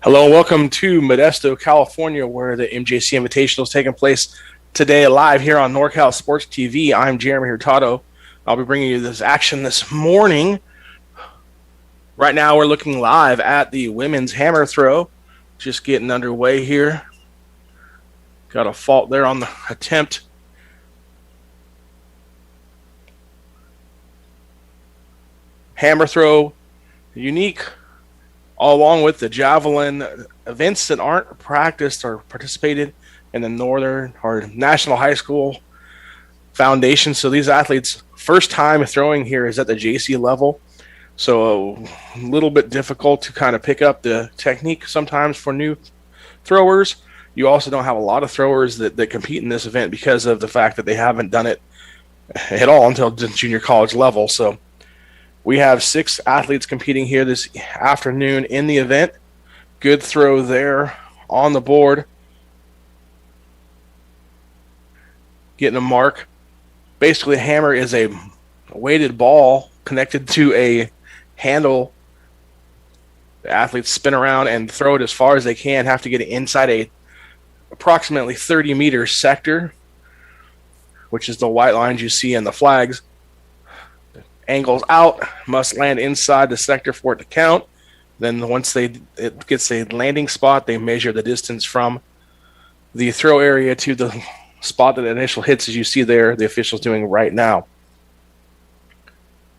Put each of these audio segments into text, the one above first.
Hello and welcome to Modesto, California, where the MJC Invitational is taking place today live here on NorCal Sports TV. I'm Jeremy Hurtado. I'll be bringing you this action this morning. Right now, we're looking live at the women's hammer throw. Just getting underway here. Got a fault there on the attempt. Hammer throw, unique, along with the javelin events that aren't practiced or participated in the Northern or National High School Foundation. So these athletes' first time throwing here is at the JC level. So a little bit difficult to kind of pick up the technique sometimes for new throwers. You also don't have a lot of throwers that compete in this event because of the fact that they haven't done it at all until the junior college level. So we have 6 athletes competing here this afternoon in the event. Good throw there on the board. Getting a mark. Basically, a hammer is a weighted ball connected to a handle. The athletes spin around and throw it as far as they can, have to get it inside a approximately 30-meter sector, which is the white lines you see in the flags. Angles out, must land inside the sector for it to count. Then once it gets a landing spot, they measure the distance from the throw area to the spot that the initial hits, as you see there, the officials doing right now.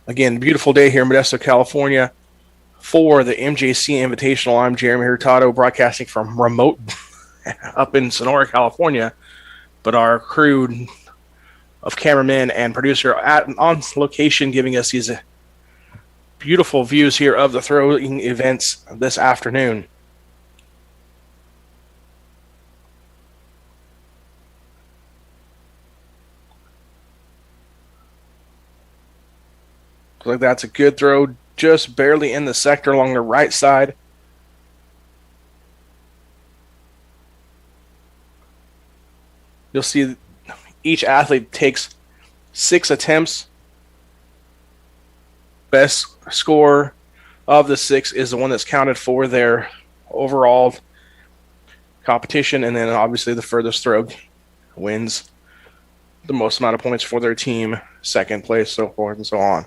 Again, beautiful day here in Modesto, California for the MJC Invitational. I'm Jeremy Hurtado, broadcasting from remote up in Sonora, California. But our crew of cameramen and producer on location giving us these beautiful views here of the throwing events this afternoon. Looks like that's a good throw, just barely in the sector along the right side. You'll see each athlete takes 6 attempts. Best score of the 6 is the one that's counted for their overall competition, and then obviously the furthest throw wins the most amount of points for their team, second place, so forth and so on.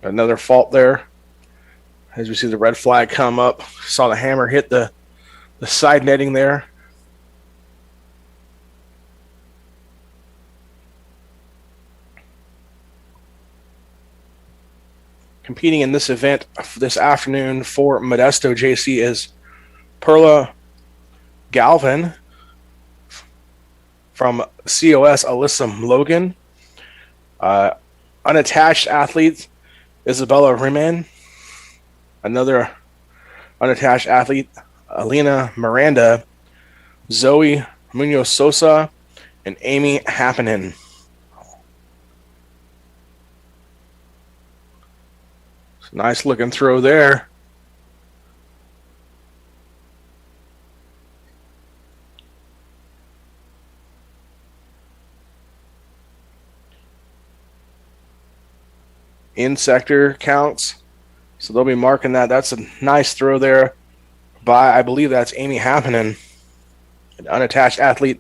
Another fault there. As we see the red flag come up, saw the hammer hit the side netting there. Competing in this event this afternoon for Modesto JC is Perla Galvin from COS, Alyssa Logan. Unattached athlete Isabella Riman, another unattached athlete, Alina Miranda, Zoe Munoz Sosa, and Amy Happinen. Nice looking throw there. In sector counts. So they'll be marking that. That's a nice throw there by, I believe that's Amy Happinen, an unattached athlete.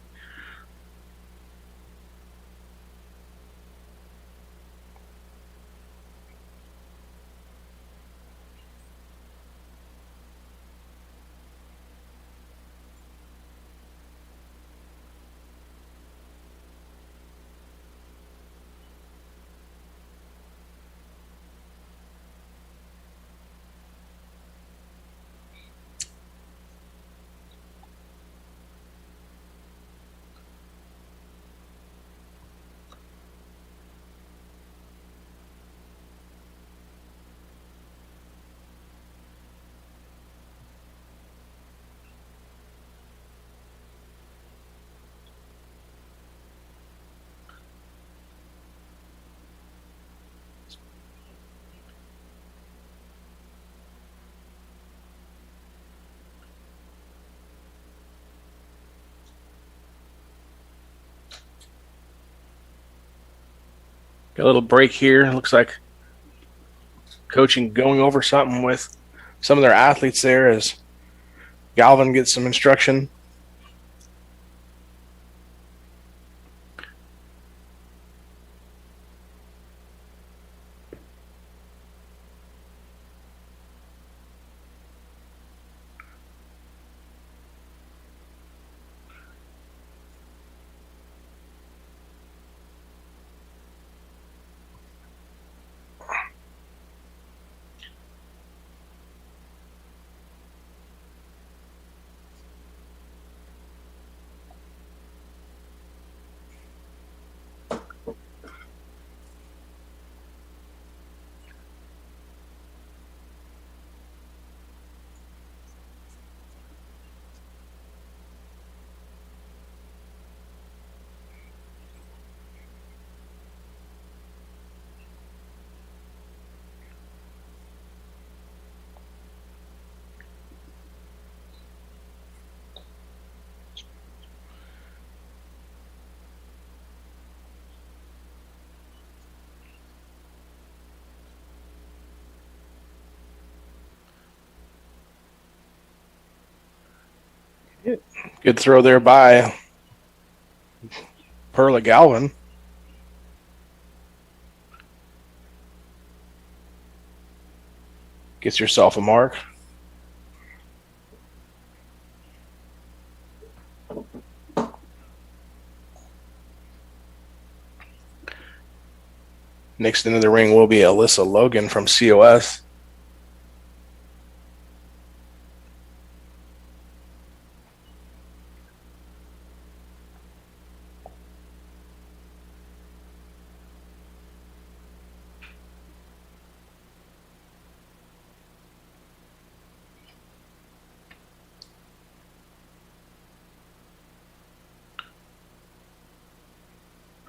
Got a little break here. Looks like coaching going over something with some of their athletes there as Galvin gets some instruction. Good throw there by Perla Galvin. Gets yourself a mark. Next into the ring will be Alyssa Logan from COS.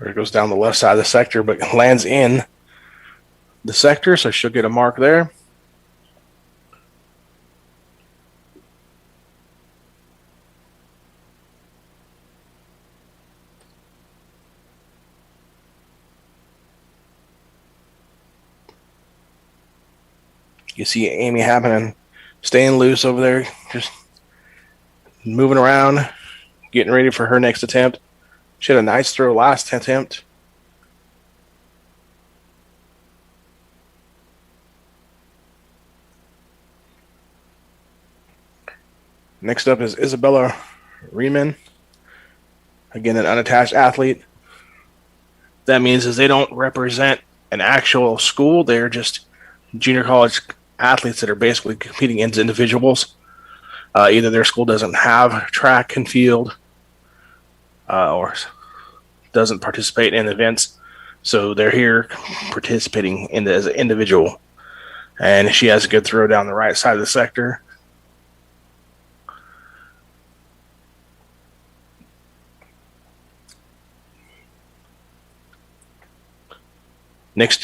It goes down the left side of the sector, but lands in the sector, so she'll get a mark there. You see Amy happening, staying loose over there, just moving around, getting ready for her next attempt. She had a nice throw last attempt. Next up is Isabella Riemann. Again, an unattached athlete. That means is they don't represent an actual school. They're just junior college athletes that are basically competing as individuals. Either their school doesn't have track and field or doesn't participate in events. So they're here participating as an individual. And she has a good throw down the right side of the sector.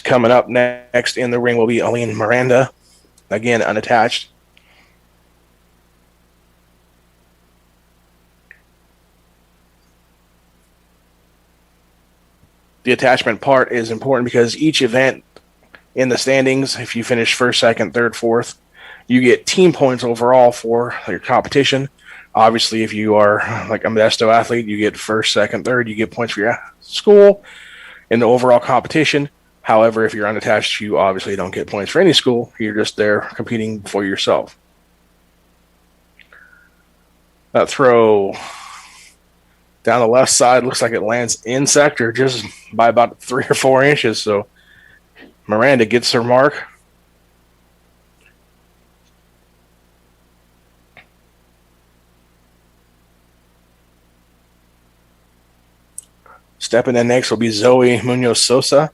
Coming up next in the ring will be Aline Miranda, again unattached. The attachment part is important because each event in the standings, if you finish first, second, third, fourth, you get team points overall for your competition. Obviously, if you are like a Modesto athlete, you get first, second, third, you get points for your school in the overall competition. However, if you're unattached, you obviously don't get points for any school. You're just there competing for yourself. That throw down the left side looks like it lands in sector just by about 3 or 4 inches. So Miranda gets her mark. Stepping in next will be Zoe Munoz Sosa.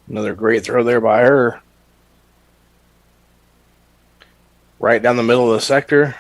Another great throw there by her. Right down the middle of the sector.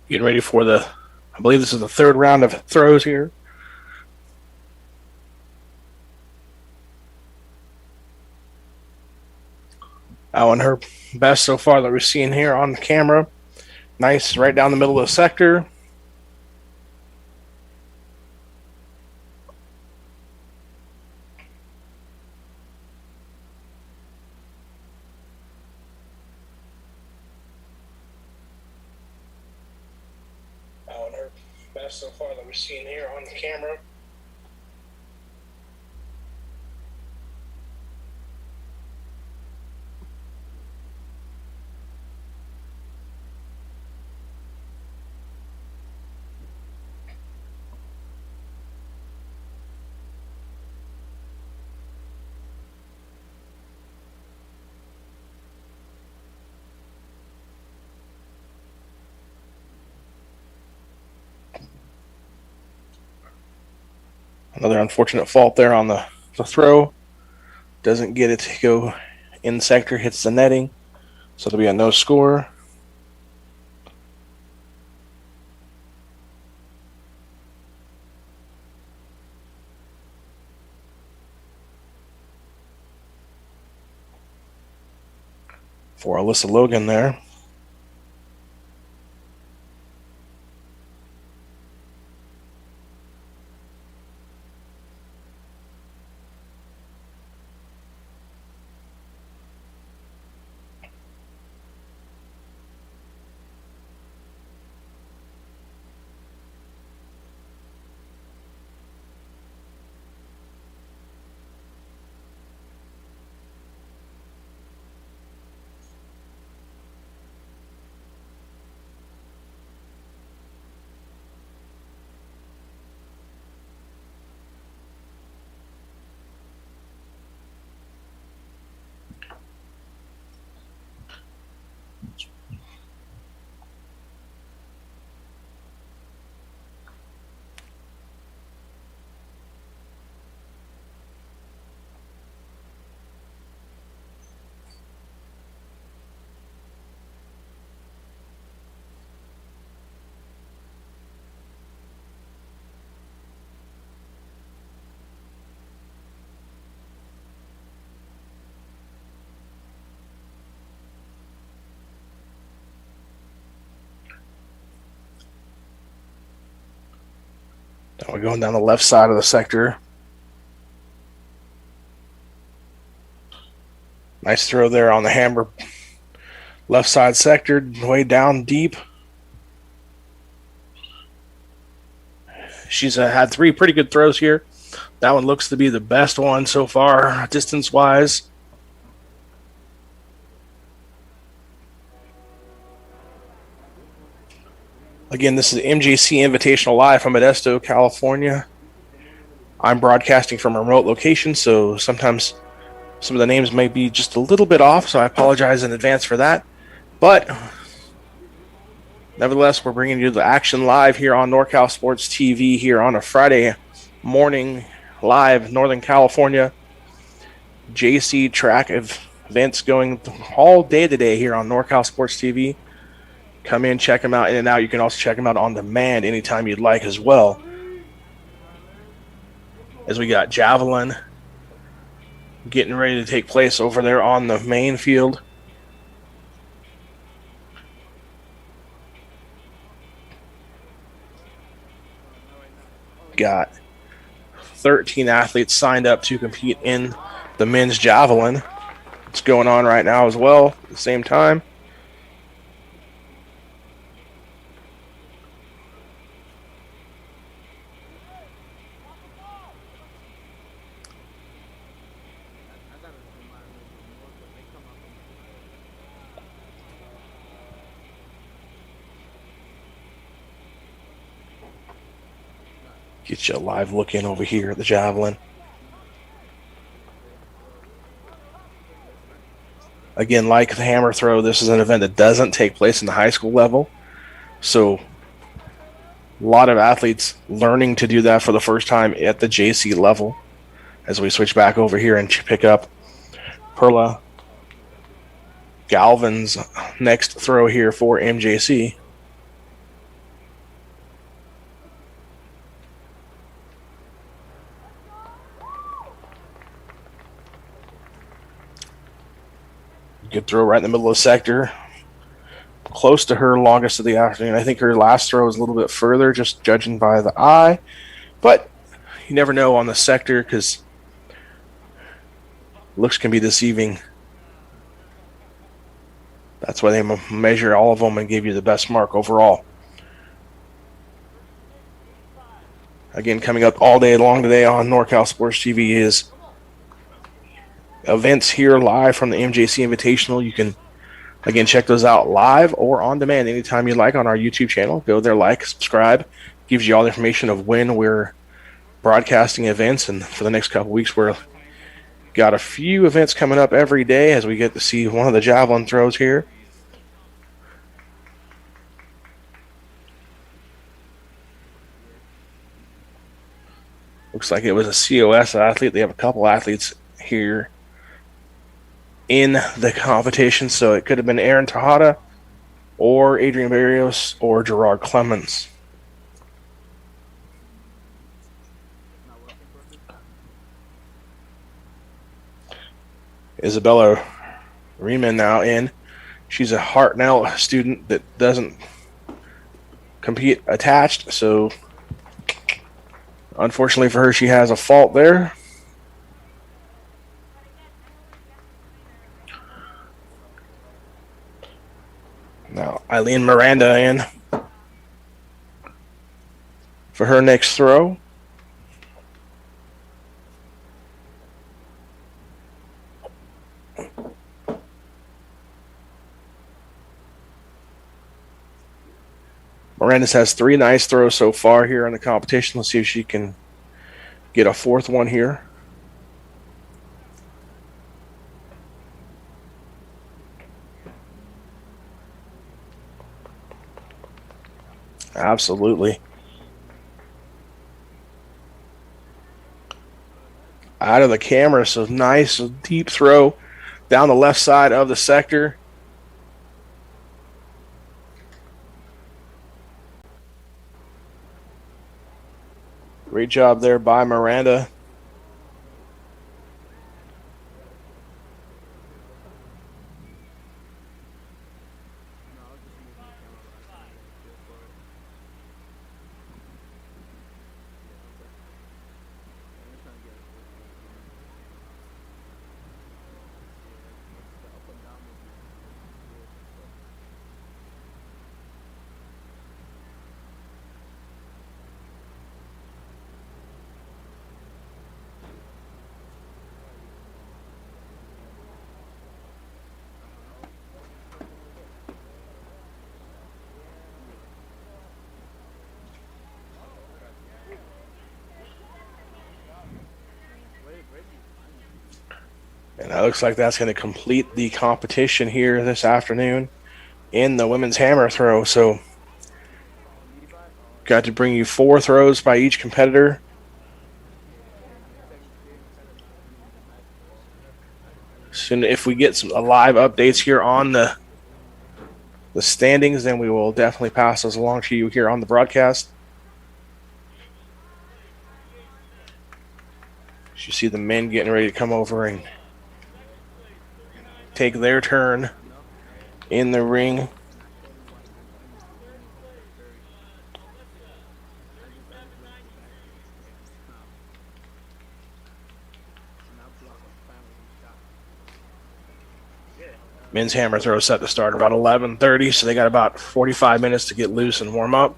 Getting ready for I believe this is the third round of throws here. That one her best so far that we've seen here on the camera. Nice, right down the middle of the sector. That one her best so far that we've seen here on the camera. Another unfortunate fault there on the throw. Doesn't get it to go in sector, hits the netting. So it'll be a no score. For Alyssa Logan there. Now we're going down the left side of the sector. Nice throw there on the hammer. Left side sector, way down deep. She's had 3 pretty good throws here. That one looks to be the best one so far, distance-wise. Again, this is MJC Invitational live from Modesto, California. I'm broadcasting from a remote location, so sometimes some of the names may be just a little bit off, so I apologize in advance for that. But nevertheless, we're bringing you the action live here on NorCal Sports TV here on a Friday morning, live Northern California. JC track events going all day today here on NorCal Sports TV. Come in, check them out in and out. You can also check them out on demand anytime you'd like as well. As we got javelin getting ready to take place over there on the main field. Got 13 athletes signed up to compete in the men's javelin. It's going on right now as well at the same time. Get you a live look in over here at the javelin. Again, like the hammer throw, this is an event that doesn't take place in the high school level. So a lot of athletes learning to do that for the first time at the JC level. As we switch back over here and pick up Perla Galvin's next throw here for MJC. Good throw right in the middle of the sector. Close to her longest of the afternoon. I think her last throw was a little bit further, just judging by the eye. But you never know on the sector because looks can be deceiving. That's why they measure all of them and give you the best mark overall. Again, coming up all day long today on NorCal Sports TV is events here live from the MJC Invitational. You can, again, check those out live or on demand anytime you like on our YouTube channel. Go there, like, subscribe. Gives you all the information of when we're broadcasting events. And for the next couple weeks, we're got a few events coming up every day as we get to see one of the javelin throws here. Looks like it was a COS athlete. They have a couple athletes here in the competition, so it could have been Aaron Tejada or Adrian Barrios or Gerard Clemens. Isabella Riemann now in. She's a Hartnell student that doesn't compete attached, so unfortunately for her, she has a fault there. Now, Eileen Miranda in for her next throw. Miranda has 3 nice throws so far here in the competition. Let's see if she can get a 4th one here. Absolutely. Out of the camera, so nice deep throw down the left side of the sector. Great job there by Miranda. And it looks like that's going to complete the competition here this afternoon in the women's hammer throw. So, got to bring you 4 throws by each competitor. Soon, if we get some live updates here on the standings, then we will definitely pass those along to you here on the broadcast. You see the men getting ready to come over and take their turn in the ring. Men's hammer throw set to start about 11:30, so they got about 45 minutes to get loose and warm up.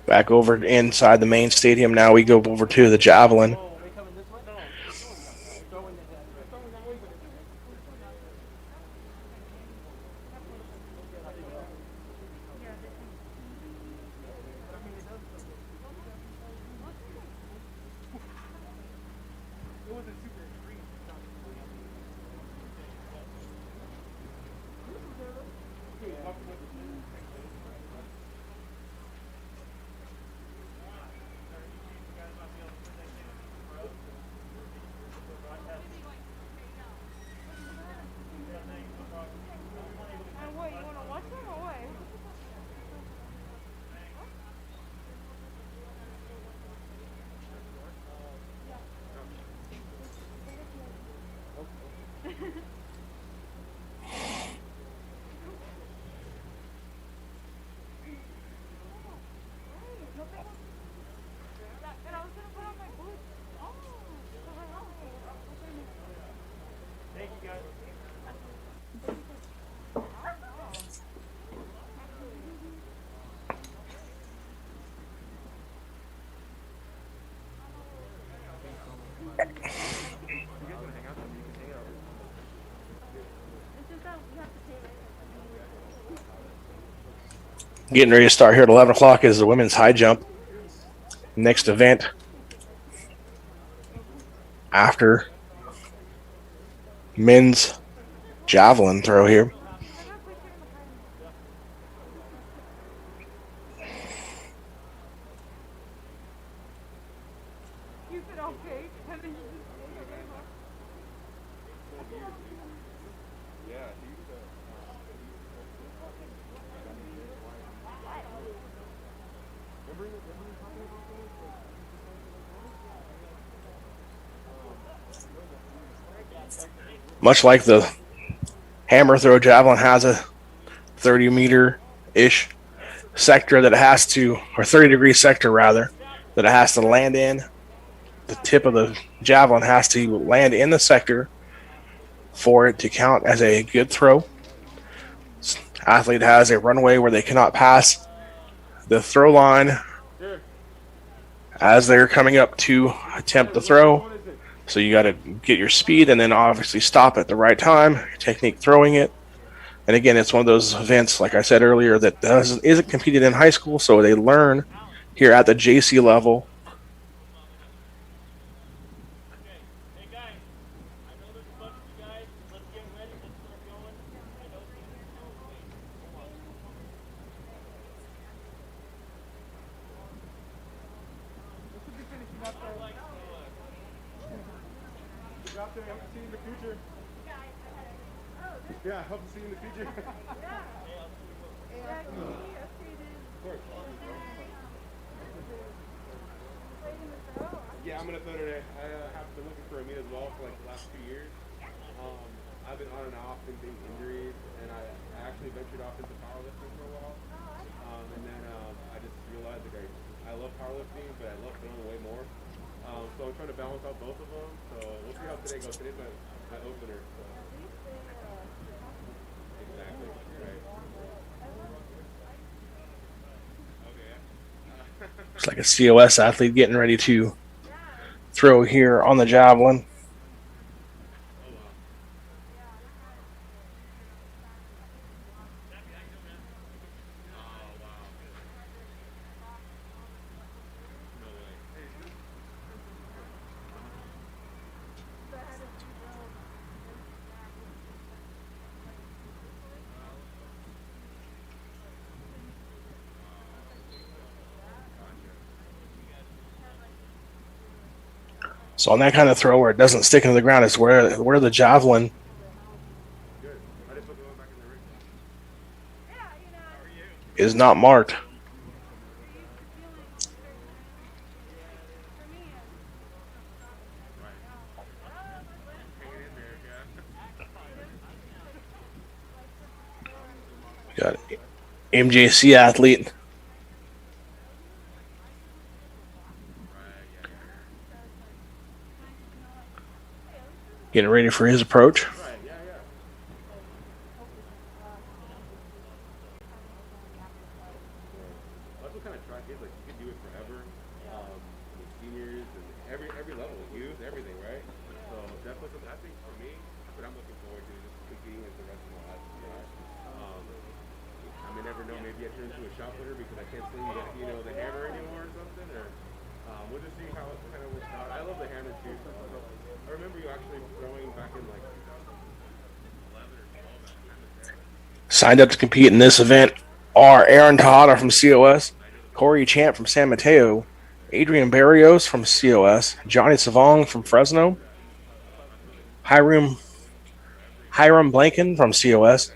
Back over inside the main stadium. Now we go over to the javelin. Getting ready to start here at 11 o'clock is the women's high jump. Next event after men's javelin throw here. Much like the hammer throw, javelin has a 30-meter-ish sector that it has to, or 30-degree sector rather, that it has to land in. The tip of the javelin has to land in the sector for it to count as a good throw. This athlete has a runway where they cannot pass the throw line as they're coming up to attempt the throw. So you got to get your speed and then obviously stop at the right time, technique throwing it. And again, it's one of those events, like I said earlier, that isn't competed in high school, so they learn here at the JC level. Yeah, I hope to see you in the future. Yeah, I'm Minnesota today. I have been looking for a meet as well for like the last 2 years. Um, I've been on and off in big injuries, and I actually ventured off into powerlifting for a while. And then I just realized like I love powerlifting, but I love throwing way more. So I'm trying to balance out both of them. So we'll see how today goes. Today's my opener. So exactly right. It's like a COS athlete getting ready to throw here on the javelin. Oh wow. Oh wow. No way. Gotcha. So on that kind of throw where it doesn't stick into the ground is where the javelin Good. I just put the one back in the ring. is not marked. Right. Hanging in there, yeah. Got MJC athlete Right. Yeah. Yeah. getting ready for his approach. Right. Yeah. Yeah. Right. That's what kind of track is like. You can do it forever. I mean, seniors and every level, youth, everything, right? So definitely something. I think for me, that's what I'm looking forward to, just competing with the rest of my life. I may never know. Maybe I turn into a shot putter because I can't swing the hammer anymore or something. Or we'll just see how it kind of works out. I love the hammer too. So I remember you actually throwing back in like 2011 or 12 at Hammer. Signed up to compete in this event are Aaron Tejada from COS, Corey Champ from San Mateo, Adrian Barrios from COS, Johnny Savong from Fresno, Hiram Hiram Blanken from COS,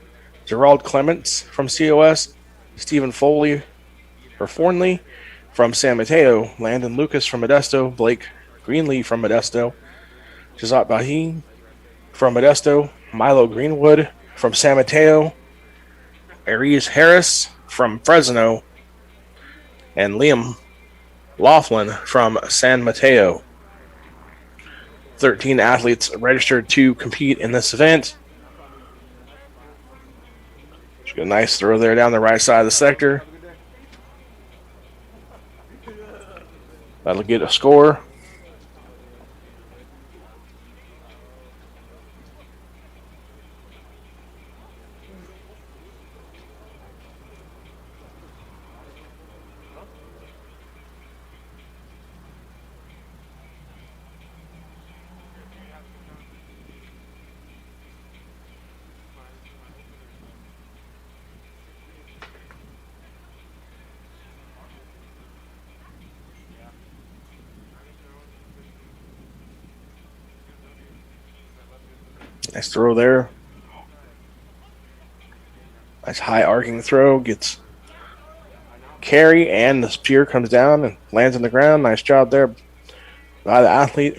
Gerald Clements from COS, Stephen Foley or Fornley from San Mateo, Landon Lucas from Modesto, Blake Greenlee from Modesto, Jazat Bahi from Modesto, Milo Greenwood from San Mateo, Aries Harris from Fresno, and Liam Laughlin from San Mateo. 13 athletes registered to compete in this event. Just a nice throw there down the right side of the sector. That'll get a score. Nice throw there. Nice high arcing throw. Gets carry and the spear comes down and lands on the ground. Nice job there by the athlete.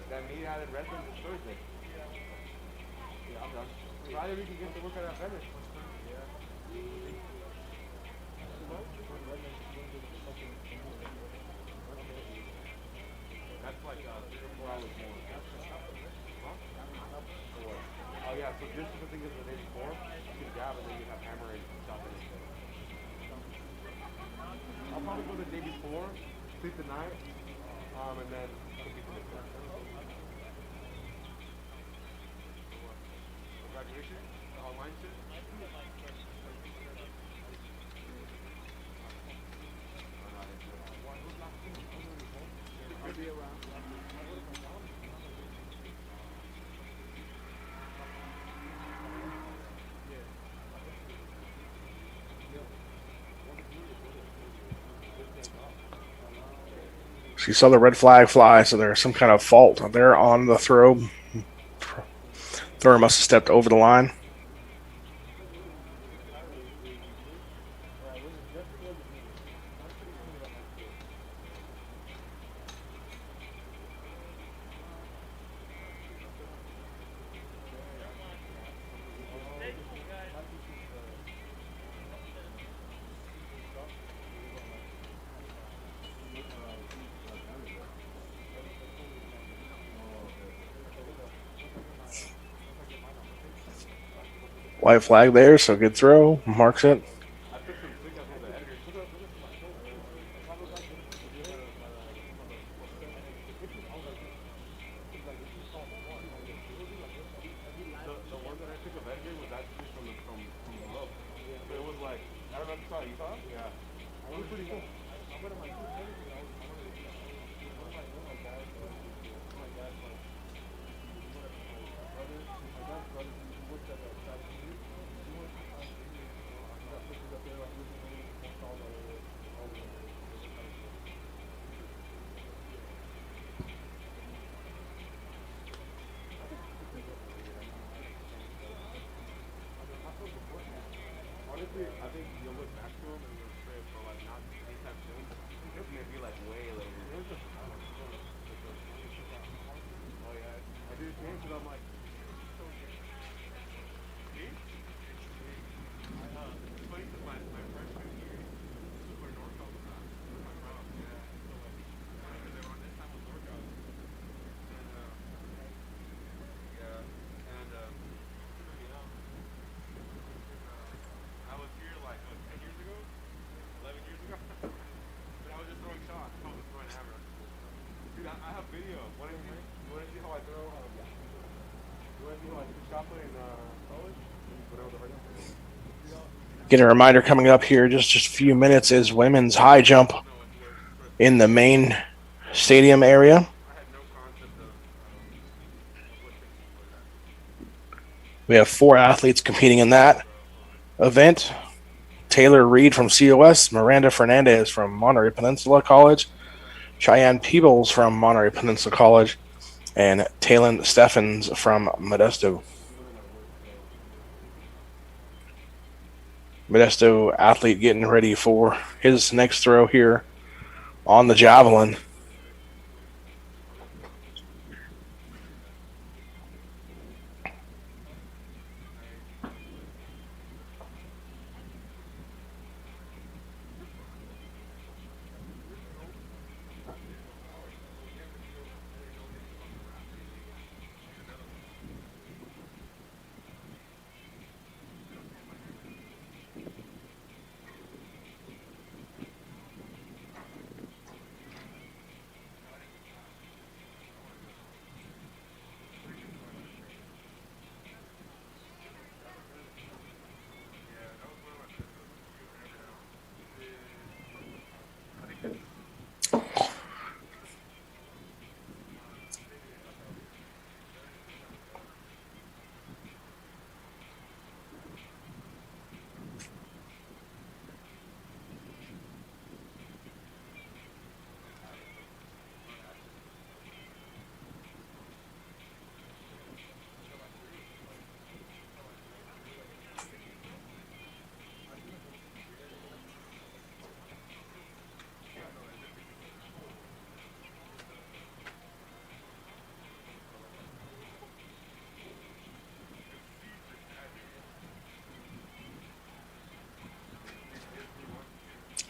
That meet out in Redmond this Thursday. Yeah, I'm done. Friday we can get to work out at Venice. That's like 3 or 4 hours more. Oh yeah, so just the thing is the day before, you can jab and then you have hammer and chop it instead. I'll probably go the day before, sleep the night, and then compete the next day. Graduation? Online shit? I'll be around. She saw the red flag fly, so there's some kind of fault there on the throw. Thrower must have stepped over the line. White flag there, so good throw. Marks it. I took some sick up on the Edgar. The one that I took of Edgar was actually from the low. So it was like, I don't know if you saw it. You saw it? Yeah. It was pretty cool. Honestly, I think you'll look back to him and you'll say, for like not anytime soon. It's maybe like way later. Oh yeah, I did the same because I'm like, me? It's funny because my freshman year, this is where NorCal was at. With my prom. Yeah. So like, because they were on this time with NorCal. And yeah, and I was here like 10 years ago, 11 years ago. But I was just throwing shots. I was throwing hammer. Dude, I have video. You want to see how I throw? You want to see how I shoot shot put in college? When I was a high school? Get a reminder coming up here just a few minutes is women's high jump in the main stadium area. I had no concept of what technique was that. We have 4 athletes competing in that event. Taylor Reed from COS, Miranda Fernandez from Monterey Peninsula College, Cheyenne Peebles from Monterey Peninsula College, and Talon Steffens from Modesto. Modesto athlete getting ready for his next throw here on the javelin.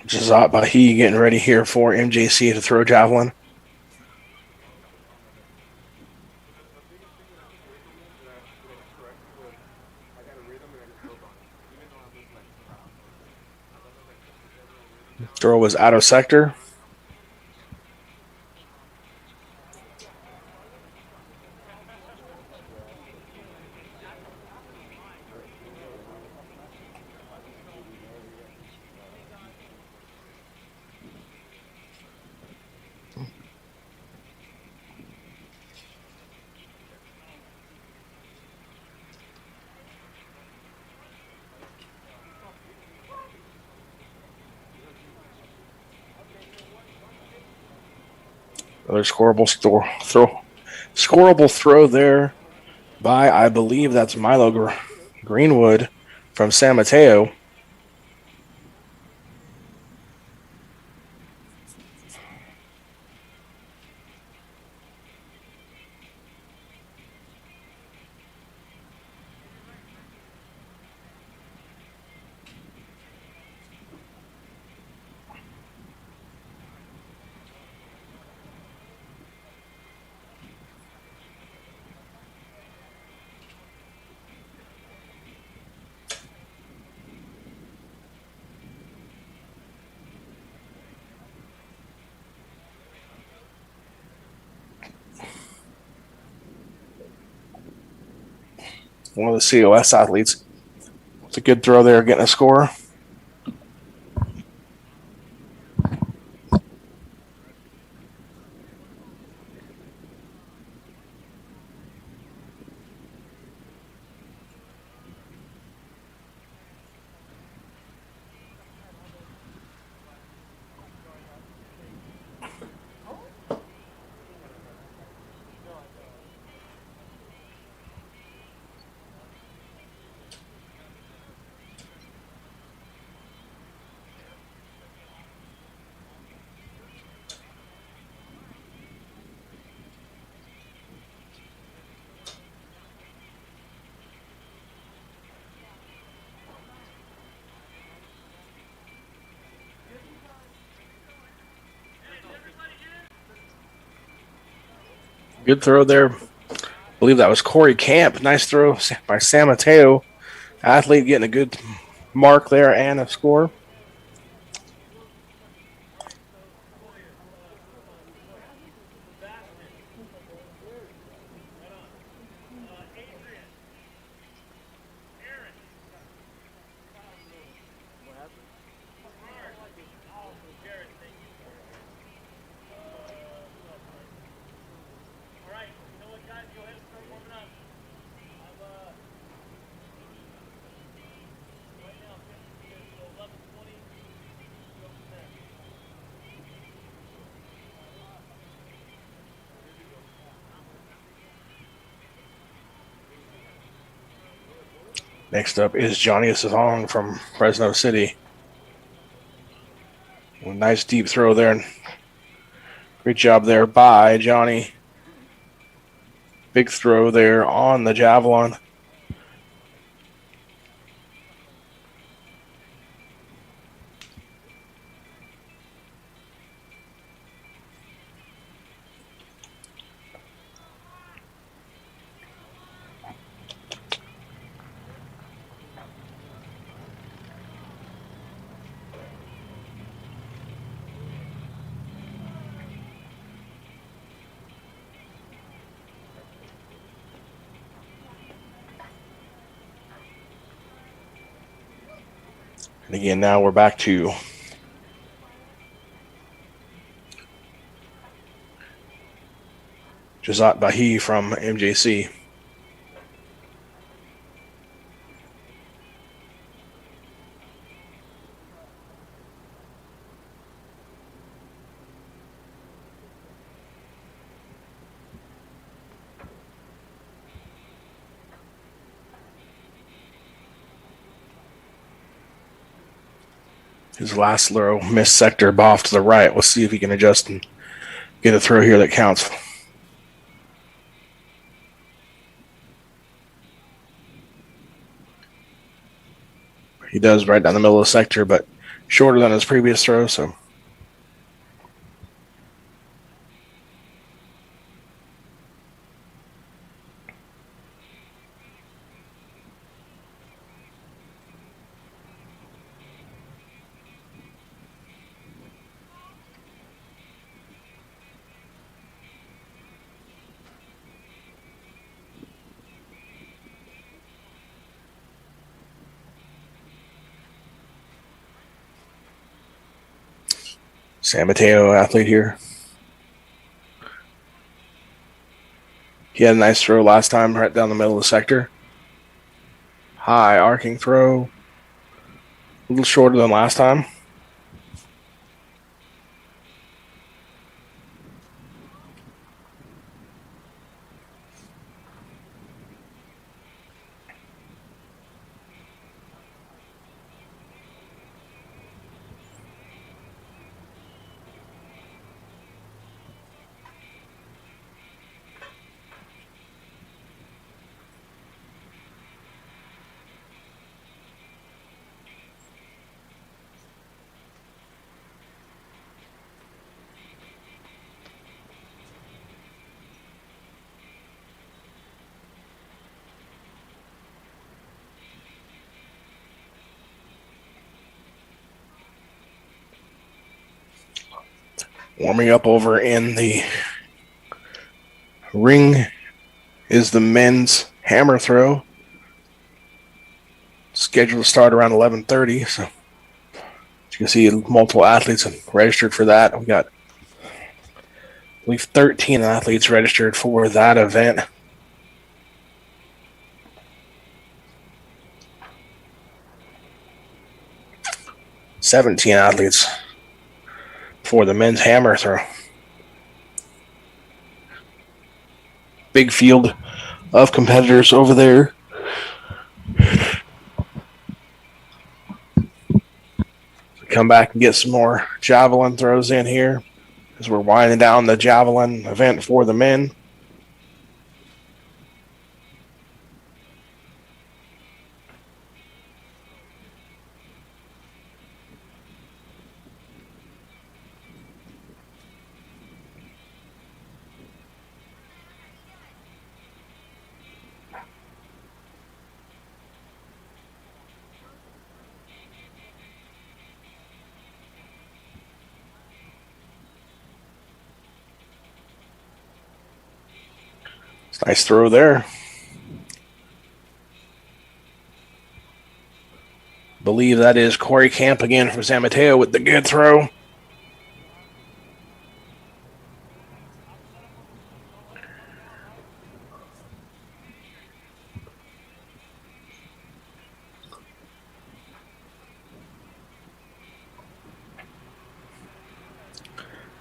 Jazat Bahi getting ready here for MJC to throw javelin. Throw was out of sector. Another scoreable throw there by, I believe that's Milo Greenwood from San Mateo. One of the COS athletes. It's a good throw there, getting a score. Good throw there. I believe that was Corey Camp. Nice throw by San Mateo. Athlete getting a good mark there and a score. Next up is Johnny Savong from Fresno City. Nice deep throw there. Great job there by Johnny. Big throw there on the javelin. And again, now we're back to Jazat Bahi from MJC. His last throw, missed sector, off to the right. We'll see if he can adjust and get a throw here that counts. He does right down the middle of the sector, but shorter than his previous throw, so. San Mateo athlete here. He had a nice throw last time right down the middle of the sector. High arcing throw. A little shorter than last time. Warming up over in the ring is the men's hammer throw. Scheduled to start around 11:30. So you can see multiple athletes registered for that. We got, I believe, 13 athletes registered for that event. $17 athletes for the men's hammer throw. Big field of competitors over there. Come back and get some more javelin throws in here as we're winding down the javelin event for the men. Nice throw there. Believe that is Corey Camp again from San Mateo with the good throw.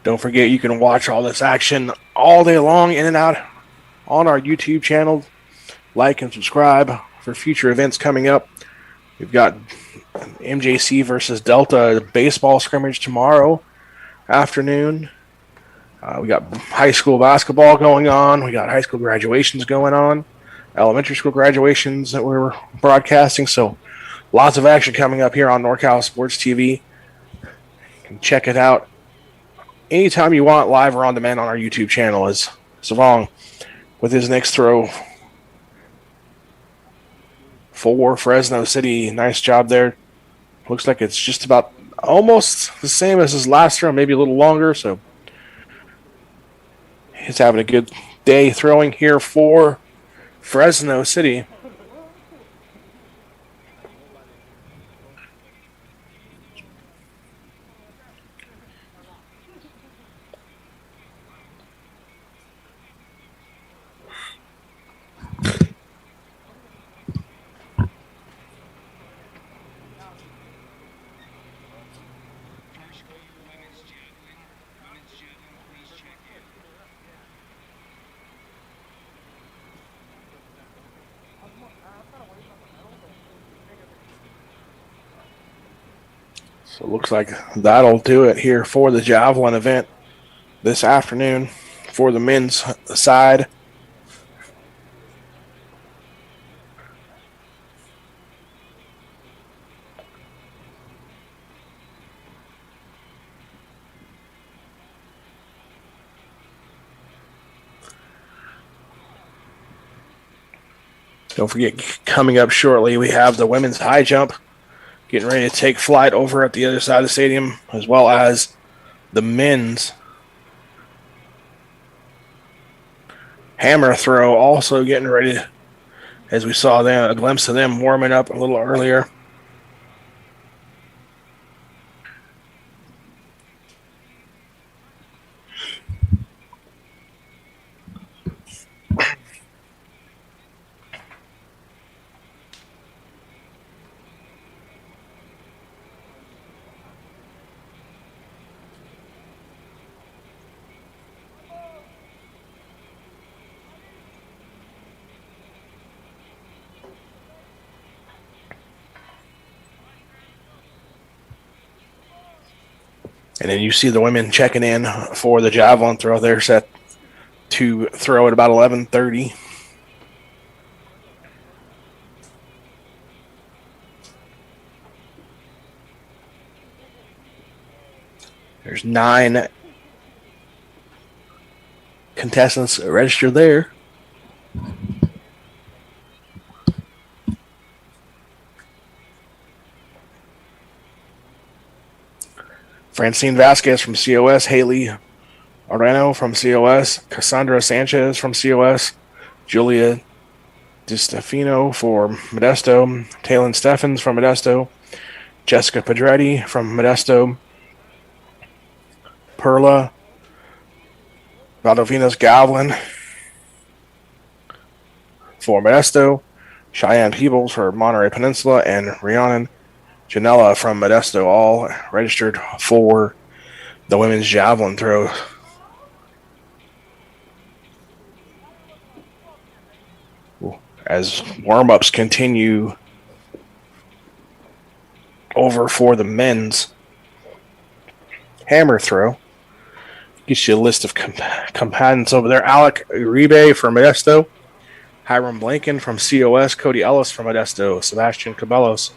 Don't forget, you can watch all this action all day long in and out on our YouTube channel. Like and subscribe for future events coming up. We've got MJC versus Delta baseball scrimmage tomorrow afternoon. We got high school basketball going on. We got high school graduations going on. Elementary school graduations that we're broadcasting. So lots of action coming up here on NorCal Sports TV. You can check it out anytime you want, live or on demand on our YouTube channel. As Savong with his next throw for Fresno City. Nice job there. Looks like it's just about almost the same as his last throw, maybe a little longer. So he's having a good day throwing here for Fresno City. So it looks like that'll do it here for the javelin event this afternoon for the men's side. Don't forget, coming up shortly, we have the women's high jump getting ready to take flight over at the other side of the stadium, as well as the men's hammer throw also getting ready, as we saw them, a glimpse of them warming up a little earlier. And then you see the women checking in for the javelin throw. They're set to throw at about 11:30. There's 9 contestants registered there. Francine Vasquez from COS, Haley Areno from COS, Cassandra Sanchez from COS, Julia DiStefano for Modesto, Taylon Steffens from Modesto, Jessica Pedretti from Modesto, Perla Valdovinos Gavlin for Modesto, Cheyenne Peebles for Monterey Peninsula, and Rhiannon Janella from Modesto, all registered for the women's javelin throw. As warm-ups continue over for the men's hammer throw. Gets you a list of combatants over there. Alec Uribe from Modesto, Hiram Blanken from COS, Cody Ellis from Modesto, Sebastian Cabellos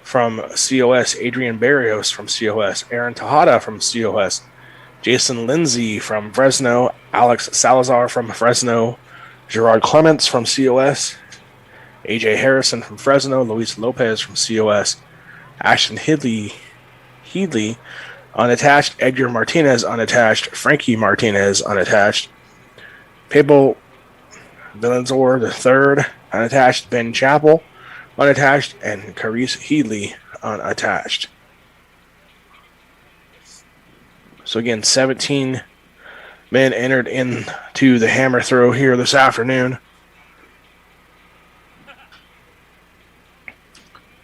from COS, Adrian Barrios from COS, Aaron Tejada from COS, Jason Lindsay from Fresno, Alex Salazar from Fresno, Gerard Clements from COS, AJ Harrison from Fresno, Luis Lopez from COS, Ashton Headley unattached, Edgar Martinez unattached, Frankie Martinez unattached, Pablo Villanzor III unattached, Ben Chappell unattached, and Carice Headley unattached. So again, 17 men entered into the hammer throw here this afternoon.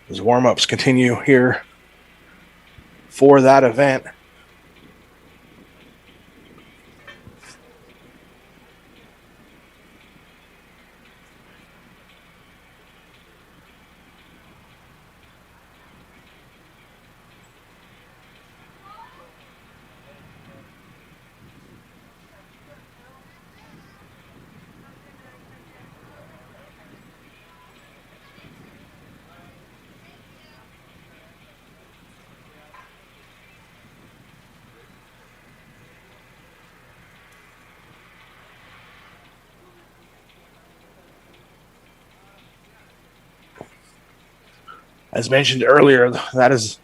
As warm-ups continue here for that event. As mentioned earlier, that is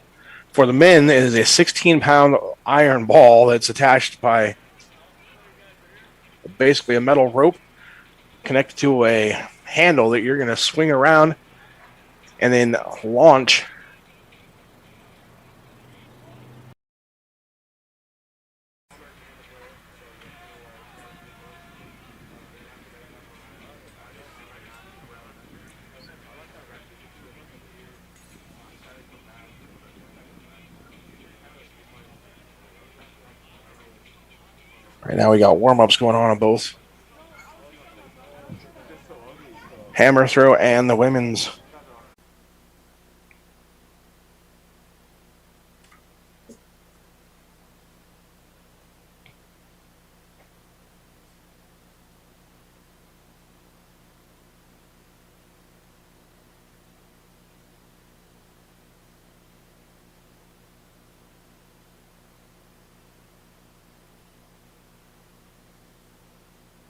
for the men, it is a 16-pound iron ball that's attached by basically a metal rope connected to a handle that you're going to swing around and then launch. Right now we got warm-ups going on both hammer throw and the women's.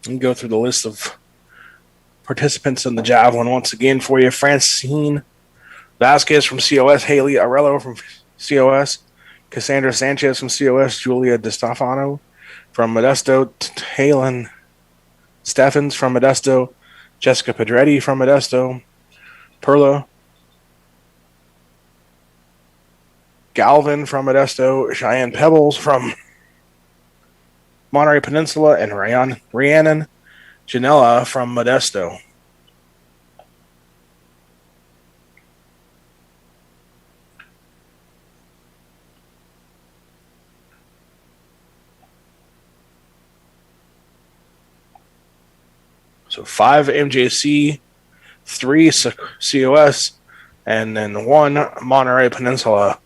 And go through the list of participants in the javelin once again for you. Francine Vasquez from COS, Haley Arello from COS, Cassandra Sanchez from COS, Julia DiStefano from Modesto, Taylon Steffens from Modesto, Jessica Pedretti from Modesto, Perla Galvin from Modesto, Cheyenne Pebbles from Monterey Peninsula, and Rhiannon Janella from Modesto. So 5 MJC, 3 COS, and then 1 Monterey Peninsula.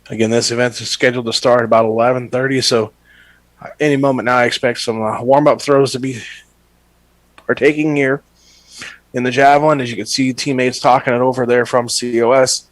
Again, this event is scheduled to start about 11:30, so any moment now I expect some warm-up throws to be partaking here in the javelin. As you can see, teammates talking it over there from COS.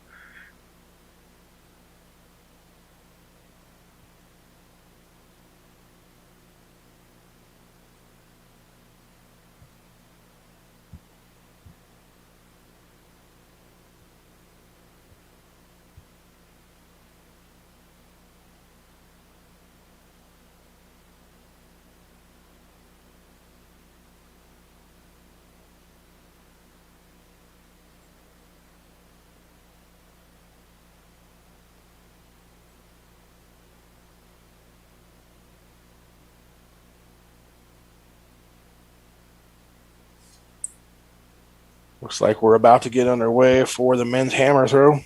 Looks like we're about to get underway for the men's hammer throw.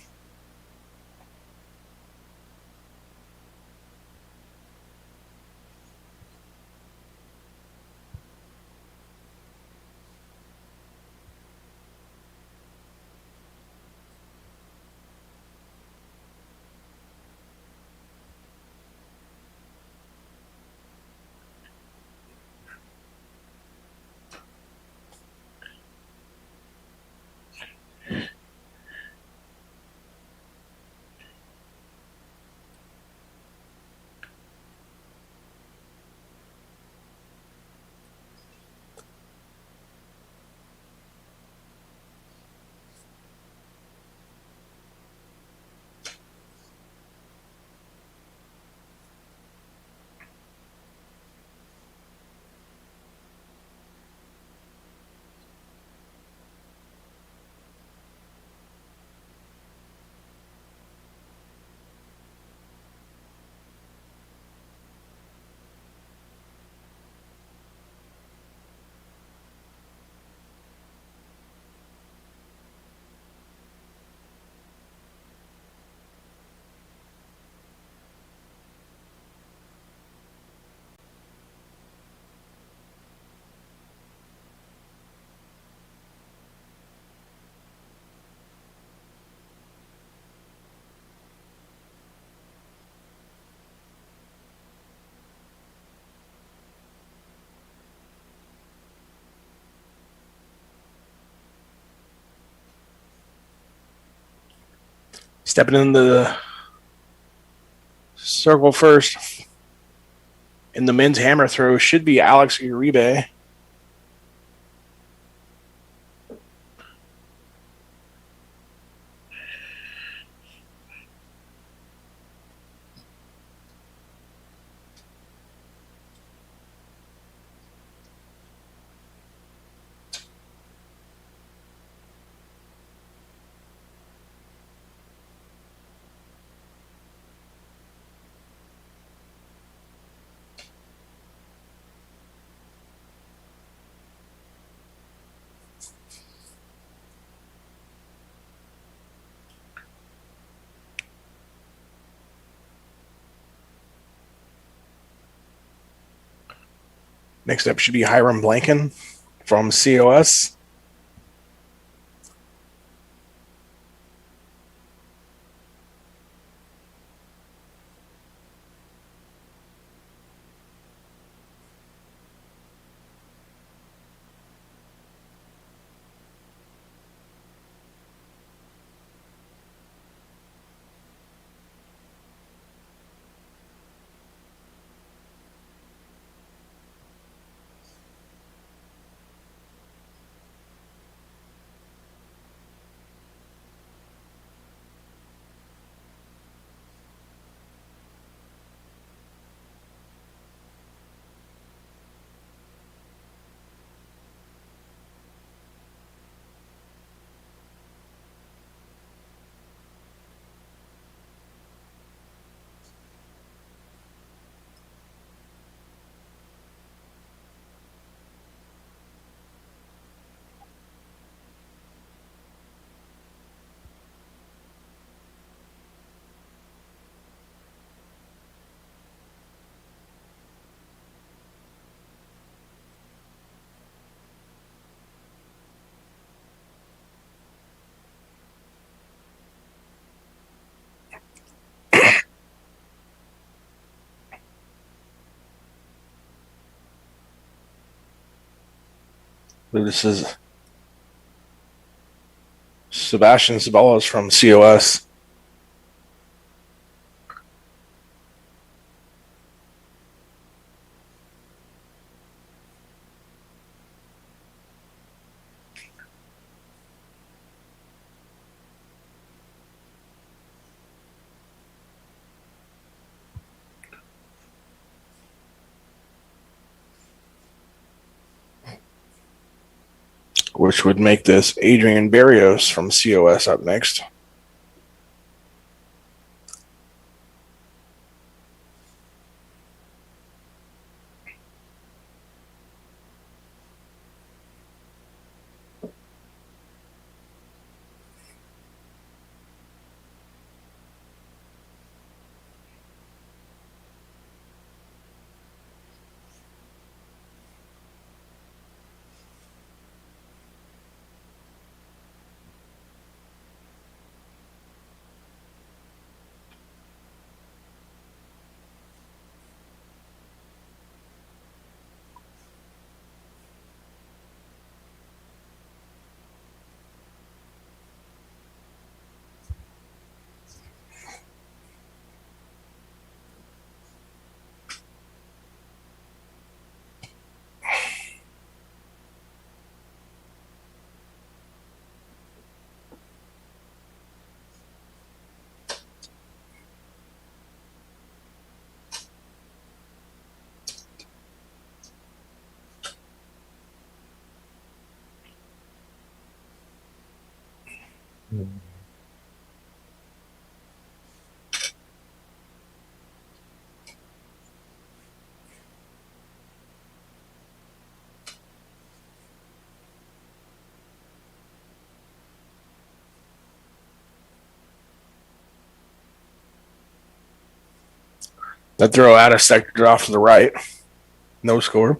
Stepping into the circle first in the men's hammer throw should be Alex Uribe. Next up should be Hiram Blanken from COS. believe this is Sebastian Sabalas from COS. Which would make this Adrian Barrios from COS up next. That throw out of sector off to the right. No score.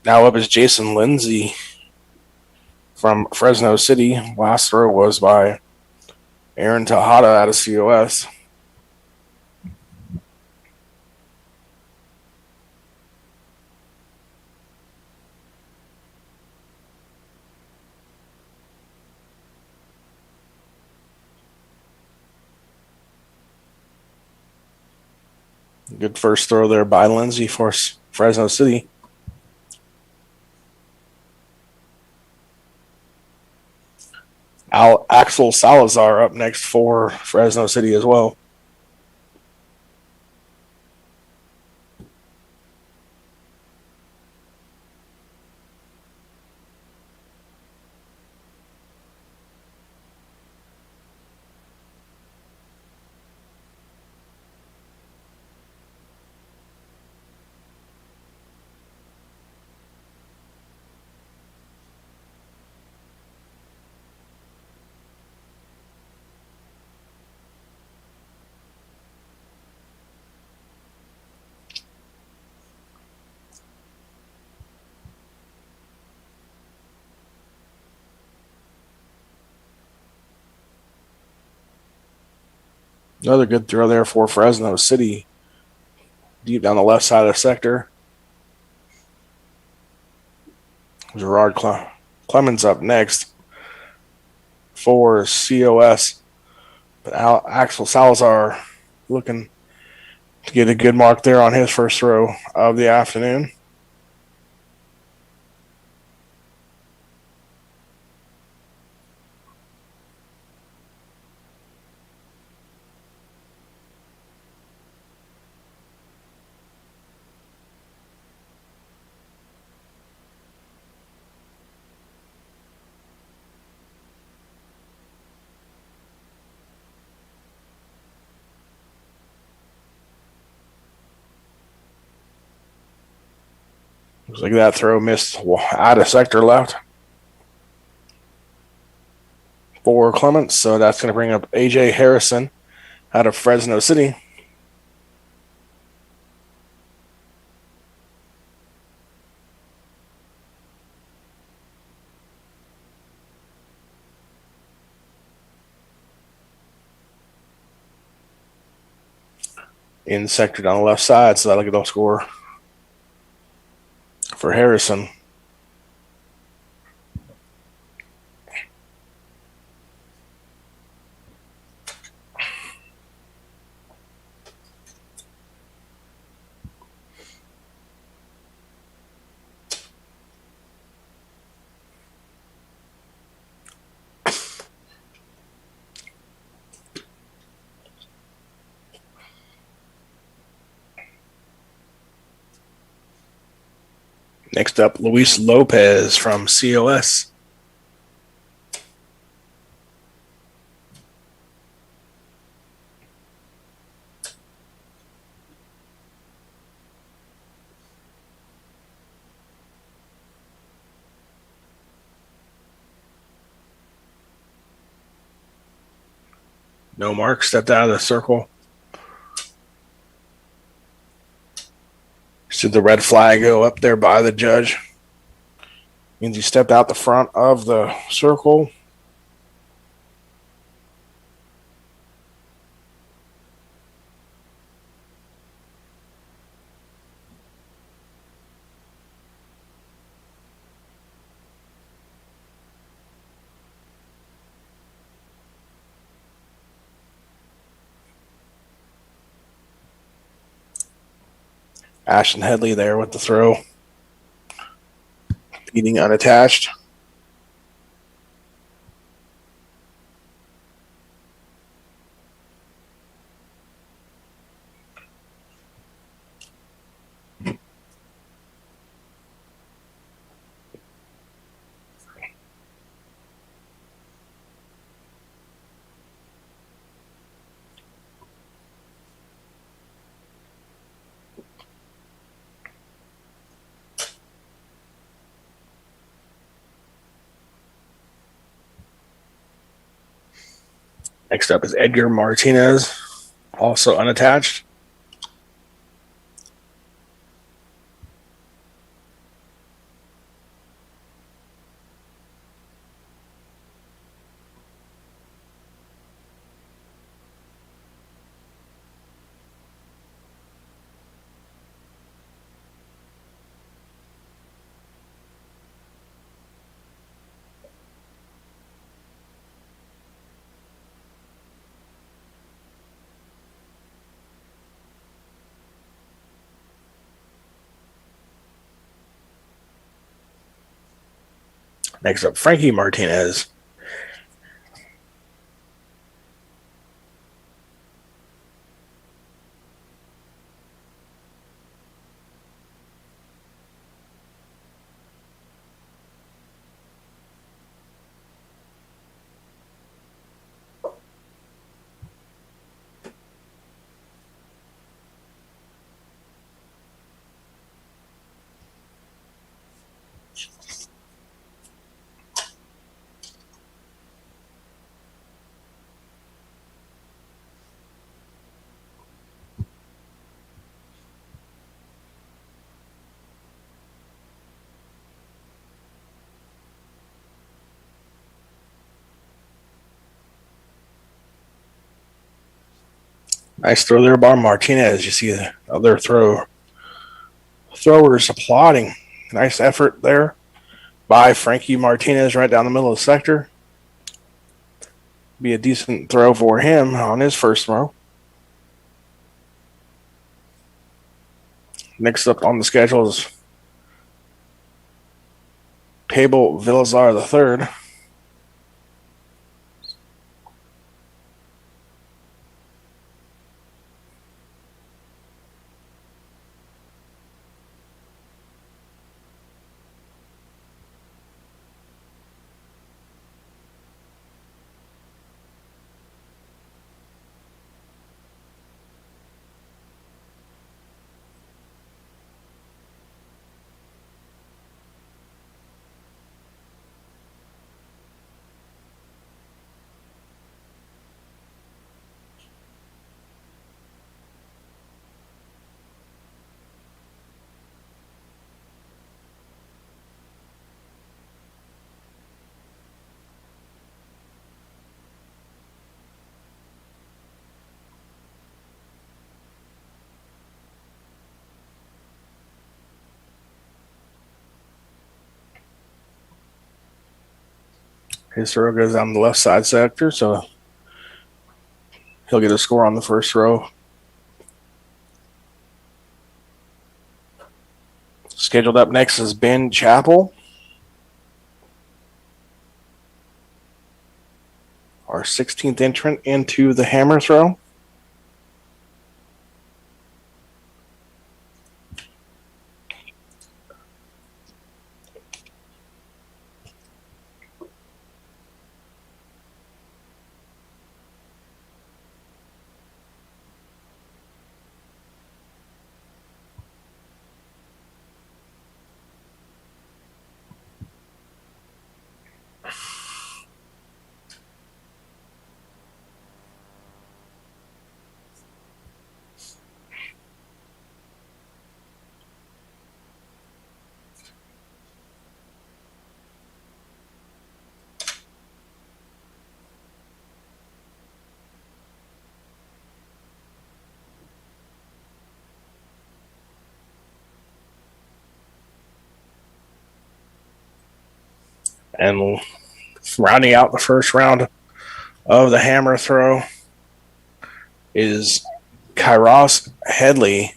Now up is Jason Lindsay from Fresno City. Last throw was by Aaron Tejada out of COS. Good first throw there by Lindsay for Fresno City. Axel Salazar up next for Fresno City as well. Another good throw there for Fresno City. Deep down the left side of the sector. Gerard Clemens up next for COS. But Axel Salazar looking to get a good mark there on his first throw of the afternoon. Looks like that throw missed out of sector left for Clements. So that's going to bring up A.J. Harrison out of Fresno City. in sector down the left side, so that'll get a score for Harrison. Next up, Luis Lopez from COS. No mark, stepped out of the circle. See the red flag go up there by the judge. Means he stepped out the front of the circle. Ashton Headley there with the throw. Eating unattached. Next up is Edgar Martinez, also unattached. Next up, Frankie Martinez. Nice throw there by Martinez. You see the other throwers applauding. Nice effort there by Frankie Martinez right down the middle of the sector. Be a decent throw for him on his first throw. Next up on the schedule is Pablo Vilazar III. His throw goes down the left side sector, so he'll get a score on the first throw. Scheduled up next is Ben Chappell, our 16th entrant into the hammer throw. And rounding out the first round of the hammer throw is Kairos Headley.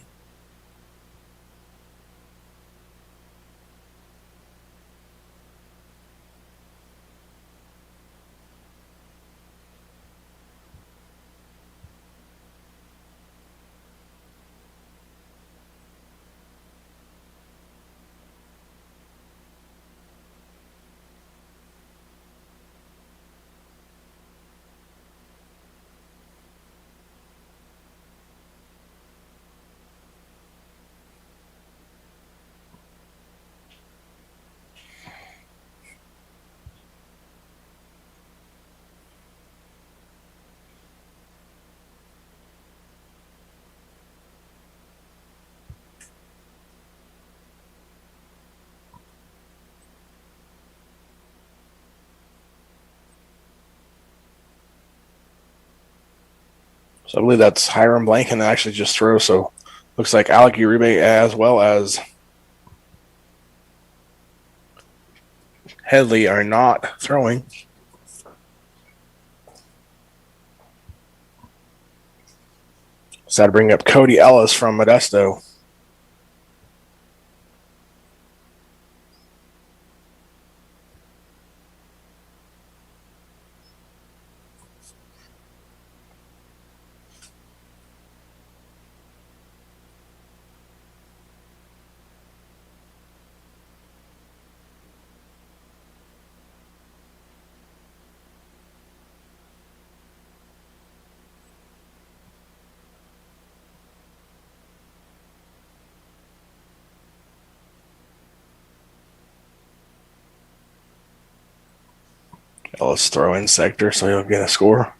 So I believe that's Hiram Blanken actually just throw. So looks like Alec Uribe as well as Headley are not throwing. So I'd bring up Cody Ellis from Modesto. Ellis throw in sector, so he'll get a score.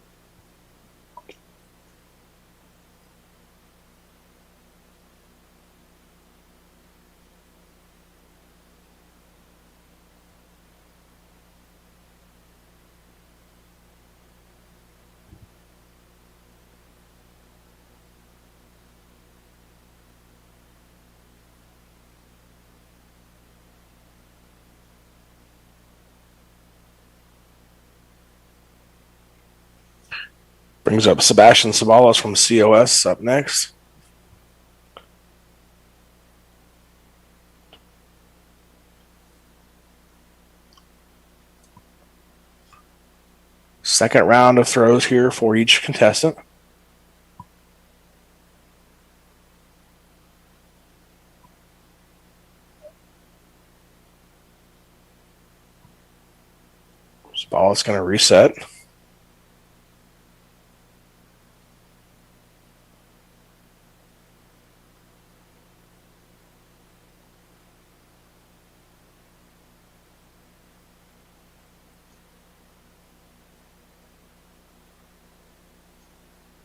Brings up Sebastian Sabalos from COS up next. Second round of throws here for each contestant. Sabalos going to reset.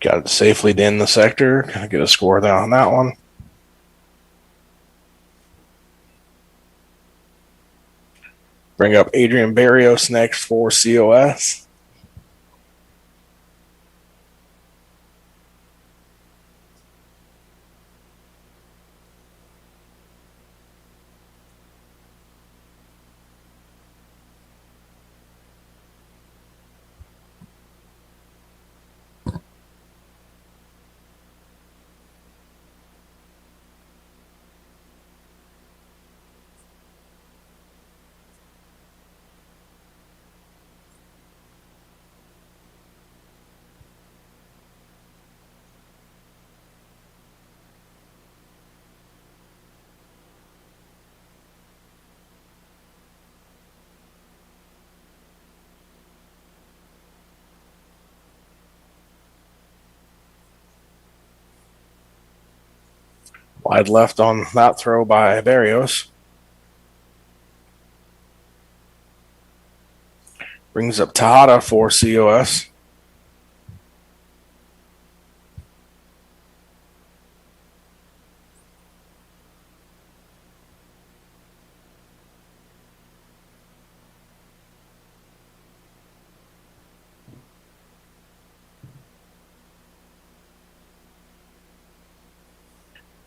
Got it safely in the sector. Gonna get a score down on that one. Bring up Adrian Barrios next for COS. Wide left on that throw by Barrios. Brings up Tejada for COS.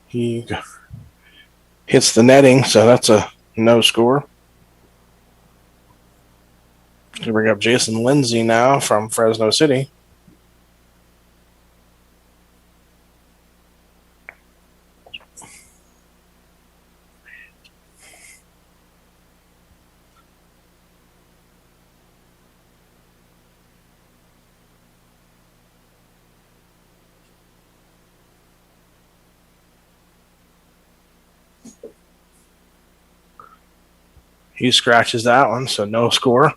He hits the netting, so that's a no score. We bring up Jason Lindsay now from Fresno City. He scratches that one, so no score.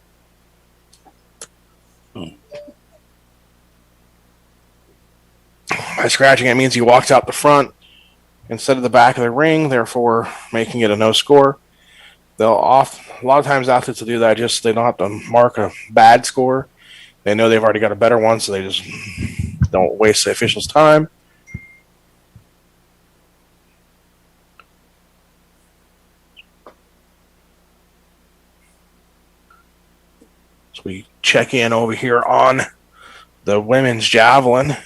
By scratching, it means he walks out the front instead of the back of the ring, therefore making it a no score. A lot of times athletes will do that, just they don't have to mark a bad score. They know they've already got a better one, so they just don't waste the official's time. So we check in over here on the women's javelin.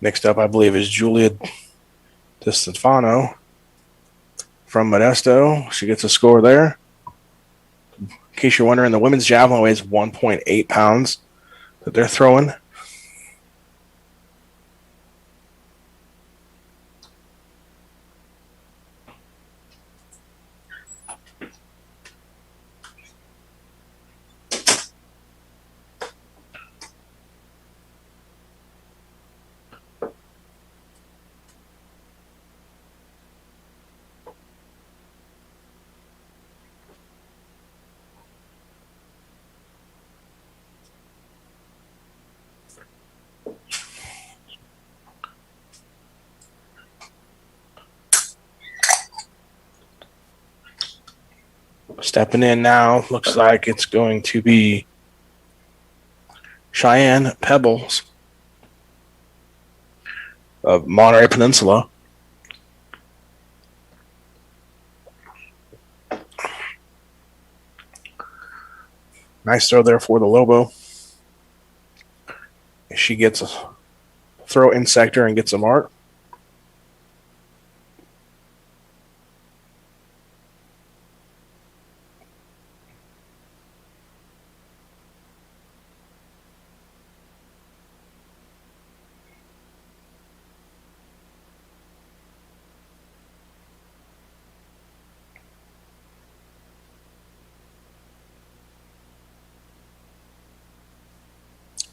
Next up, I believe, is Julia DiStefano from Modesto. She gets a score there. In case you're wondering, the women's javelin weighs 1.8 pounds that they're throwing. Stepping in now, looks like it's going to be Cheyenne Pebbles of Monterey Peninsula. Nice throw there for the Lobo. She gets a throw in sector and gets a mark.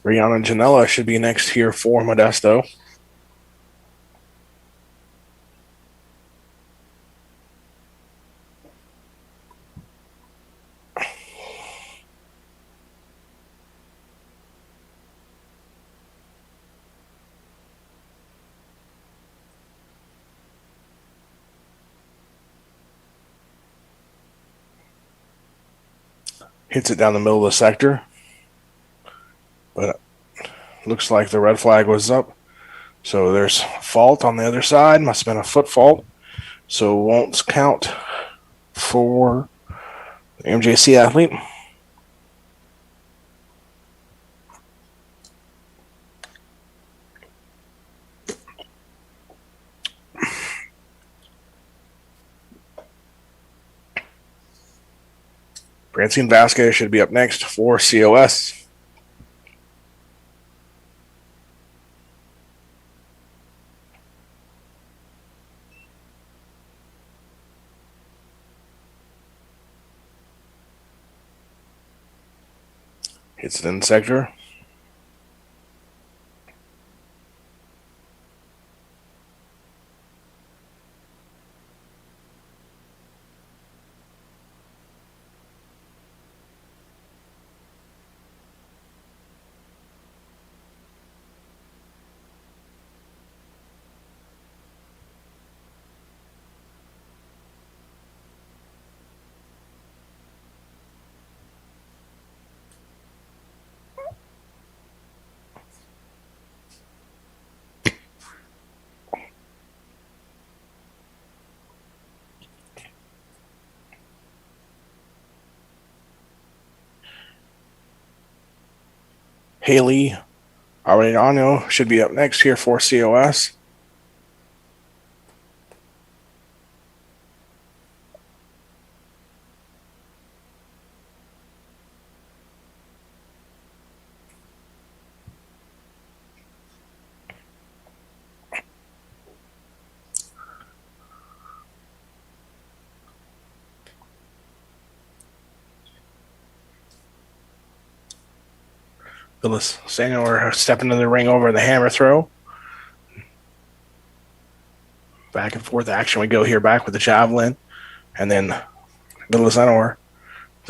Rihanna Janela should be next here for Modesto. Hits it down the middle of the sector. But looks like the red flag was up. So there's fault on the other side. Must have been a foot fault. So won't count for the MJC athlete. Francine Vasquez should be up next for COS. Hits it in the sector. Haley Arellano should be up next here for COS. Phyllis Samuel stepping into the ring over the hammer throw. Back and forth action we go here, back with the javelin. And then Middle the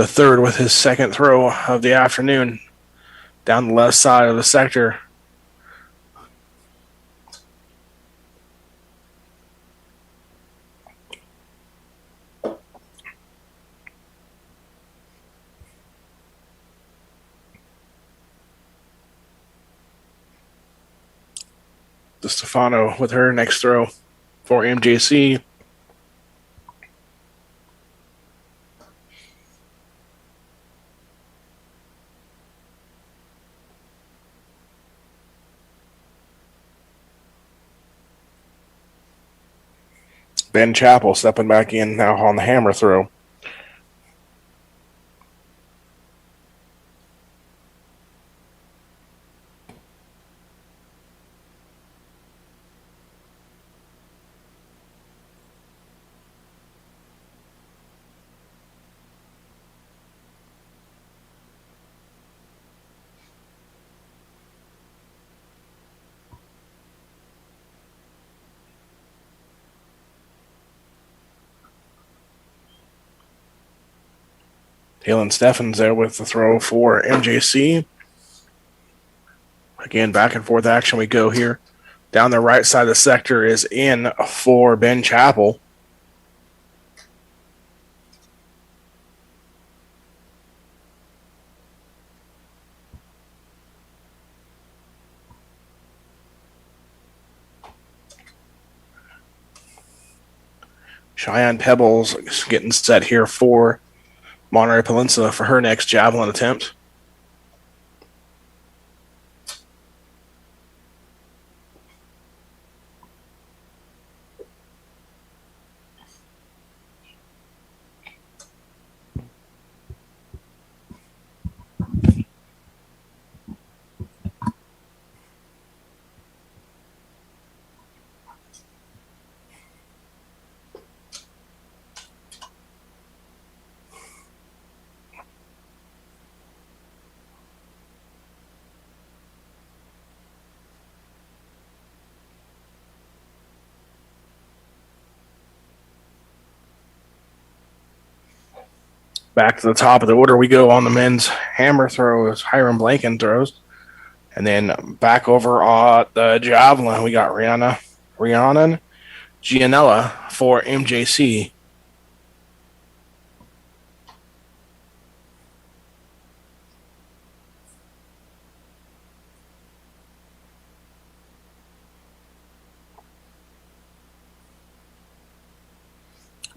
third with his second throw of the afternoon, down the left side of the sector. Stefano with her next throw for MJC. Ben Chappell stepping back in now on the hammer throw. Halen Steffens there with the throw for MJC. Again, back and forth action we go here. Down the right side of the sector is in for Ben Chappell. Cheyenne Pebbles getting set here for Monterey Peninsula for her next javelin attempt. Back to the top of the order we go on the men's hammer throw as Hiram Blanken throws. And then back over on the javelin, we got Rhiannon Gianella for MJC.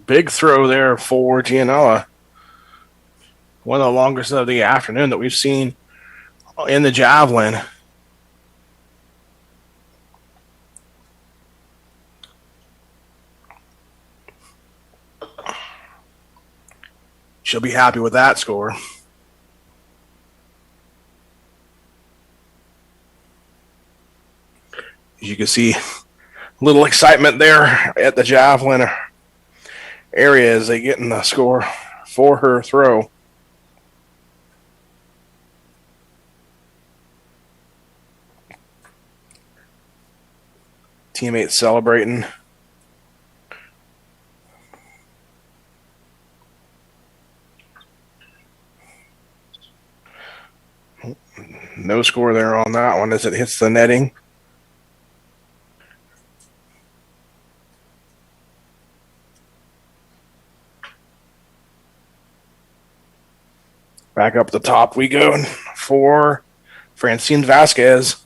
Big throw there for Gianella. One of the longest of the afternoon that we've seen in the javelin. She'll be happy with that score. As you can see, a little excitement there at the javelin area as they get in the score for her throw. Teammates celebrating. No score there on that one as it hits the netting. Back up the top we go for Francine Vasquez.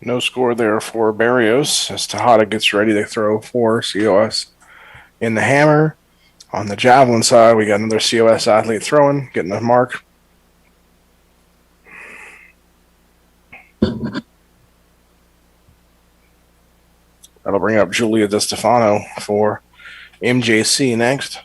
No score there for Barrios as Tejada gets ready to throw for COS in the hammer. On the javelin side, we got another COS athlete throwing, getting a mark. That'll bring up Julia DeStefano for MJC next.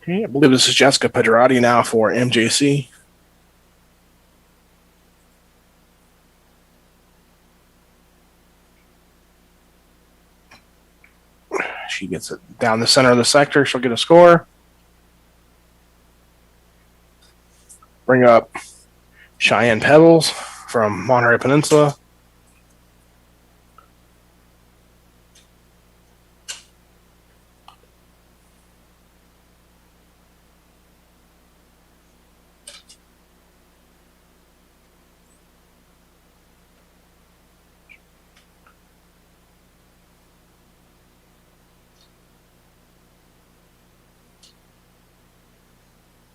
Okay, I believe this is Jessica Pedrati now for MJC. She gets it down the center of the sector. She'll get a score. Bring up Cheyenne Pebbles from Monterey Peninsula.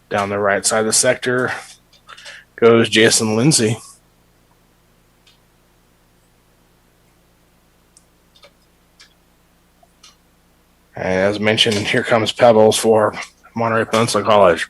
Down the right side of the sector goes Jason Lindsay. And as mentioned, here comes Pebbles for Monterey Peninsula College.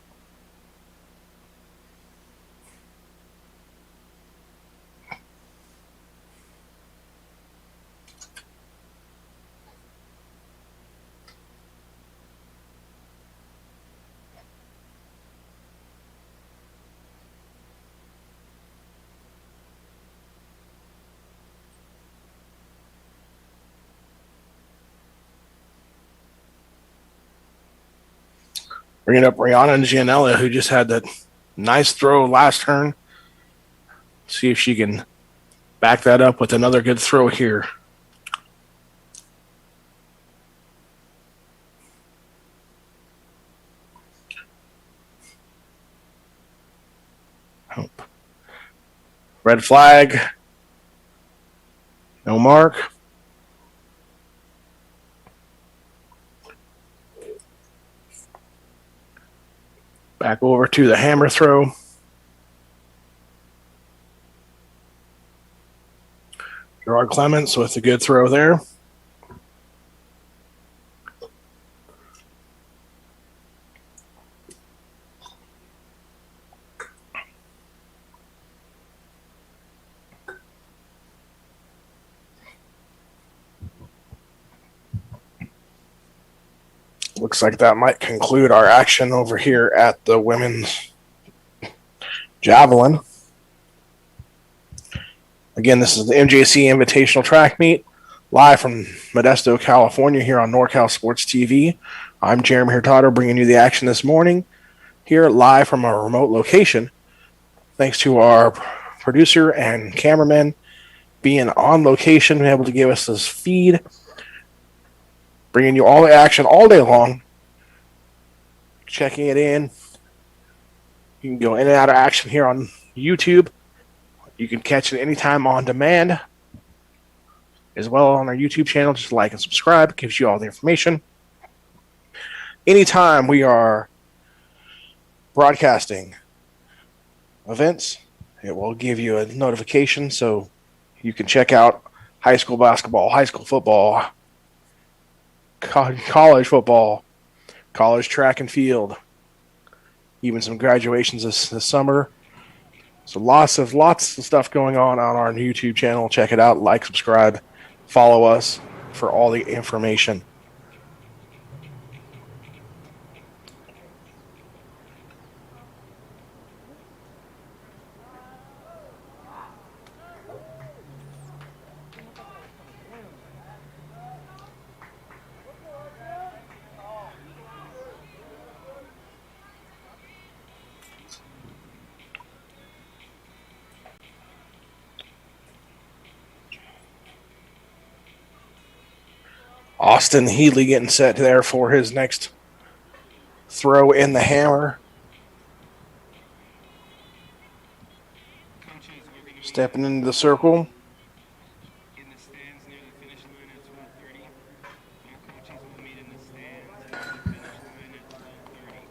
Bringing up Rihanna and Gianella, who just had that nice throw last turn. See if she can back that up with another good throw here. Red flag. No mark. Back over to the hammer throw. Gerard Clements with a good throw there. Looks like that might conclude our action over here at the women's javelin. Again, this is the MJC Invitational Track Meet, live from Modesto, California, here on NorCal Sports TV. I'm Jeremy Hurtado, bringing you the action this morning, here live from a remote location. Thanks to our producer and cameraman being on location, being able to give us this feed, bringing you all the action all day long, checking it in. You can go in and out of action here on YouTube. You can catch it anytime on demand, as well on our YouTube channel. Just like and subscribe. It gives you all the information. Anytime we are broadcasting events, it will give you a notification so you can check out high school basketball, high school football, college football, college track and field, even some graduations this summer. So lots of stuff going on our YouTube channel. Check it out. Like, subscribe, follow us for all the information. Austin Healy getting set there for his next throw in the hammer. Stepping into the circle.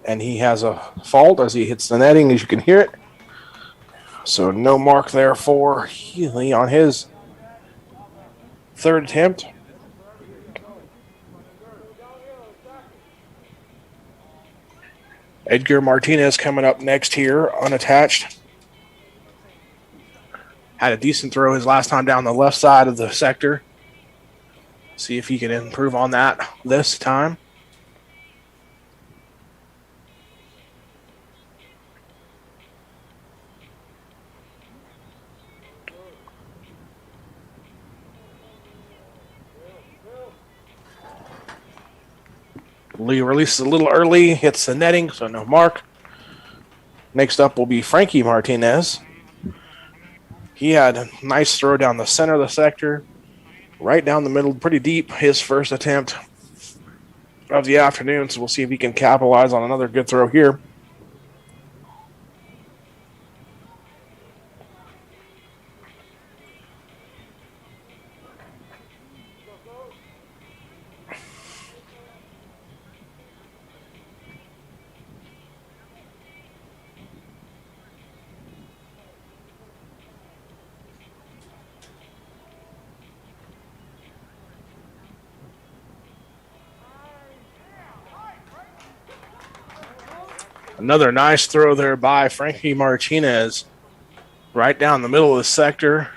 And he has a fault as he hits the netting, as you can hear it. So no mark there for Healy on his third attempt. Edgar Martinez coming up next here, unattached. Had a decent throw his last time down the left side of the sector. See if he can improve on that this time. Lee releases a little early, hits the netting, so no mark. Next up will be Frankie Martinez. He had a nice throw down the center of the sector, right down the middle, pretty deep. His first attempt of the afternoon, so we'll see if he can capitalize on another good throw here. Another nice throw there by Frankie Martinez. Right down the middle of the sector.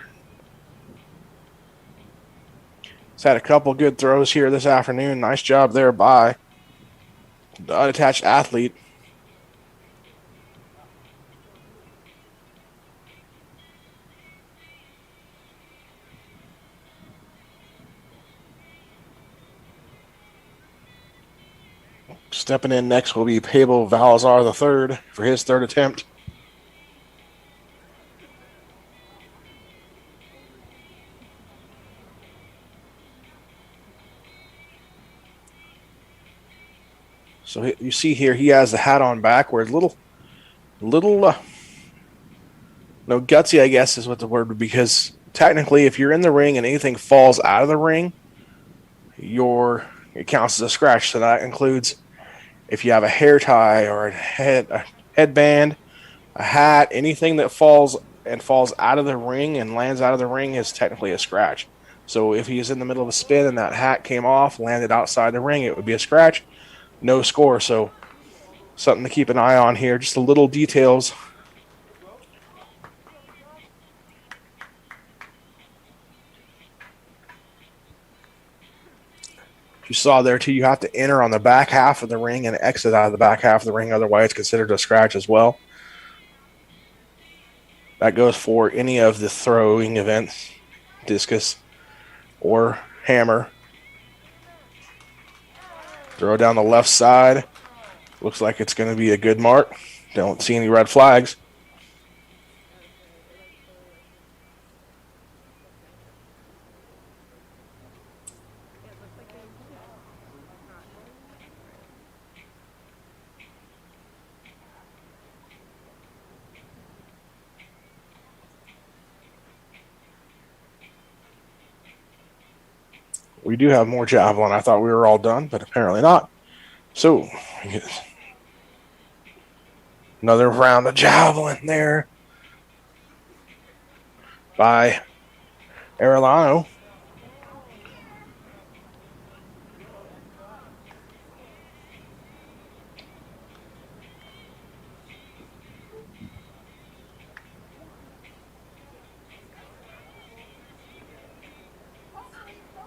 He's had a couple good throws here this afternoon. Nice job there by the unattached athlete. Stepping in next will be Pablo Valazar III for his third attempt. So you see here, he has the hat on backwards. Little, no, gutsy, I guess is what the word would be, because technically if you're in the ring and anything falls out of the ring, it counts as a scratch. So that includes if you have a hair tie or a headband, a hat, anything that falls out of the ring and lands out of the ring is technically a scratch. So if he's in the middle of a spin and that hat came off, landed outside the ring, it would be a scratch. No score. So something to keep an eye on here. Just the little details. You saw there too, you have to enter on the back half of the ring and exit out of the back half of the ring. Otherwise, it's considered a scratch as well. That goes for any of the throwing events, discus or hammer. Throw down the left side. Looks like it's going to be a good mark. Don't see any red flags. We do have more javelin. I thought we were all done, but apparently not. So, another round of javelin there by Arellano.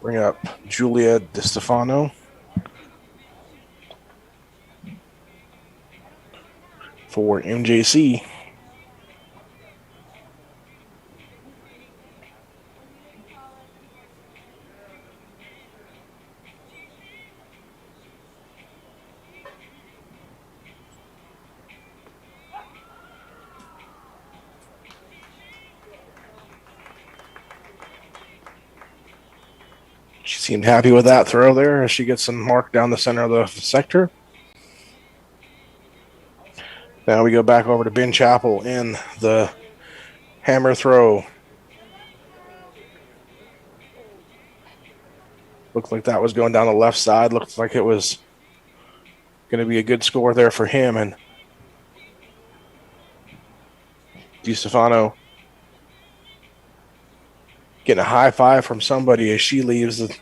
Bring up Julia DiStefano for MJC. She seemed happy with that throw there as she gets some mark down the center of the sector. Now we go back over to Ben Chappell in the hammer throw. Looked like that was going down the left side. Looked like it was going to be a good score there for him. And DiStefano getting a high five from somebody as she leaves the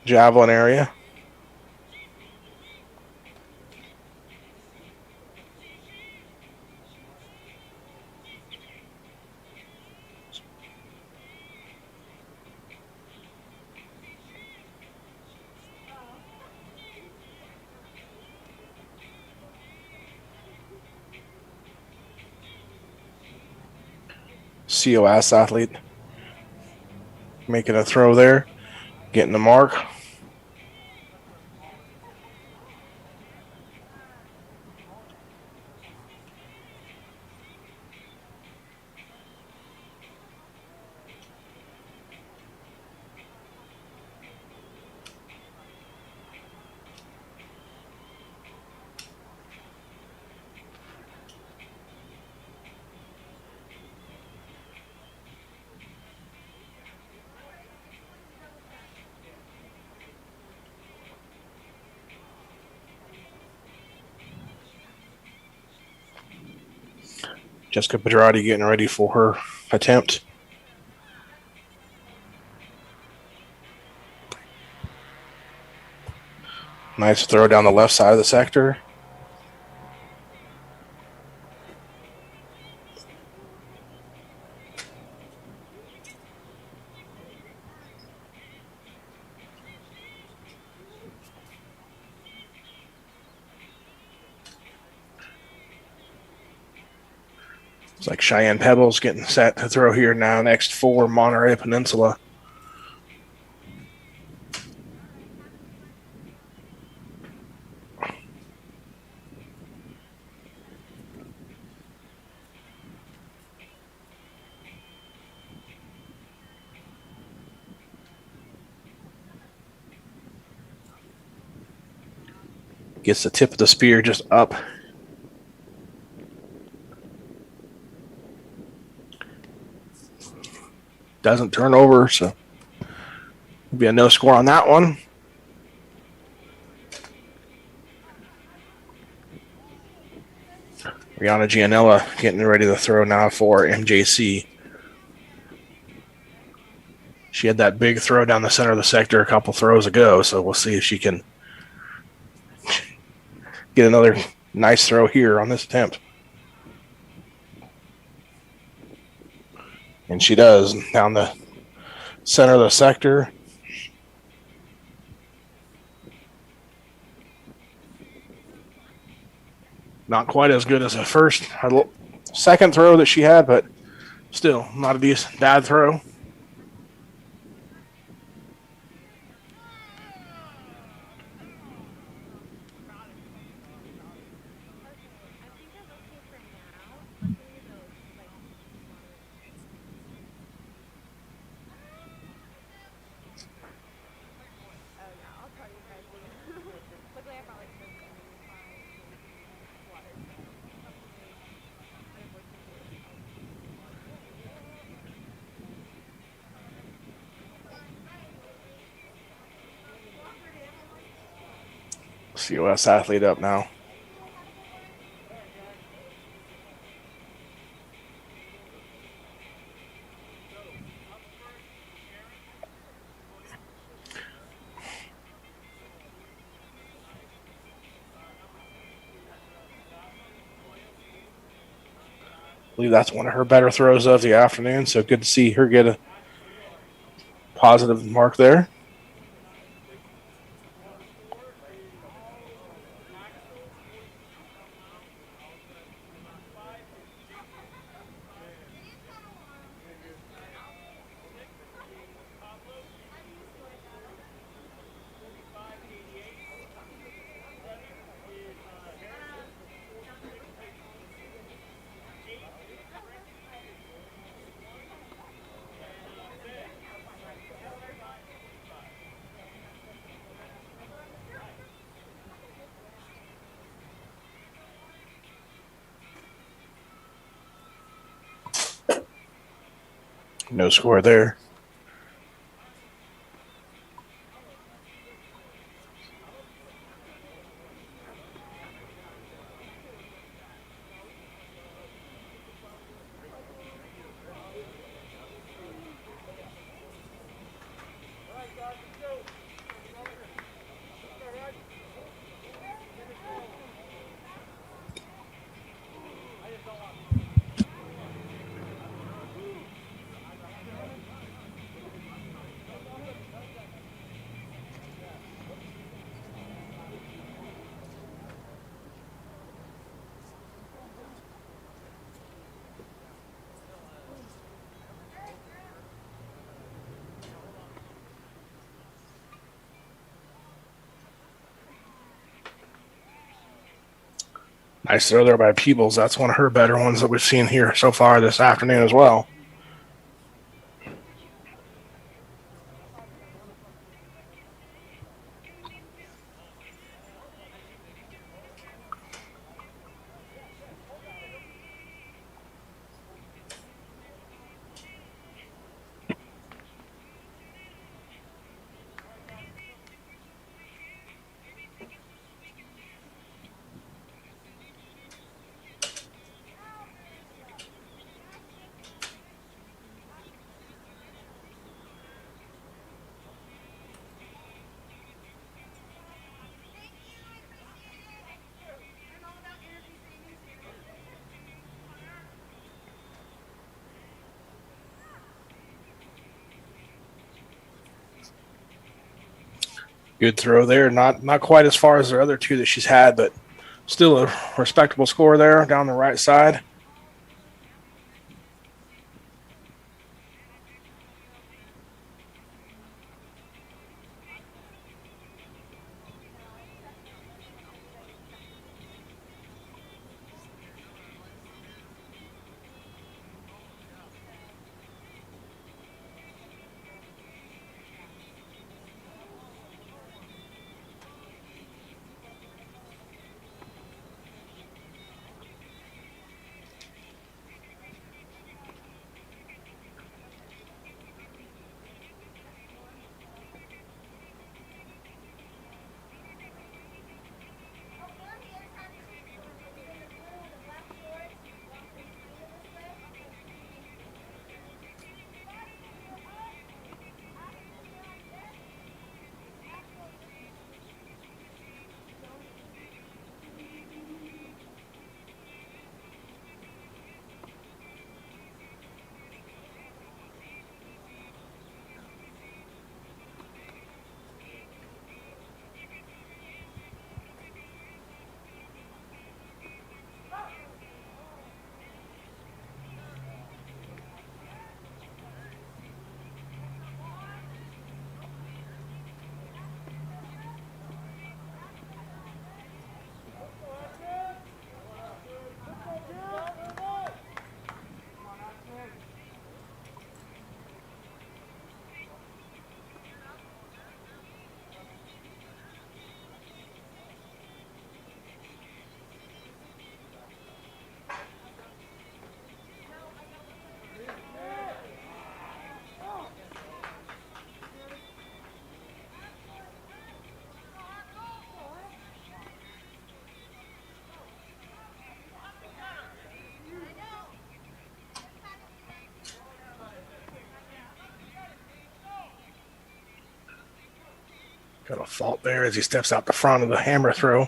javelin area. COS athlete making a throw there, getting the mark. Jessica Pedrati getting ready for her attempt. Nice throw down the left side of the sector. It's like Cheyenne Pebbles getting set to throw here now, next for Monterey Peninsula. Gets the tip of the spear just up. Doesn't turn over, so it'll be a no score on that one. Rihanna Gianella getting ready to throw now for MJC. She had that big throw down the center of the sector a couple throws ago, so we'll see if she can get another nice throw here on this attempt. And she does, down the center of the sector. Not quite as good as the second throw that she had, but still not a bad throw. COS athlete up now. I believe that's one of her better throws of the afternoon, so good to see her get a positive mark there. No score there. Nice throw there by Peebles. That's one of her better ones that we've seen here so far this afternoon as well. Good throw there. Not quite as far as the other two that she's had, but still a respectable score there down the right side. Got a fault there as he steps out the front of the hammer throw.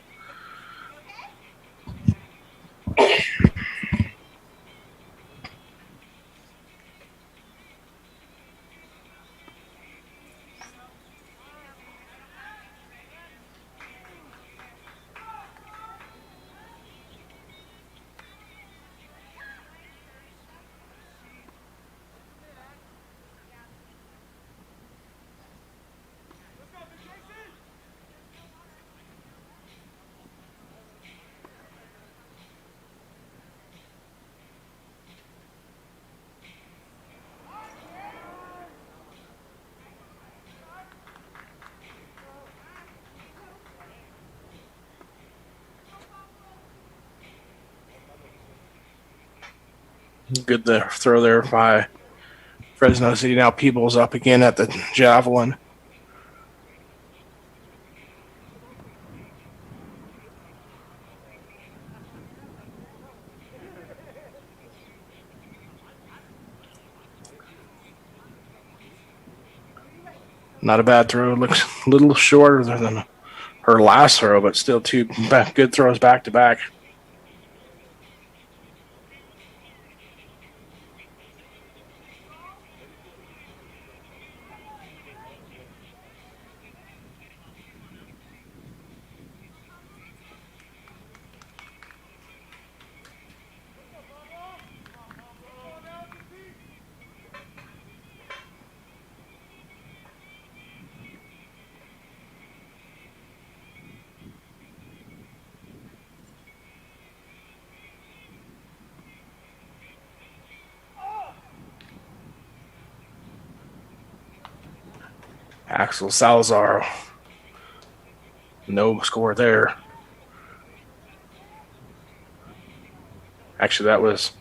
Good throw there by Fresno City. Now Peoples up again at the javelin. Not a bad throw. Looks a little shorter than her last throw, but still two good throws back to back. Axel Salazar. No score there. Actually, that was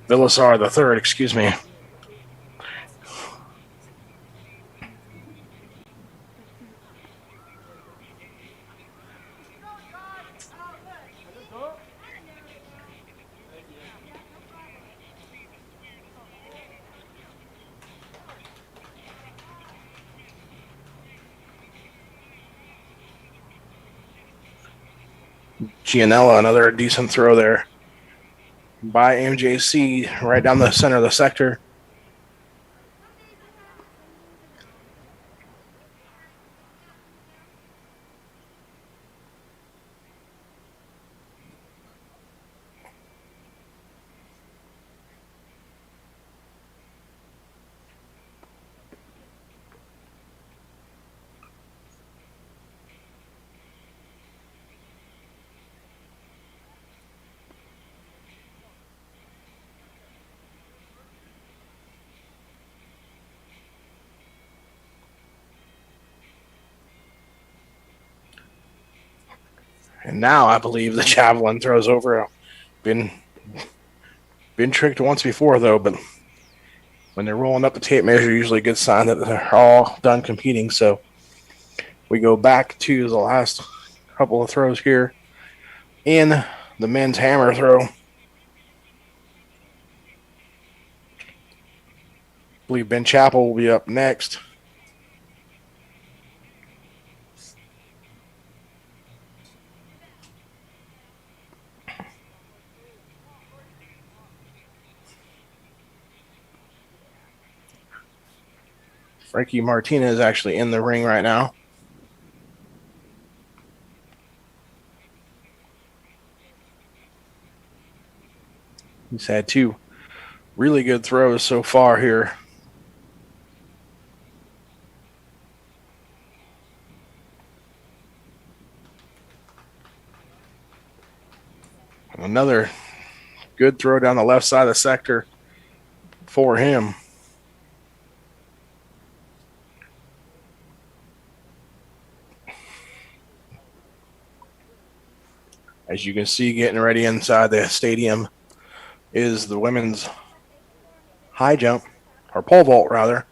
Villasar the third, excuse me. Gianella, another decent throw there by MJC right down the center of the sector. And now I believe the javelin throws over. Been tricked once before, though, but when they're rolling up the tape measure, usually a good sign that they're all done competing. So we go back to the last couple of throws here in the men's hammer throw. I believe Ben Chappell will be up next. Frankie Martinez is actually in the ring right now. He's had two really good throws so far here. Another good throw down the left side of the sector for him. As you can see, getting ready inside the stadium is the women's high jump, or pole vault, rather.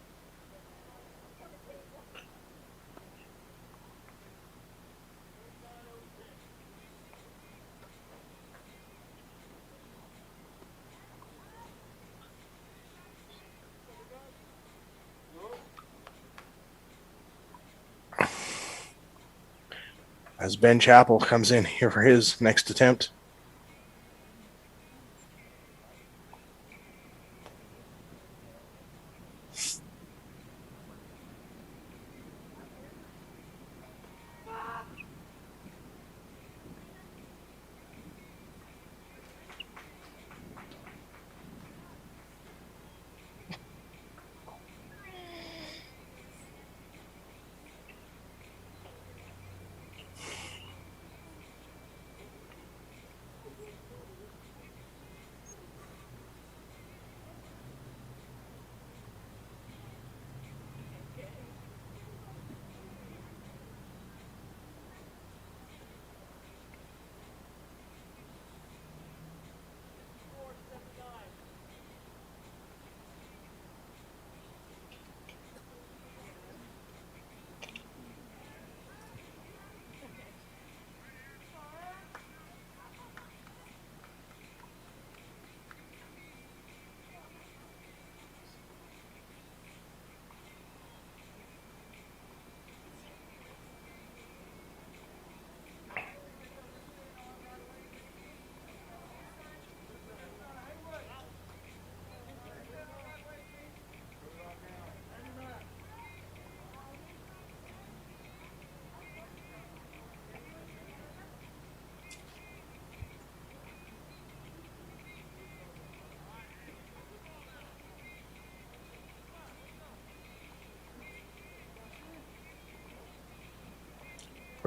as Ben Chappell comes in here for his next attempt.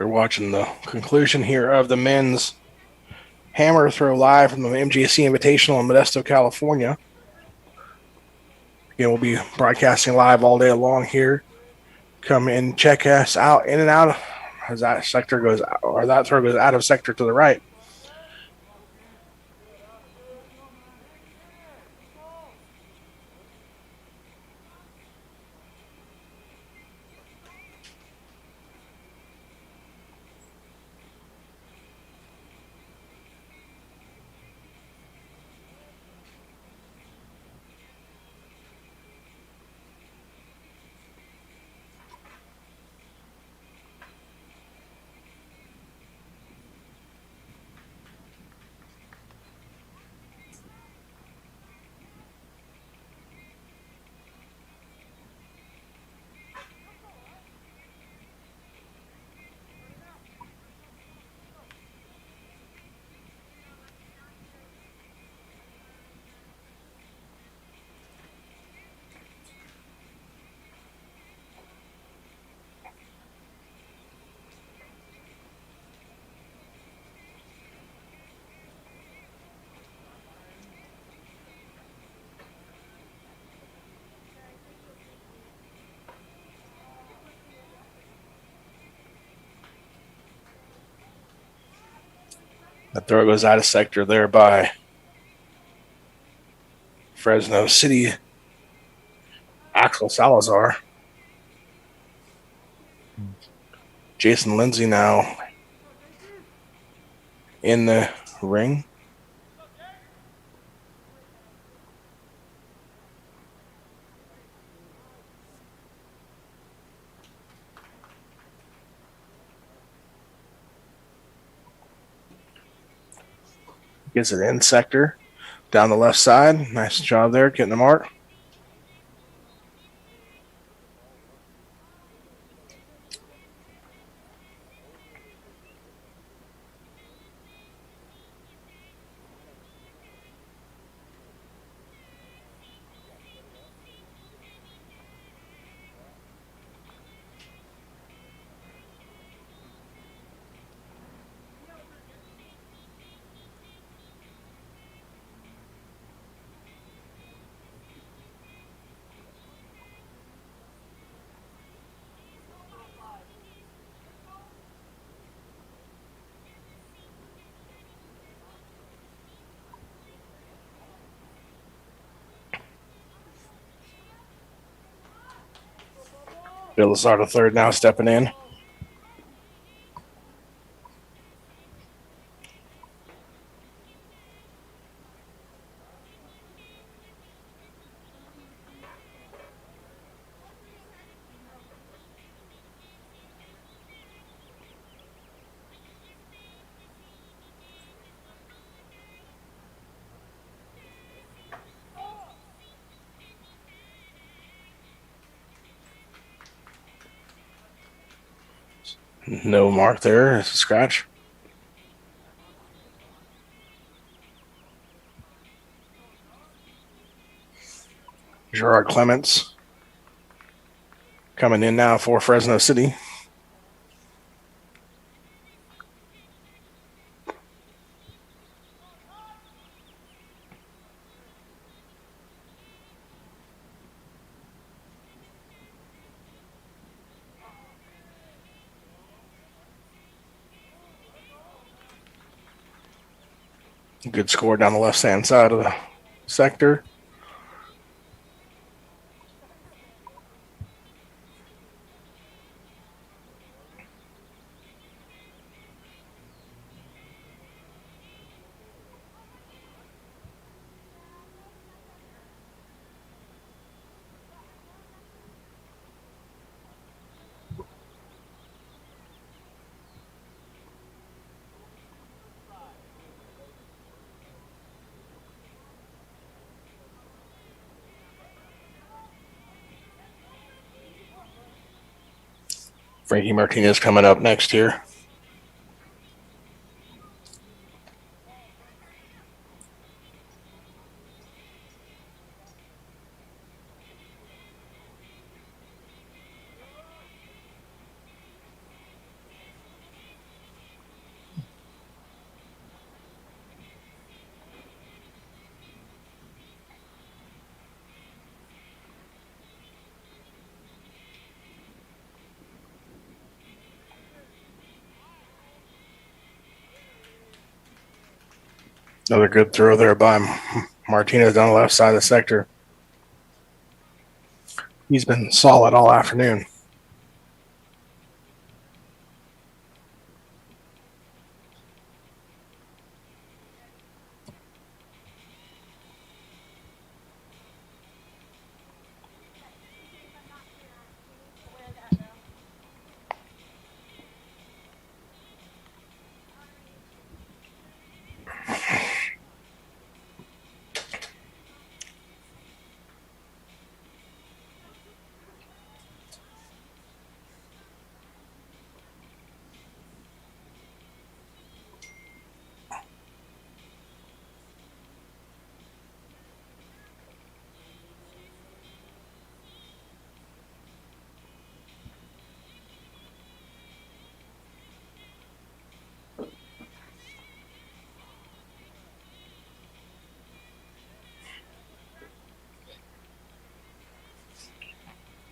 We're watching the conclusion here of the men's hammer throw live from the MJC Invitational in Modesto, California. Again, we'll be broadcasting live all day long here. Come and check us out in and out as that sector goes, or that throw goes out of sector to the right. That throw goes out of sector there by Fresno City Axel Salazar. Jason Lindsay now in the ring. Gets it in sector down the left side. Nice job there getting the mark. Bill Lazar the third now stepping in. No mark there. It's a scratch. Gerard Clements coming in now for Fresno City. Good score down the left-hand side of the sector. Frankie Martinez coming up next here. Another good throw there by Martinez down the left side of the sector. He's been solid all afternoon.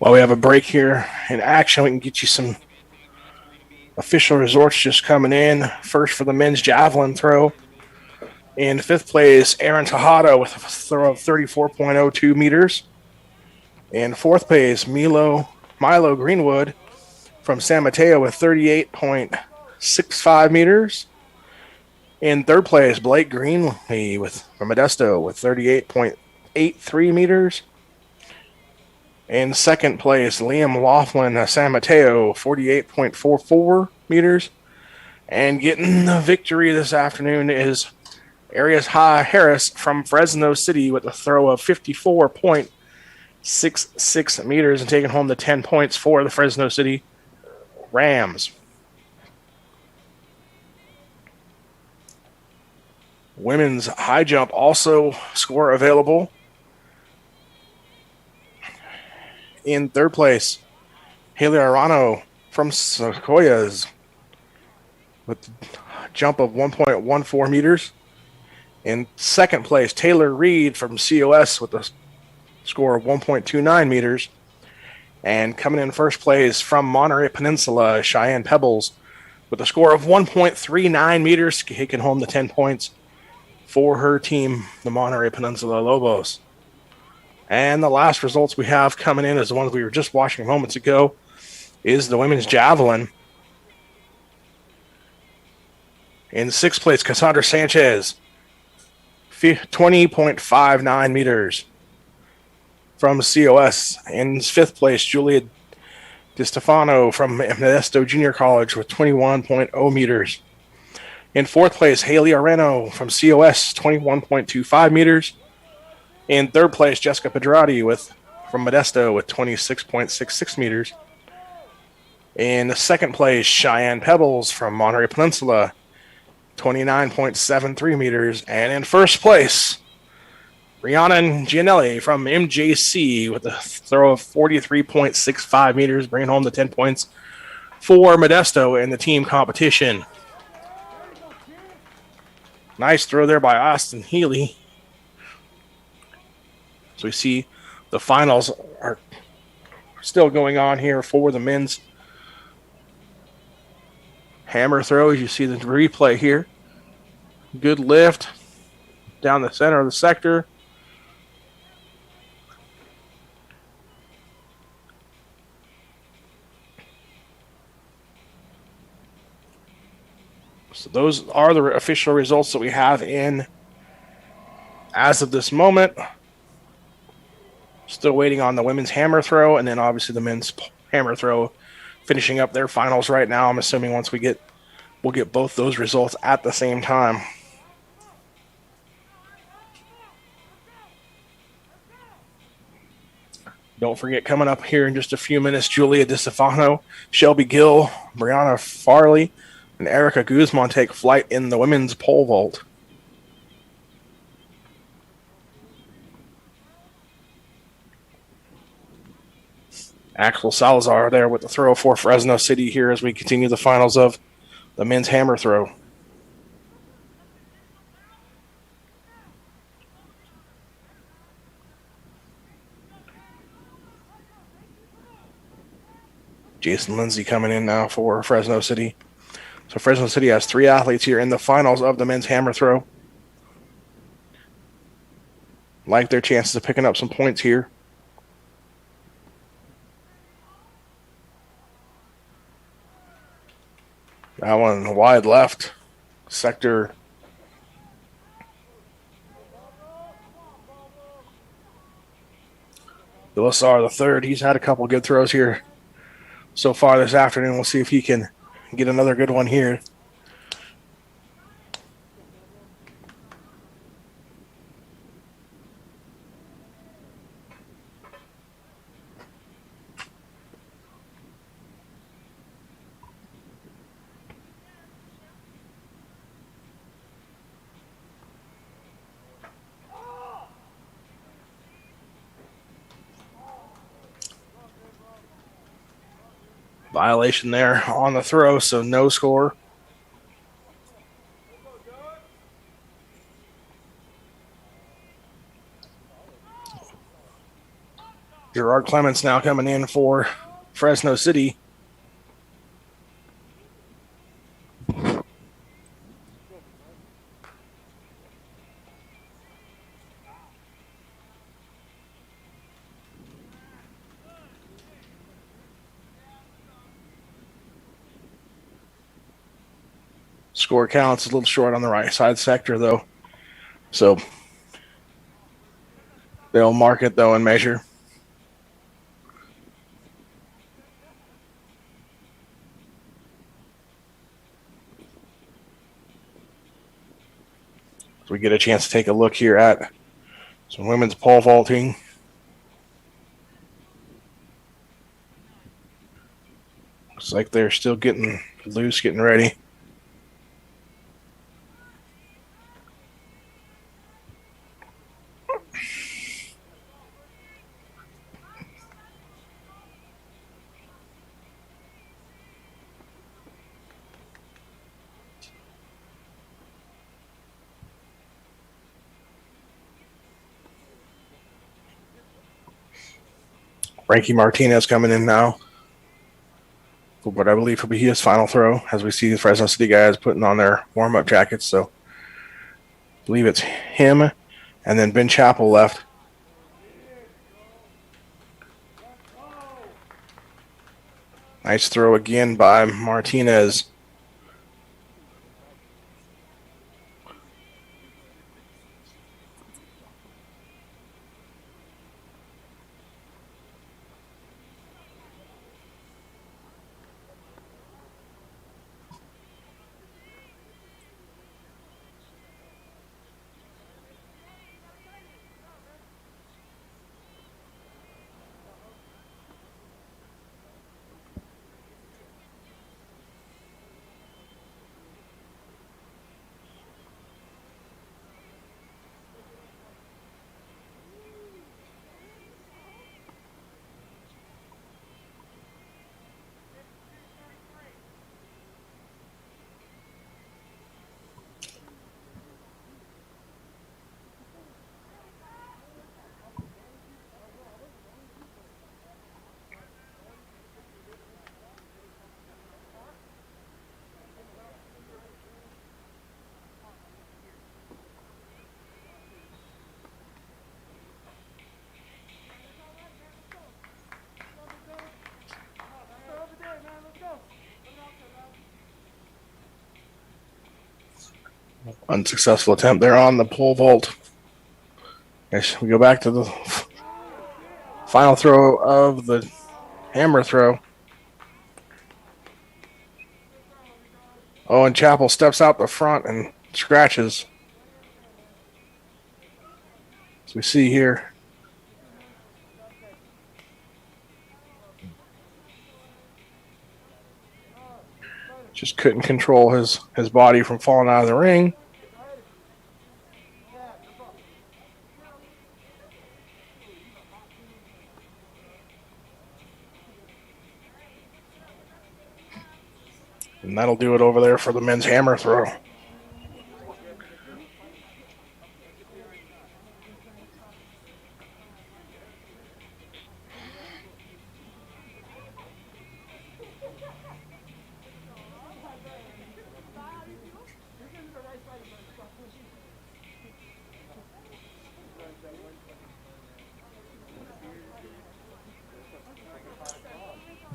While we have a break here in action, we can get you some official results just coming in. First for the men's javelin throw. In fifth place, Aaron Tejada with a throw of 34.02 meters. In fourth place, Milo Greenwood from San Mateo with 38.65 meters. In third place, Blake Greenlee from Modesto with 38.83 meters. In second place, Liam Laughlin, San Mateo, 48.44 meters. And getting the victory this afternoon is Arias High Harris from Fresno City with a throw of 54.66 meters and taking home the 10 points for the Fresno City Rams. Women's high jump also score available. In third place, Haley Arano from Sequoias with a jump of 1.14 meters. In second place, Taylor Reed from COS with a score of 1.29 meters. And coming in first place from Monterey Peninsula, Cheyenne Pebbles with a score of 1.39 meters, taking home the 10 points for her team, the Monterey Peninsula Lobos. And the last results we have coming in is the ones we were just watching moments ago, is the women's javelin. In sixth place, Cassandra Sanchez, 20.59 meters from COS. In fifth place, Julia DiStefano from Modesto Junior College with 21.0 meters. In fourth place, Haley Areno from COS, 21.25 meters. In third place, Jessica Pedrati from Modesto with 26.66 meters. In the second place, Cheyenne Pebbles from Monterey Peninsula, 29.73 meters. And in first place, Rhiannon Gianelli from MJC with a throw of 43.65 meters, bringing home the 10 points for Modesto in the team competition. Nice throw there by Austin Healy. So we see the finals are still going on here for the men's hammer throw. As you see the replay here. Good lift down the center of the sector. So those are the official results that we have in as of this moment. Still waiting on the women's hammer throw, and then obviously the men's hammer throw finishing up their finals right now. I'm assuming once we'll get both those results at the same time. Don't forget, coming up here in just a few minutes, Julia DeStefano, Shelby Gill, Brianna Farley, and Erica Guzman take flight in the women's pole vault. Axel Salazar there with the throw for Fresno City here as we continue the finals of the men's hammer throw. Jason Lindsay coming in now for Fresno City. So Fresno City has 3 athletes here in the finals of the men's hammer throw. Like their chances of picking up some points here. That one wide left sector. Delasar the third. He's had a couple good throws here so far this afternoon. We'll see if he can get another good one here. Violation there on the throw, so no score. Gerard Clements now coming in for Fresno City. Score counts a little short on the right side sector, though. So they'll mark it, though, and measure. So we get a chance to take a look here at some women's pole vaulting. Looks like they're still getting loose, getting ready. Frankie Martinez coming in now for what I believe will be his final throw, as we see the Fresno City guys putting on their warm-up jackets. So I believe it's him, and then Ben Chappell left. Nice throw again by Martinez. Unsuccessful attempt there on the pole vault. Yes, we go back to the final throw of the hammer throw. Owen Chappell steps out the front and scratches. As we see here. Just couldn't control his body from falling out of the ring. And that'll do it over there for the men's hammer throw.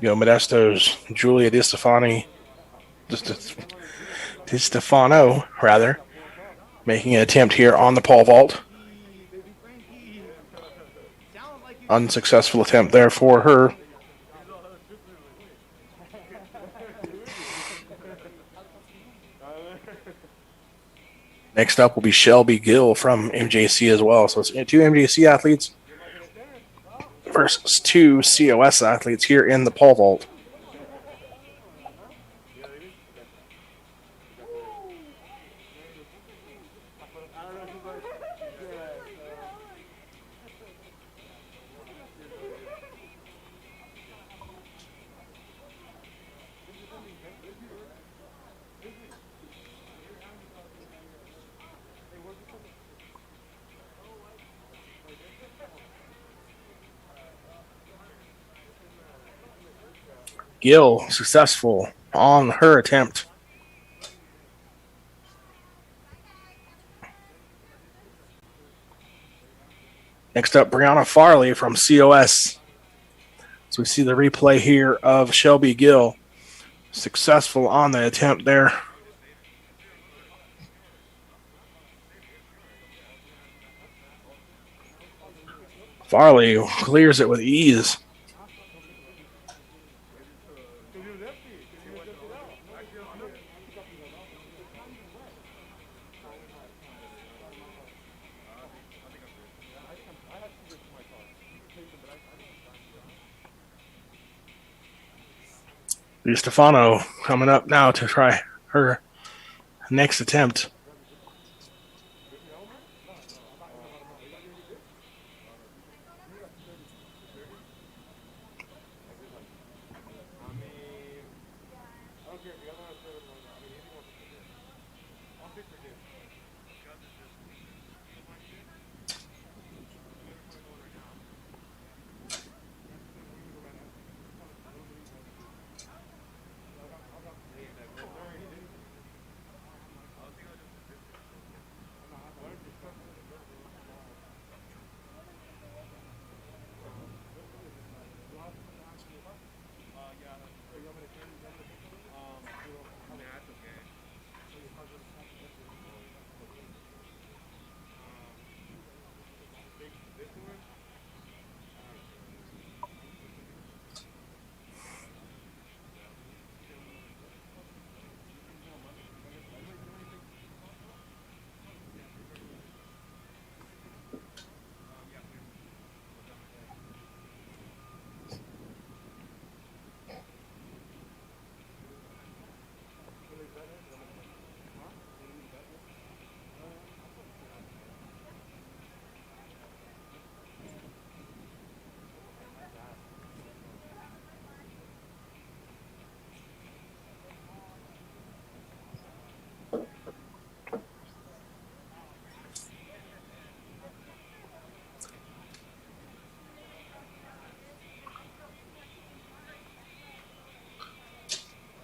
Modesto's Julia DiStefano, making an attempt here on the pole vault. Unsuccessful attempt there for her. Next up will be Shelby Gill from MJC as well. So it's 2 MJC athletes versus 2 COS athletes here in the pole vault. Gill successful on her attempt. Next up, Brianna Farley from COS. So we see the replay here of Shelby Gill. Successful on the attempt there. Farley clears it with ease. DiStefano coming up now to try her next attempt.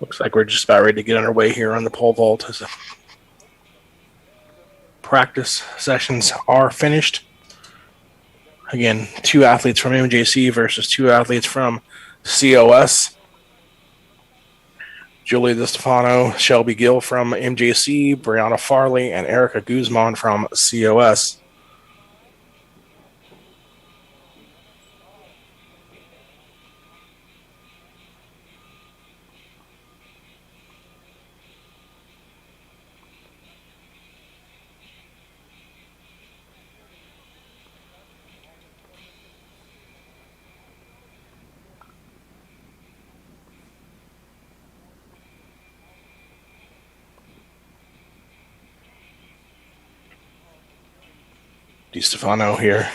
Looks like we're just about ready to get underway here on the pole vault as the practice sessions are finished. Again, 2 athletes from MJC versus 2 athletes from COS. Julia DiStefano, Shelby Gill from MJC, Brianna Farley, and Erica Guzman from COS. DiStefano here.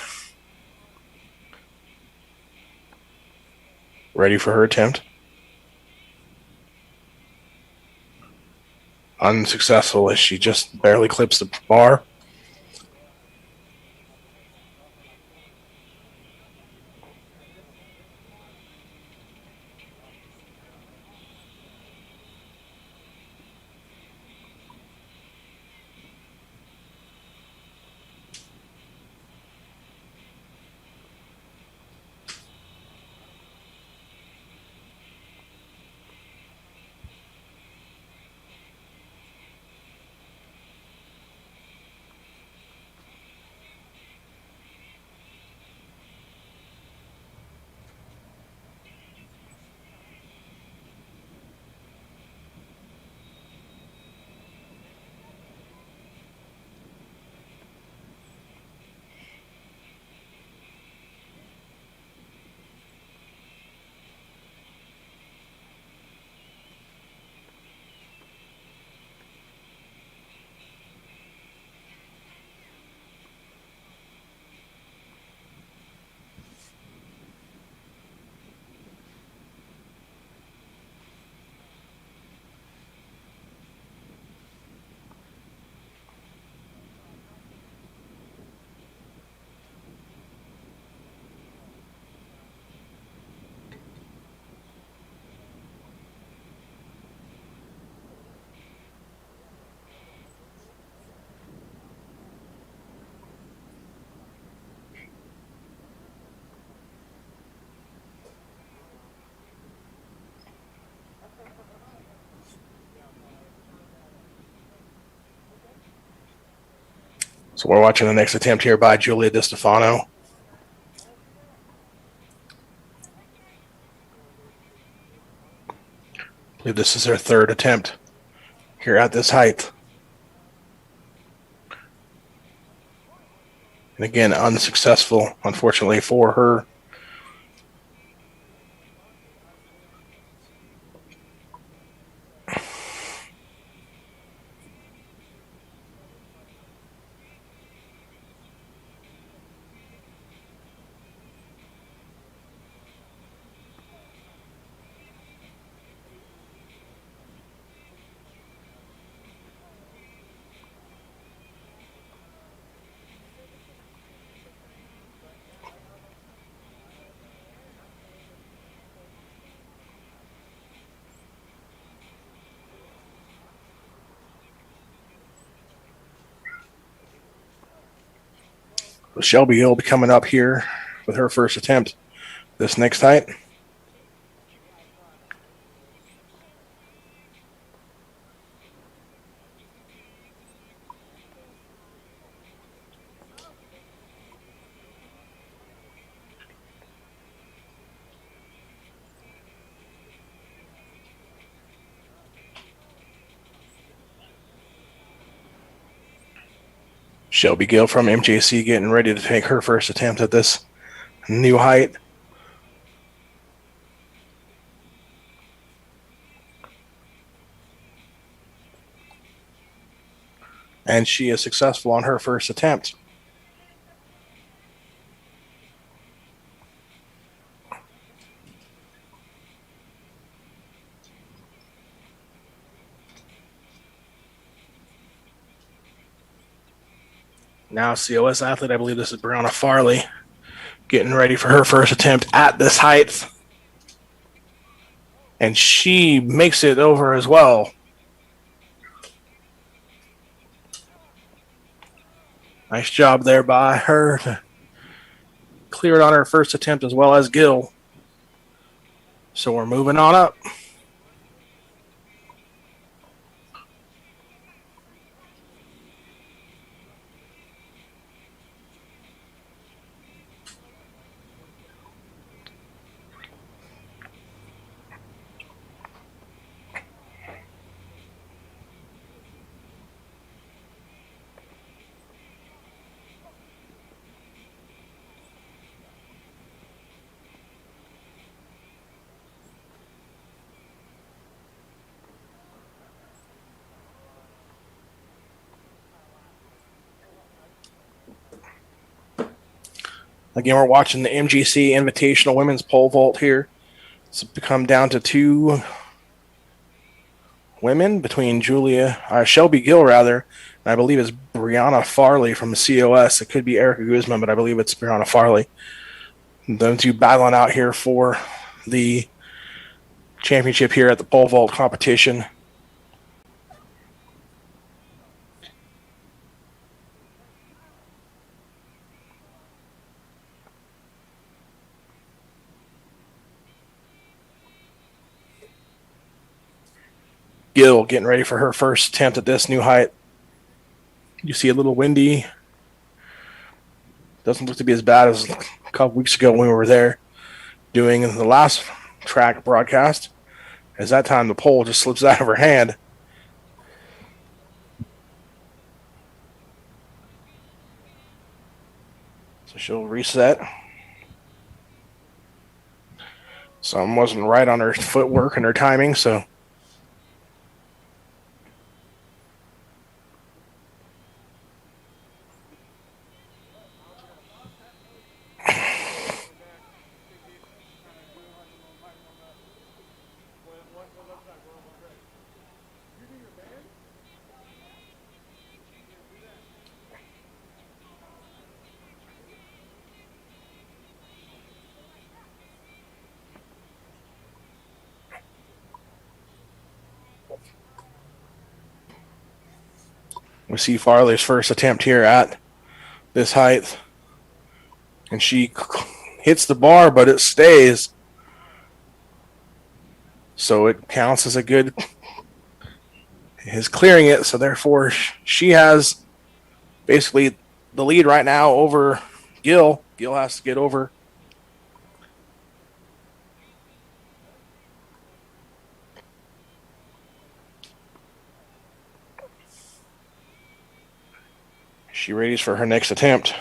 Ready for her attempt. Unsuccessful as she just barely clips the bar. So we're watching the next attempt here by Julia DiStefano. I believe this is her third attempt here at this height. And again, unsuccessful, unfortunately, for her. Shelby will be coming up here with her first attempt this next height. Shelby Gill from MJC getting ready to take her first attempt at this new height. And she is successful on her first attempt. Now COS athlete, I believe this is Brianna Farley, getting ready for her first attempt at this height. And she makes it over as well. Nice job there by her to clear it on her first attempt as well as Gill. So we're moving on up. Again, we're watching the MJC Invitational women's pole vault here. It's become down to two women between Shelby Gill, rather, and I believe it's Brianna Farley from the COS. It could be Erica Guzman, but I believe it's Brianna Farley. Those two battling out here for the championship here at the pole vault competition. Gill getting ready for her first attempt at this new height. You see a little windy. Doesn't look to be as bad as a couple weeks ago when we were there doing the last track broadcast. As that time the pole just slips out of her hand. So she'll reset. Something wasn't right on her footwork and her timing, so we see Farley's first attempt here at this height. And she hits the bar, but it stays. So it counts as a good, is clearing it. So therefore, she has basically the lead right now over Gill. Gill has to get over. She readies for her next attempt.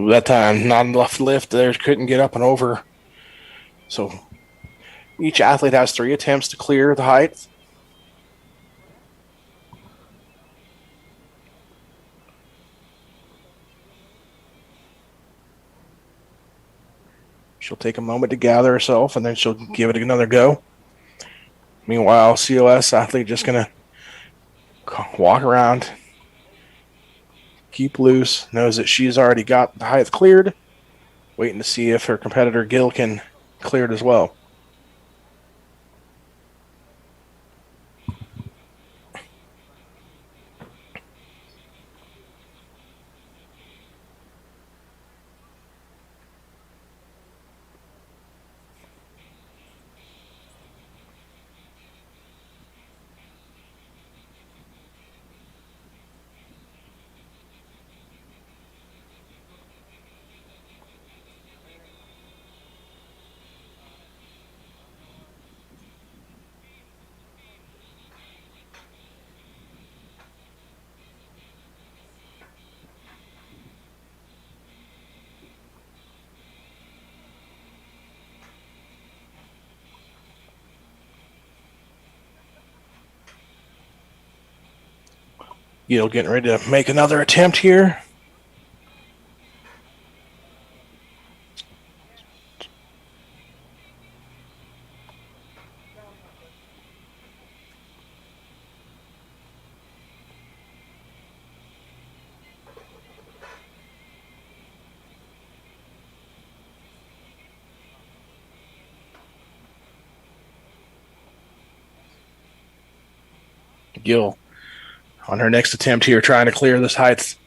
That time, not enough lift there, couldn't get up and over. So each athlete has 3 attempts to clear the height. She'll take a moment to gather herself, and then she'll give it another go. Meanwhile, COS athlete just going to walk around, keep loose, knows that she's already got the height cleared, waiting to see if her competitor Gill can clear it as well. Gill getting ready to make another attempt here. Gill on her next attempt here, trying to clear this height,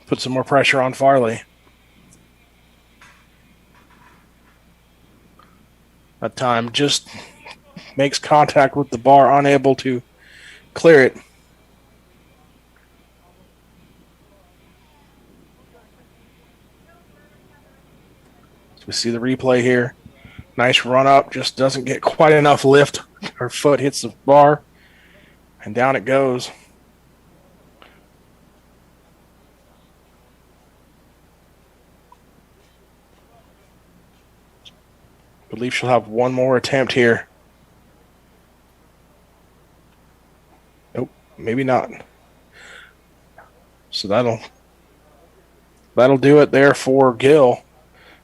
put some more pressure on Farley. That time just makes contact with the bar, unable to clear it. We see the replay here. Nice run up, just doesn't get quite enough lift. Her foot hits the bar, and down it goes. I believe she'll have one more attempt here. Nope, maybe not. So that'll do it there for Gill.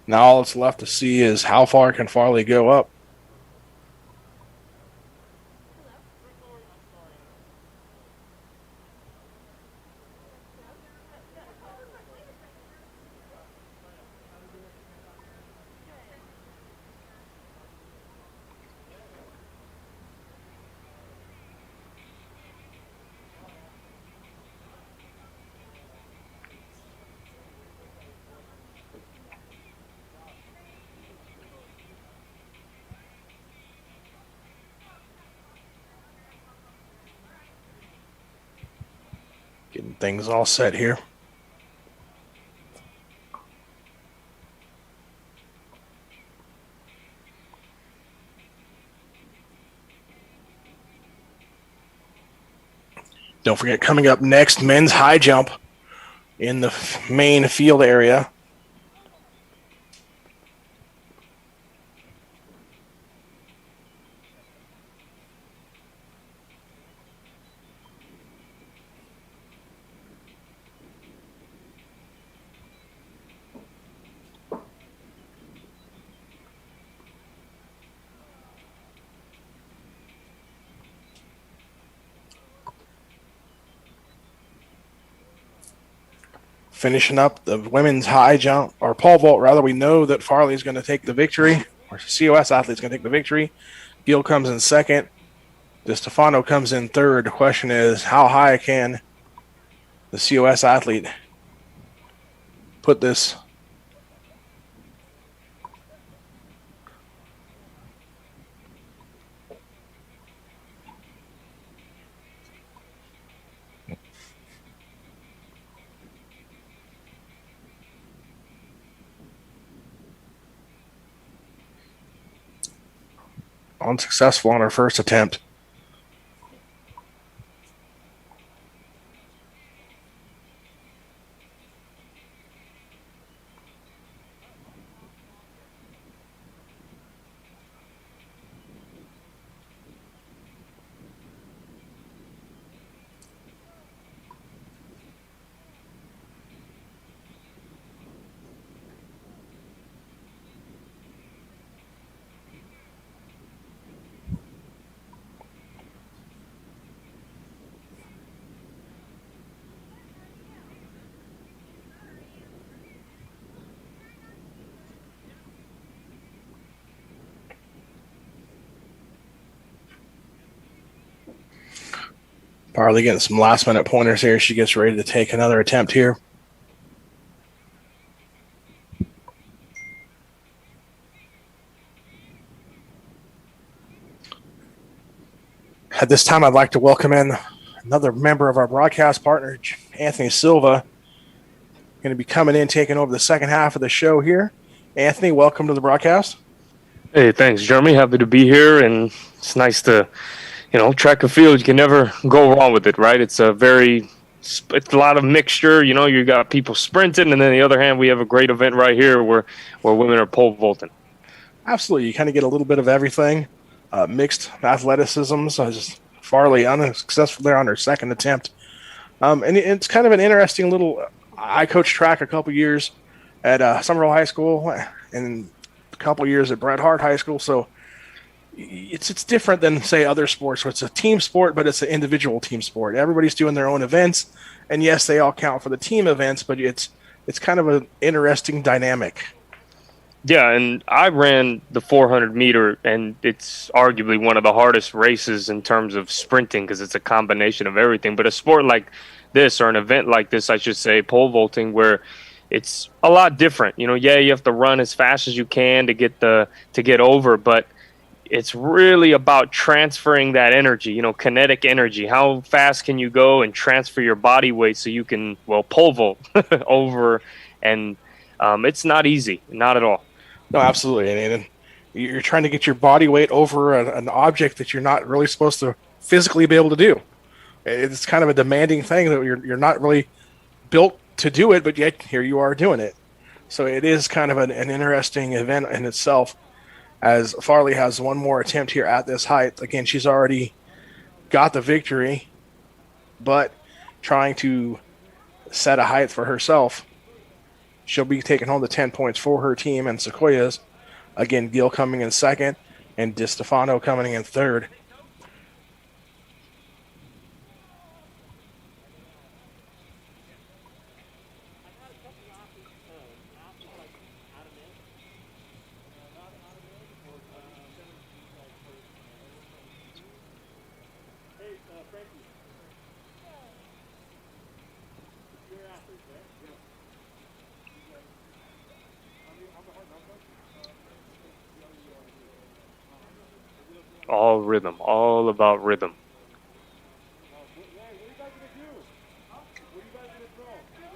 Now all that's left to see is how far can Farley go up. Getting things all set here. Don't forget, coming up next, men's high jump in the main field area. Finishing up the women's high jump, or pole vault, rather, we know that Farley is going to take the victory, or COS athlete is going to take the victory. Gill comes in second. DeStefano comes in third. The question is, how high can the COS athlete put this? Unsuccessful on her first attempt. Farley getting some last-minute pointers here. She gets ready to take another attempt here. At this time, I'd like to welcome in another member of our broadcast partner, Anthony Silva. Going to be coming in, taking over the second half of the show here. Anthony, welcome to the broadcast. Hey, thanks, Jeremy. Happy to be here, and it's nice to, track and field. You can never go wrong with it, right? It's a lot of mixture. You got people sprinting, and then on the other hand, we have a great event right here where women are pole vaulting. Absolutely. You kind of get a little bit of everything. Mixed athleticism. So just Farley unsuccessful there on her second attempt. And it's kind of an interesting little. I coached track a couple years at Somerville High School and a couple years at Bret Harte High School. So it's different than, say, other sports where it's a team sport, but it's an individual team sport. Everybody's doing their own events, and yes, they all count for the team events, but it's kind of an interesting dynamic. Yeah, and I ran the 400 meter, and it's arguably one of the hardest races in terms of sprinting because it's a combination of everything. But a sport like this, or an event like this, I should say, pole vaulting, where it's a lot different. You have to run as fast as you can to get over, but it's really about transferring that energy, kinetic energy. How fast can you go and transfer your body weight so you can, pole vault over? And it's not easy, not at all. No, absolutely. And you're trying to get your body weight over an object that you're not really supposed to physically be able to do. It's kind of a demanding thing that you're not really built to do it, but yet here you are doing it. So it is kind of an interesting event in itself. As Farley has one more attempt here at this height. Again, she's already got the victory, but trying to set a height for herself. She'll be taking home the 10 points for her team and Sequoia's. Again, Gil coming in second and DiStefano coming in third. All rhythm, all about rhythm.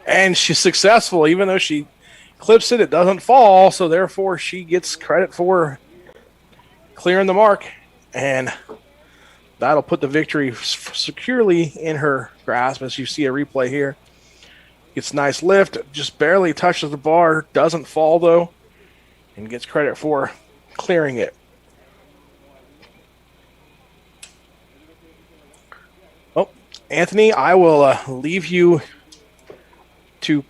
And she's successful, even though she clips it, it doesn't fall, so therefore she gets credit for clearing the mark, and that'll put the victory securely in her grasp. As you see a replay here, gets a nice lift, just barely touches the bar, doesn't fall though, and gets credit for clearing it. Oh, Anthony, I will leave you to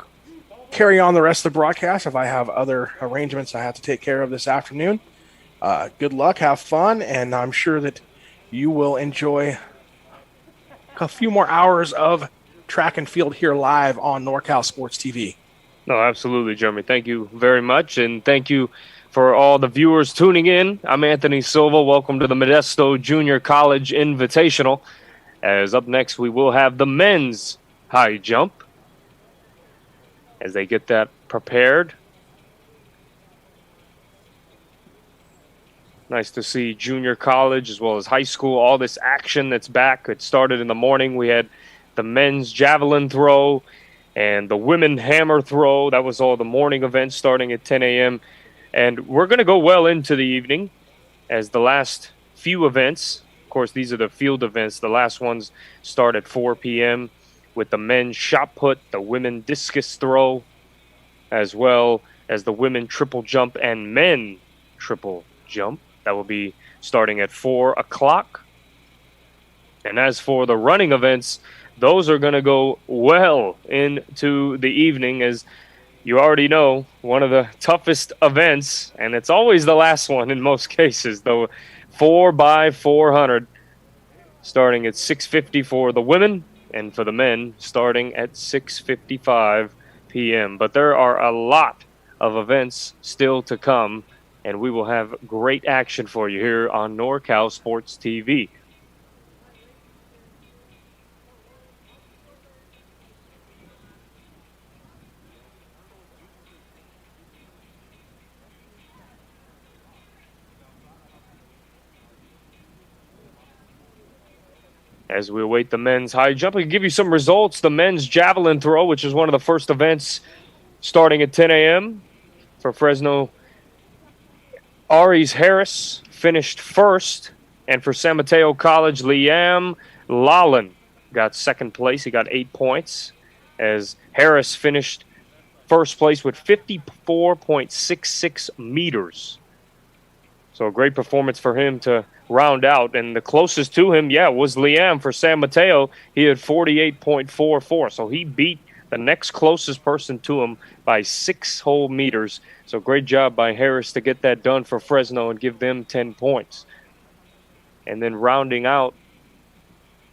carry on the rest of the broadcast if I have other arrangements I have to take care of this afternoon. Good luck, have fun, and I'm sure that you will enjoy a few more hours of track and field here live on NorCal Sports TV. No, absolutely, Jeremy. Thank you very much, and thank you for all the viewers tuning in. I'm Anthony Silva. Welcome to the Modesto Junior College Invitational. As up next, we will have the men's high jump as they get that prepared. Nice to see junior college as well as high school, all this action that's back. It started in the morning. We had the men's javelin throw and the women hammer throw. That was all the morning events starting at 10 a.m. And we're going to go well into the evening as the last few events. Of course, these are the field events. The last ones start at 4 p.m. with the men's shot put, the women discus throw, as well as the women triple jump and men triple jump. That will be starting at 4 o'clock. And as for the running events, those are going to go well into the evening. As you already know, one of the toughest events, and it's always the last one in most cases, the 4x400, starting at 6:50 for the women, and for the men, starting at 6:55 p.m. But there are a lot of events still to come, and we will have great action for you here on NorCal Sports TV. As we await the men's high jump, I can give you some results. The men's javelin throw, which is one of the first events starting at 10 a.m. for Fresno, Aries Harris finished first. And for San Mateo College, Liam Lalin got second place. He got 8 points, as Harris finished first place with 54.66 meters. So a great performance for him to round out. And the closest to him, was Liam for San Mateo. He had 48.44. So he beat the next closest person to him by 6 whole meters. So great job by Harris to get that done for Fresno and give them 10 points. And then rounding out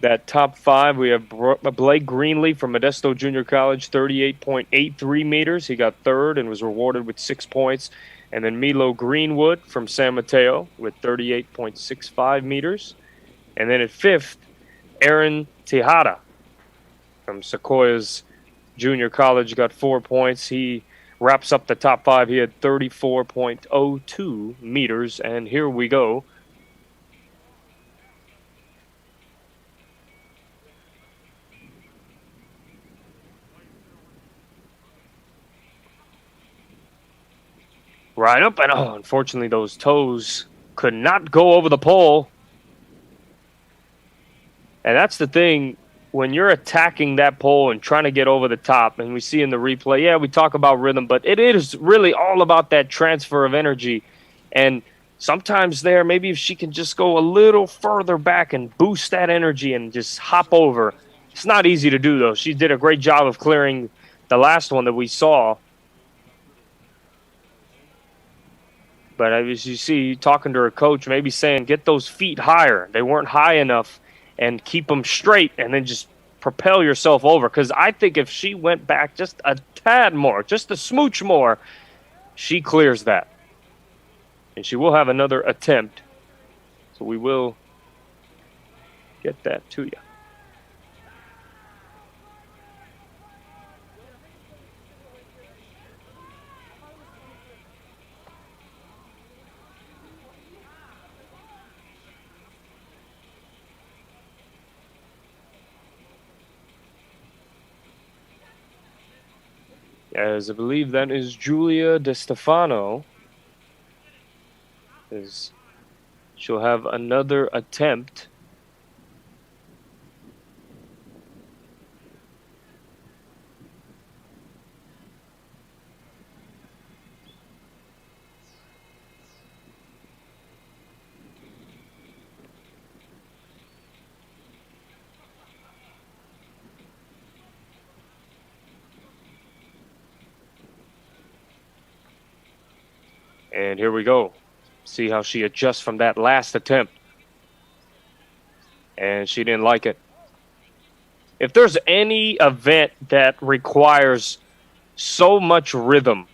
that top 5, we have Blake Greenlee from Modesto Junior College, 38.83 meters. He got third and was rewarded with 6 points. And then Milo Greenwood from San Mateo with 38.65 meters. And then at 5th, Aaron Tejada from Sequoia's Junior College got 4 points. He wraps up the top 5. He had 34.02 meters. And here we go. Right up, and unfortunately those toes could not go over the pole. And that's the thing, when you're attacking that pole and trying to get over the top, and we see in the replay, yeah, we talk about rhythm, but it is really all about that transfer of energy. And sometimes there, maybe if she can just go a little further back and boost that energy and just hop over. It's not easy to do, though. She did a great job of clearing the last one that we saw. But as you see, talking to her coach, maybe saying, get those feet higher. They weren't high enough, and keep them straight, and then just propel yourself over. Because I think if she went back just a tad more, just a smooch more, she clears that. And she will have another attempt. So we will get that to you. As I believe that is Julia DeStefano. As she'll have another attempt. And here we go. See how she adjusts from that last attempt. And she didn't like it. If there's any event that requires so much rhythm,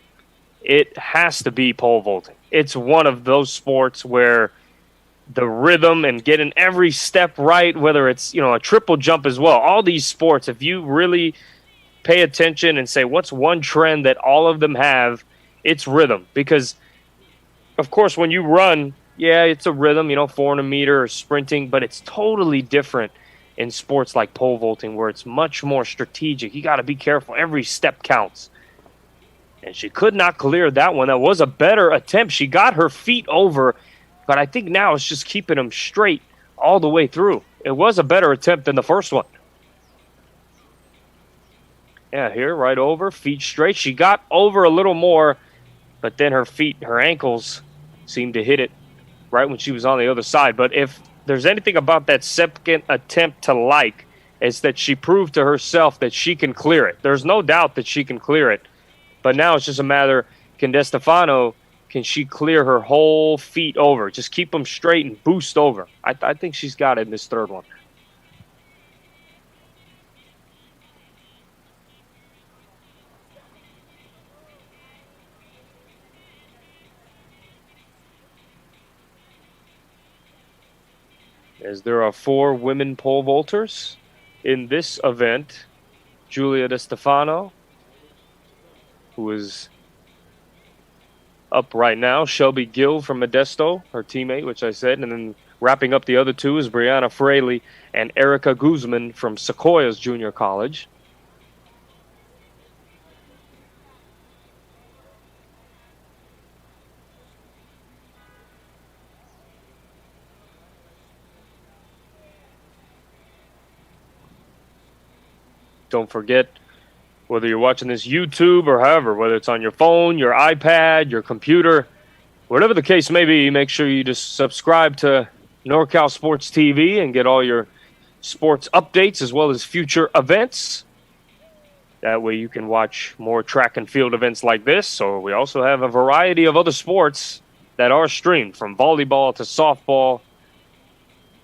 it has to be pole vaulting. It's one of those sports where the rhythm and getting every step right, whether it's, a triple jump as well. All these sports, if you really pay attention and say, what's one trend that all of them have, it's rhythm. Because of course, when you run, yeah, it's a rhythm, 400 meter or sprinting, but it's totally different in sports like pole vaulting where it's much more strategic. You got to be careful. Every step counts. And she could not clear that one. That was a better attempt. She got her feet over, but I think now it's just keeping them straight all the way through. It was a better attempt than the first one. Yeah, here, right over, feet straight. She got over a little more, but then her ankles seemed to hit it right when she was on the other side. But if there's anything about that second attempt to like, it's that she proved to herself that she can clear it. There's no doubt that she can clear it. But now it's just a matter, can she clear her whole feet over? Just keep them straight and boost over. I think she's got it in this third one. As there are 4 women pole vaulters in this event. Julia DeStefano, who is up right now. Shelby Gill from Modesto, her teammate, which I said. And then wrapping up the other 2 is Brianna Fraley and Erica Guzman from Sequoia's junior college. Don't forget, whether you're watching this YouTube or however, whether it's on your phone, your iPad, your computer, whatever the case may be, make sure you just subscribe to NorCal Sports TV and get all your sports updates as well as future events. That way you can watch more track and field events like this. So we also have a variety of other sports that are streamed, from volleyball to softball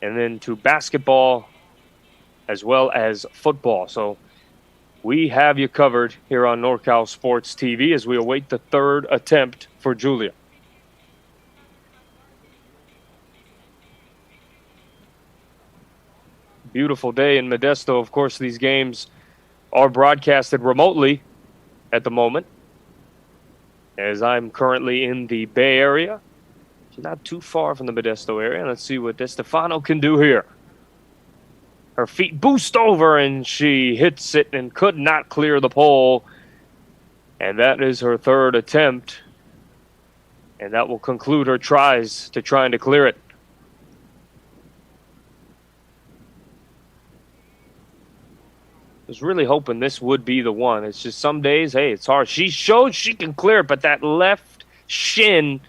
and then to basketball as well as football. So we have you covered here on NorCal Sports TV as we await the third attempt for Julia. Beautiful day in Modesto. Of course, these games are broadcasted remotely at the moment, as I'm currently in the Bay Area. Not too far from the Modesto area. Let's see what DeStefano can do here. Her feet boost over, and she hits it and could not clear the pole. And that is her third attempt. And that will conclude her tries to trying to clear it. I was really hoping this would be the one. It's just some days, hey, it's hard. She showed she can clear it, but that left shin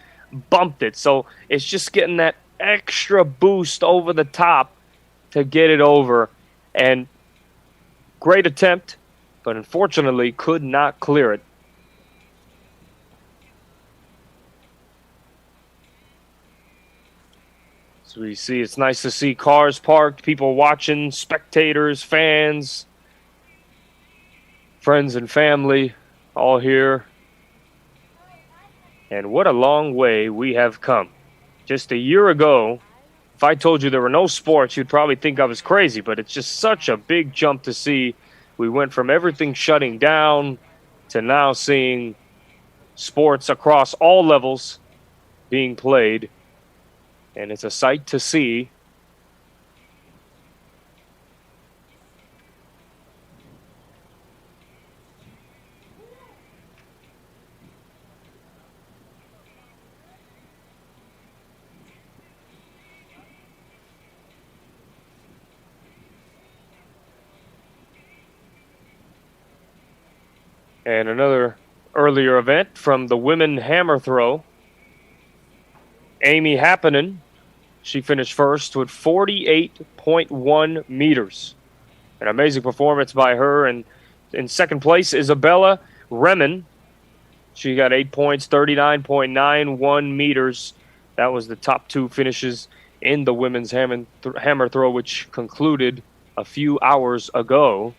bumped it. So it's just getting that extra boost over the top to get it over. And great attempt, but unfortunately could not clear it. So we see it's nice to see cars parked, people watching, spectators, fans, friends and family all here. And what a long way we have come. Just a year ago, if I told you there were no sports, you'd probably think I was crazy, but it's just such a big jump to see. We went from everything shutting down to now seeing sports across all levels being played. And it's a sight to see. And another earlier event from the women hammer throw. Amy Happenin, she finished first with 48.1 meters. An amazing performance by her. And in second place, Isabella Remen. She got 8 points, 39.91 meters. That was the top two finishes in the women's hammer throw, which concluded a few hours ago.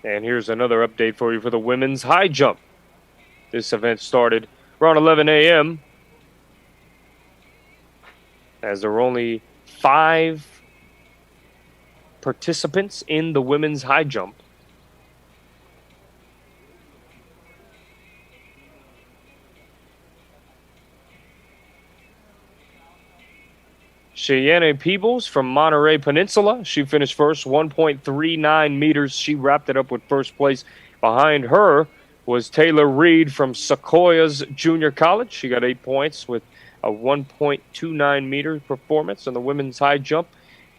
And here's another update for you for the women's high jump. This event started around 11 a.m. as there were only 5 participants in the women's high jump. Cheyenne Peebles from Monterey Peninsula. She finished first, 1.39 meters. She wrapped it up with first place. Behind her was Taylor Reed from Sequoia's Junior College. She got 8 points with a 1.29 meter performance on the women's high jump.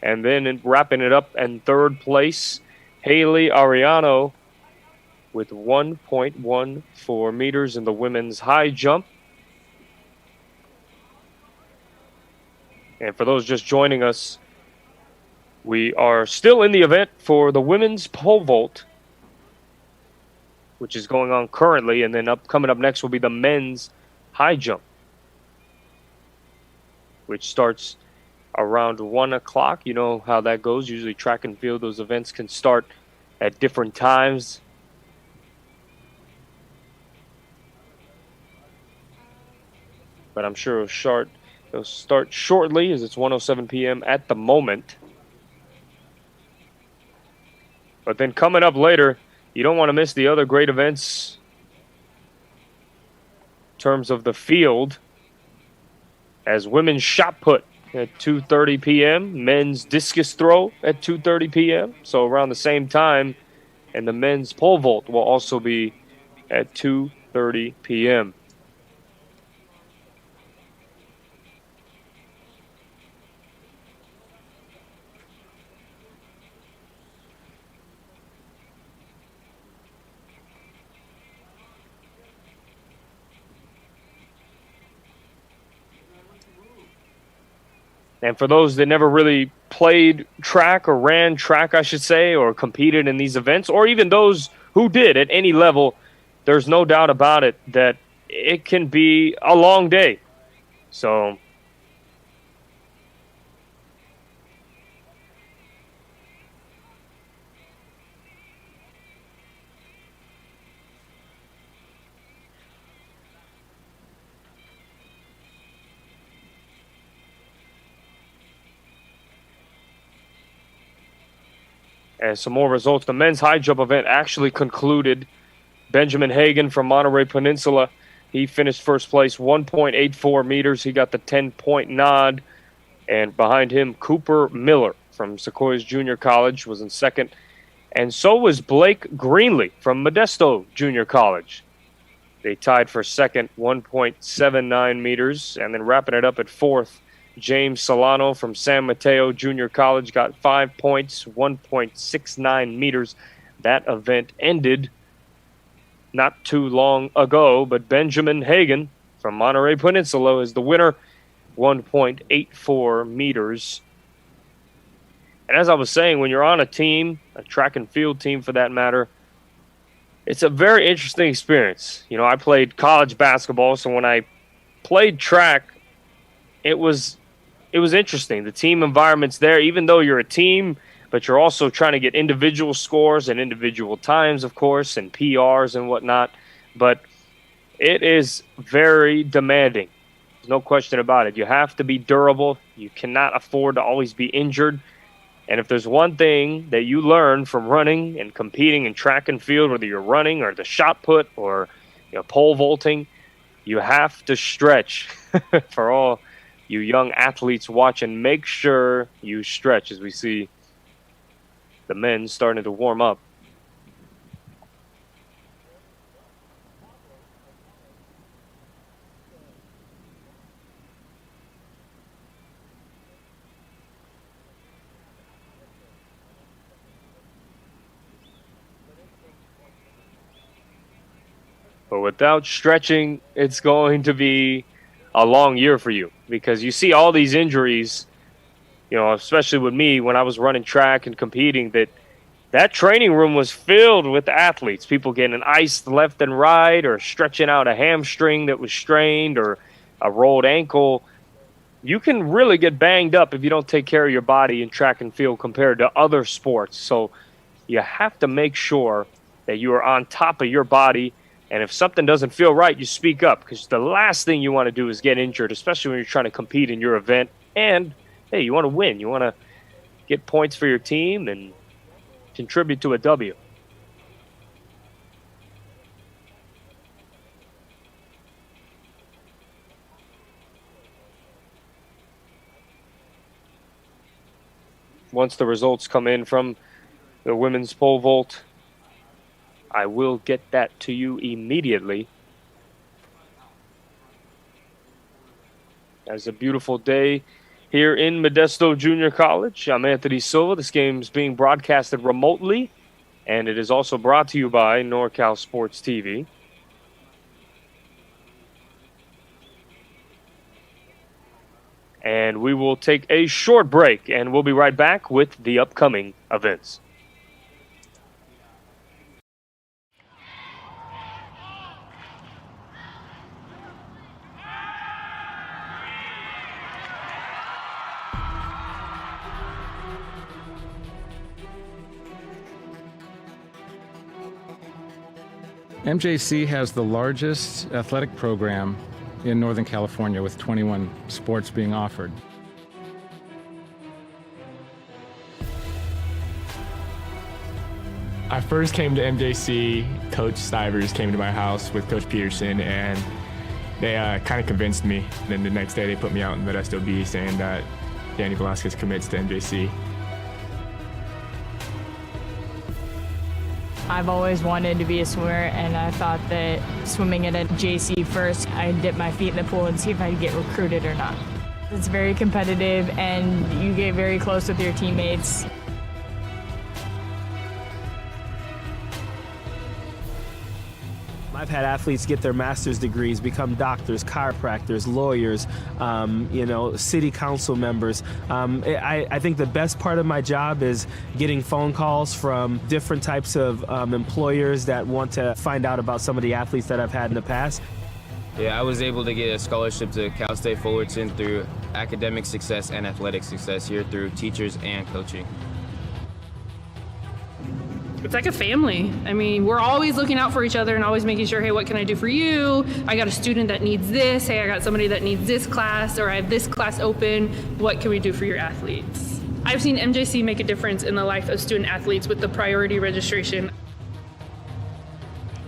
And then wrapping it up in third place, Haley Ariano with 1.14 meters in the women's high jump. And for those just joining us, we are still in the event for the women's pole vault, which is going on currently. And then coming up next will be the men's high jump, which starts around 1 o'clock. You know how that goes. Usually track and field, those events can start at different times. But I'm sure it'll start shortly, as it's 1:07 p.m. at the moment. But then coming up later, you don't want to miss the other great events in terms of the field, as women's shot put at 2:30 p.m., men's discus throw at 2:30 p.m., so around the same time, and the men's pole vault will also be at 2:30 p.m. And for those that never really played track or ran track, I should say, or competed in these events, or even those who did at any level, there's no doubt about it that it can be a long day. So And some more results. The men's high jump event actually concluded. Benjamin Hagan from Monterey Peninsula, he finished first place, 1.84 meters. He got the 10-point nod. And behind him, Cooper Miller from Sequoia's Junior College was in second. And so was Blake Greenlee from Modesto Junior College. They tied for second, 1.79 meters. And then wrapping it up at fourth, James Solano from San Mateo Junior College got 5 points, 1.69 meters. That event ended not too long ago, but Benjamin Hagan from Monterey Peninsula is the winner, 1.84 meters. And as I was saying, when you're on a team, a track and field team for that matter, it's a very interesting experience. You know, I played college basketball, so when I played track, it was interesting. The team environment's there, even though you're a team, but you're also trying to get individual scores and individual times, of course, and PRs and whatnot. But it is very demanding. There's no question about it. You have to be durable. You cannot afford to always be injured. And if there's one thing that you learn from running and competing in track and field, whether you're running or the shot put or pole vaulting, you have to stretch. For all you young athletes watching, make sure you stretch as we see the men starting to warm up. But without stretching, it's going to be a long year for you, because you see all these injuries, especially with me when I was running track and competing, that training room was filled with athletes, people getting iced left and right or stretching out a hamstring that was strained or a rolled ankle. You can really get banged up if you don't take care of your body in track and field compared to other sports. So you have to make sure that you are on top of your body. And if something doesn't feel right, you speak up, because the last thing you want to do is get injured, especially when you're trying to compete in your event. And, hey, you want to win. You want to get points for your team and contribute to a W. Once the results come in from the women's pole vault, I will get that to you immediately. It's a beautiful day here in Modesto Junior College. I'm Anthony Silva. This game is being broadcasted remotely, and it is also brought to you by NorCal Sports TV. And we will take a short break, and we'll be right back with the upcoming events. MJC has the largest athletic program in Northern California, with 21 sports being offered. I first came to MJC, Coach Stivers came to my house with Coach Peterson, and they kind of convinced me. Then the next day they put me out in Modesto B saying that Danny Velasquez commits to MJC. I've always wanted to be a swimmer, and I thought that swimming at a JC first, I'd dip my feet in the pool and see if I could get recruited or not. It's very competitive, and you get very close with your teammates. I've had athletes get their master's degrees, become doctors, chiropractors, lawyers, city council members. I think the best part of my job is getting phone calls from different types of employers that want to find out about some of the athletes that I've had in the past. Yeah, I was able to get a scholarship to Cal State Fullerton through academic success and athletic success here through teachers and coaching. It's like a family. I mean, we're always looking out for each other and always making sure, hey, what can I do for you? I got a student that needs this. Hey, I got somebody that needs this class, or I have this class open. What can we do for your athletes? I've seen MJC make a difference in the life of student athletes with the priority registration.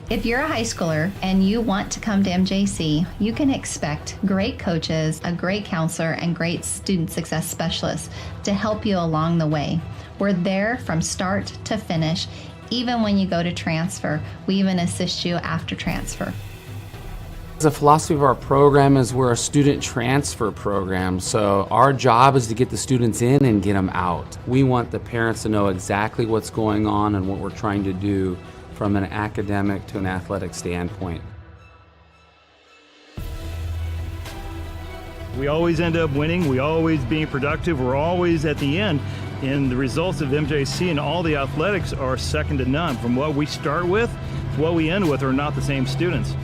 If you're a high schooler and you want to come to MJC, you can expect great coaches, a great counselor, and great student success specialists to help you along the way. We're there from start to finish. Even when you go to transfer, we even assist you after transfer. The philosophy of our program is we're a student transfer program, so our job is to get the students in and get them out. We want the parents to know exactly what's going on and what we're trying to do from an academic to an athletic standpoint. We always end up winning, we always being productive, we're always at the end, and the results of MJC and all the athletics are second to none. From what we start with to what we end with are not the same students.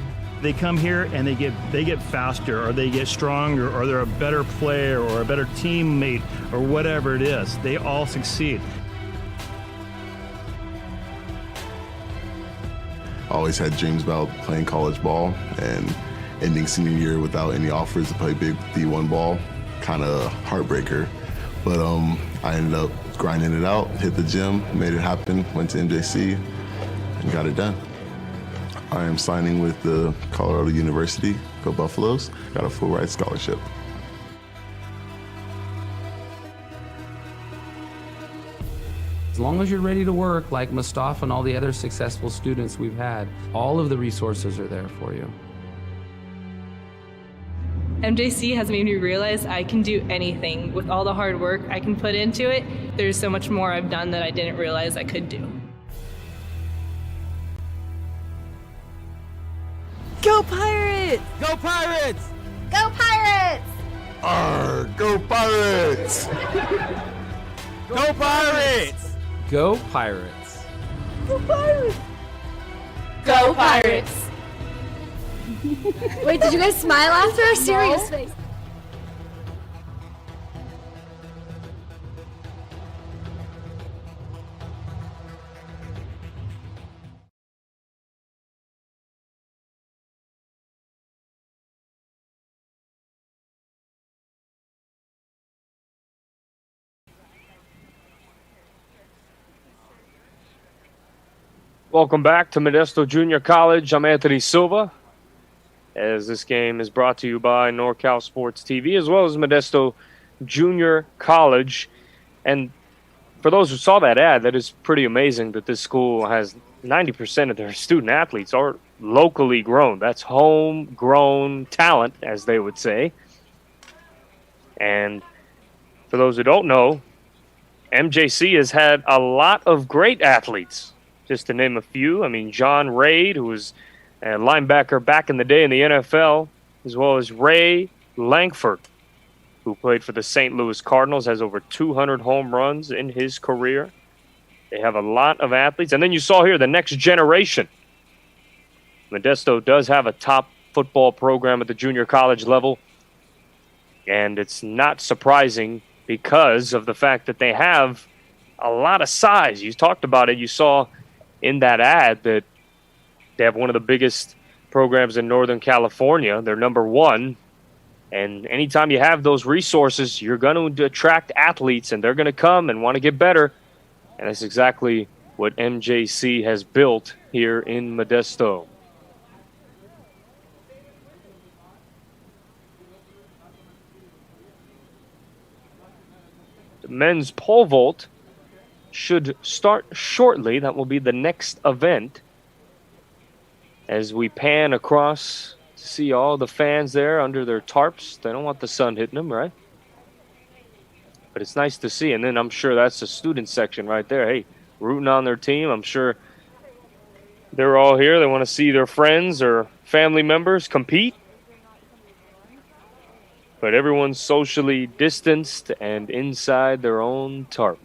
They come here and they get faster, or they get stronger, or they're a better player or a better teammate or whatever it is. They all succeed. I always had dreams about playing college ball, and ending senior year without any offers to play big D1 ball, kind of heartbreaker. But I ended up grinding it out, hit the gym, made it happen, went to MJC, and got it done. I am signing with the Colorado University, go Buffaloes, got a full ride scholarship. As long as you're ready to work, like Mustafa and all the other successful students we've had, all of the resources are there for you. MJC has made me realize I can do anything. With all the hard work I can put into it, there's so much more I've done that I didn't realize I could do. Go Pirates! Go Pirates! Go Pirates! Arr, go Pirates! Go Pirates! Go Pirates! Go Pirates! Go Pirates! Wait, did you guys smile after a serious face? Welcome back to Modesto Junior College. I'm Anthony Silva, as this game is brought to you by NorCal Sports TV, as well as Modesto Junior College. And for those who saw that ad, that is pretty amazing that this school has 90% of their student athletes are locally grown. That's homegrown talent, as they would say. And for those who don't know, MJC has had a lot of great athletes. Just to name a few, I mean, John Raid, who was a linebacker back in the day in the NFL, as well as Ray Langford, who played for the St. Louis Cardinals, has over 200 home runs in his career. They have a lot of athletes. And then you saw here the next generation. Modesto does have a top football program at the junior college level, and it's not surprising because of the fact that they have a lot of size. You talked about it. You saw in that ad that they have one of the biggest programs in Northern California. They're number one. And anytime you have those resources, you're going to attract athletes, and they're going to come and want to get better. And that's exactly what MJC has built here in Modesto. The men's pole vault should start shortly. That will be the next event. As we pan across to see all the fans there under their tarps. They don't want the sun hitting them, right? But it's nice to see. And then I'm sure that's the student section right there. Hey, rooting on their team. I'm sure they're all here. They want to see their friends or family members compete. But everyone's socially distanced and inside their own tarp.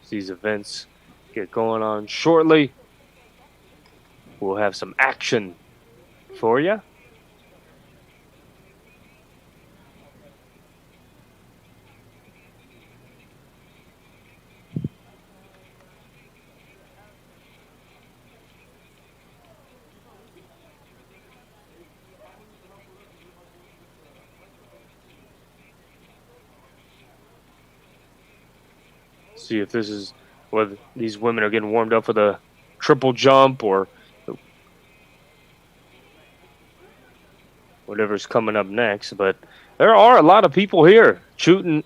These events get going on shortly. We'll have some action for you. See if this is whether these women are getting warmed up for the triple jump or whatever's coming up next. But there are a lot of people here cheering,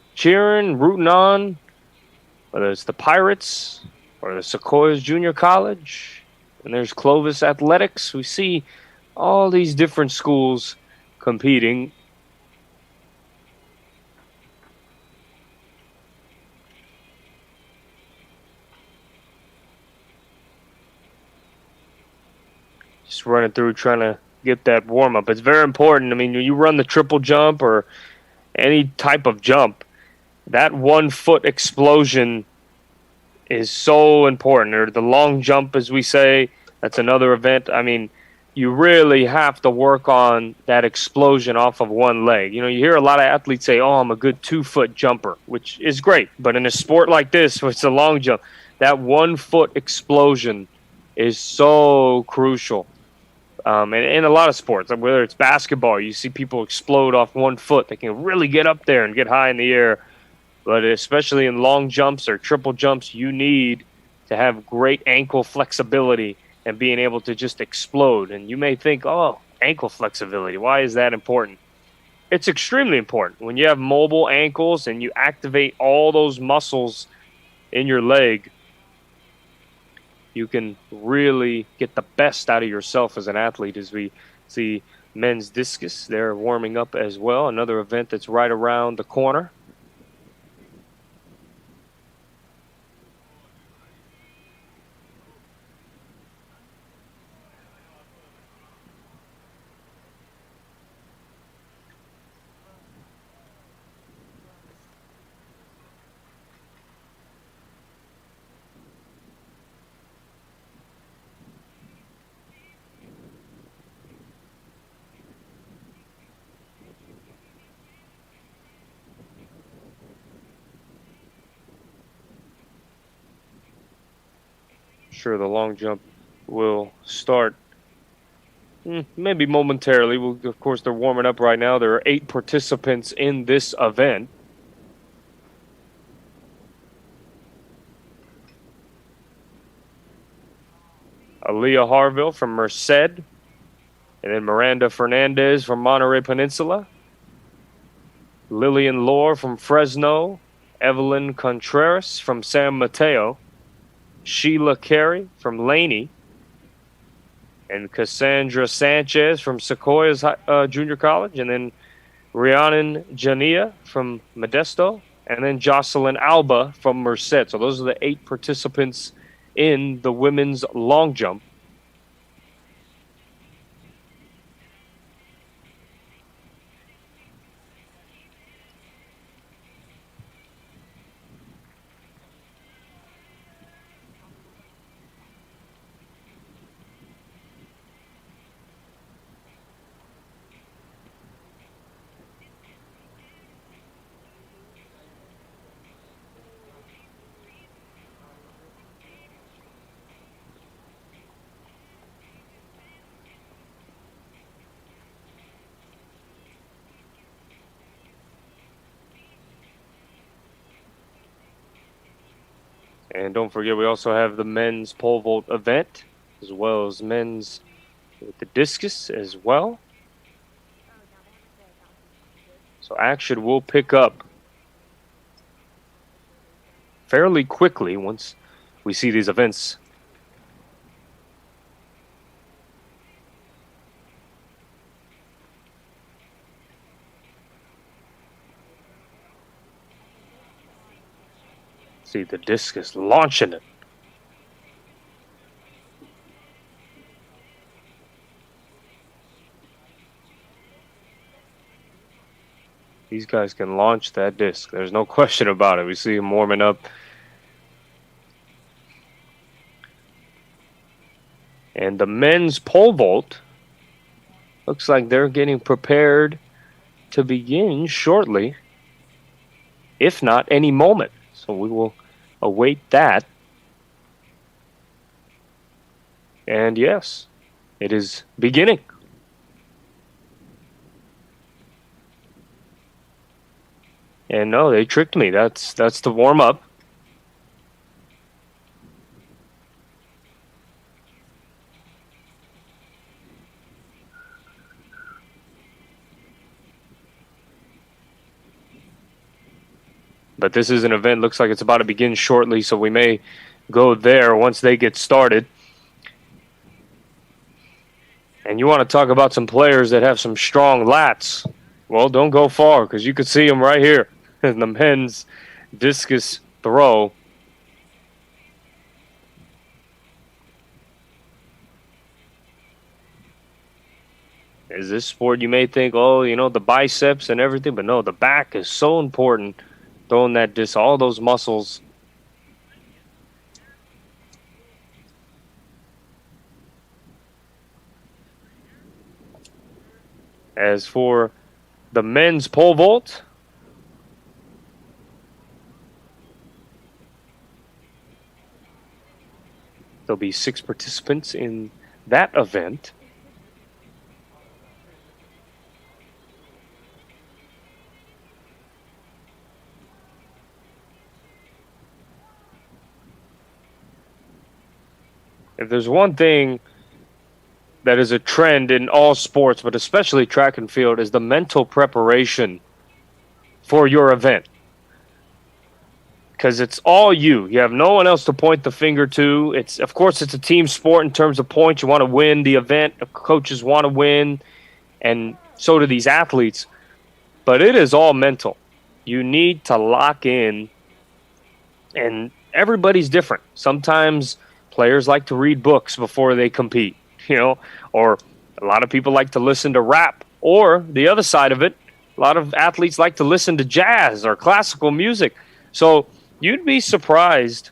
rooting on, whether it's the Pirates or the Sequoia's Junior College. And there's Clovis Athletics. We see all these different schools competing. Just running through trying to get that warm-up. It's very important. I mean, when you run the triple jump or any type of jump, that 1 foot explosion is so important. Or the long jump, as we say, that's another event. I mean, you really have to work on that explosion off of one leg. You know, you hear a lot of athletes say, oh, I'm a good 2 foot jumper, which is great. But in a sport like this, where it's a long jump, that 1 foot explosion is so crucial. And in a lot of sports, whether it's basketball, you see people explode off 1 foot. They can really get up there and get high in the air. But especially in long jumps or triple jumps, you need to have great ankle flexibility and being able to just explode. And you may think, oh, ankle flexibility, why is that important? It's extremely important. When you have mobile ankles and you activate all those muscles in your leg, you can really get the best out of yourself as an athlete. As we see men's discus, they're warming up as well. Another event that's right around the corner. Sure, the long jump will start maybe momentarily. Of course, they're warming up right now. There are 8 participants in this event. Aaliyah Harville from Merced, and then Miranda Fernandez from Monterey Peninsula, Lillian Lohr from Fresno, Evelyn Contreras from San Mateo, Sheila Carey from Laney, and Cassandra Sanchez from Sequoia's Junior College, and then Rhiannon Jania from Modesto, and then Jocelyn Alba from Merced. So those are the 8 participants in the women's long jump. And don't forget, we also have the men's pole vault event, as well as men's with the discus as well. So action will pick up fairly quickly once we see these events. See the discus launching it. These guys can launch that disc. There's no question about it. We see him warming up. And the men's pole vault looks like they're getting prepared to begin shortly, if not any moment. So we will await that. And yes, it is beginning. And no, they tricked me. That's the warm-up. But this is an event, looks like it's about to begin shortly, so we may go there once they get started. And you want to talk about some players that have some strong lats. Well, don't go far, because you could see them right here in the men's discus throw. Is this sport, you may think, oh, you know, the biceps and everything, but no, the back is so important. Throwing that disc, all those muscles. As for the men's pole vault, there'll be 6 participants in that event. If there's one thing that is a trend in all sports, but especially track and field, is the mental preparation for your event. Because it's all you. You have no one else to point the finger to. Of course, it's a team sport in terms of points. You want to win the event. The coaches want to win, and so do these athletes. But it is all mental. You need to lock in, and everybody's different. Sometimes players like to read books before they compete, you know, or a lot of people like to listen to rap, or the other side of it, a lot of athletes like to listen to jazz or classical music. So you'd be surprised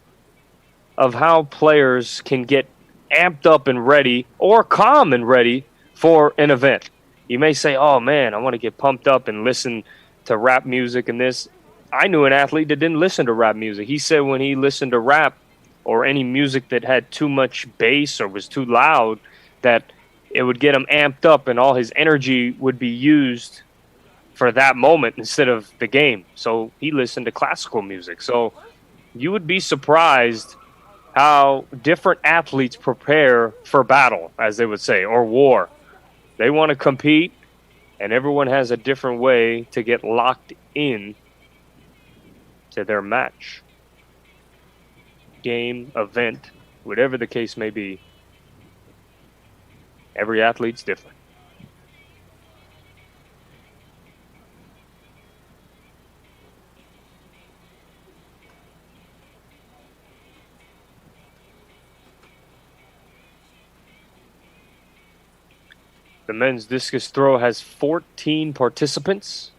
of how players can get amped up and ready, or calm and ready for an event. You may say, oh man, I want to get pumped up and listen to rap music and this. I knew an athlete that didn't listen to rap music. He said when he listened to rap or any music that had too much bass or was too loud, that it would get him amped up and all his energy would be used for that moment instead of the game. So he listened to classical music. So you would be surprised how different athletes prepare for battle, as they would say, or war. They want to compete, and everyone has a different way to get locked in to their match, game, event, whatever the case may be. Every athlete's different. The men's discus throw has 14 participants.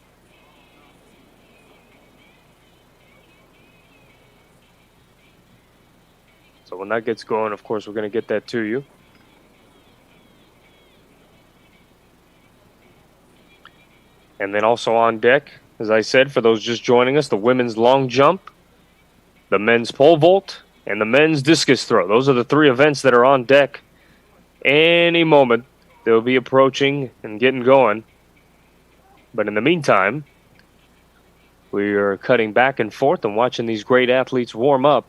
So when that gets going, of course, we're going to get that to you. And then also on deck, as I said, for those just joining us, the women's long jump, the men's pole vault, and the men's discus throw. Those are the 3 events that are on deck. Any moment, they'll be approaching and getting going. But in the meantime, we are cutting back and forth and watching these great athletes warm up.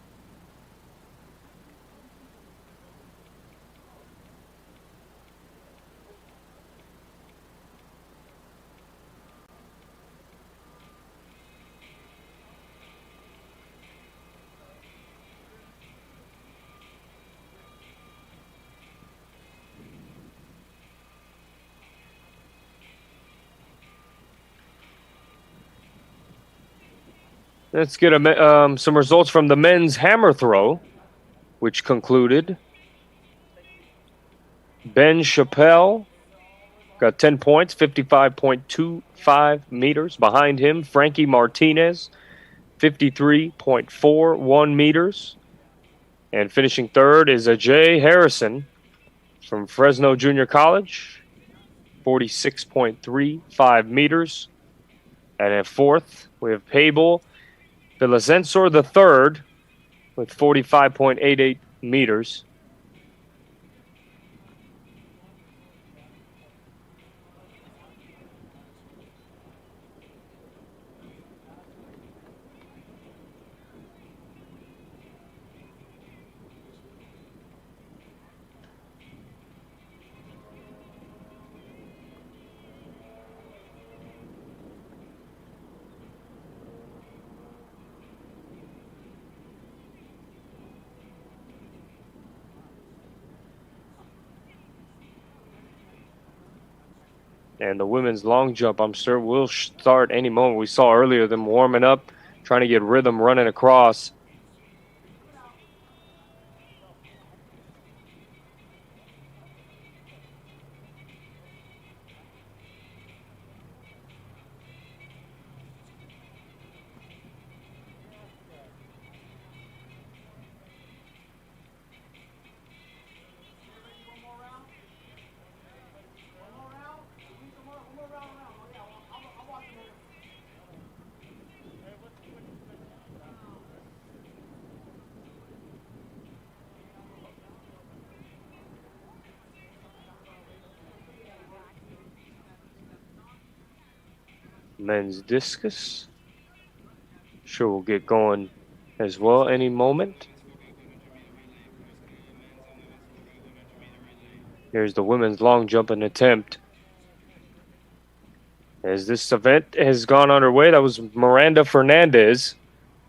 Let's get some results from the men's hammer throw, which concluded. Ben Chappelle got 10 points, 55.25 meters. Behind him, Frankie Martinez, 53.41 meters. And finishing third is Ajay Harrison from Fresno Junior College, 46.35 meters. And at fourth, we have Pabel Villasensor III with 45.88 meters. And the women's long jump, I'm sure, will start any moment. We saw earlier them warming up, trying to get rhythm running across. Men's discus. Sure we'll get going as well any moment. Here's the women's long jumping attempt. As this event has gone underway, that was Miranda Fernandez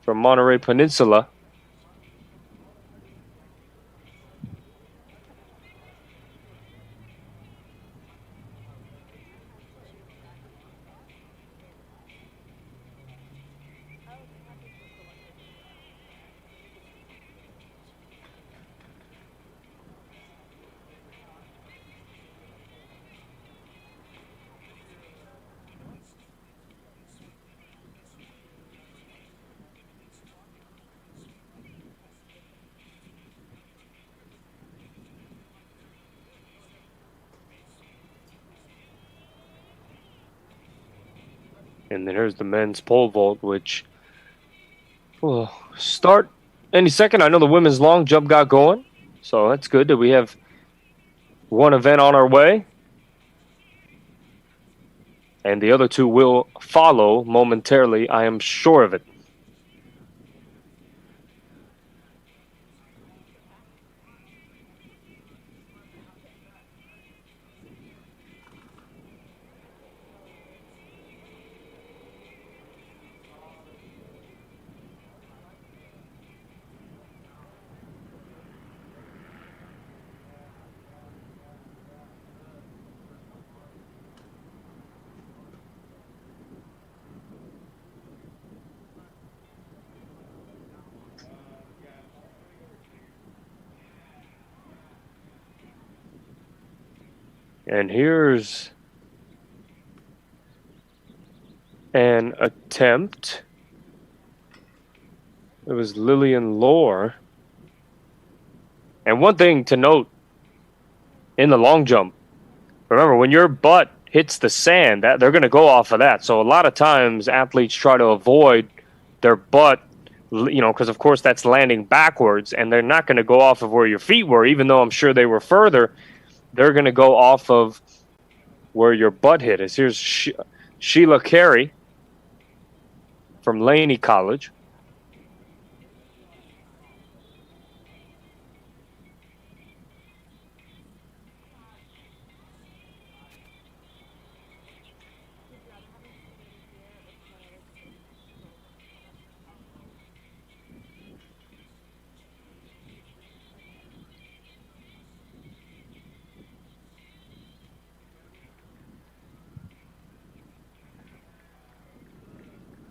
from Monterey Peninsula. And then here's the men's pole vault, which will start any second. I know the women's long jump got going, so that's good that we have one event on our way. And the other two will follow momentarily, I am sure of it. And here's an attempt. It was Lillian Lohr. And one thing to note in the long jump, remember when your butt hits the sand, that they're going to go off of that. So a lot of times athletes try to avoid their butt, because of course that's landing backwards, and they're not going to go off of where your feet were, even though I'm sure they were further. They're going to go off of where your butt hit is. Here's Sheila Carey from Laney College.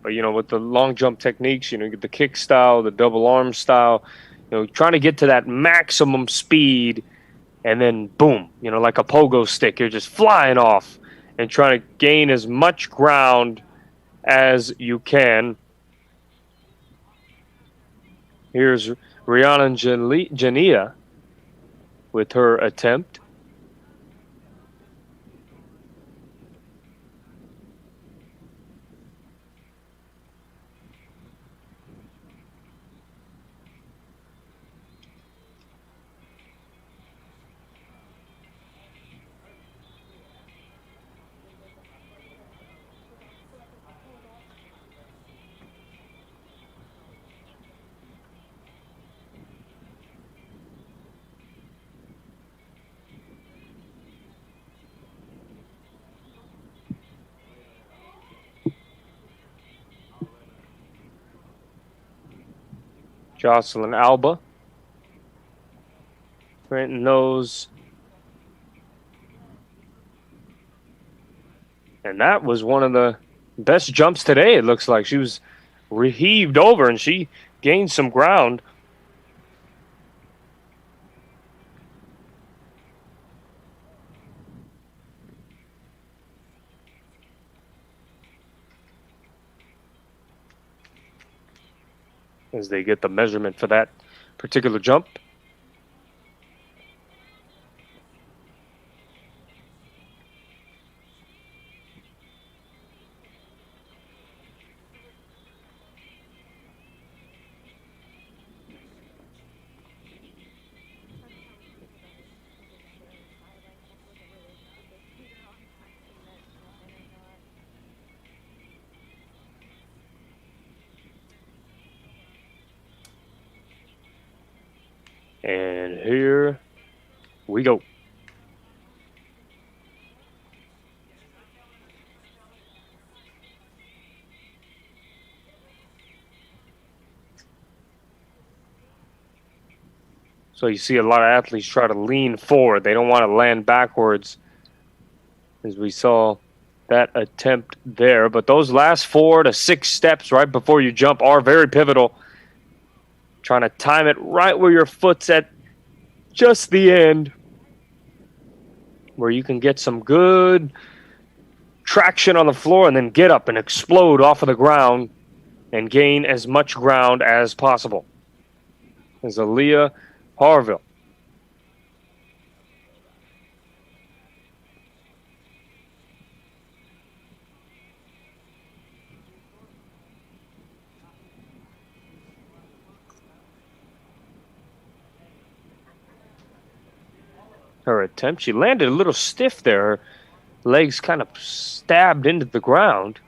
But, with the long jump techniques, you get the kick style, the double arm style, trying to get to that maximum speed and then boom, like a pogo stick, you're just flying off and trying to gain as much ground as you can. Here's Rihanna Jania with her attempt. Jocelyn Alba. Trenton knows. And that was one of the best jumps today, it looks like. She was heaved over, and she gained some ground. As they get the measurement for that particular jump. And here we go. So you see a lot of athletes try to lean forward. They don't want to land backwards, as we saw that attempt there. But those last 4 to 6 steps right before you jump are very pivotal. Trying to time it right where your foot's at, just the end, where you can get some good traction on the floor and then get up and explode off of the ground and gain as much ground as possible. As Aaliyah Harville. Her attempt, she landed a little stiff there. Her legs kind of stabbed into the ground.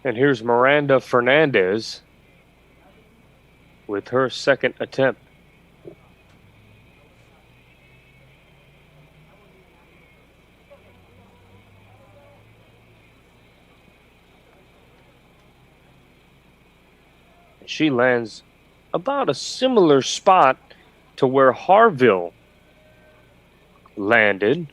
And here's Miranda Fernandez with her second attempt. She lands about a similar spot to where Harville landed.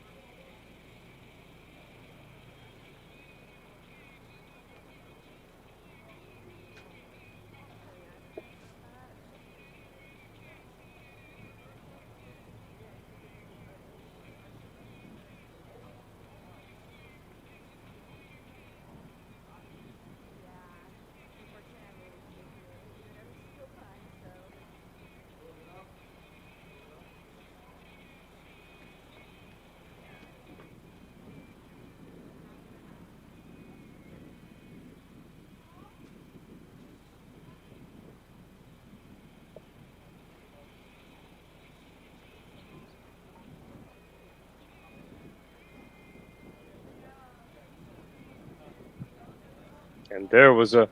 And there was a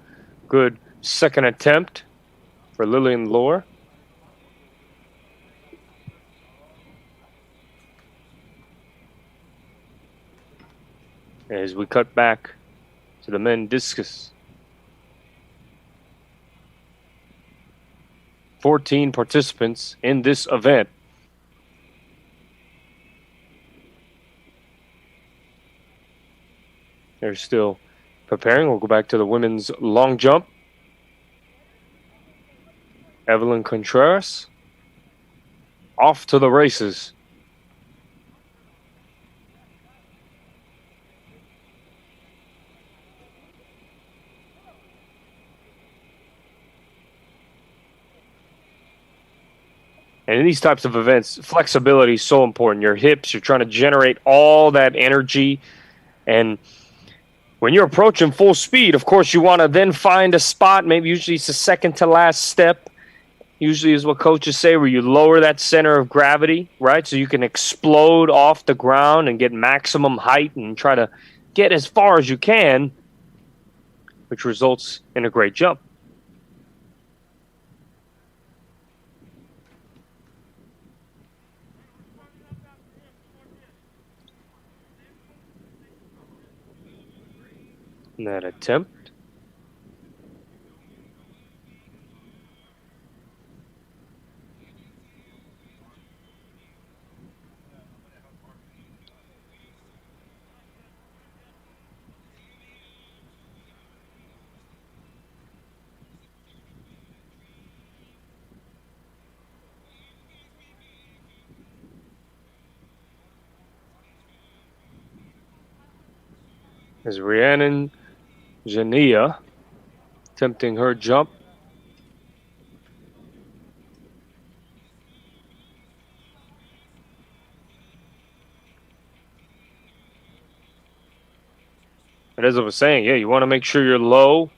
good second attempt for Lillian Lohr. As we cut back to the men discus. 14 participants in this event. They're still preparing. We'll go back to the women's long jump. Evelyn Contreras off to the races. And in these types of events, flexibility is so important. Your hips, you're trying to generate all that energy. And when you're approaching full speed, of course, you want to then find a spot. Maybe usually it's the second to last step. Usually is what coaches say, where you lower that center of gravity, right? So you can explode off the ground and get maximum height and try to get as far as you can. which results in a great jump. And that attempt. As Rhiannon Jania attempting her jump. And as I was saying, yeah, you want to make sure you're low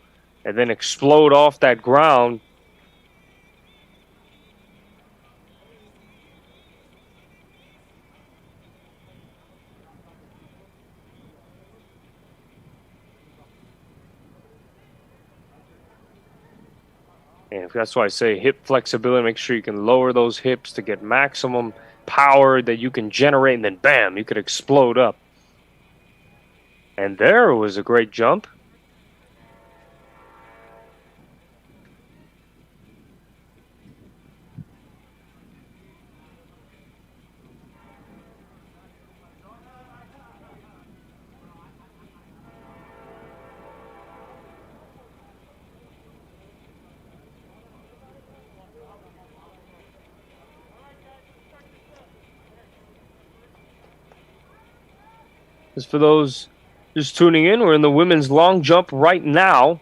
and then explode off that ground. And that's why I say hip flexibility. Make sure you can lower those hips to get maximum power that you can generate, and then bam, you could explode up. And there was a great jump. As for those just tuning in, we're in the women's long jump right now.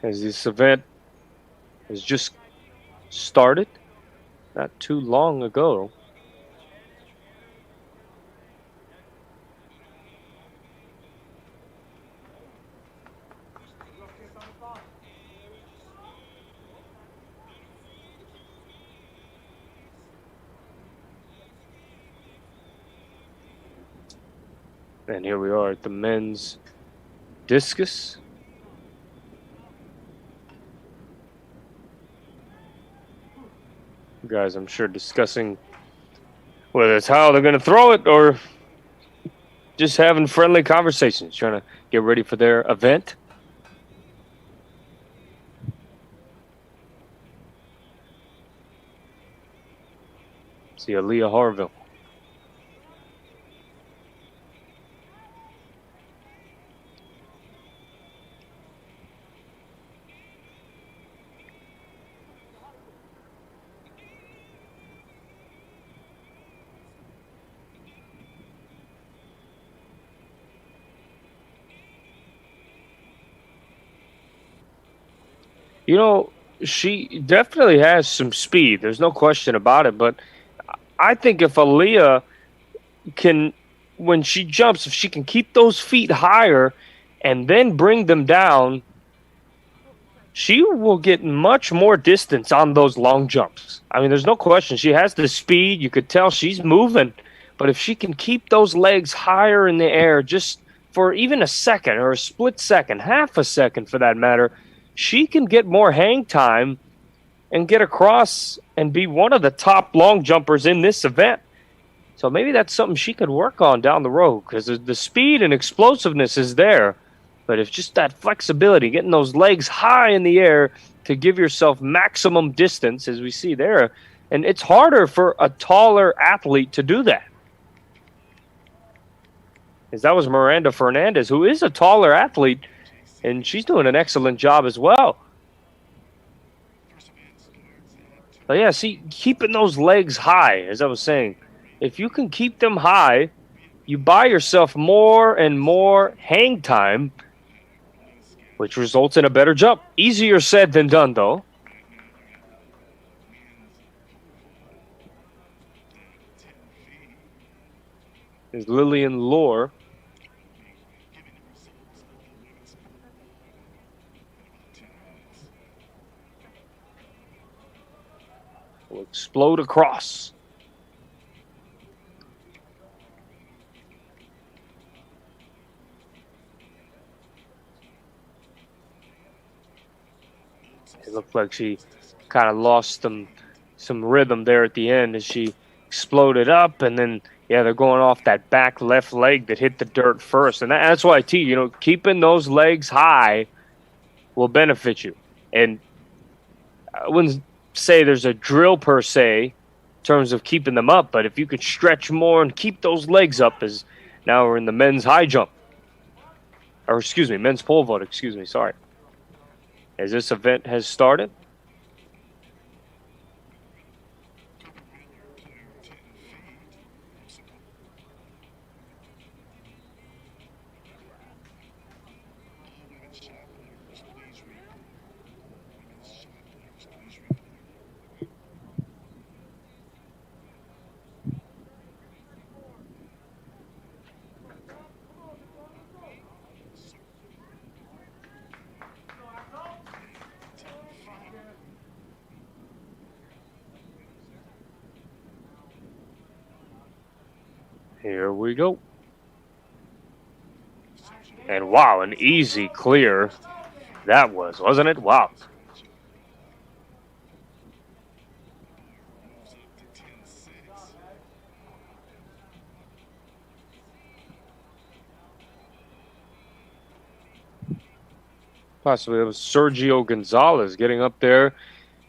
As this event has just started not too long ago. And here we are at the men's discus. You guys, I'm sure, discussing whether it's how they're going to throw it or just having friendly conversations, trying to get ready for their event. See Aaliyah Harville. You know, she definitely has some speed. There's no question about it. But I think if Aaliyah can, when she jumps, if she can keep those feet higher and then bring them down, she will get much more distance on those long jumps. I mean, there's no question. She has the speed. You could tell she's moving. But if she can keep those legs higher in the air just for even a second or a split second, half a second for that matter, she can get more hang time and get across and be one of the top long jumpers in this event. So maybe that's something she could work on down the road, because the speed and explosiveness is there. But if just that flexibility, getting those legs high in the air to give yourself maximum distance, as we see there, and it's harder for a taller athlete to do that. As that was Miranda Fernandez, who is a taller athlete, and she's doing an excellent job as well. But yeah, see, keeping those legs high, as I was saying, if you can keep them high, you buy yourself more and more hang time, which results in a better jump. Easier said than done, though. Is Lillian Lohr. Will explode across. It looked like she kind of lost some rhythm there at the end as she exploded up, and then they're going off that back left leg that hit the dirt first, and that's why keeping those legs high will benefit you. And I wouldn't say there's a drill per se in terms of keeping them up, but if you could stretch more and keep those legs up, as now we're in the men's high jump, or men's pole vault, sorry, as this event has started. Here we go. And wow, an easy clear that was, wasn't it? Wow. Possibly it was Sergio Gonzalez getting up there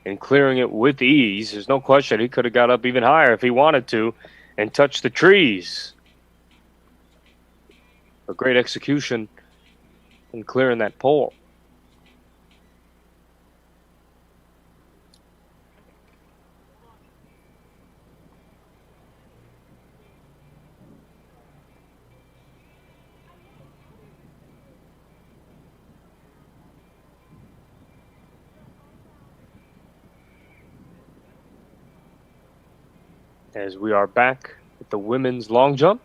and clearing it with ease. There's no question he could have got up even higher if he wanted to and touched the trees. A great execution in clearing that pole. As we are back at the women's long jump.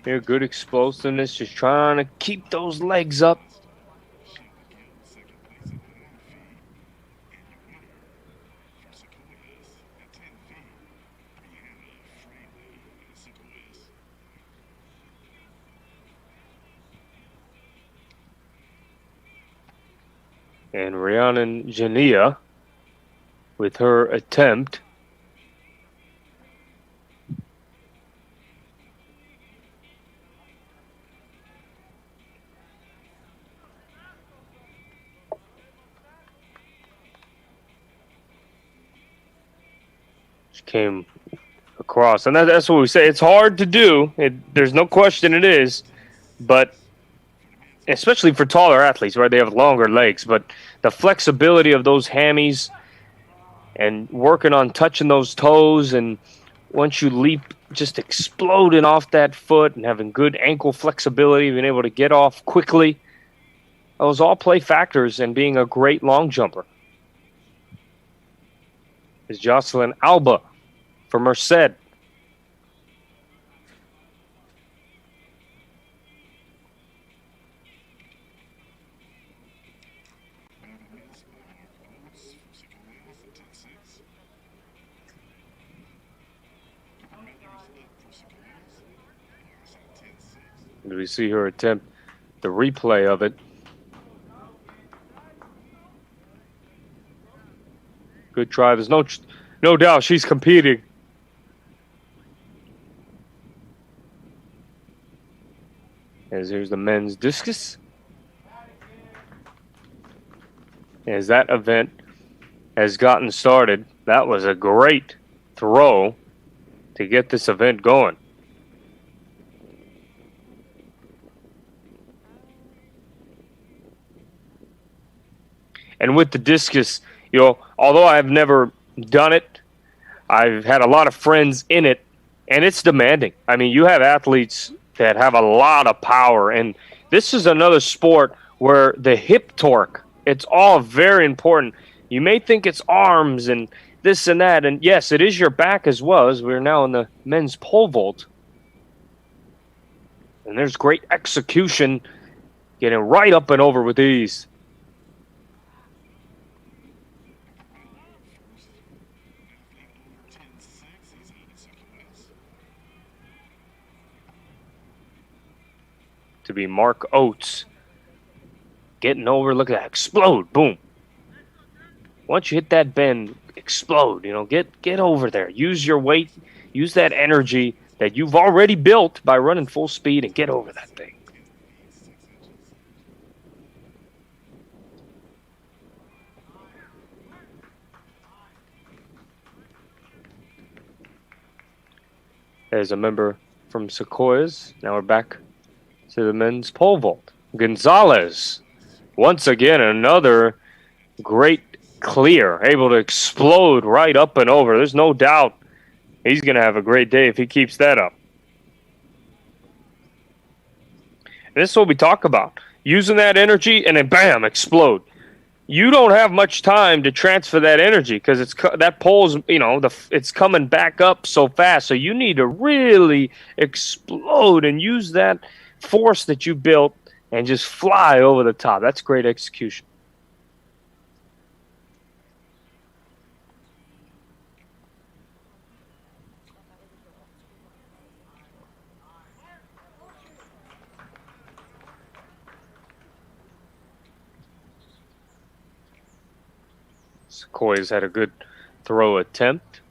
Here, good explosiveness, just trying to keep those legs up. And Rhiannon Jania with her attempt. She came across, and that's what we say. It's hard to do. There's no question it is, but especially for taller athletes, right? They have longer legs, but the flexibility of those hammies and working on touching those toes, and once you leap, just exploding off that foot and having good ankle flexibility, being able to get off quickly, those all play factors in being a great long jumper. Is Jocelyn Alba for Merced. Do we see her attempt the replay of it? Good try. There's no doubt she's competing. As here's the men's discus. As that event has gotten started, that was a great throw to get this event going. And with the discus, although I've never done it, I've had a lot of friends in it, and it's demanding. I mean, you have athletes that have a lot of power, and this is another sport where the hip torque, it's all very important. You may think it's arms and this and that, and yes, it is your back as well, as we're now in the men's pole vault. And there's great execution, getting right up and over with ease. To be Mark Oates. Getting over, look at that, explode, boom. Once you hit that bend, explode, you know, get over there. Use your weight, use that energy that you've already built by running full speed and get over that thing. There's a member from Sequoia's. Now we're back to the men's pole vault. Gonzalez, once again, another great clear, able to explode right up and over. There's no doubt he's going to have a great day if he keeps that up. And this is what we talk about. Using that energy and then bam, explode. You don't have much time to transfer that energy because that pole's, you know, it's coming back up so fast. So you need to really explode and use that force that you built and just fly over the top. That's great execution. Sequoia's had a good throw attempt.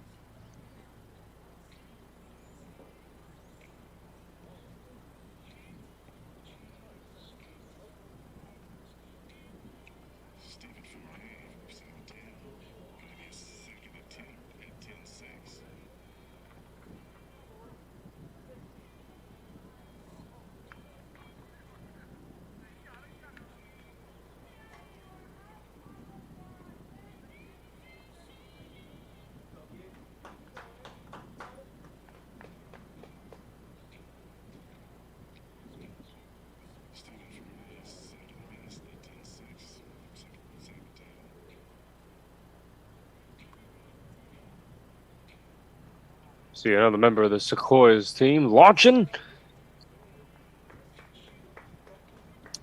See another member of the Sequoia's team launching.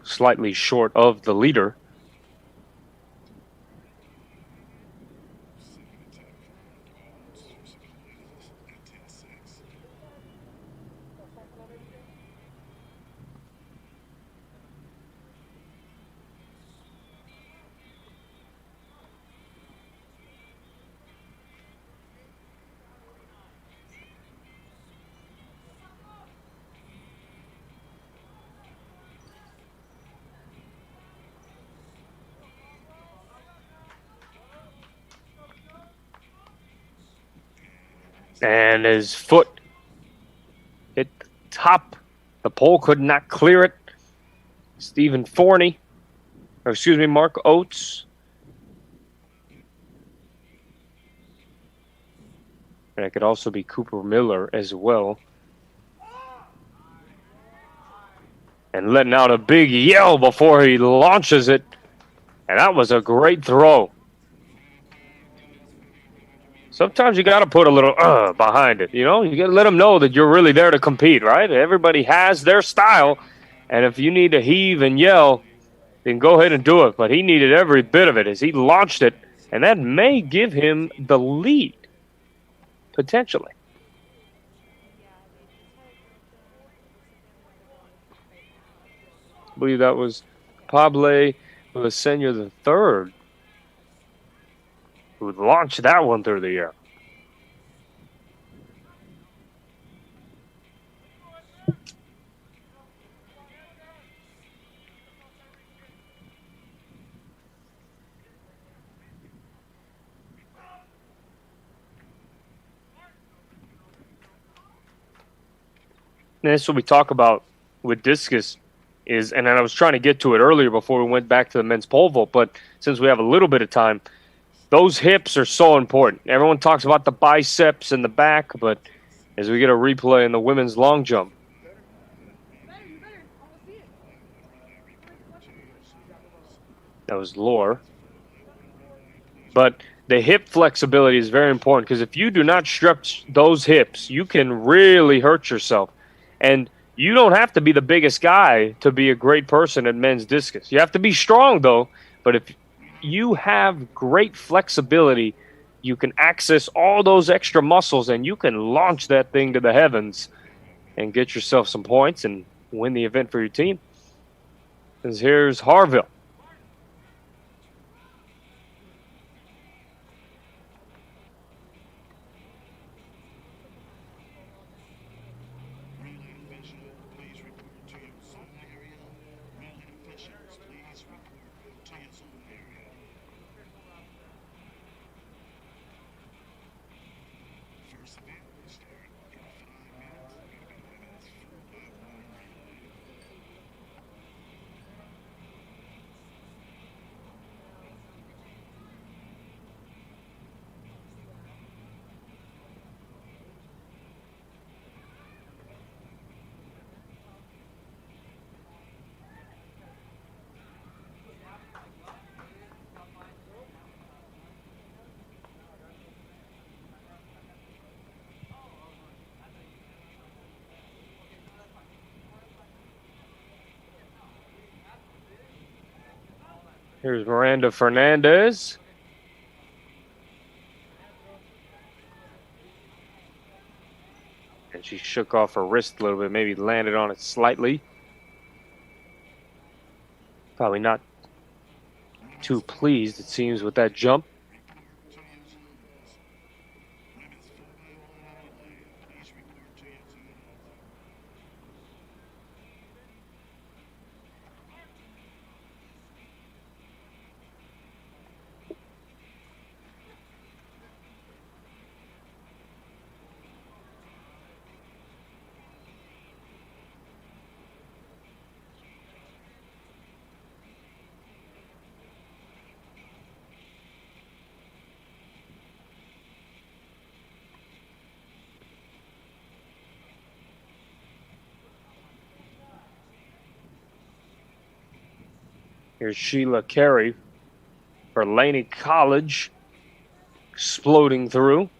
Slightly short of the leader. And his foot hit the top. The pole could not clear it. Stephen Forney, or excuse me, Mark Oates. And it could also be Cooper Miller as well. And letting out a big yell before he launches it. And that was a great throw. Sometimes you got to put a little behind it, you know? You got to let them know that you're really there to compete, right? Everybody has their style, and if you need to heave and yell, then go ahead and do it. But he needed every bit of it as he launched it, and that may give him the lead, potentially. I believe that was Pablo Villaseñor III who launched that one through the air. And this is what we talk about with discus is, and I was trying to get to it earlier before we went back to the men's pole vault, but since we have a little bit of time, those hips are so important. Everyone talks about the biceps and the back, but as we get a replay in the women's long jump, that was Lore. But the hip flexibility is very important because if you do not stretch those hips, you can really hurt yourself. And You don't have to be the biggest guy to be a great person at men's discus. You have to be strong, though. But if you have great flexibility, you can access all those extra muscles, and you can launch that thing to the heavens and get yourself some points and win the event for your team. Because here's Harville. Here's Miranda Fernandez. And she shook off her wrist a little bit, maybe landed on it slightly. Probably not too pleased, it seems, with that jump. Here's Sheila Carey for Laney College, exploding through.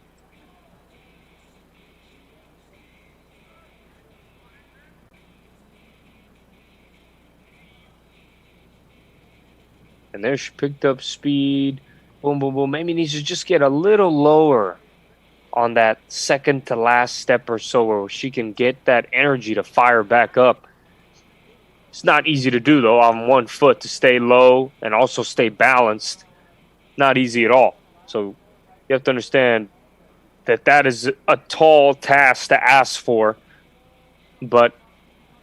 And there she picked up speed. Boom, boom, boom. Maybe needs to just get a little lower on that second to last step or so where she can get that energy to fire back up. It's not easy to do, though, on one foot to stay low and also stay balanced. Not easy at all. So you have to understand that that is a tall task to ask for. But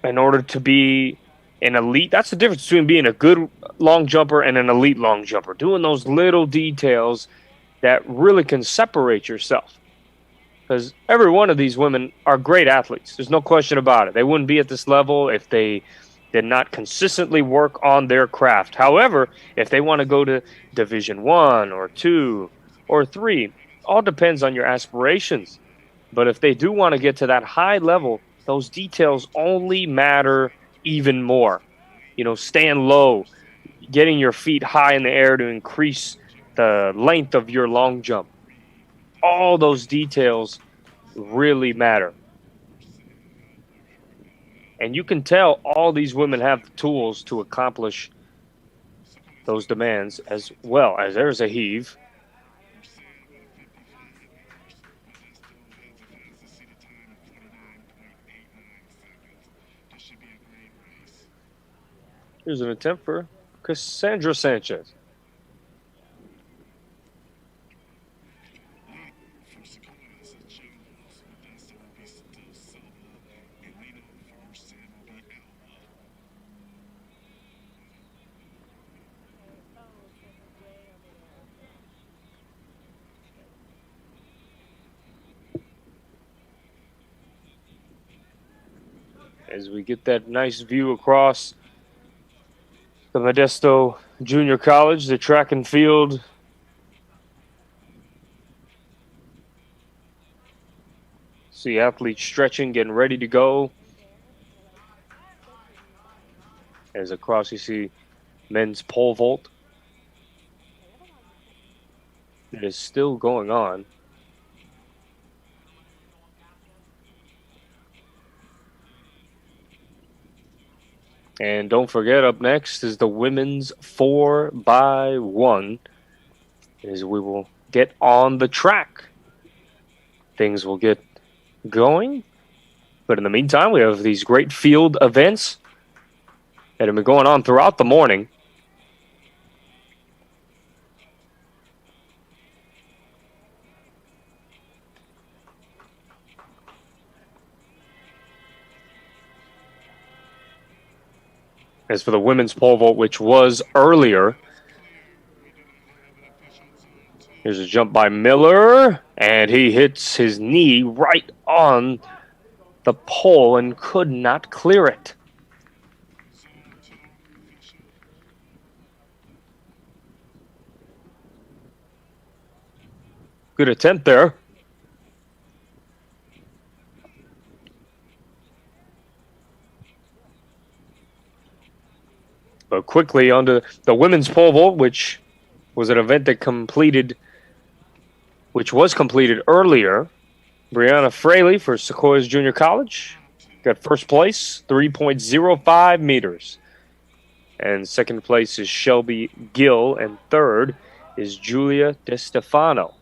in order to be an elite, that's the difference between being a good long jumper and an elite long jumper. Doing those little details that really can separate yourself. Because every one of these women are great athletes. There's no question about it. They wouldn't be at this level if they did not consistently work on their craft. However, if they want to go to Division 1 or 2 or 3, all depends on your aspirations. But if they do want to get to that high level, those details only matter even more. You know, staying low, getting your feet high in the air to increase the length of your long jump. All those details really matter. And you can tell all these women have the tools to accomplish those demands as well. As there's a heave. Here's an attempt for Cassandra Sanchez. As we get that nice view across the Modesto Junior College, the track and field. See athletes stretching, getting ready to go. As across you see men's pole vault. It is still going on. And don't forget, up next is the women's 4x1, as we will get on the track. Things will get going. But in the meantime, we have these great field events that have been going on throughout the morning. As for the women's pole vault, which was earlier, here's a jump by Miller, and he hits his knee right on the pole and could not clear it. Good attempt there. But quickly onto the women's pole vault, which was an event that was completed earlier. Brianna Fraley for Sequoia Junior College got first place, 3.05 meters. And second place is Shelby Gill, and third is Julia DeStefano.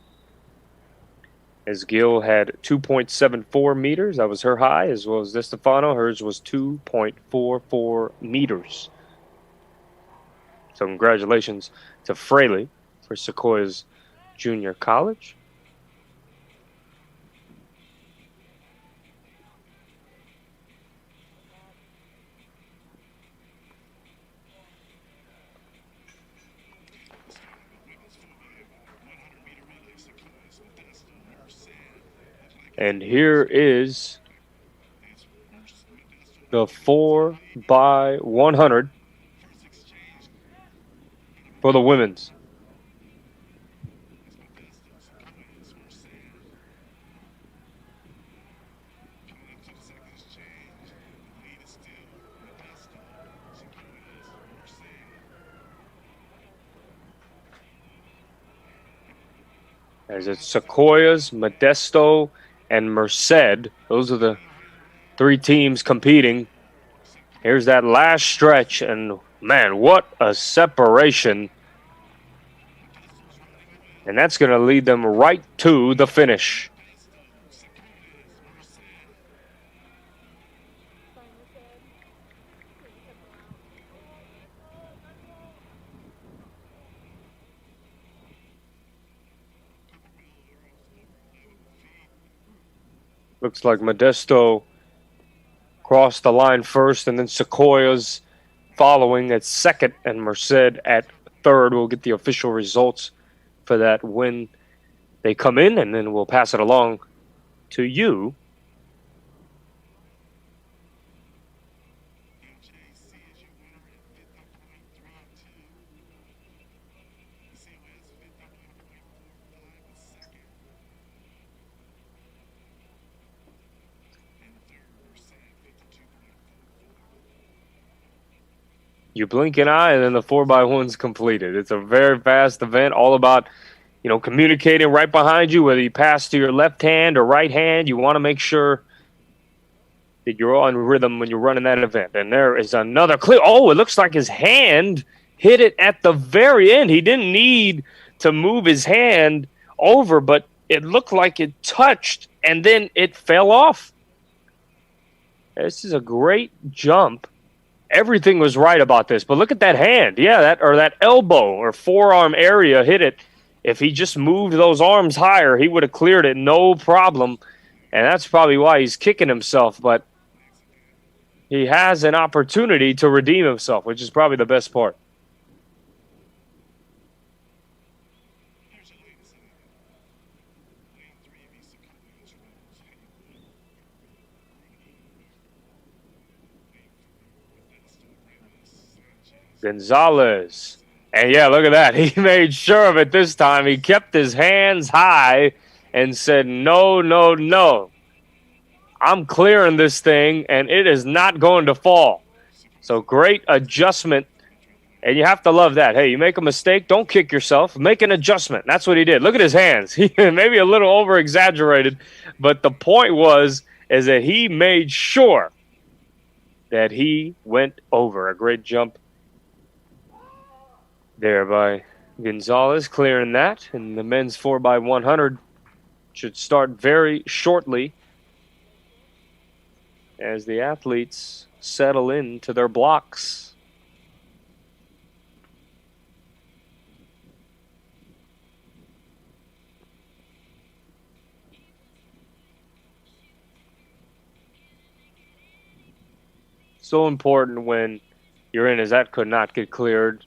As Gill had 2.74 meters, that was her high, as well as DeStefano, hers was 2.44 meters. So congratulations to Fraley for Sequoia's Junior College. And here is the 4x100 for the women's. As it's Sequoia's, Modesto, and Merced. Those are the three teams competing. Here's that last stretch, and man, what a separation. And that's going to lead them right to the finish. Looks like Modesto crossed the line first, and then Sequoia's following at second, and Merced at third. We'll get the official results for that when they come in, and then we'll pass it along to you. You blink an eye, and then the 4x1's completed. It's a very fast event, all about, communicating right behind you, whether you pass to your left hand or right hand. You want to make sure that you're on rhythm when you're running that event. And there is another clear. Oh, it looks like his hand hit it at the very end. He didn't need to move his hand over, but it looked like it touched, and then it fell off. This is a great jump. Everything was right about this, but look at that hand. Yeah, that elbow or forearm area hit it. If he just moved those arms higher, he would have cleared it no problem, and that's probably why he's kicking himself. But he has an opportunity to redeem himself, which is probably the best part. Gonzalez. And yeah, look at that. He made sure of it this time. He kept his hands high and said, no, no, no. I'm clearing this thing, and it is not going to fall. So great adjustment. And you have to love that. Hey, you make a mistake, don't kick yourself. Make an adjustment. That's what he did. Look at his hands. He maybe a little over-exaggerated, but the point is that he made sure that he went over. A great jump there by Gonzalez, clearing that. And the men's 4x100 should start very shortly as the athletes settle into their blocks. So important when you're in, as that could not get cleared.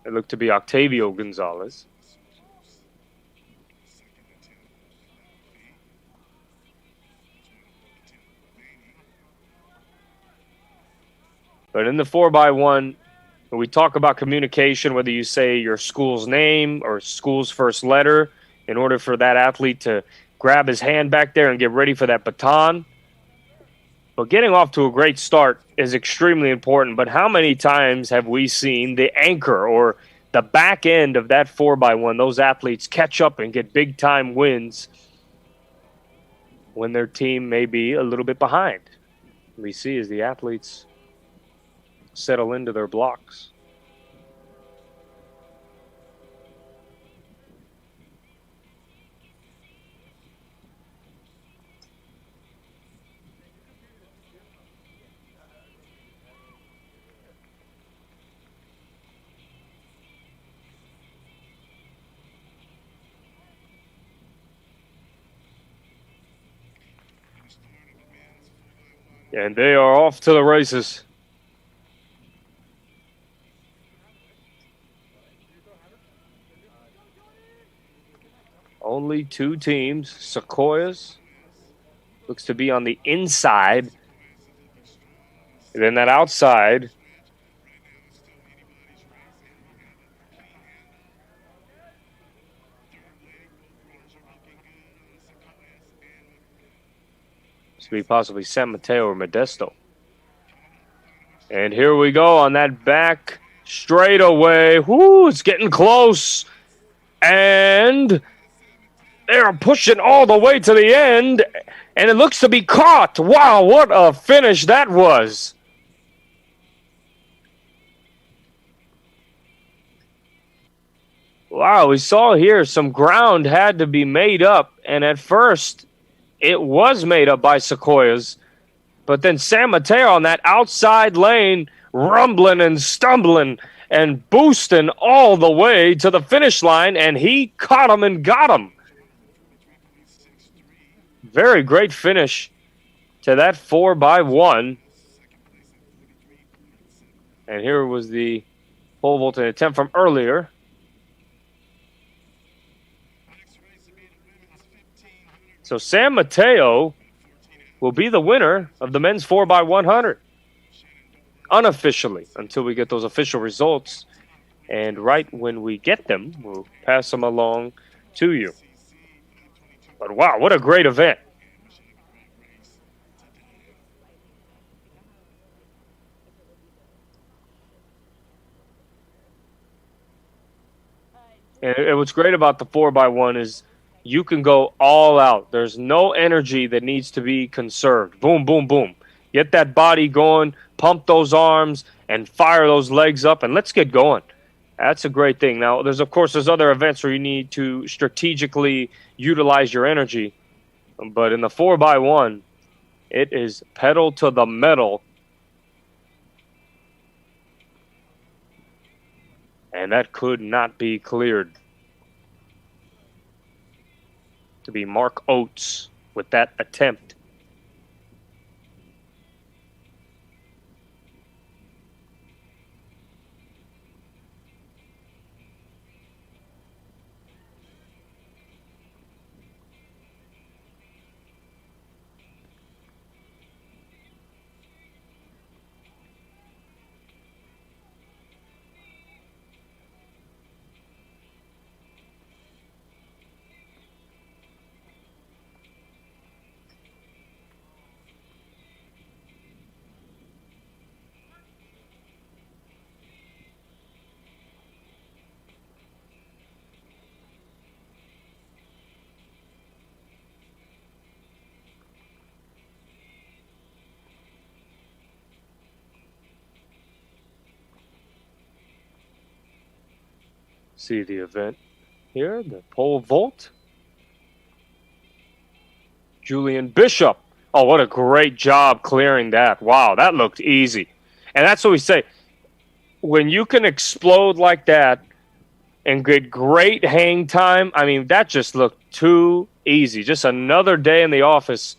It looked to be Octavio Gonzalez. But in the 4x1, when we talk about communication, whether you say your school's name or school's first letter, in order for that athlete to grab his hand back there and get ready for that baton. But getting off to a great start is extremely important. But how many times have we seen the anchor or the back end of that 4x1, those athletes catch up and get big-time wins when their team may be a little bit behind? We see as the athletes settle into their blocks. And they are off to the races. Only two teams. Sequoia's looks to be on the inside. And then that outside. To be possibly San Mateo or Modesto. And here we go on that back straightaway. Whoo, it's getting close. And they're pushing all the way to the end. And it looks to be caught. Wow, what a finish that was. Wow, we saw here some ground had to be made up. And at first, it was made up by Sequoia's, but then San Mateo on that outside lane, rumbling and stumbling and boosting all the way to the finish line, and he caught him and got him. Very great finish to that 4x1. And here was the pole vault attempt from earlier. So San Mateo will be the winner of the men's 4x100. Unofficially, until we get those official results. And right when we get them, we'll pass them along to you. But wow, what a great event. And what's great about the 4x1 is you can go all out. There's no energy that needs to be conserved. Boom, boom, boom. Get that body going, pump those arms, and fire those legs up, and let's get going. That's a great thing. Now, there's other events where you need to strategically utilize your energy. But in the 4x1, it is pedal to the metal. And that could not be cleared. To be Mark Oates with that attempt. See the event here, the pole vault. Julian Bishop. Oh, what a great job clearing that. Wow, that looked easy. And that's what we say. When you can explode like that and get great hang time, I mean, that just looked too easy. Just another day in the office.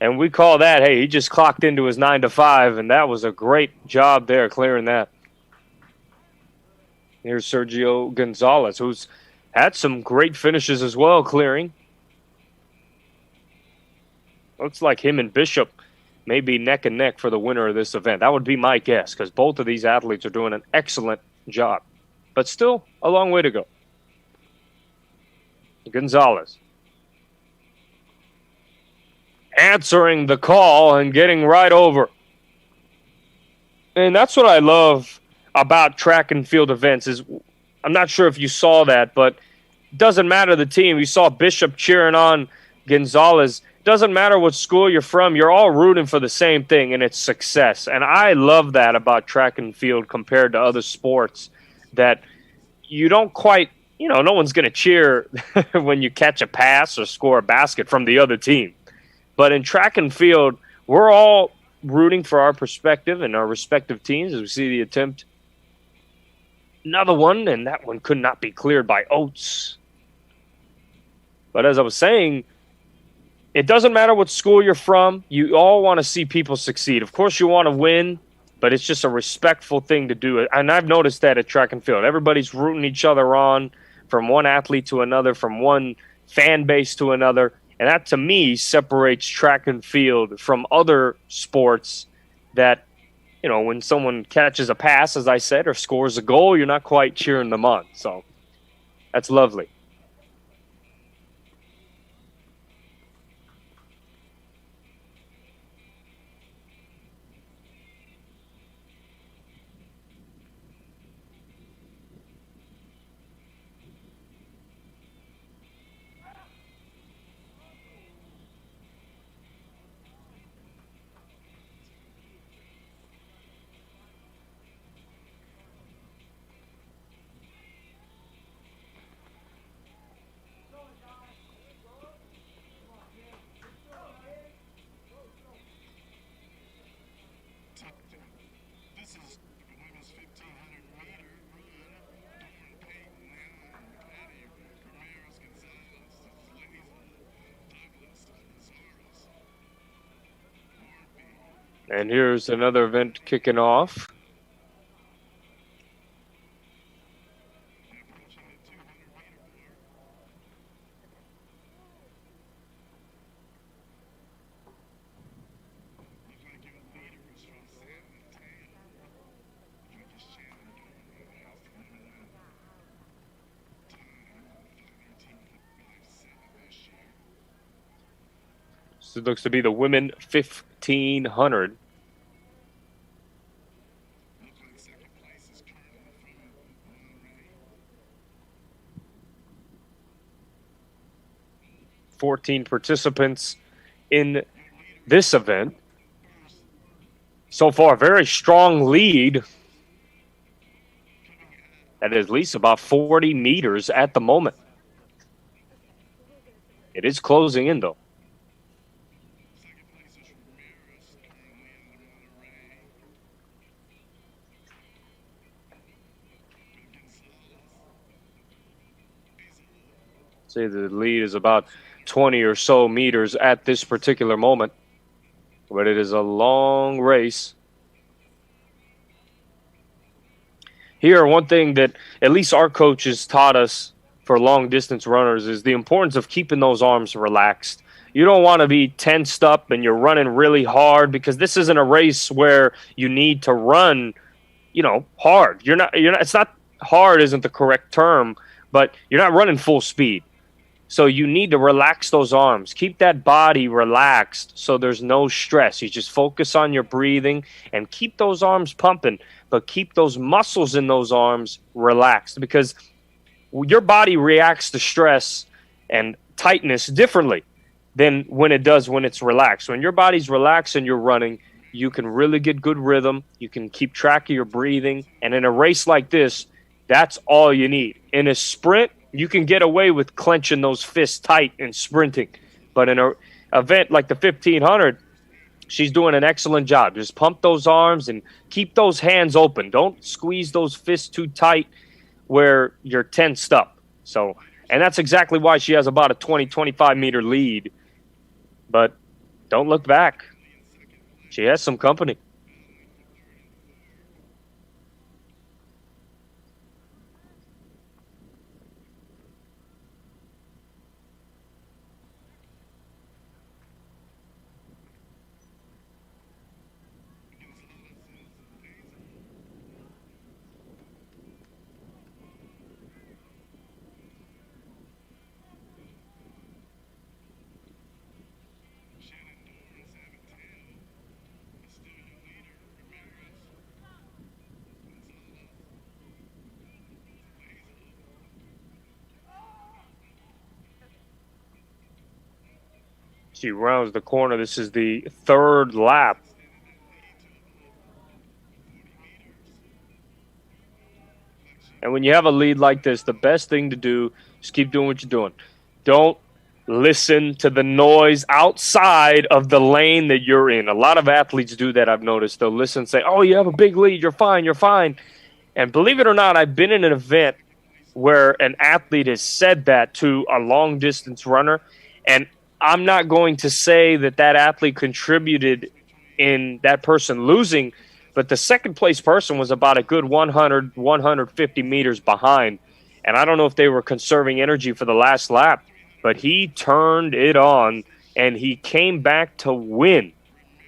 And we call that, hey, he just clocked into his 9 to 5, and that was a great job there clearing that. Here's Sergio Gonzalez, who's had some great finishes as well, clearing. Looks like him and Bishop may be neck and neck for the winner of this event. That would be my guess, because both of these athletes are doing an excellent job. But still, a long way to go. Gonzalez answering the call and getting right over. And that's what I love about track and field events is, I'm not sure if you saw that, but it doesn't matter the team. You saw Bishop cheering on Gonzalez. Doesn't matter what school you're from, you're all rooting for the same thing, and it's success. And I love that about track and field compared to other sports, that you don't quite, no one's going to cheer when you catch a pass or score a basket from the other team. But in track and field, we're all rooting for our perspective and our respective teams as we see the attempt. Another one, and that one could not be cleared by Oates. But as I was saying, it doesn't matter what school you're from. You all want to see people succeed. Of course, you want to win, but it's just a respectful thing to do. And I've noticed that at track and field. Everybody's rooting each other on, from one athlete to another, from one fan base to another. And that, to me, separates track and field from other sports that, when someone catches a pass, as I said, or scores a goal, you're not quite cheering them on. So that's lovely. And here's another event kicking off. So it looks to be the women 1500. $14 participants in this event. So far, a very strong lead. At least about 40 meters at the moment. It is closing in, though. Say the lead is about 20 or so meters at this particular moment, but it is a long race. Here, one thing that at least our coaches taught us for long distance runners is the importance of keeping those arms relaxed. You don't want to be tensed up and you're running really hard, because this isn't a race where you need to run, hard. It's not hard isn't the correct term, but you're not running full speed. So you need to relax those arms. Keep that body relaxed so there's no stress. You just focus on your breathing and keep those arms pumping, but keep those muscles in those arms relaxed, because your body reacts to stress and tightness differently than when it does when it's relaxed. When your body's relaxed and you're running, you can really get good rhythm. You can keep track of your breathing. And in a race like this, That's all you need. In a sprint, you can get away with clenching those fists tight and sprinting. But in an event like the 1500, she's doing an excellent job. Just pump those arms and keep those hands open. Don't squeeze those fists too tight where you're tensed up. So, and that's exactly why she has about a 20, 25-meter lead. But don't look back. She has some company. She rounds the corner. This is the third lap. And when you have a lead like this, the best thing to do is keep doing what you're doing. Don't listen to the noise outside of the lane that you're in. A lot of athletes do that, I've noticed. They'll listen and say, oh, you have a big lead. You're fine. You're fine. And believe it or not, I've been in an event where an athlete has said that to a long-distance runner, and I'm not going to say that that athlete contributed in that person losing, but the second-place person was about a good 100, 150 meters behind. And I don't know if they were conserving energy for the last lap, but he turned it on, and he came back to win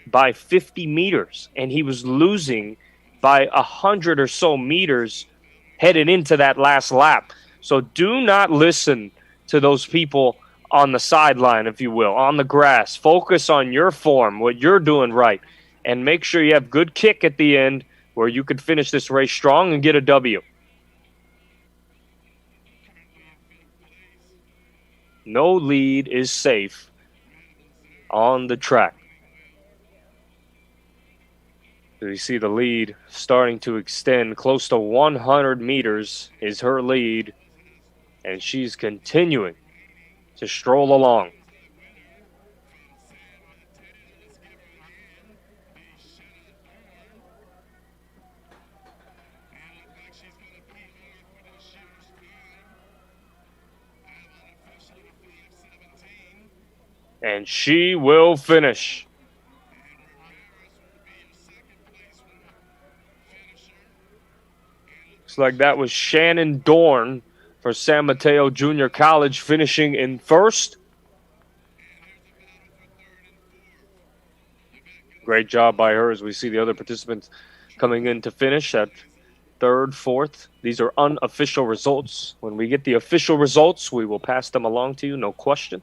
by 50 meters, and he was losing by 100 or so meters headed into that last lap. So do not listen to those people on the sideline, if you will, on the grass. Focus on your form, what you're doing right, and make sure you have good kick at the end where you could finish this race strong and get a W. No lead is safe on the track. So you see the lead starting to extend. Close to 100 meters is her lead, and she's continuing to stroll along. And she will finish. Looks like that was Shannon Dorn for San Mateo Junior College, finishing in first. Great job by her as we see the other participants coming in to finish at third, fourth. These are unofficial results. When we get the official results, we will pass them along to you, no question.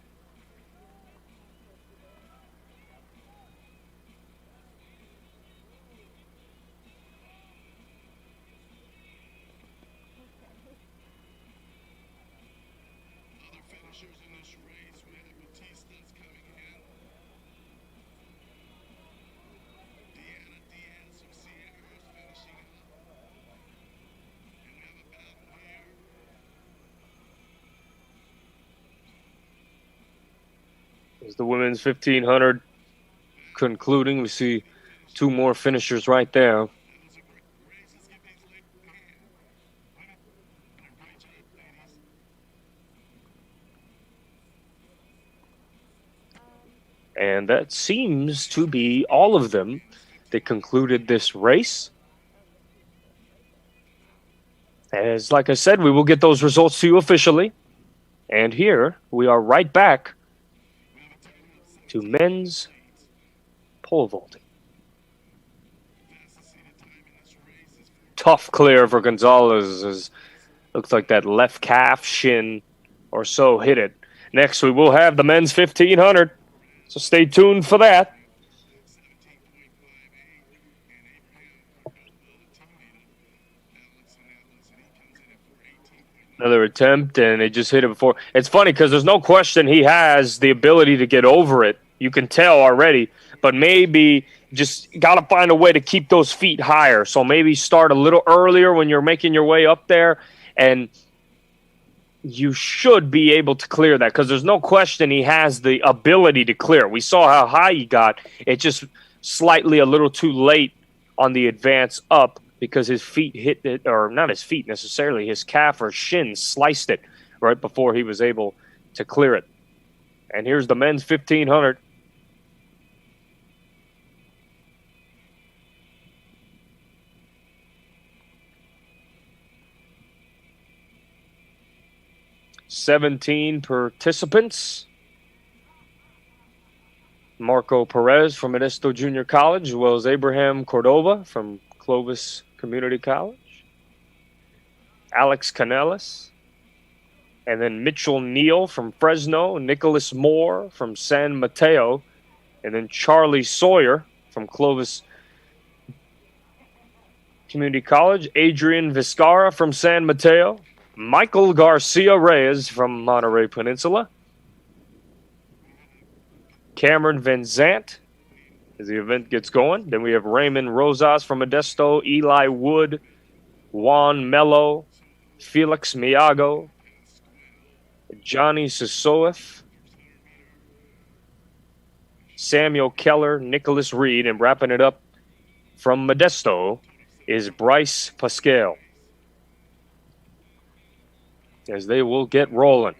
As the women's 1500 concluding, we see two more finishers right there. And that seems to be all of them that concluded this race. As like I said, we will get those results to you officially. And here we are right back to men's pole vaulting. Tough clear for Gonzalez, as looks like that left calf, shin or so hit it. Next, we will have the men's 1500, so stay tuned for that. Another attempt, and they just hit it before. It's funny because there's no question he has the ability to get over it. You can tell already. But maybe just got to find a way to keep those feet higher. So maybe start a little earlier when you're making your way up there, and you should be able to clear that, because there's no question he has the ability to clear. We saw how high he got. It just slightly a little too late on the advance up because his feet hit it, or not his feet necessarily, his calf or shin sliced it right before he was able to clear it. And here's the men's 1500. "17 participants. Marco Perez from Modesto Junior College, as well as Abraham Cordova from Clovis Community College. Alex Canellis. And then Mitchell Neal from Fresno. Nicholas Moore from San Mateo. And then Charlie Sawyer from Clovis Community College. Adrian Vizcarra from San Mateo. Michael Garcia Reyes from Monterey Peninsula. Cameron Van Zant as the event gets going. Then we have Raymond Rosas from Modesto, Eli Wood, Juan Mello, Felix Miago, Johnny Sisoif, Samuel Keller, Nicholas Reed, and wrapping it up from Modesto is Bryce Pascal, as they will get rolling.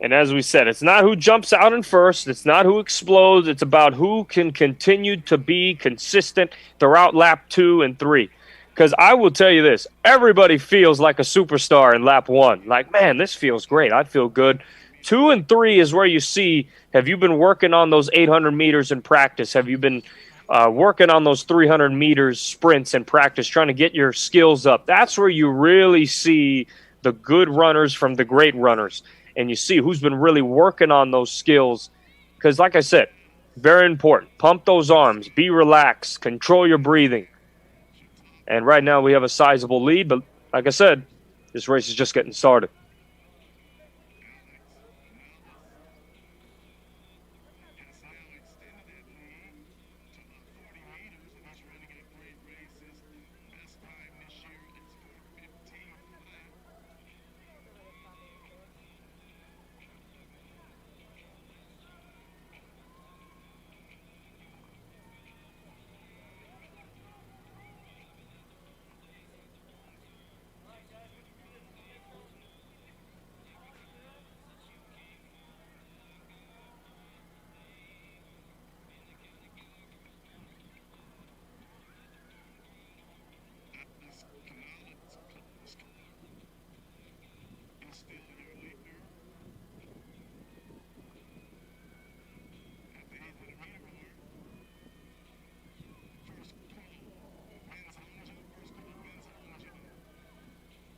And as we said, it's not who jumps out in first. It's not who explodes. It's about who can continue to be consistent throughout lap 2 and 3. Because I will tell you this, everybody feels like a superstar in lap 1. Like, man, this feels great. I feel good. 2 and 3 is where you see, have you been working on those 800 meters in practice? Have you been working on those 300 meters sprints in practice, trying to get your skills up? That's where you really see the good runners from the great runners. And you see who's been really working on those skills. Because like I said, very important. Pump those arms. Be relaxed. Control your breathing. And right now we have a sizable lead. But like I said, this race is just getting started.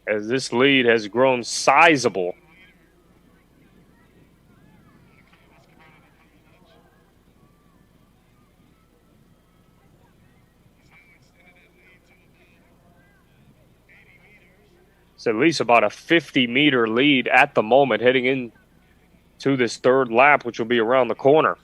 As this lead has grown sizable. It's at least about a 50-meter lead at the moment heading into this third lap, which will be around the corner.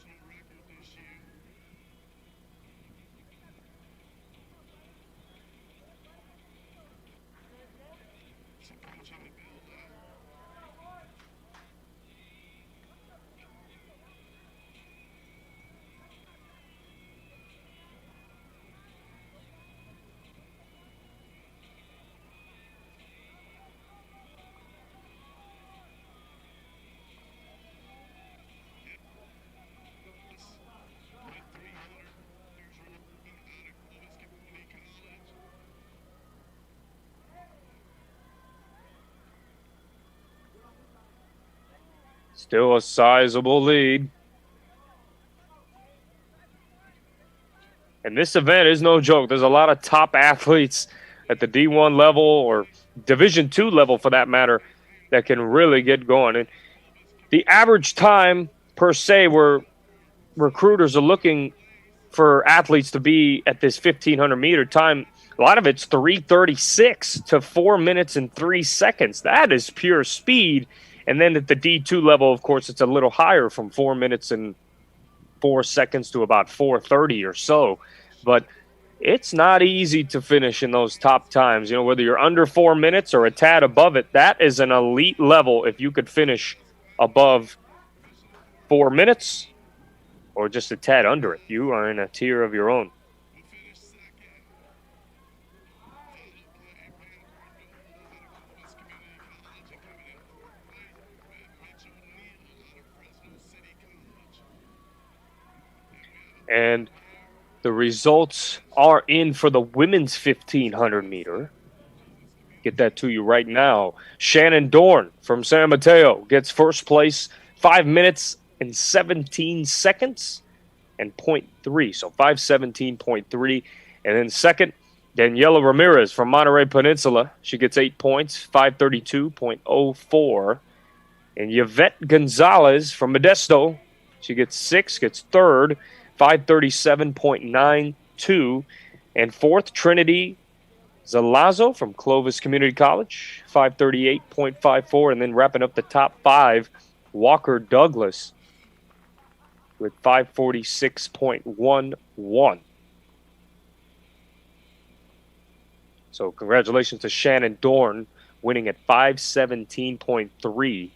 Still a sizable lead. And this event is no joke. There's a lot of top athletes at the D1 level or Division II level for that matter that can really get going. And the average time per se where recruiters are looking for athletes to be at this 1,500 meter time, A lot of it's 3:36 to 4 minutes and 3 seconds. That is pure speed. And then at the D2 level, of course, it's a little higher from 4 minutes and 4 seconds to about 4:30 or so. But it's not easy to finish in those top times. You know, whether you're under 4 minutes or a tad above it, that is an elite level if you could finish above 4 minutes or just a tad under it. You are in a tier of your own. And the results are in for the women's 1,500 meter. Get that to you right now. Shannon Dorn from San Mateo gets first place, 5 minutes and 17 seconds and 0.3. So 5:17.3. And then second, Daniela Ramirez from Monterey Peninsula. She gets 8 points, 5:32.04. And Yvette Gonzalez from Modesto. She gets 6, gets third, 5:37.92. And fourth, Trinity Zalazo from Clovis Community College, 5:38.54. And then wrapping up the top 5, Walker Douglas with 5:46.11. So congratulations to Shannon Dorn winning at 5:17.3.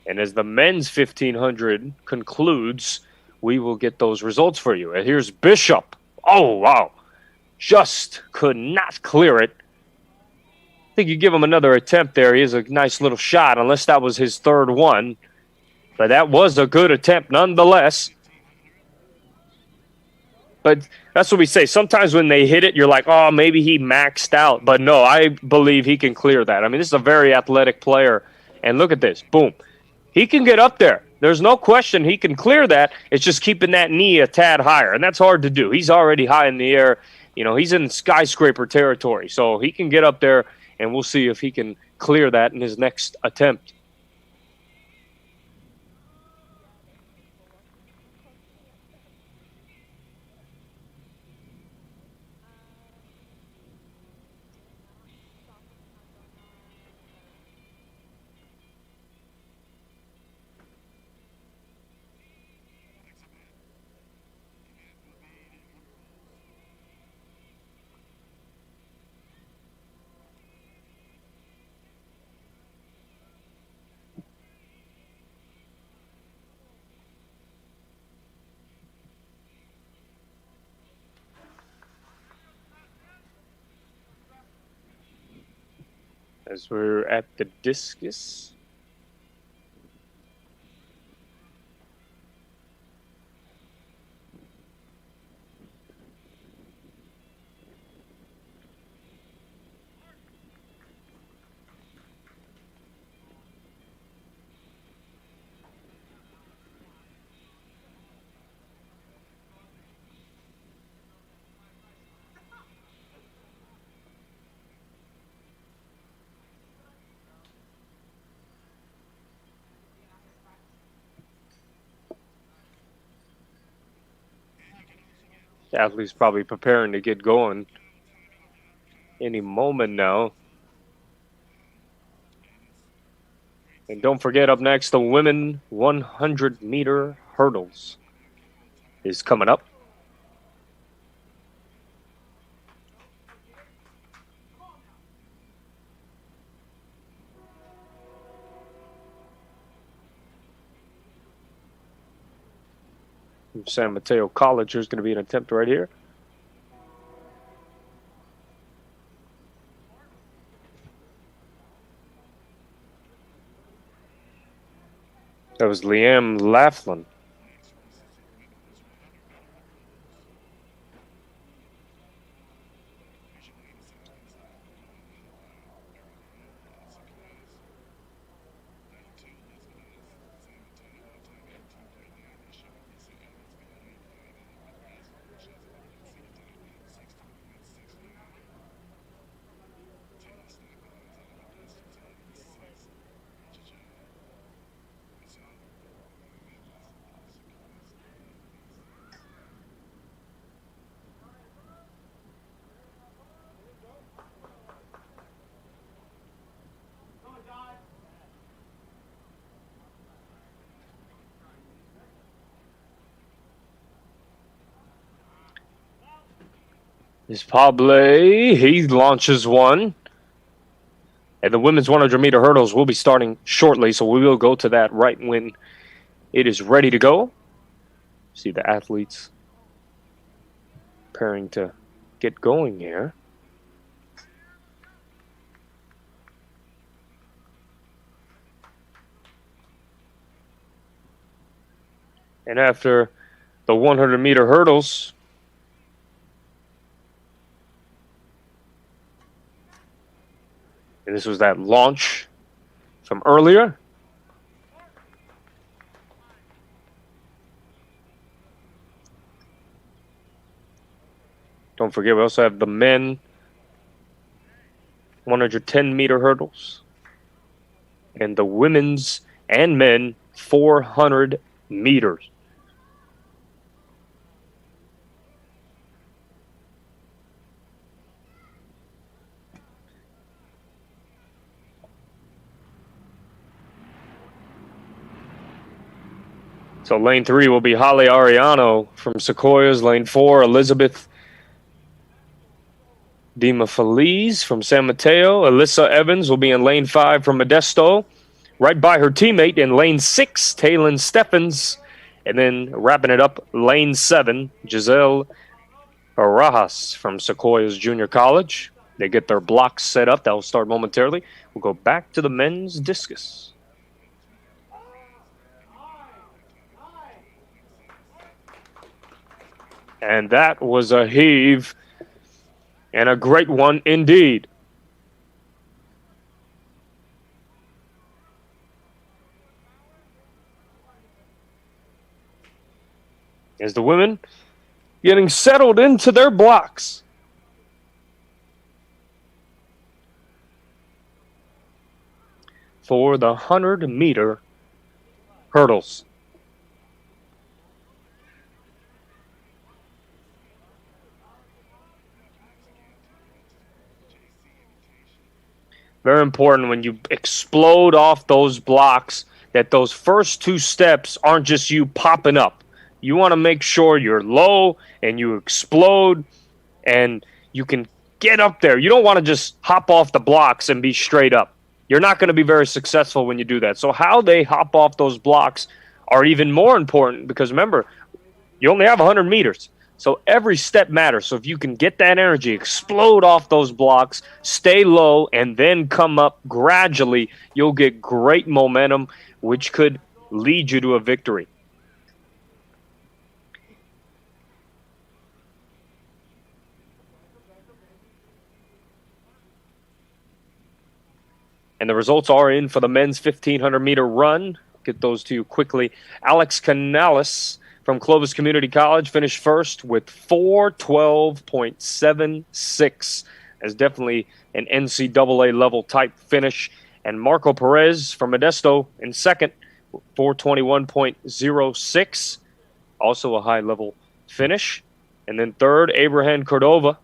And as the men's 1,500 concludes, we will get those results for you. And here's Bishop. Oh, wow. Just could not clear it. I think you give him another attempt there. He has a nice little shot, unless that was his third one. But that was a good attempt nonetheless. But that's what we say. Sometimes when they hit it, you're like, oh, maybe he maxed out. But no, I believe he can clear that. I mean, this is a very athletic player. And look at this. Boom. He can get up there. There's no question he can clear that. It's just keeping that knee a tad higher. And that's hard to do. He's already high in the air. You know, he's in skyscraper territory. So he can get up there, and we'll see if he can clear that in his next attempt. As we're at the discus. The athlete's probably preparing to get going any moment now. And don't forget, up next, the women 100-meter hurdles is coming up. From San Mateo College, there's going to be an attempt right here. That was Liam Laughlin. is Pable. He launches one. And the women's 100-meter hurdles will be starting shortly, so we will go to that right when it is ready to go. See the athletes preparing to get going here. And after the 100-meter hurdles, and this was that launch from earlier. Don't forget, we also have the men 110-meter hurdles and the women's and men 400 meters. So lane 3 will be Holly Ariano from Sequoias. Lane 4, Elizabeth Dima Feliz from San Mateo. Alyssa Evans will be in lane 5 from Modesto, right by her teammate in lane 6, Taylon Steffens. And then wrapping it up, lane 7, Giselle Barajas from Sequoias Junior College. They get their blocks set up. That will start momentarily. We'll go back to the men's discus. And that was a heave, and a great one indeed. As the women getting settled into their blocks. For the 100-meter hurdles. Very important when you explode off those blocks that those first 2 steps aren't just you popping up. You want to make sure you're low and you explode and you can get up there. You don't want to just hop off the blocks and be straight up. You're not going to be very successful when you do that. So how they hop off those blocks are even more important because remember, you only have 100 meters. So every step matters. So if you can get that energy, explode off those blocks, stay low, and then come up gradually, you'll get great momentum, which could lead you to a victory. And the results are in for the men's 1,500-meter run. Get those to you quickly. Alex Canales from Clovis Community College finished first with 4:12.76. That's definitely an NCAA level type finish. And Marco Perez from Modesto in second, 4:21.06. Also a high level finish. And then third, Abraham Cordova,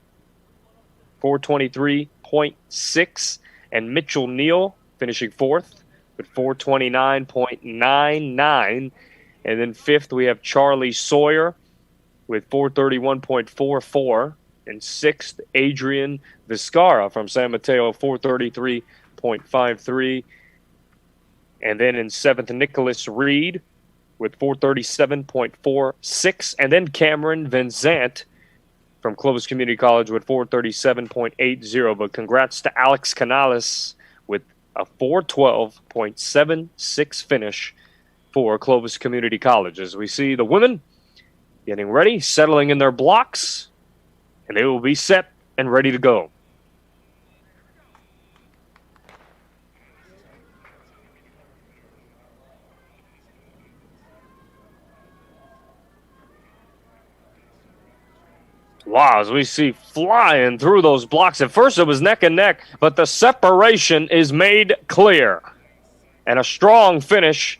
4:23.6. And Mitchell Neal finishing fourth with 4:29.99. And then fifth, we have Charlie Sawyer with 4:31.44. And sixth, Adrian Vizcarra from San Mateo, 4:33.53. And then in seventh, Nicholas Reed with 4:37.46. And then Cameron Van Zant from Clovis Community College with 4:37.80. But congrats to Alex Canales with a 4:12.76 finish for Clovis Community College. As we see the women getting ready, settling in their blocks, and they will be set and ready to go. Wow, as we see flying through those blocks. At first it was neck and neck, but the separation is made clear. And a strong finish.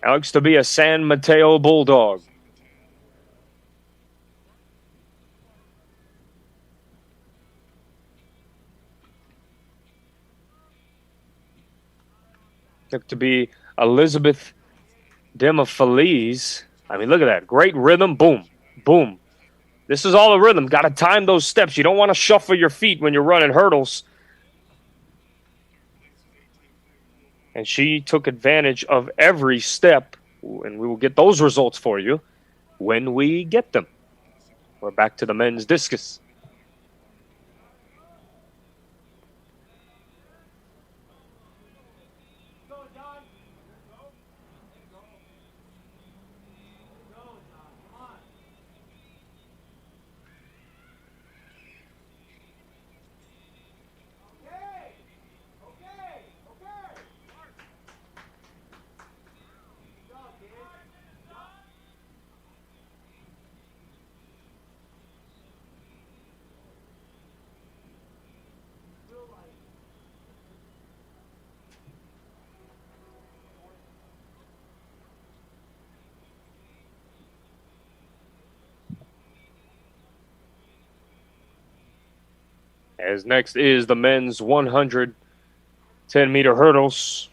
Looks to be a San Mateo Bulldog. Look to be Elizabeth Dema Feliz. I mean, look at that. Great rhythm. Boom, boom. This is all a rhythm. Got to time those steps. You don't want to shuffle your feet when you're running hurdles. And she took advantage of every step, and we will get those results for you when we get them. We're back to the men's discus. As next is the men's 110-meter hurdles.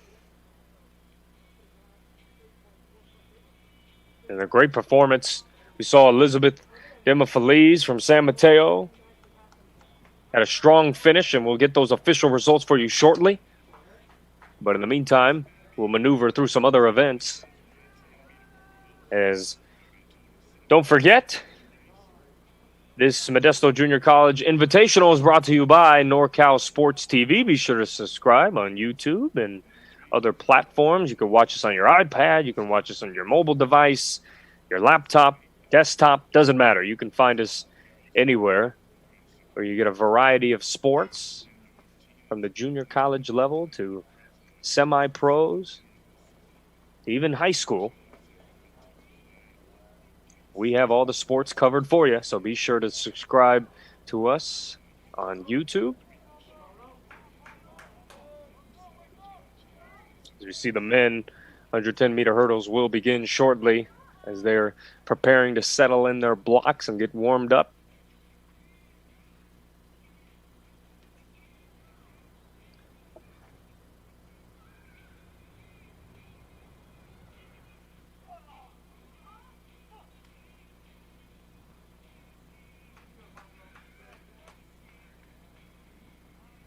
And a great performance. We saw Elizabeth Demofeliz from San Mateo. Had a strong finish, and we'll get those official results for you shortly. But in the meantime, we'll maneuver through some other events. As, don't forget, this Modesto Junior College Invitational is brought to you by NorCal Sports TV. Be sure to subscribe on YouTube and other platforms. You can watch us on your iPad. You can watch us on your mobile device, your laptop, desktop. Doesn't matter. You can find us anywhere where you get a variety of sports from the junior college level to semi-pros to even high school. We have all the sports covered for you, so be sure to subscribe to us on YouTube. As we see the men, 110-meter hurdles will begin shortly as they're preparing to settle in their blocks and get warmed up.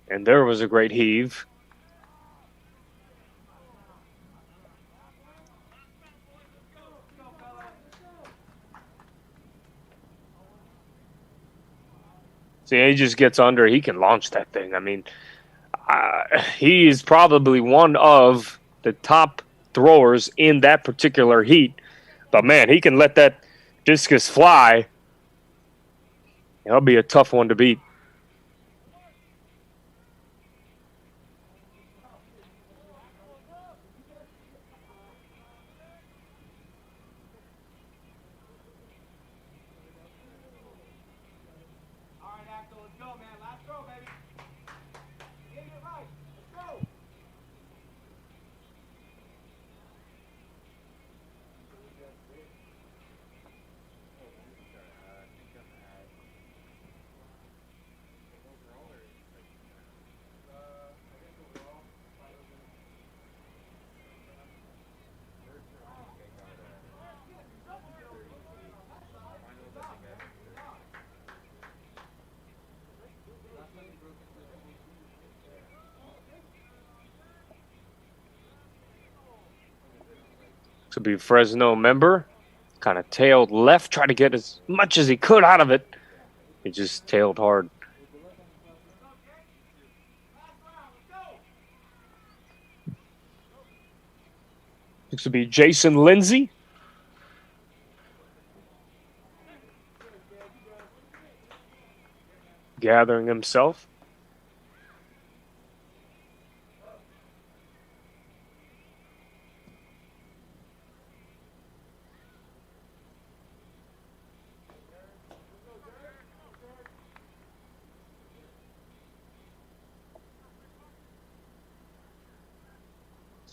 And there was a great heave. See, he just gets under. He can launch that thing. I mean, he is probably one of the top throwers in that particular heat. But, man, he can let that discus fly. That'll be a tough one to beat. To be Fresno member, kind of tailed left, tried to get as much as he could out of it. He just tailed hard. Looks to be Jason Lindsay. Gathering himself.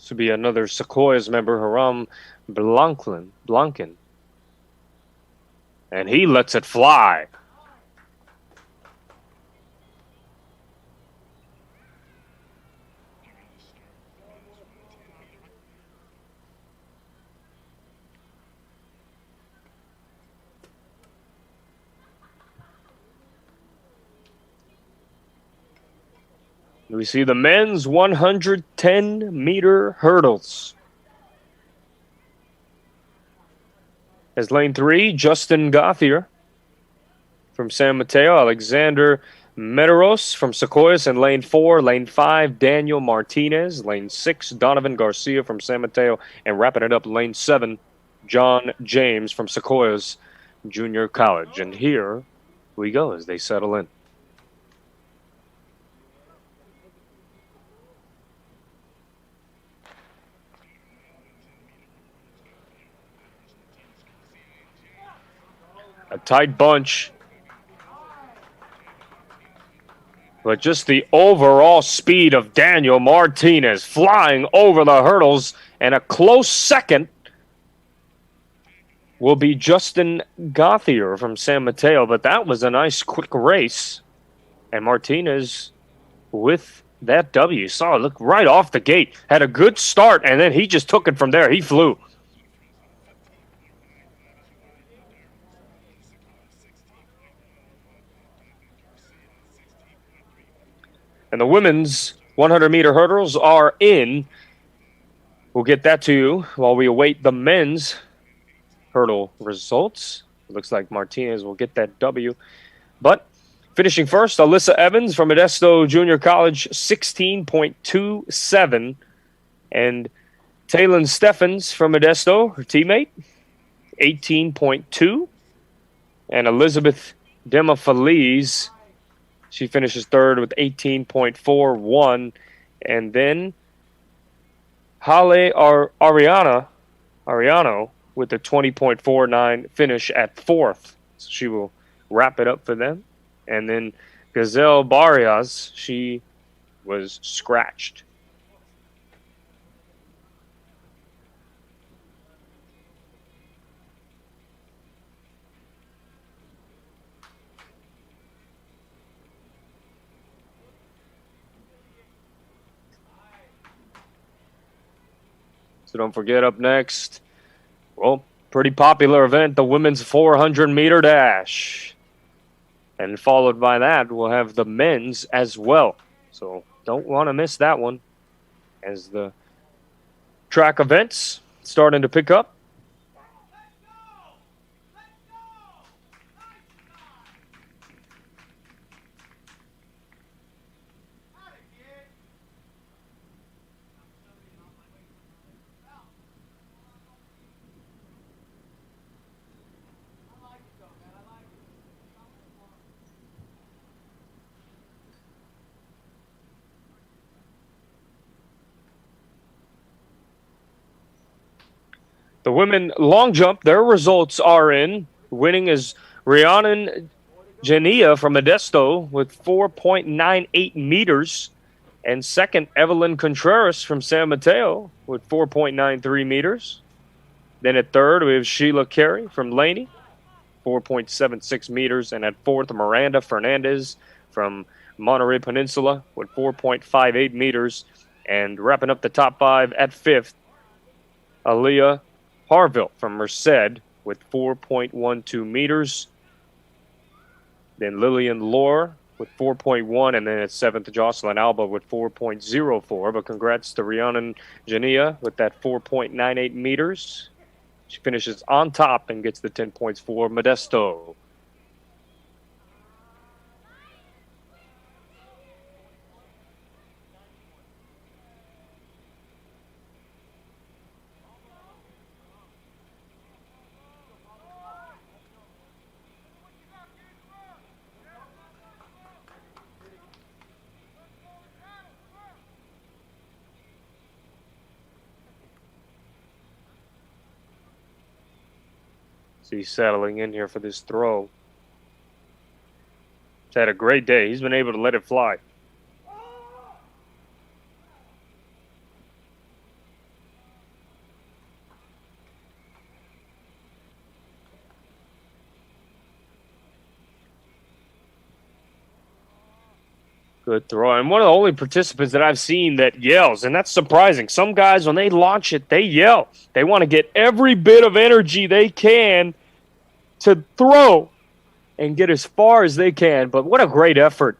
To be another Sequoia's member, Haram Blanken. And he lets it fly. We see the men's 110-meter hurdles. As lane 3, Justin Gauthier from San Mateo, Alexander Medeiros from Sequoia, and lane 4, lane 5, Daniel Martinez, lane 6, Donovan Garcia from San Mateo, and wrapping it up, lane 7, John James from Sequoia's Junior College. And here we go as they settle in. A tight bunch. But just the overall speed of Daniel Martinez flying over the hurdles, and a close second will be Justin Gauthier from San Mateo. But that was a nice quick race. And Martinez with that W. You saw it look right off the gate. Had a good start, and then he just took it from there. He flew. And the women's 100-meter hurdles are in. We'll get that to you while we await the men's hurdle results. It looks like Martinez will get that W. But finishing first, Alyssa Evans from Modesto Junior College, 16.27. And Taylon Steffens from Modesto, her teammate, 18.2. And Elizabeth Demafeliz, she finishes third with 18.41. And then Hale Ariano with the 20.49 finish at fourth. So she will wrap it up for them. And then Gazelle Barrias, she was scratched. So don't forget, up next, well, pretty popular event, the women's 400-meter dash. And followed by that, we'll have the men's as well. So don't want to miss that one as the track events starting to pick up. The women long jump, their results are in. Winning is Rhiannon Jania from Modesto with 4.98 meters. And second, Evelyn Contreras from San Mateo with 4.93 meters. Then at third, we have Sheila Carey from Laney, 4.76 meters. And at fourth, Miranda Fernandez from Monterey Peninsula with 4.58 meters. And wrapping up the top five at fifth, Aaliyah Harville from Merced with 4.12 meters. Then Lillian Lohr with 4.1, and then at seventh, Jocelyn Alba with 4.04. But congrats to Rhiannon Jania with that 4.98 meters. She finishes on top and gets the 10 points for Modesto. He's settling in here for this throw. He's had a great day. He's been able to let it fly. Good throw. And one of the only participants that I've seen that yells, and that's surprising. Some guys, when they launch it, they yell. They want to get every bit of energy they can to throw and get as far as they can. But what a great effort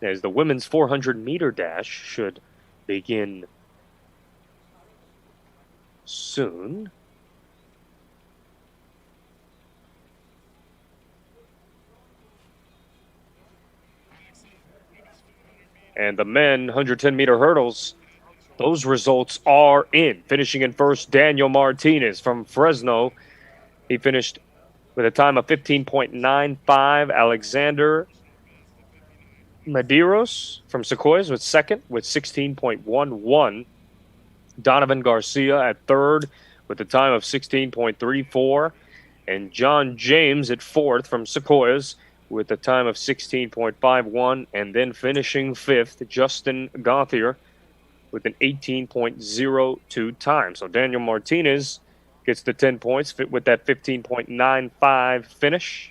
as the women's 400-meter dash should begin soon. And the men 110-meter hurdles, those results are in. Finishing in first, Daniel Martinez from Fresno. He finished with a time of 15.95. Alexander Medeiros from Sequoia was second with 16.11. Donovan Garcia at third with a time of 16.34. And John James at fourth from Sequoias with a time of 16.51. And then finishing fifth, Justin Gauthier with an 18.02 time. So Daniel Martinez gets the 10 points with that 15.95 finish.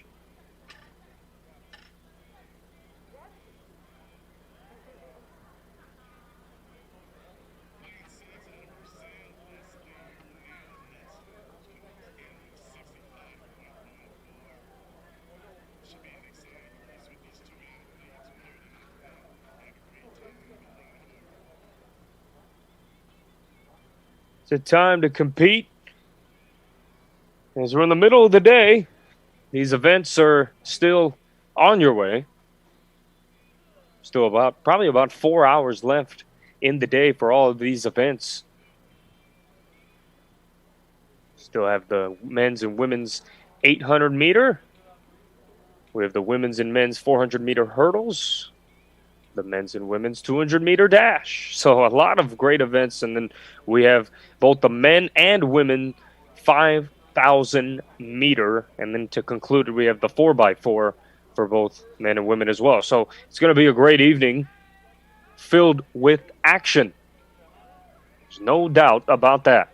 It's a time to compete. As we're in the middle of the day, these events are still on your way. Still probably about 4 hours left in the day for all of these events. Still have the men's and women's 800 meter. We have the women's and men's 400 meter hurdles. The men's and women's 200 meter dash. So a lot of great events. And then we have both the men and women 5,000 meter. And then to conclude, we have the 4x4 for both men and women as well. So it's going to be a great evening filled with action. There's no doubt about that.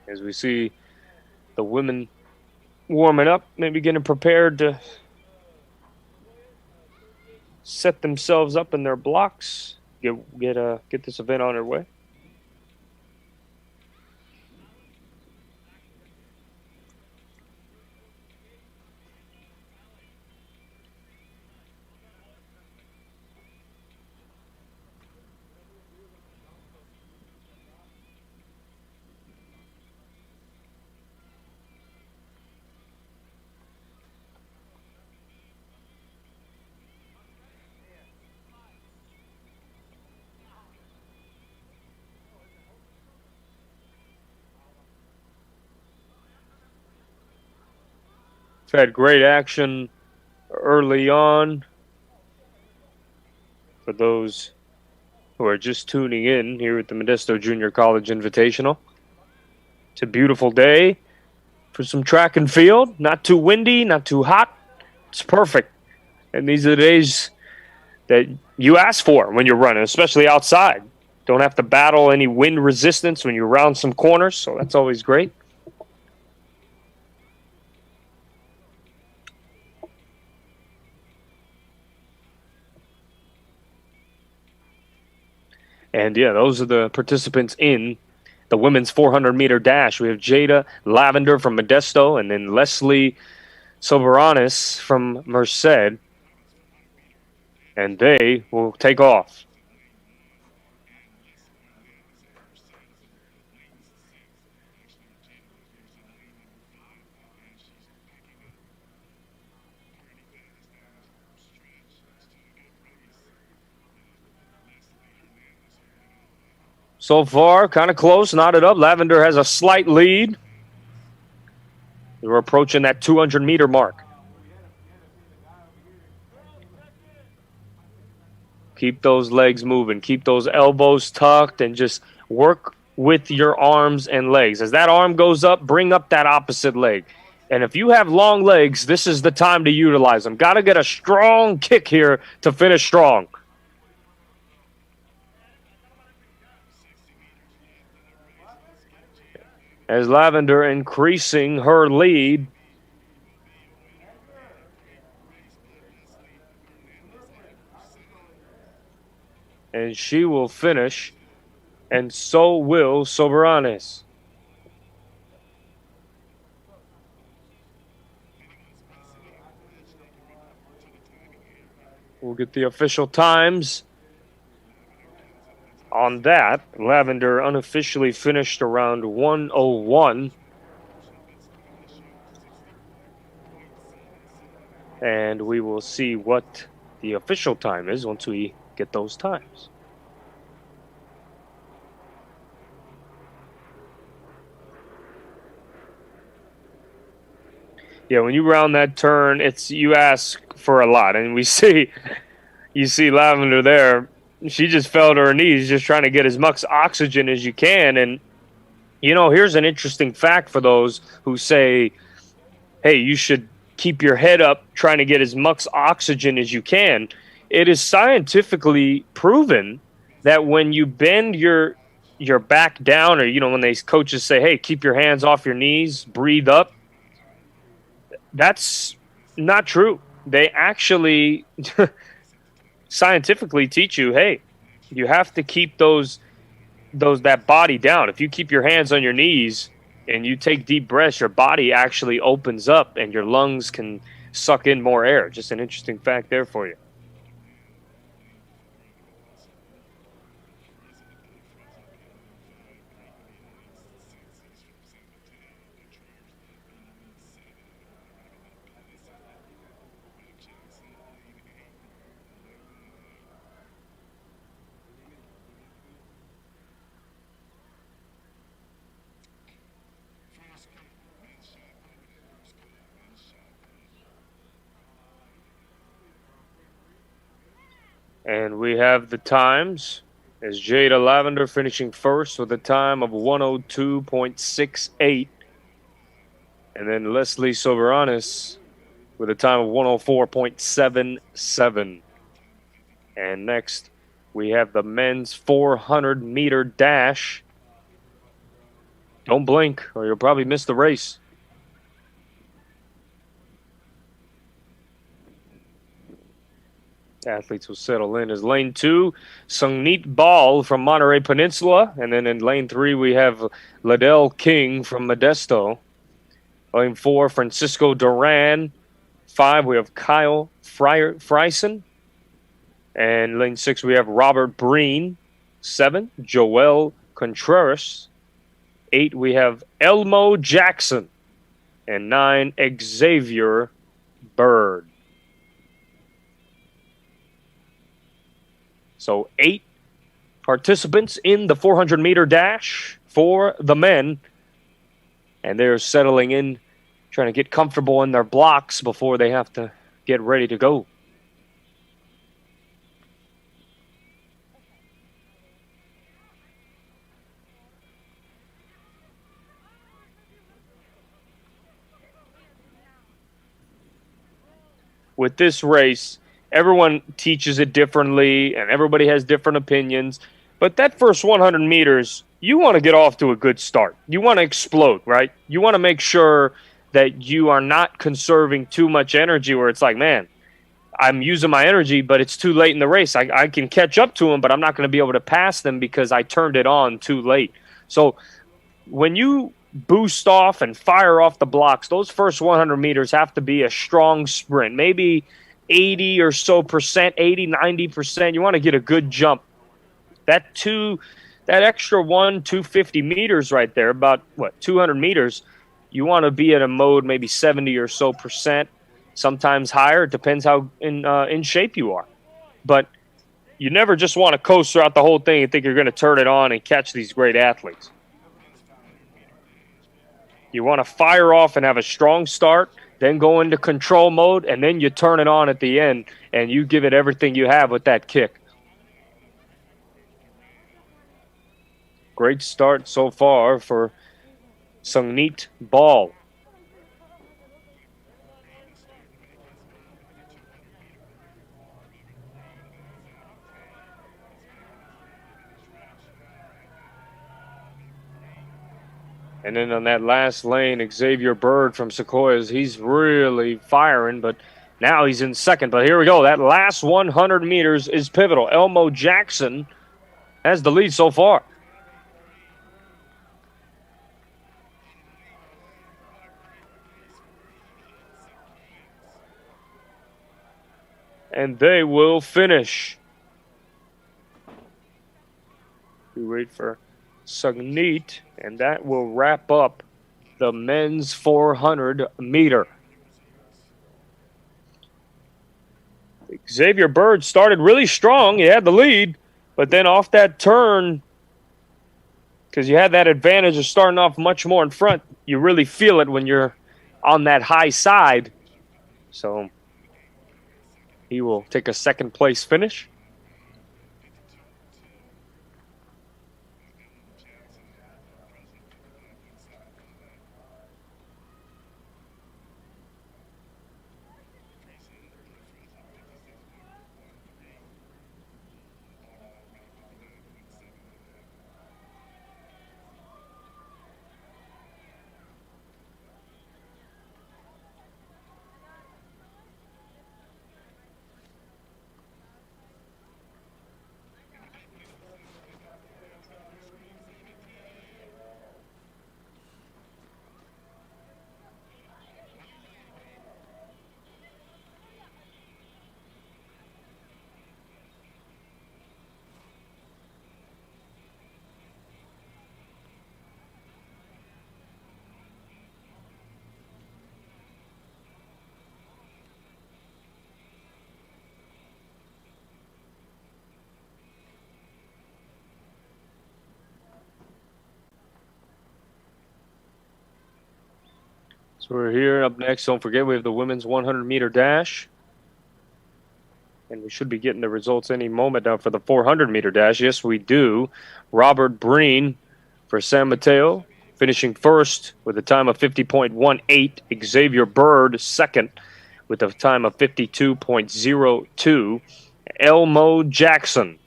As we see the women warming up, maybe getting prepared to set themselves up in their blocks, get this event on their way. Had great action early on. For those who are just tuning in here at the Modesto Junior College Invitational, it's a beautiful day for some track and field. Not too windy, not too hot. It's perfect. And these are the days that you ask for when you're running, especially outside. Don't have to battle any wind resistance when you round some corners, so that's always great. And, yeah, those are the participants in the women's 400-meter dash. We have Jada Lavender from Modesto and then Leslie Soberanis from Merced. And they will take off. So far, kind of close, knotted up. Lavender has a slight lead. We're approaching that 200-meter mark. Keep those legs moving. Keep those elbows tucked and just work with your arms and legs. As that arm goes up, bring up that opposite leg. And if you have long legs, this is the time to utilize them. Got to get a strong kick here to finish strong. As Lavender increasing her lead. And she will finish And so will Soberanes. We'll get the official times on that. Lavender unofficially finished around 1:01. And we will see what the official time is once we get those times. Yeah, when you round that turn, you ask for a lot. And you see Lavender there. She just fell to her knees just trying to get as much oxygen as you can. And, here's an interesting fact for those who say, hey, you should keep your head up trying to get as much oxygen as you can. It is scientifically proven that when you bend your back down, or, when these coaches say, hey, keep your hands off your knees, breathe up, that's not true. They actually scientifically teach you, hey, you have to keep that body down. If you keep your hands on your knees and you take deep breaths, your body actually opens up and your lungs can suck in more air. Just an interesting fact there for you. And we have the times as Jada Lavender finishing first with a time of 102.68. And then Leslie Soberanes with a time of 104.77. And next we have the men's 400-meter dash. Don't blink or you'll probably miss the race. Athletes will settle in as lane 2, Sungnit Ball from Monterey Peninsula. And then in lane 3, we have Ladell King from Modesto. Lane 4, Francisco Duran. 5, we have Kyle Friesen. And lane 6, we have Robert Breen. 7, Joel Contreras. 8, we have Elmo Jackson. And 9, Xavier Bird. So 8 participants in the 400-meter dash for the men. And they're settling in, trying to get comfortable in their blocks before they have to get ready to go. With this race, everyone teaches it differently, and everybody has different opinions. But that first 100 meters, you want to get off to a good start. You want to explode, right? You want to make sure that you are not conserving too much energy where it's like, man, I'm using my energy, but it's too late in the race. I can catch up to them, but I'm not going to be able to pass them because I turned it on too late. So when you boost off and fire off the blocks, those first 100 meters have to be a strong sprint, maybe 80 or so percent, 80, 90%. You want to get a good jump. That extra 250 meters right there, about 200 meters, you want to be in a mode maybe 70 or so percent, sometimes higher. It depends how in shape you are. But you never just want to coast throughout the whole thing and think you're going to turn it on and catch these great athletes. You want to fire off and have a strong start, then go into control mode, and then you turn it on at the end, and you give it everything you have with that kick. Great start so far for Sungnit Ball. And then on that last lane, Xavier Bird from Sequoias, he's really firing, but now he's in second. But here we go. That last 100 meters is pivotal. Elmo Jackson has the lead so far. and they will finish. We wait for Sugnit, and that will wrap up the men's 400 meter. Xavier Bird started really strong. He had the lead, but then off that turn, because you had that advantage of starting off much more in front, you really feel it when you're on that high side. So he will take a second place finish. So we're here up next. Don't forget, we have the women's 100-meter dash. And we should be getting the results any moment now for the 400-meter dash. Yes, we do. Robert Breen for San Mateo, finishing first with a time of 50.18. Xavier Bird second with a time of 52.02. Elmo Jackson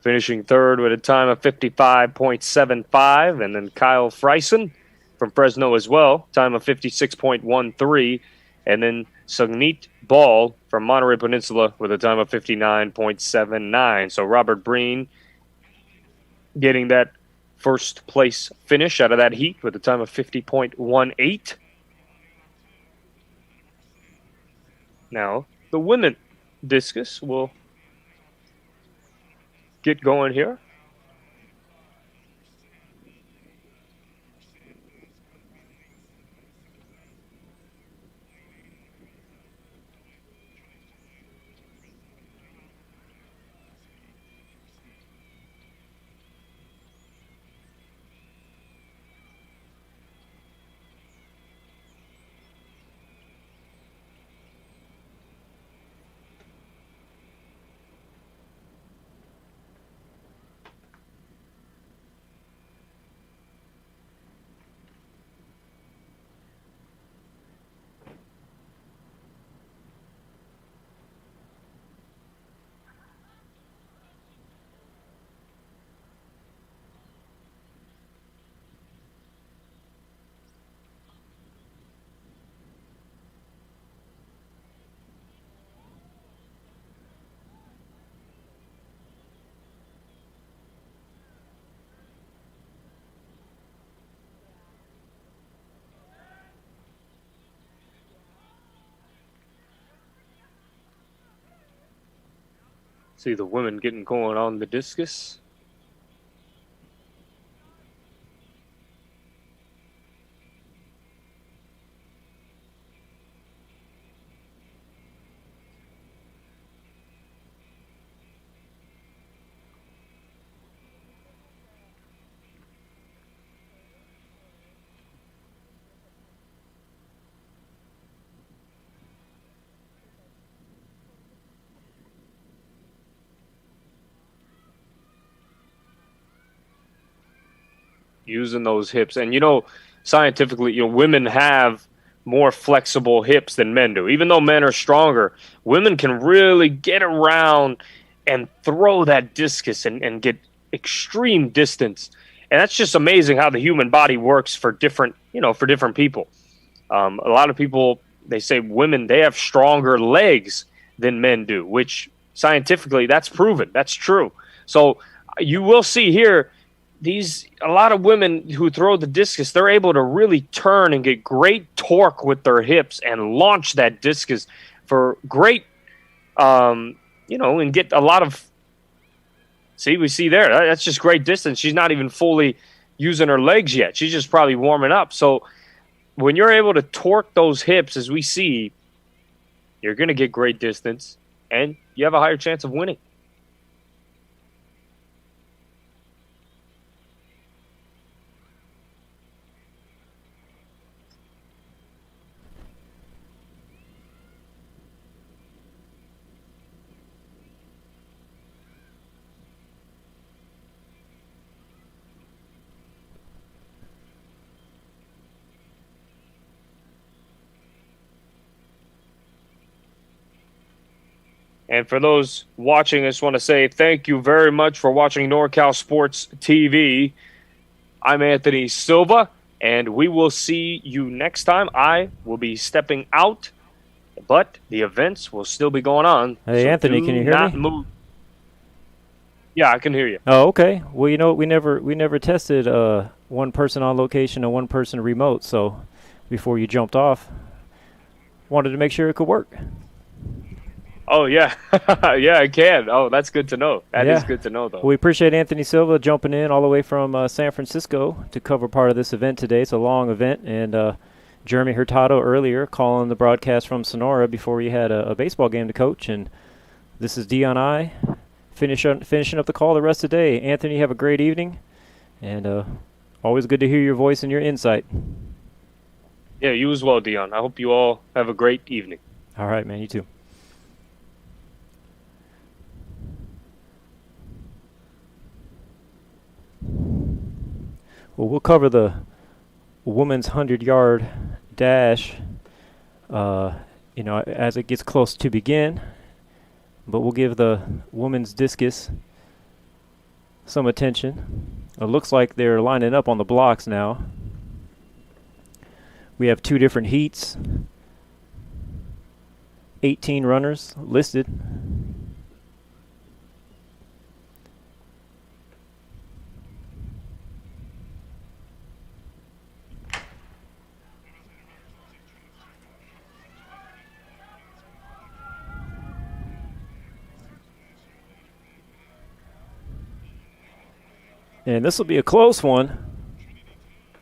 finishing third with a time of 55.75. And then Kyle Freisen from Fresno as well, time of 56.13. And then Sugnit Ball from Monterey Peninsula with a time of 59.79. So Robert Breen getting that first place finish out of that heat with a time of 50.18. Now, the women discus will get going here. See the women getting going on the discus. Using those hips. And, scientifically, women have more flexible hips than men do. Even though men are stronger, women can really get around and throw that discus and get extreme distance. And that's just amazing how the human body works for different people. A lot of people, they say women, they have stronger legs than men do, which scientifically that's proven. That's true. So you will see here, a lot of women who throw the discus, they're able to really turn and get great torque with their hips and launch that discus for great and get a lot of. See, we see there. That's just great distance. She's not even fully using her legs yet. She's just probably warming up. So when you're able to torque those hips, as we see, you're going to get great distance, and you have a higher chance of winning. And for those watching, I just want to say thank you very much for watching NorCal Sports TV. I'm Anthony Silva, and we will see you next time. I will be stepping out, but the events will still be going on. Hey, so Anthony, can you hear me? Move. Yeah, I can hear you. Oh, okay. Well, you know, we never tested one person on location and one person remote. So before you jumped off, wanted to make sure it could work. Oh, yeah. Yeah, I can. Oh, that's good to know. That is good to know, though. We appreciate Anthony Silva jumping in all the way from San Francisco to cover part of this event today. It's a long event, and Jeremy Hurtado earlier calling the broadcast from Sonora before he had a baseball game to coach. And this is Dion I, finishing up the call the rest of the day. Anthony, have a great evening, and always good to hear your voice and your insight. Yeah, you as well, Dion. I hope you all have a great evening. All right, man. You too. Well, we'll cover the women's 100-yard dash, as it gets close to begin. But we'll give the women's discus some attention. It looks like they're lining up on the blocks now. We have 2 different heats, 18 runners listed. And this will be a close one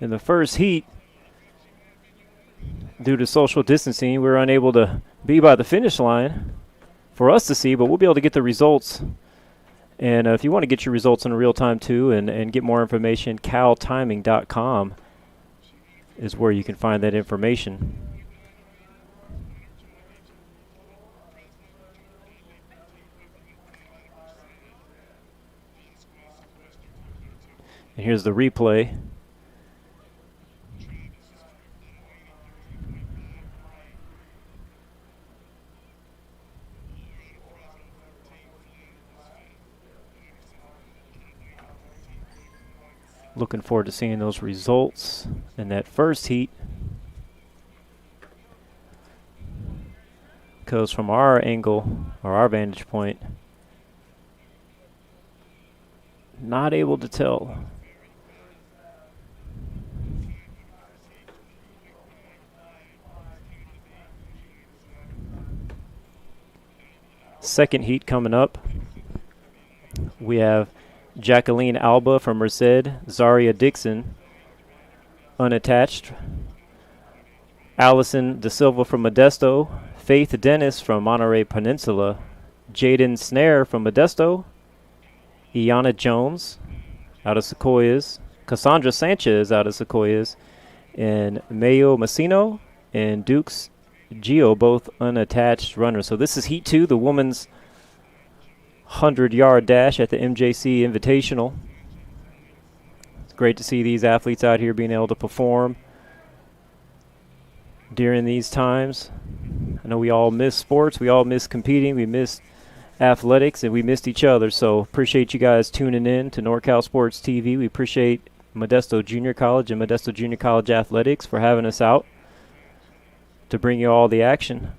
in the first heat. Due to social distancing, we were unable to be by the finish line for us to see, but we'll be able to get the results. And if you want to get your results in real time too and get more information, caltiming.com is where you can find that information. And here's the replay. Looking forward to seeing those results in that first heat. Because from our angle, or our vantage point, not able to tell. Second heat coming up. We have Jacqueline Alba from Merced, Zaria Dixon, unattached. Allison De Silva from Modesto, Faith Dennis from Monterey Peninsula, Jaden Snare from Modesto, Iana Jones out of Sequoias, Cassandra Sanchez out of Sequoias, and Mayo Massino and Dukes Gio, both unattached runners. So this is Heat 2, the women's 100-yard dash at the MJC Invitational. It's great to see these athletes out here being able to perform during these times. I know we all miss sports, we all miss competing, we miss athletics, and we missed each other. So appreciate you guys tuning in to NorCal Sports TV. We appreciate Modesto Junior College and Modesto Junior College Athletics for having us out to bring you all the action.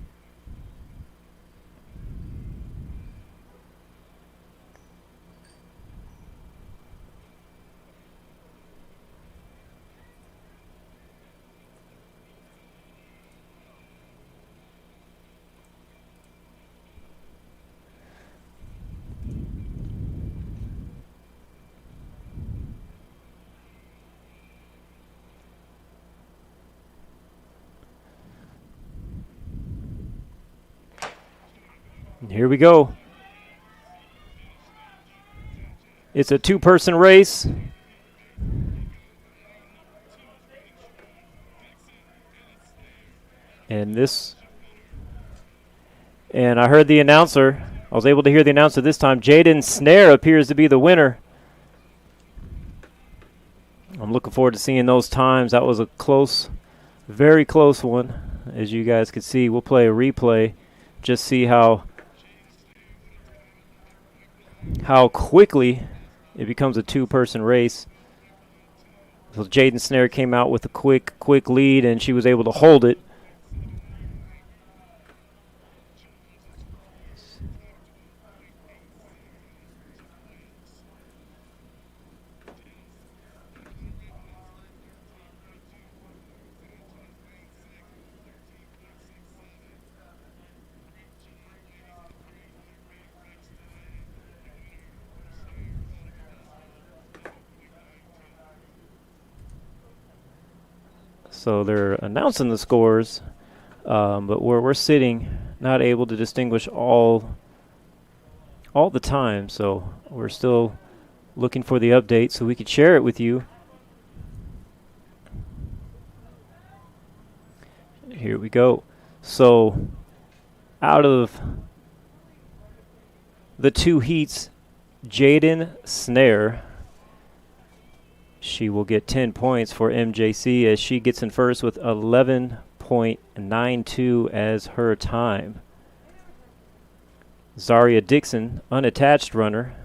Here we go. It's a two-person race. And I heard the announcer. I was able to hear the announcer this time. Jaden Snare appears to be the winner. I'm looking forward to seeing those times. That was a close, very close one. As you guys can see, we'll play a replay. Just see how quickly it becomes a two-person race. So Jaden Snare came out with a quick lead, and she was able to hold it. So they're announcing the scores, but we're sitting, not able to distinguish all the time. So we're still looking for the update so we could share it with you. Here we go. So out of the two heats, Jaden Snare, she will get 10 points for MJC as she gets in first with 11.92 as her time. Zaria Dixon, unattached runner,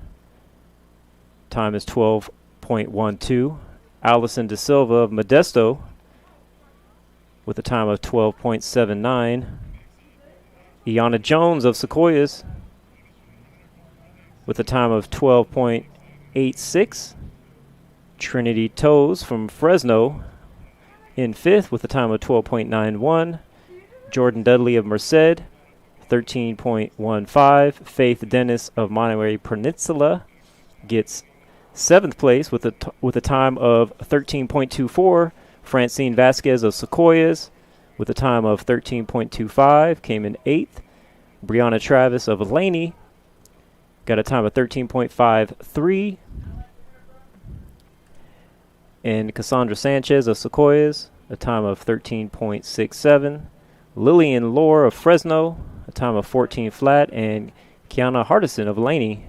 time is 12.12. Allison De Silva of Modesto with a time of 12.79. Iana Jones of Sequoias with a time of 12.86. Trinity Toes from Fresno in fifth with a time of 12.91. Jordan Dudley of Merced, 13.15. Faith Dennis of Monterey Peninsula gets seventh place with a time of 13.24. Francine Vasquez of Sequoias with a time of 13.25 came in eighth. Brianna Travis of Laney got a time of 13.53. And Cassandra Sanchez of Sequoias, a time of 13.67. Lillian Lohr of Fresno, a time of 14 flat. And Kiana Hardison of Laney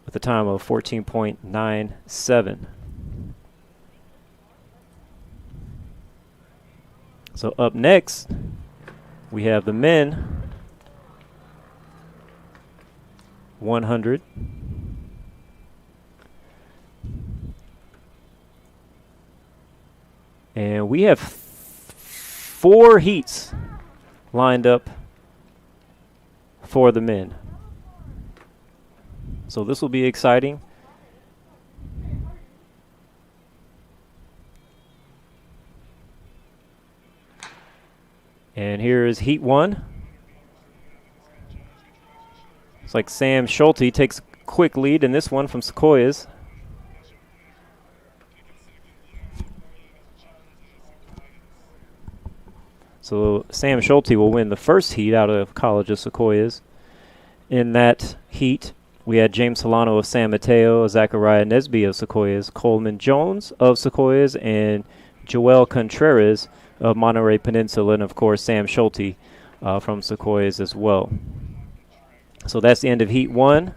with a time of 14.97. So up next, we have the men 100. And we have 4 heats lined up for the men. So this will be exciting. And here is heat 1. It's like Sam Schulte takes a quick lead in this one from Sequoias. So Sam Schulte will win the first heat out of College of Sequoias. In that heat, we had James Solano of San Mateo, Zachariah Nesby of Sequoias, Coleman Jones of Sequoias, and Joel Contreras of Monterey Peninsula, and of course Sam Schulte from Sequoias as well. So that's the end of heat 1.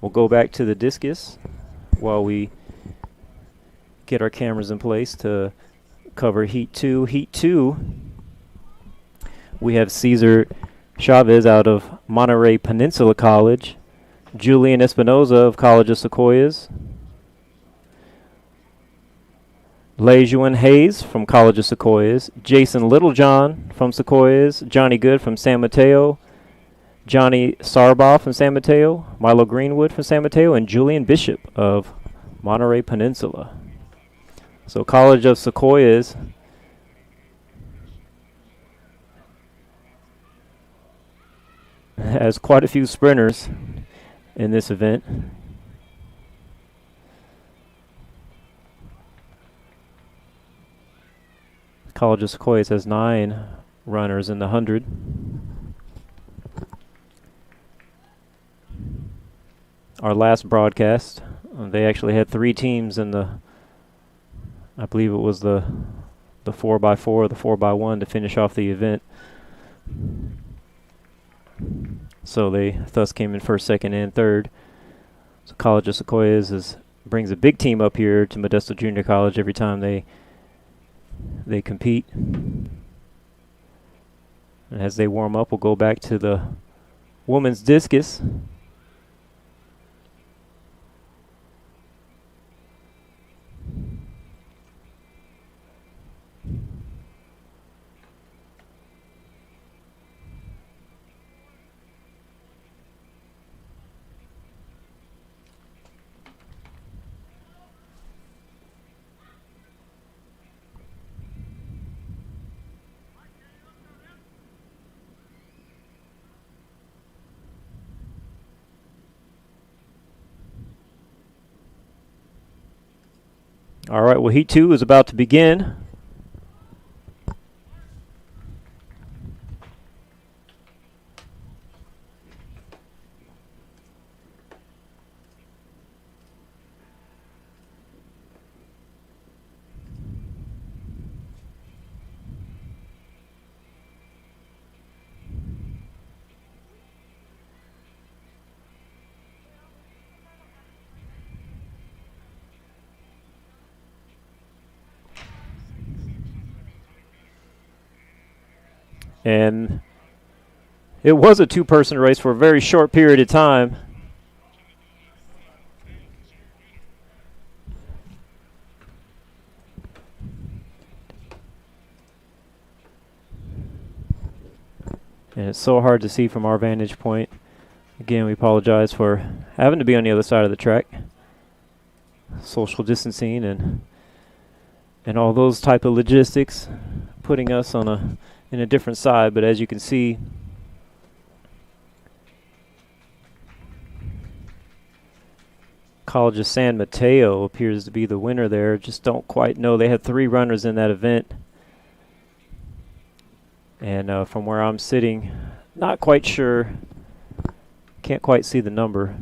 We'll go back to the discus while we get our cameras in place to cover heat 2. Heat 2, we have Cesar Chavez out of Monterey Peninsula College, Julian Espinoza of College of Sequoias, Lejuan Hayes from College of Sequoias, Jason Littlejohn from Sequoias, Johnny Good from San Mateo, Johnny Sarbaugh from San Mateo, Milo Greenwood from San Mateo, and Julian Bishop of Monterey Peninsula. So College of Sequoias has quite a few sprinters in this event. College of Sequoias has 9 runners in the 100. our last broadcast. They actually had 3 teams in I believe it was the 4x4 or the 4x1 to finish off the event. So they thus came in first, second, and third. So College of Sequoias brings a big team up here to Modesto Junior College every time they compete. And as they warm up, we'll go back to the women's discus. All right, well, Heat 2 is about to begin. And it was a 2-person race for a very short period of time. And it's so hard to see from our vantage point. Again, we apologize for having to be on the other side of the track. Social distancing and all those type of logistics putting us on in a different side, but as you can see, College of San Mateo appears to be the winner there. Just don't quite know. They had 3 runners in that event, and from where I'm sitting, not quite sure. Can't quite see the number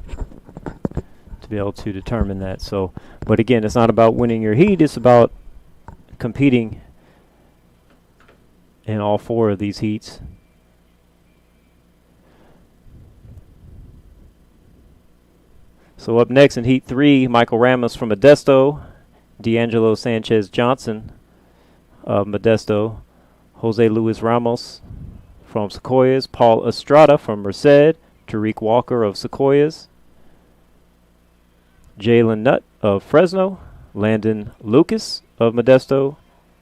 to be able to determine that. So, but again, it's not about winning your heat. It's about competing in all 4 of these heats. So up next in Heat 3, Michael Ramos from Modesto, D'Angelo Sanchez Johnson of Modesto, Jose Luis Ramos from Sequoias, Paul Estrada from Merced, Tariq Walker of Sequoias, Jalen Nutt of Fresno, Landon Lucas of Modesto,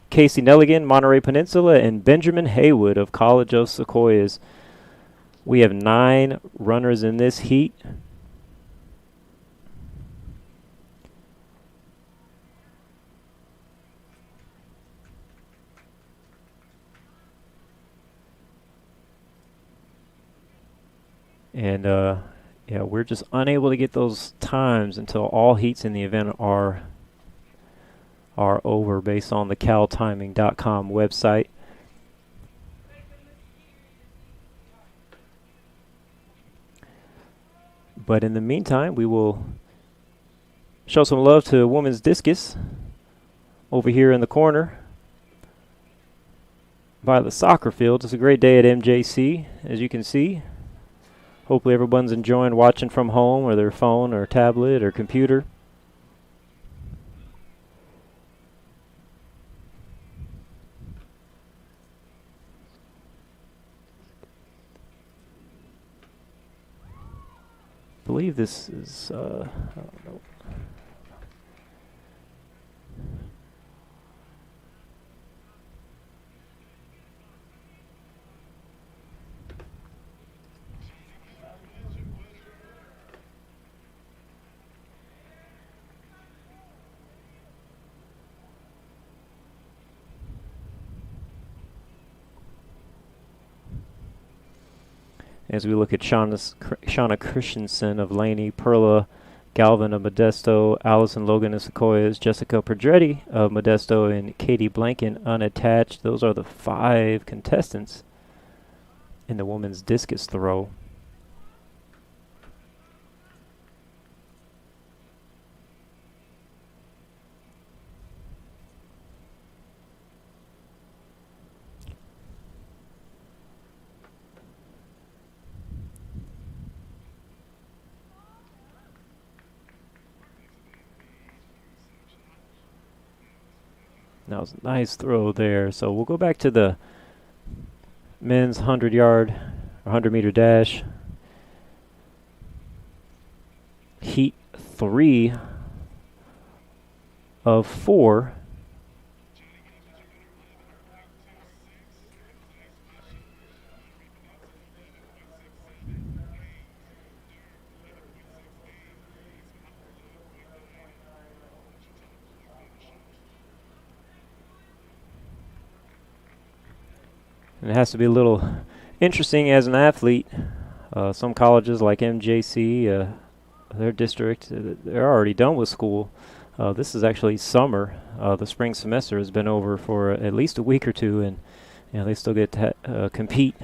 Casey Nelligan, Monterey Peninsula, and Benjamin Haywood of College of Sequoias. We have 9 runners in this heat. And yeah, we're just unable to get those times until all heats in the event are over based on the caltiming.com website. But in the meantime, we will show some love to women's discus over here in the corner by the soccer field. It's a great day at MJC, as you can see. Hopefully everyone's enjoying watching from home or their phone or tablet or computer. I believe this is, I don't know. As we look at Shauna Christensen of Laney, Perla Galvin of Modesto, Allison Logan of Sequoias, Jessica Pedretti of Modesto, and Katie Blanken unattached. Those are the 5 contestants in the women's discus throw. That was a nice throw there. So we'll go back to the men's 100-yard, 100-meter dash. Heat 3 of 4. And it has to be a little interesting as an athlete. Some colleges like MJC, their district, they're already done with school. This is actually summer. The spring semester has been over for at least a week or two, and they still get to compete.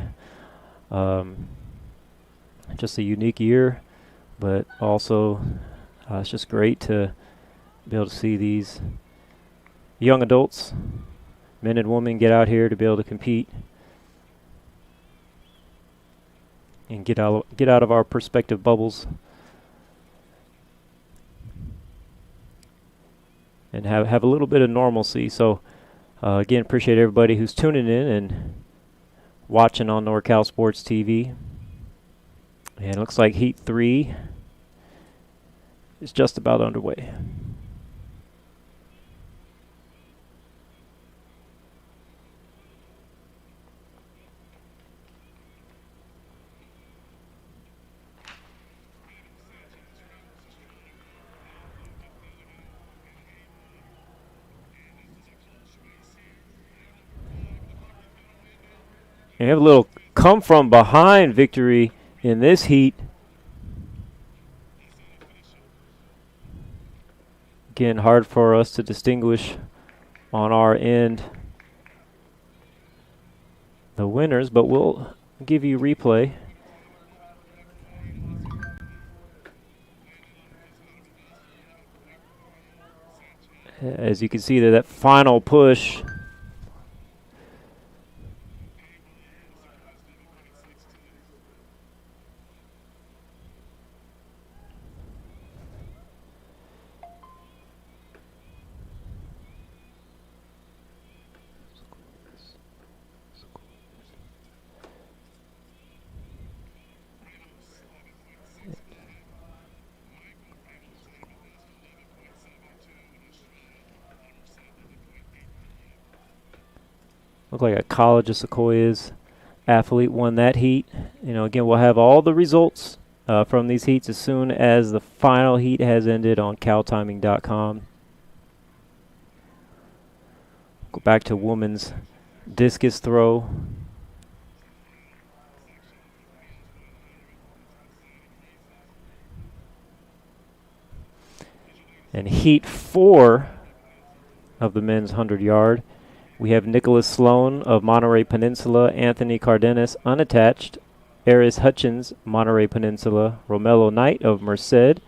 Just a unique year, but also it's just great to be able to see these young adults, men and women, get out here to be able to compete and get out of our perspective bubbles and have a little bit of normalcy. So again, appreciate everybody who's tuning in and watching on NorCal Sports TV. And it looks like Heat 3 is just about underway. And you have a little come from behind victory in this heat. Again, hard for us to distinguish on our end the winners, but we'll give you replay. As you can see there, that final push looked like a College of Sequoia's athlete won that heat. Again, we'll have all the results from these heats as soon as the final heat has ended on caltiming.com. Go back to women's discus throw. And heat 4 of the men's 100-yard. We have Nicholas Sloan of Monterey Peninsula, Anthony Cardenas unattached, Aris Hutchins, Monterey Peninsula, Romello Knight of Merced,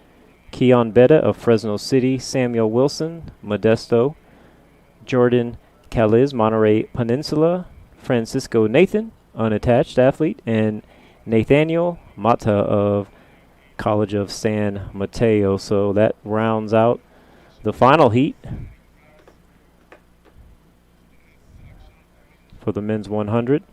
Keon Betta of Fresno City, Samuel Wilson, Modesto, Jordan Caliz, Monterey Peninsula, Francisco Nathan, unattached athlete, and Nathaniel Mata of College of San Mateo. So that rounds out the final heat for the men's 100.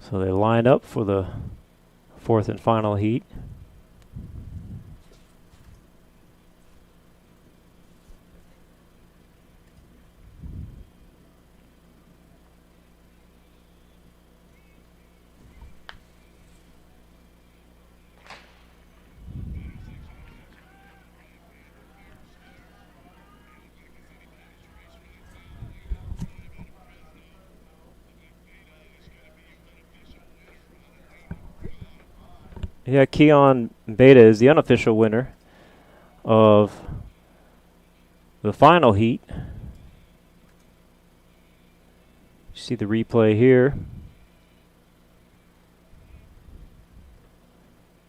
So they line up for the fourth and final heat. Yeah, Keon Beta is the unofficial winner of the final heat. You see the replay here.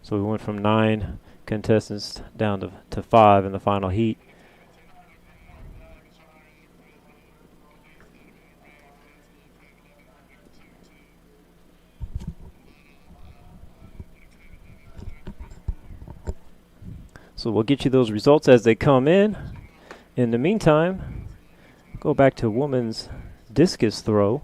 So we went from 9 contestants down to 5 in the final heat. So we'll get you those results as they come in. In the meantime, go back to women's discus throw.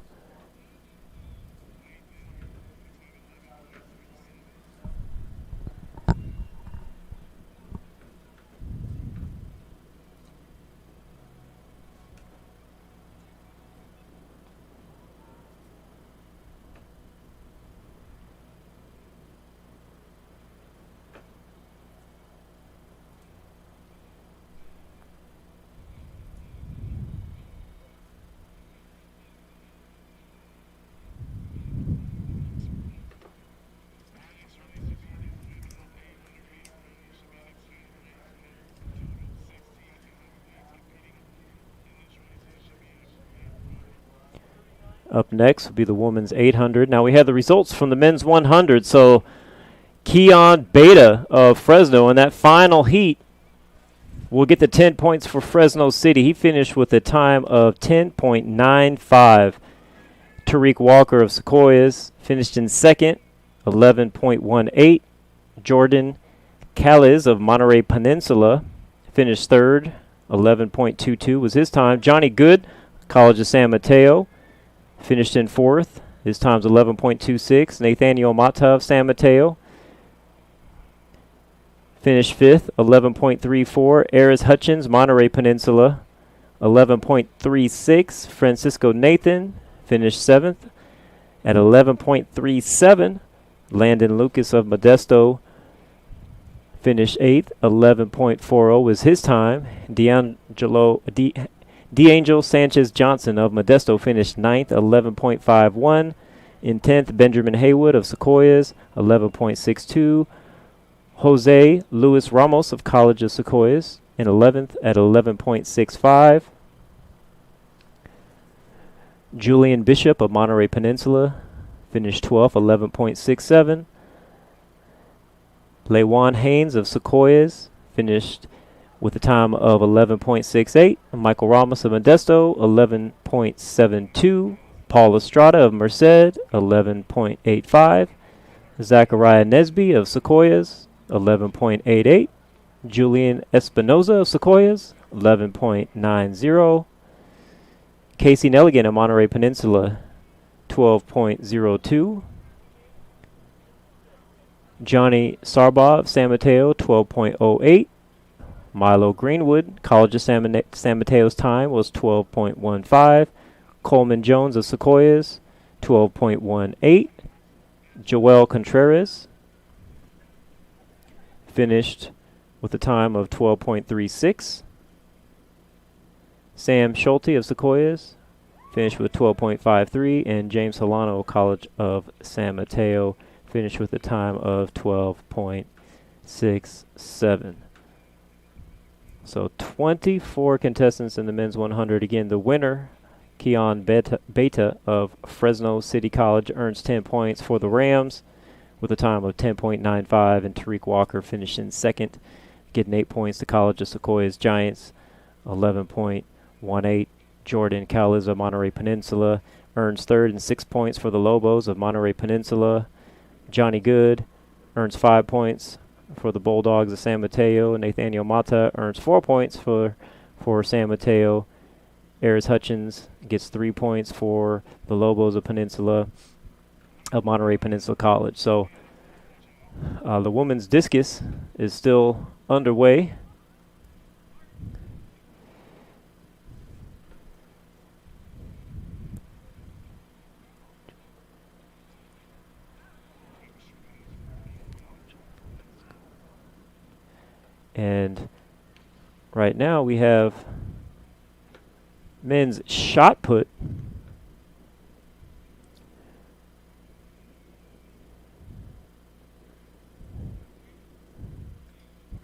Up next will be the women's 800. Now we have the results from the men's 100. So Keon Beta of Fresno in that final heat will get the 10 points for Fresno City. He finished with a time of 10.95. Tariq Walker of Sequoias finished in second, 11.18. Jordan Caliz of Monterey Peninsula finished third, 11.22 was his time. Johnny Good, College of San Mateo, finished in fourth. His time's 11.26. Nathaniel Mata of San Mateo finished fifth, 11.34. Aris Hutchins, Monterey Peninsula, 11.36. Francisco Nathan finished seventh at 11.37. Landon Lucas of Modesto finished eighth, 11.40 was his time. D'Angel Sanchez Johnson of Modesto finished ninth, 11.51. In 10th, Benjamin Haywood of Sequoias, 11.62. Jose Luis Ramos of College of Sequoias in 11th at 11.65. Julian Bishop of Monterey Peninsula finished 12th, 11.67. Lewan Haynes of Sequoias finished with a time of 11.68. Michael Ramos of Modesto, 11.72. Paul Estrada of Merced, 11.85. Zachariah Nesby of Sequoias, 11.88. Julian Espinoza of Sequoias, 11.90. Casey Nelligan of Monterey Peninsula, 12.02. Johnny Sarbaugh of San Mateo, 12.08. Milo Greenwood, College of San Mateo's time was 12.15. Coleman Jones of Sequoias, 12.18. Joel Contreras finished with a time of 12.36. Sam Schulte of Sequoias finished with 12.53. And James Solano, College of San Mateo, finished with a time of 12.67. So 24 contestants in the men's 100. Again, the winner, Keon Beta of Fresno City College, earns 10 points for the Rams with a time of 10.95. And Tariq Walker finished in second, getting 8 points. The College of Sequoias Giants, 11.18. Jordan Caliz of Monterey Peninsula earns third and 6 points for the Lobos of Monterey Peninsula. Johnny Good earns 5 points for the Bulldogs of San Mateo. Nathaniel Mata earns 4 points for San Mateo. Aris Hutchins gets 3 points for the Lobos of Peninsula of Monterey Peninsula College. So the women's discus is still underway. And right now we have men's shot put.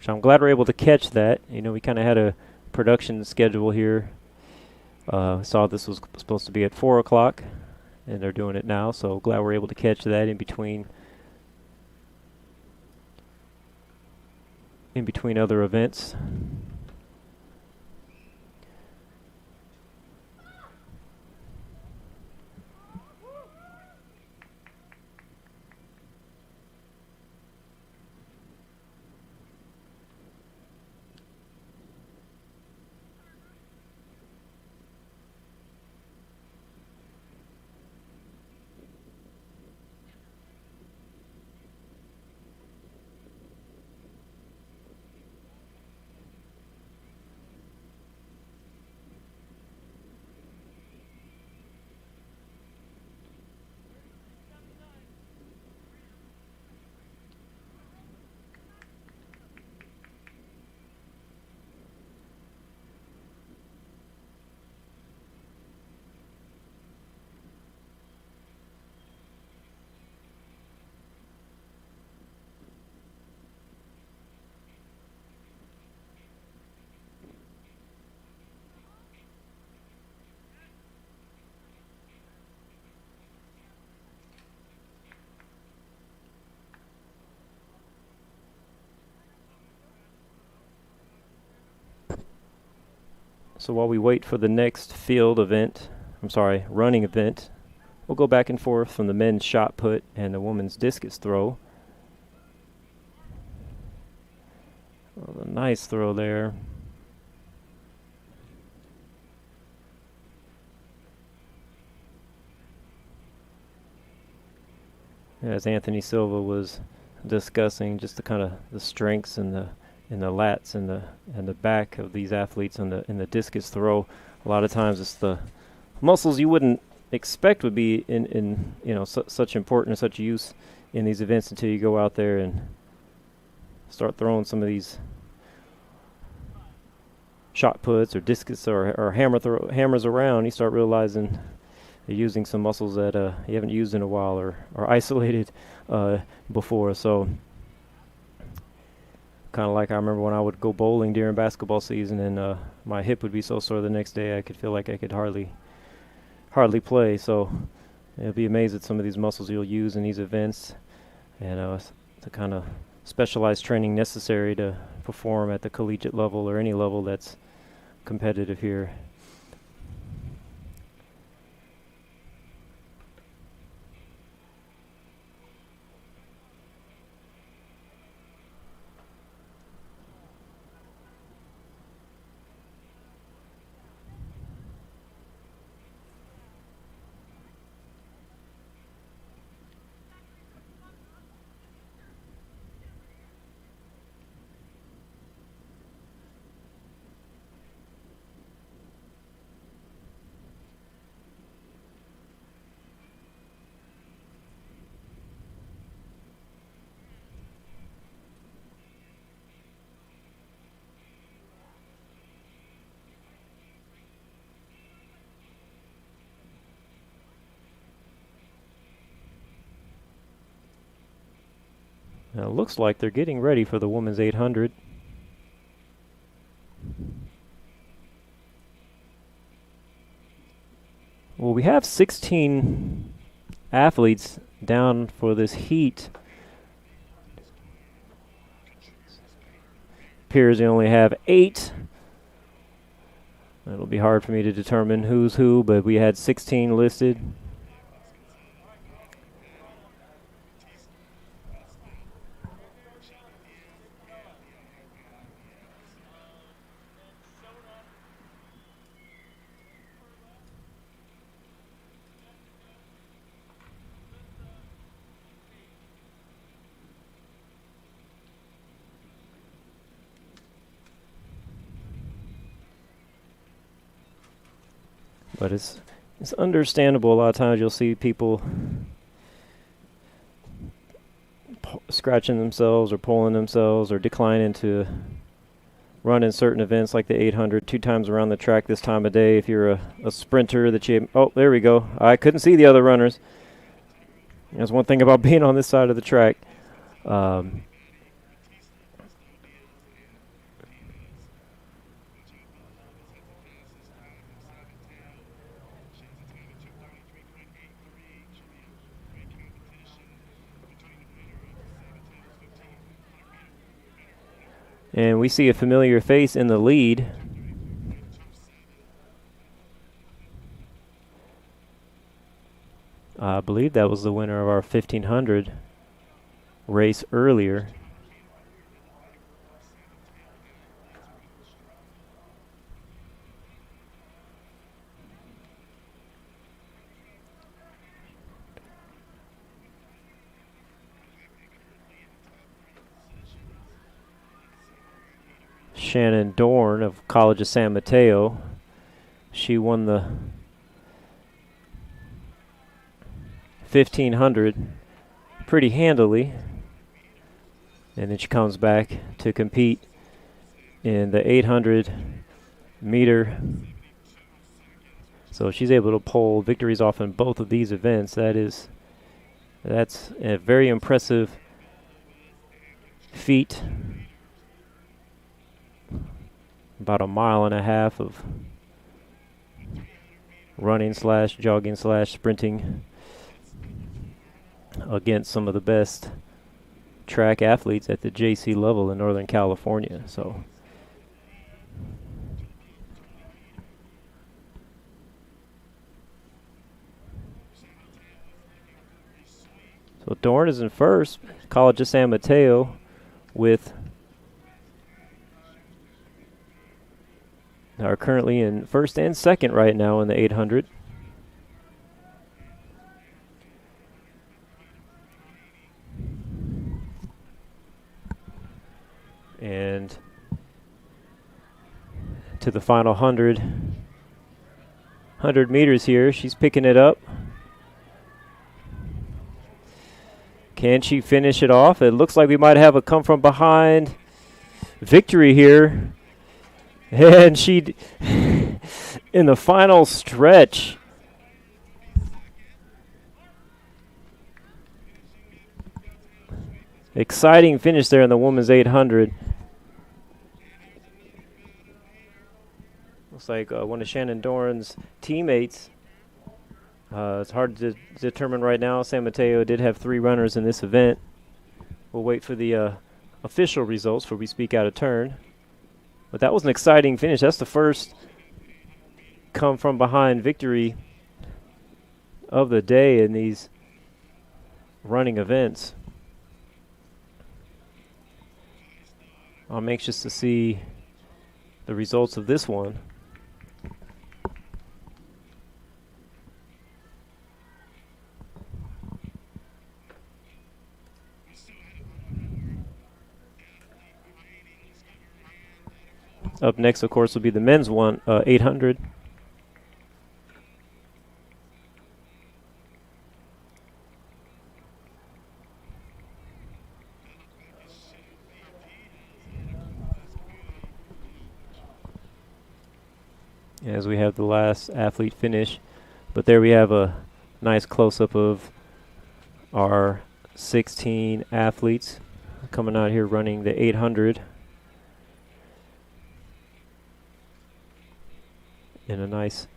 So I'm glad we're able to catch that. You know, we kind of had a production schedule here. Saw this was supposed to be at 4 o'clock, and they're doing it now. So glad we're able to catch that in between other events. So while we wait for the next running event, we'll go back and forth from the men's shot put and the women's discus throw. Oh, a nice throw there. As Anthony Silva was discussing, just the kind of the strengths and the lats and the back of these athletes in the discus throw. A lot of times it's the muscles you wouldn't expect would be in such important, such use in these events until you go out there and start throwing some of these shot puts or discus or hammers around. You start realizing you're using some muscles that you haven't used in a while or isolated before. So kind of like I remember when I would go bowling during basketball season and my hip would be so sore the next day I could feel like I could hardly play. So you'll be amazed at some of these muscles you'll use in these events and the kind of specialized training necessary to perform at the collegiate level or any level that's competitive here. Now it looks like they're getting ready for the women's 800. Well, we have 16 athletes down for this heat. Appears they only have 8. It'll be hard for me to determine who's who, but we had 16 listed. But it's understandable. A lot of times you'll see people scratching themselves or pulling themselves or declining to run in certain events like the 800 2 times around the track this time of day. If you're a sprinter that there we go. I couldn't see the other runners. That's one thing about being on this side of the track. And we see a familiar face in the lead. I believe that was the winner of our 1500 race earlier. Shannon Dorn of College of San Mateo. She won the 1500 pretty handily. And then she comes back to compete in the 800 meter. So she's able to pull victories off in both of these events. That's a very impressive feat. About a mile and a half of running / jogging / sprinting against some of the best track athletes at the JC level in Northern California. So Dorn is in first. College of San Mateo are currently in first and second right now in the 800. And to the final 100 meters here, she's picking it up. Can she finish it off? It looks like we might have a come from behind victory here. And she, in the final stretch, exciting finish there in the women's 800. Looks like one of Shannon Dorn's teammates. It's hard to determine right now. San Mateo did have 3 runners in this event. We'll wait for the official results before we speak out of turn. But that was an exciting finish. That's the first come from behind victory of the day in these running events. I'm anxious to see the results of this one. Up next, of course, will be the men's 800. As we have the last athlete finish. But there we have a nice close-up of our 16 athletes coming out here running the 800. In a nice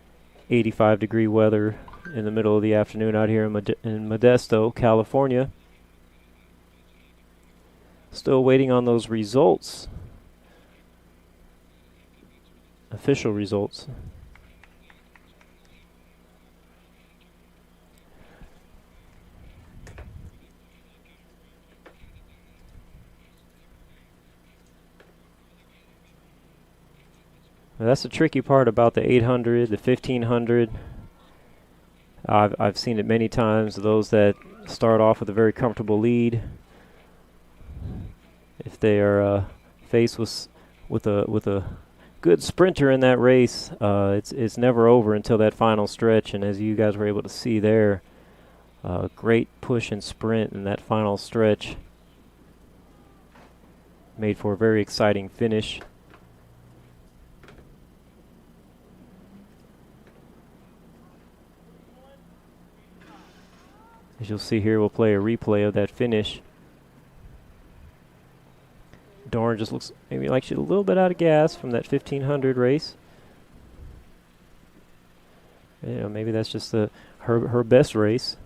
85-degree weather in the middle of the afternoon out here in Modesto, California. Still waiting on those results. Official results. Well, that's the tricky part about the 800, the 1500. I've seen it many times. Those that start off with a very comfortable lead, if they are faced with a good sprinter in that race, it's never over until that final stretch. And as you guys were able to see there, great push and sprint in that final stretch made for a very exciting finish. As you'll see here, we'll play a replay of that finish. Dorn just looks maybe like she's a little bit out of gas from that 1500 race. You know, maybe that's just her best race.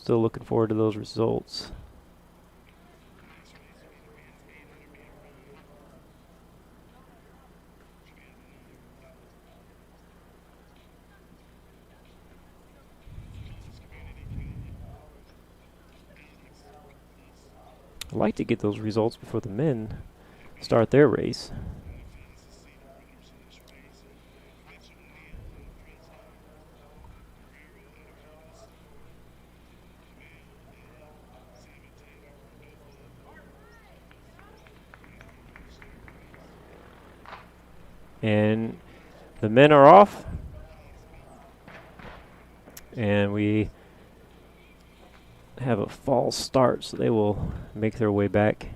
Still looking forward to those results. I'd like to get those results before the men start their race. And the men are off. And we have a false start, so they will make their way back.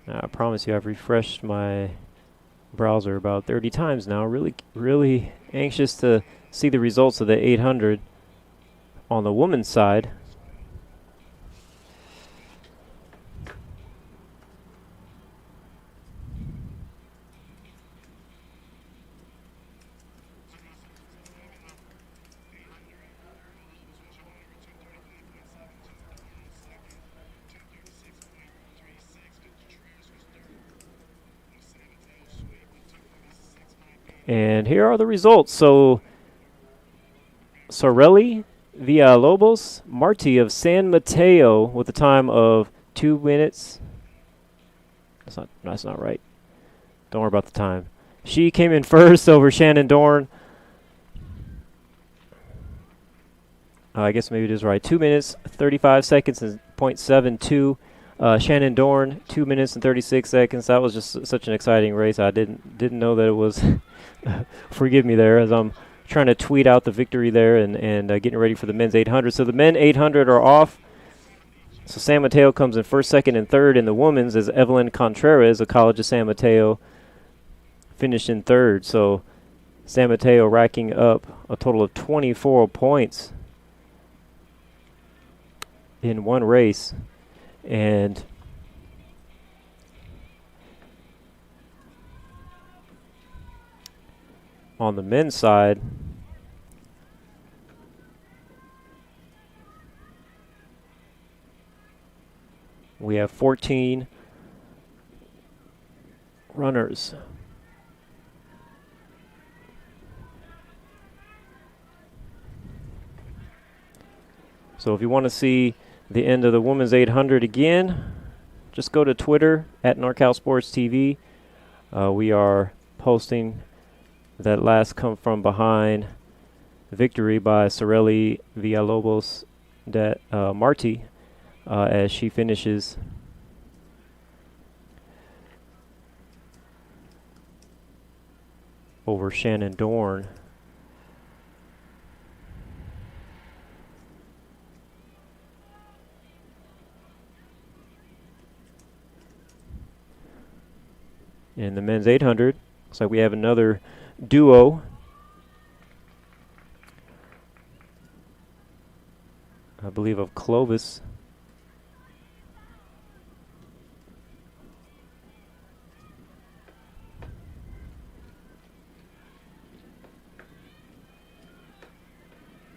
Now, I promise you I've refreshed my browser about 30 times now. Really anxious to see the results of the 800 on the women's side. And here are the results. So, Sorelli Villalobos Marti of San Mateo with a time of 2 minutes. That's not right. Don't worry about the time. She came in first over Shannon Dorn. I guess maybe it is right. 2 minutes, 35 seconds, and .72. Shannon Dorn, 2 minutes and 36 seconds. That was just such an exciting race. I didn't know that it was. Forgive me there, as I'm trying to tweet out the victory there and getting ready for the men's 800. So the men 800 are off. So San Mateo comes in first, second, and third. In the women's, as Evelyn Contreras, a College of San Mateo, finished in third. So San Mateo racking up a total of 24 points in one race. And on the men's side, we have 14 runners. So if you want to see the end of the women's 800 again, just go to Twitter at NorCal Sports TV. We are posting that last come from behind victory by Sorelli Villalobos Marti as she finishes over Shannon Dorn. In the men's 800, looks like we have another duo. I believe of Clovis.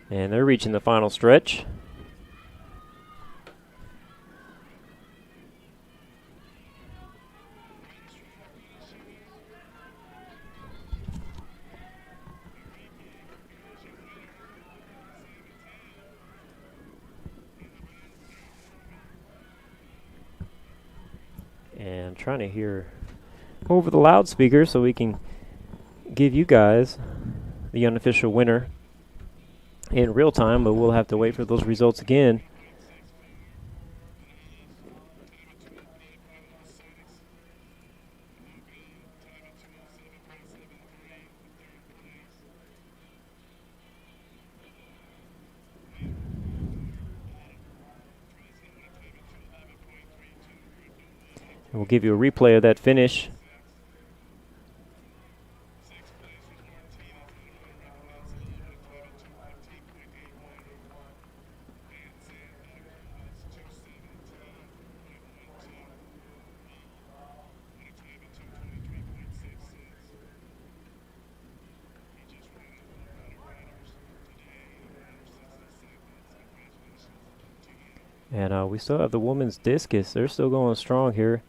And they're reaching the final stretch. And trying to hear over the loudspeaker so we can give you guys the unofficial winner in real time, but we'll have to wait for those results again. And we'll give you a replay of that finish. And we still have the women's discus. They're still going strong here.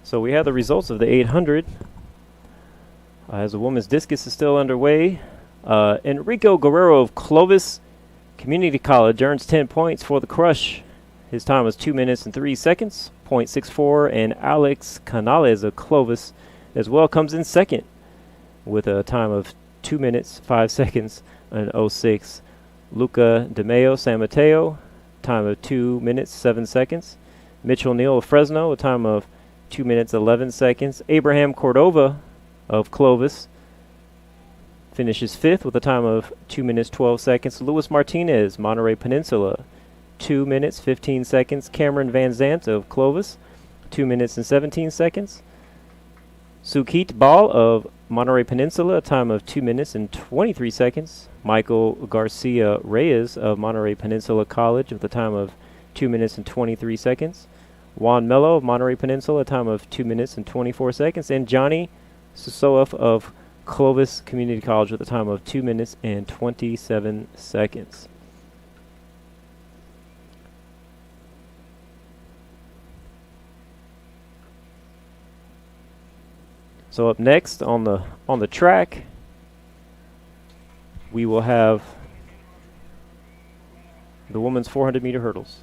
So we have the results of the 800. As the women's discus is still underway, Enrico Guerrero of Clovis Community College earns 10 points for the crush. His time was 2 minutes and 3 seconds, .64, and Alex Canales of Clovis as well comes in second with a time of 2 minutes, 5 seconds, and 06. Luca DeMeo San Mateo, time of 2 minutes, 7 seconds. Mitchell Neal of Fresno, a time of 2 minutes, 11 seconds. Abraham Cordova of Clovis finishes fifth with a time of 2 minutes, 12 seconds. Luis Martinez, Monterey Peninsula, 2 minutes, 15 seconds. Cameron Van Zant of Clovis, 2 minutes and 17 seconds. Sukit Ball of Monterey Peninsula, a time of 2 minutes and 23 seconds. Michael Garcia Reyes of Monterey Peninsula College with a time of 2 minutes and 23 seconds. Juan Mello of Monterey Peninsula, a time of 2 minutes and 24 seconds. And Johnny Susoef of Clovis Community College with a time of 2 minutes and 27 seconds. So up next on the track, we will have the women's 400-meter hurdles.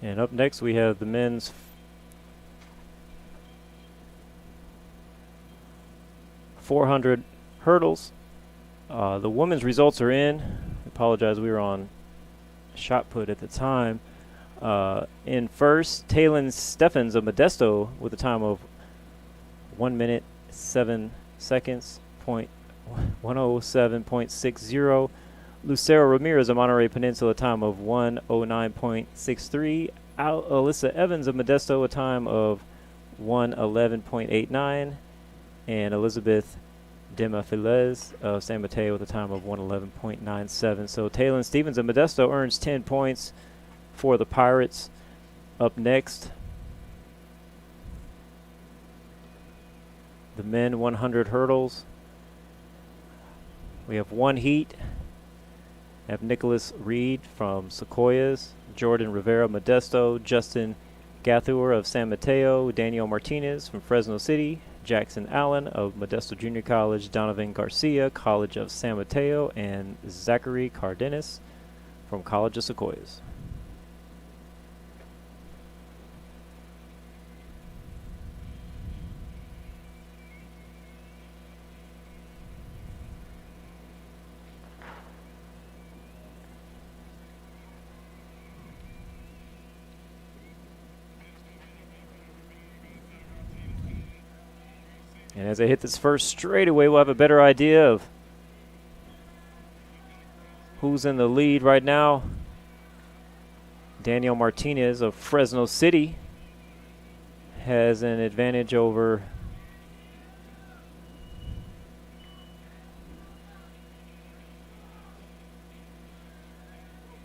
And up next we have the men's 400 hurdles. The women's results are in. I apologize, we were on shot put at the time. In first, Taylon Steffens of Modesto with a time of 1 minute 7 seconds, 107.60. Lucero Ramirez of Monterey Peninsula, a time of 109.63. Alyssa Evans of Modesto, a time of 111.89. And Elizabeth Demafilez of San Mateo with a time of 111.97. So Taylon Stevens of Modesto earns 10 points for the Pirates. Up next, the men 100 hurdles. We have one heat. We have Nicholas Reed from Sequoias, Jordan Rivera Modesto, Justin Gathur of San Mateo, Daniel Martinez from Fresno City, Jackson Allen of Modesto Junior College, Donovan Garcia, College of San Mateo, and Zachary Cardenas from College of Sequoias. And as I hit this first straightaway, we'll have a better idea of who's in the lead right now. Daniel Martinez of Fresno City has an advantage over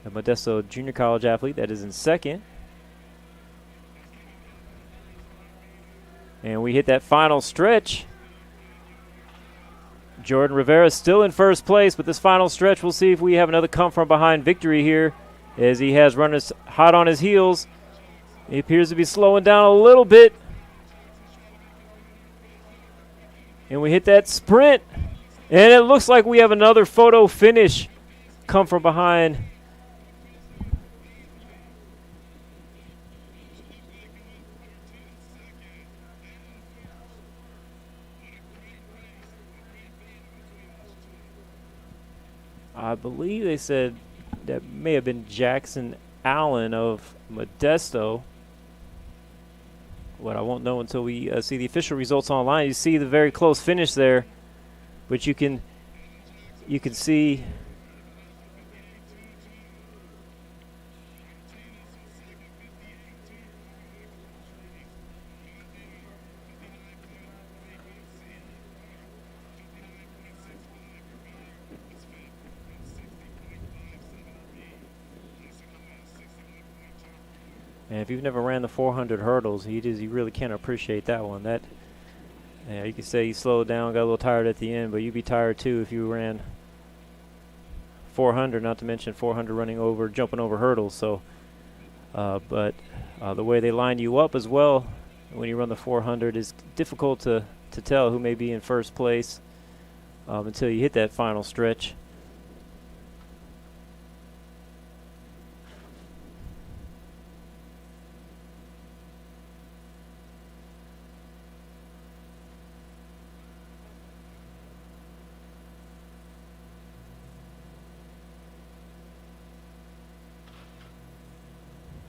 the Modesto Junior College athlete that is in second. And we hit that final stretch. Jordan Rivera still in first place, but this final stretch, we'll see if we have another come from behind victory here, as he has runners hot on his heels. He appears to be slowing down a little bit. And we hit that sprint. And it looks like we have another photo finish come from behind. I believe they said that may have been Jackson Allen of Modesto. What I won't know until we see the official results online. You see the very close finish there, but you can see and if you've never ran the 400 hurdles, you really can't appreciate that one. That, you could say you slowed down, got a little tired at the end, but you'd be tired too if you ran 400, not to mention 400 jumping over hurdles. So, but the way they line you up as well when you run the 400 is difficult to tell who may be in first place until you hit that final stretch.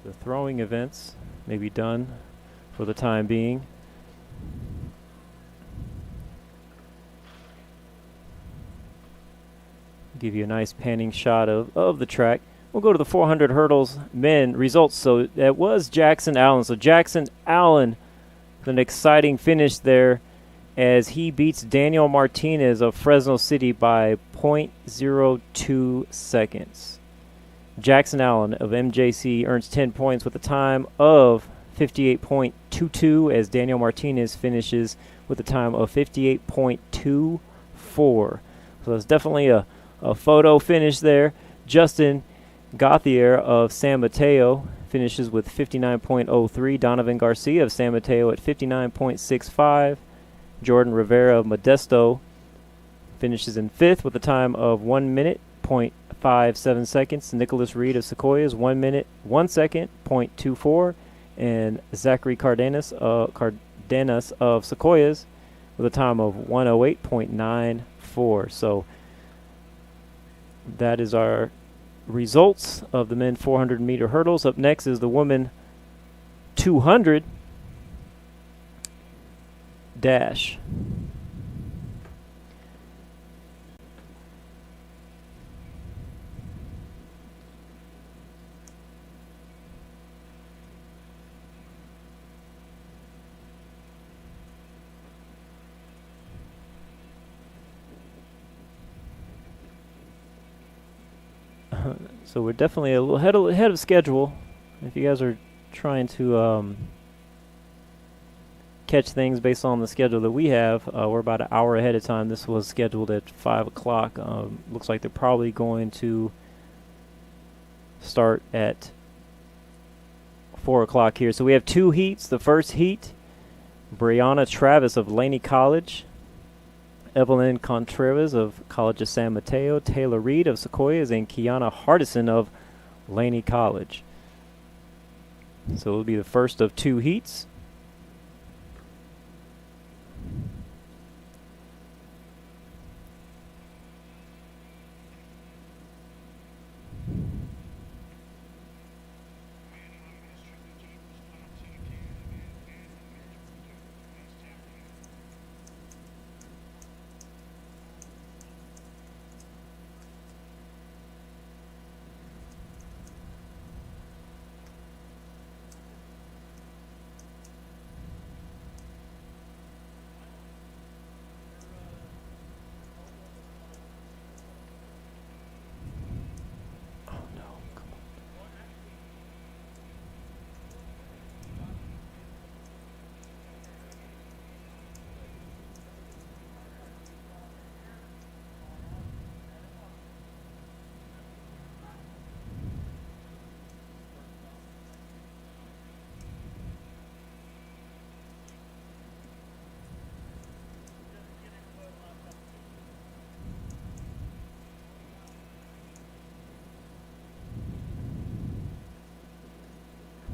The throwing events may be done for the time being. Give you a nice panning shot of the track. We'll go to the 400 hurdles men results. So that was Jackson Allen. So Jackson Allen, an exciting finish there as he beats Daniel Martinez of Fresno City by 0.02 seconds. Jackson Allen of MJC earns 10 points with a time of 58.22 as Daniel Martinez finishes with a time of 58.24. So that's definitely a photo finish there. Justin Gauthier of San Mateo finishes with 59.03. Donovan Garcia of San Mateo at 59.65. Jordan Rivera of Modesto finishes in fifth with a time of 1 minute, 0.57 seconds. Nicholas Reed of Sequoias, 1 minute, 1 second, 0.24. And Zachary Cardenas of Sequoias with a time of 1:08.94. So that is our results of the men 400 meter hurdles. Up next is the women 200 dash. So we're definitely a little ahead of schedule. If you guys are trying to catch things based on the schedule that we have, we're about an hour ahead of time. This was scheduled at 5 o'clock. Looks like they're probably going to start at 4 o'clock here. So we have two heats. The first heat Brianna Travis of Laney College, Evelyn Contreras of College of San Mateo, Taylor Reed of Sequoias, and Kiana Hardison of Laney College. So it'll be the first of 2 heats.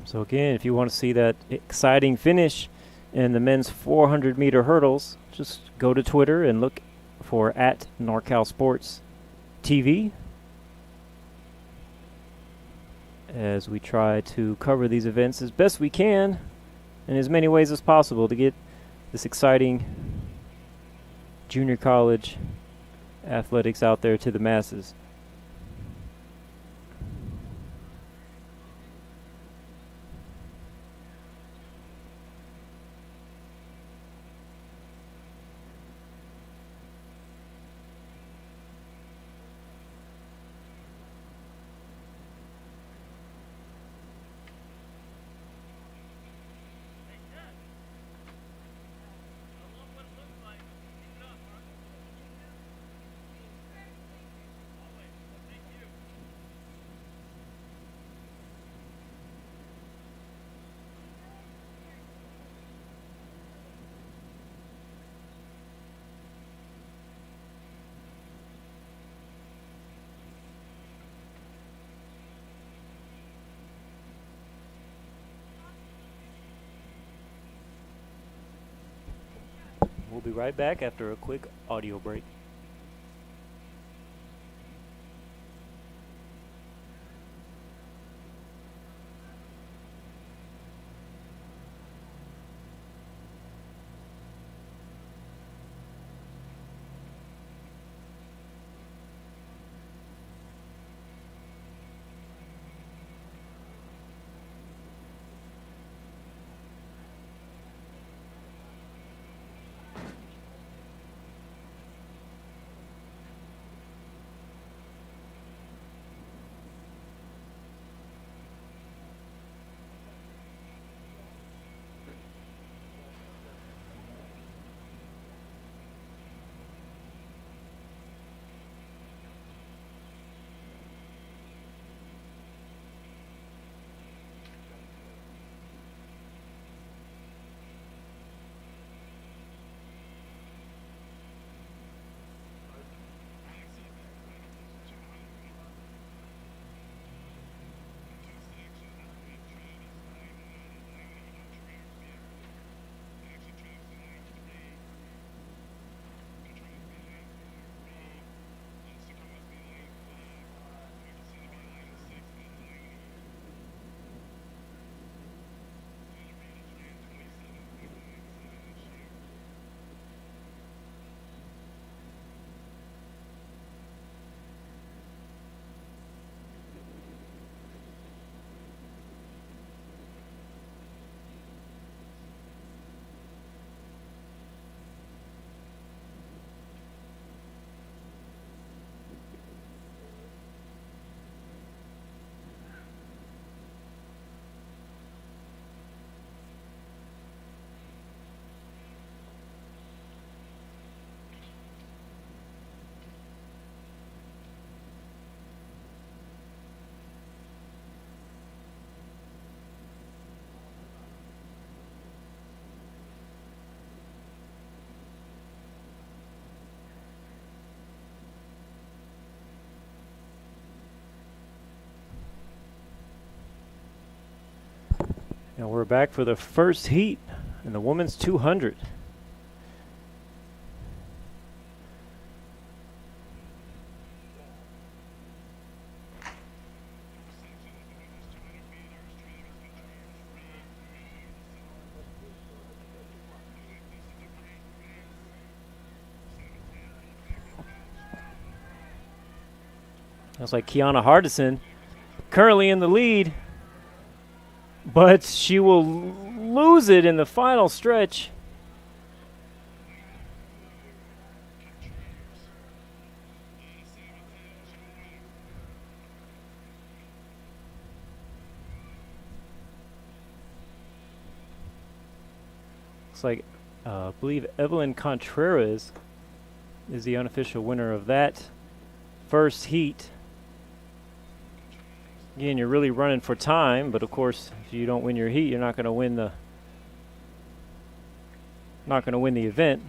So again, if you want to see that exciting finish in the men's 400-meter hurdles, just go to Twitter and look for @NorCal Sports TV as we try to cover these events as best we can in as many ways as possible to get this exciting junior college athletics out there to the masses. We'll be right back after a quick audio break. And we're back for the first heat in the women's 200. Looks like Kiana Hardison currently in the lead, but she will lose it in the final stretch. Looks like, I believe Evelyn Contreras is the unofficial winner of that first heat. Again, you're really running for time, but of course, if you don't win your heat, you're not going to win the event.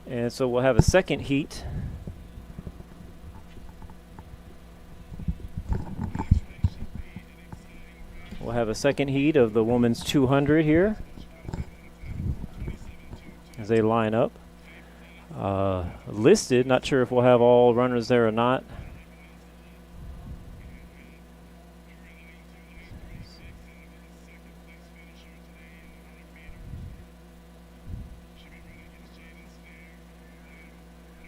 And so we'll have a second heat. We'll have a second heat of the women's 200 here as they line up. Listed, not sure if we'll have all runners there or not.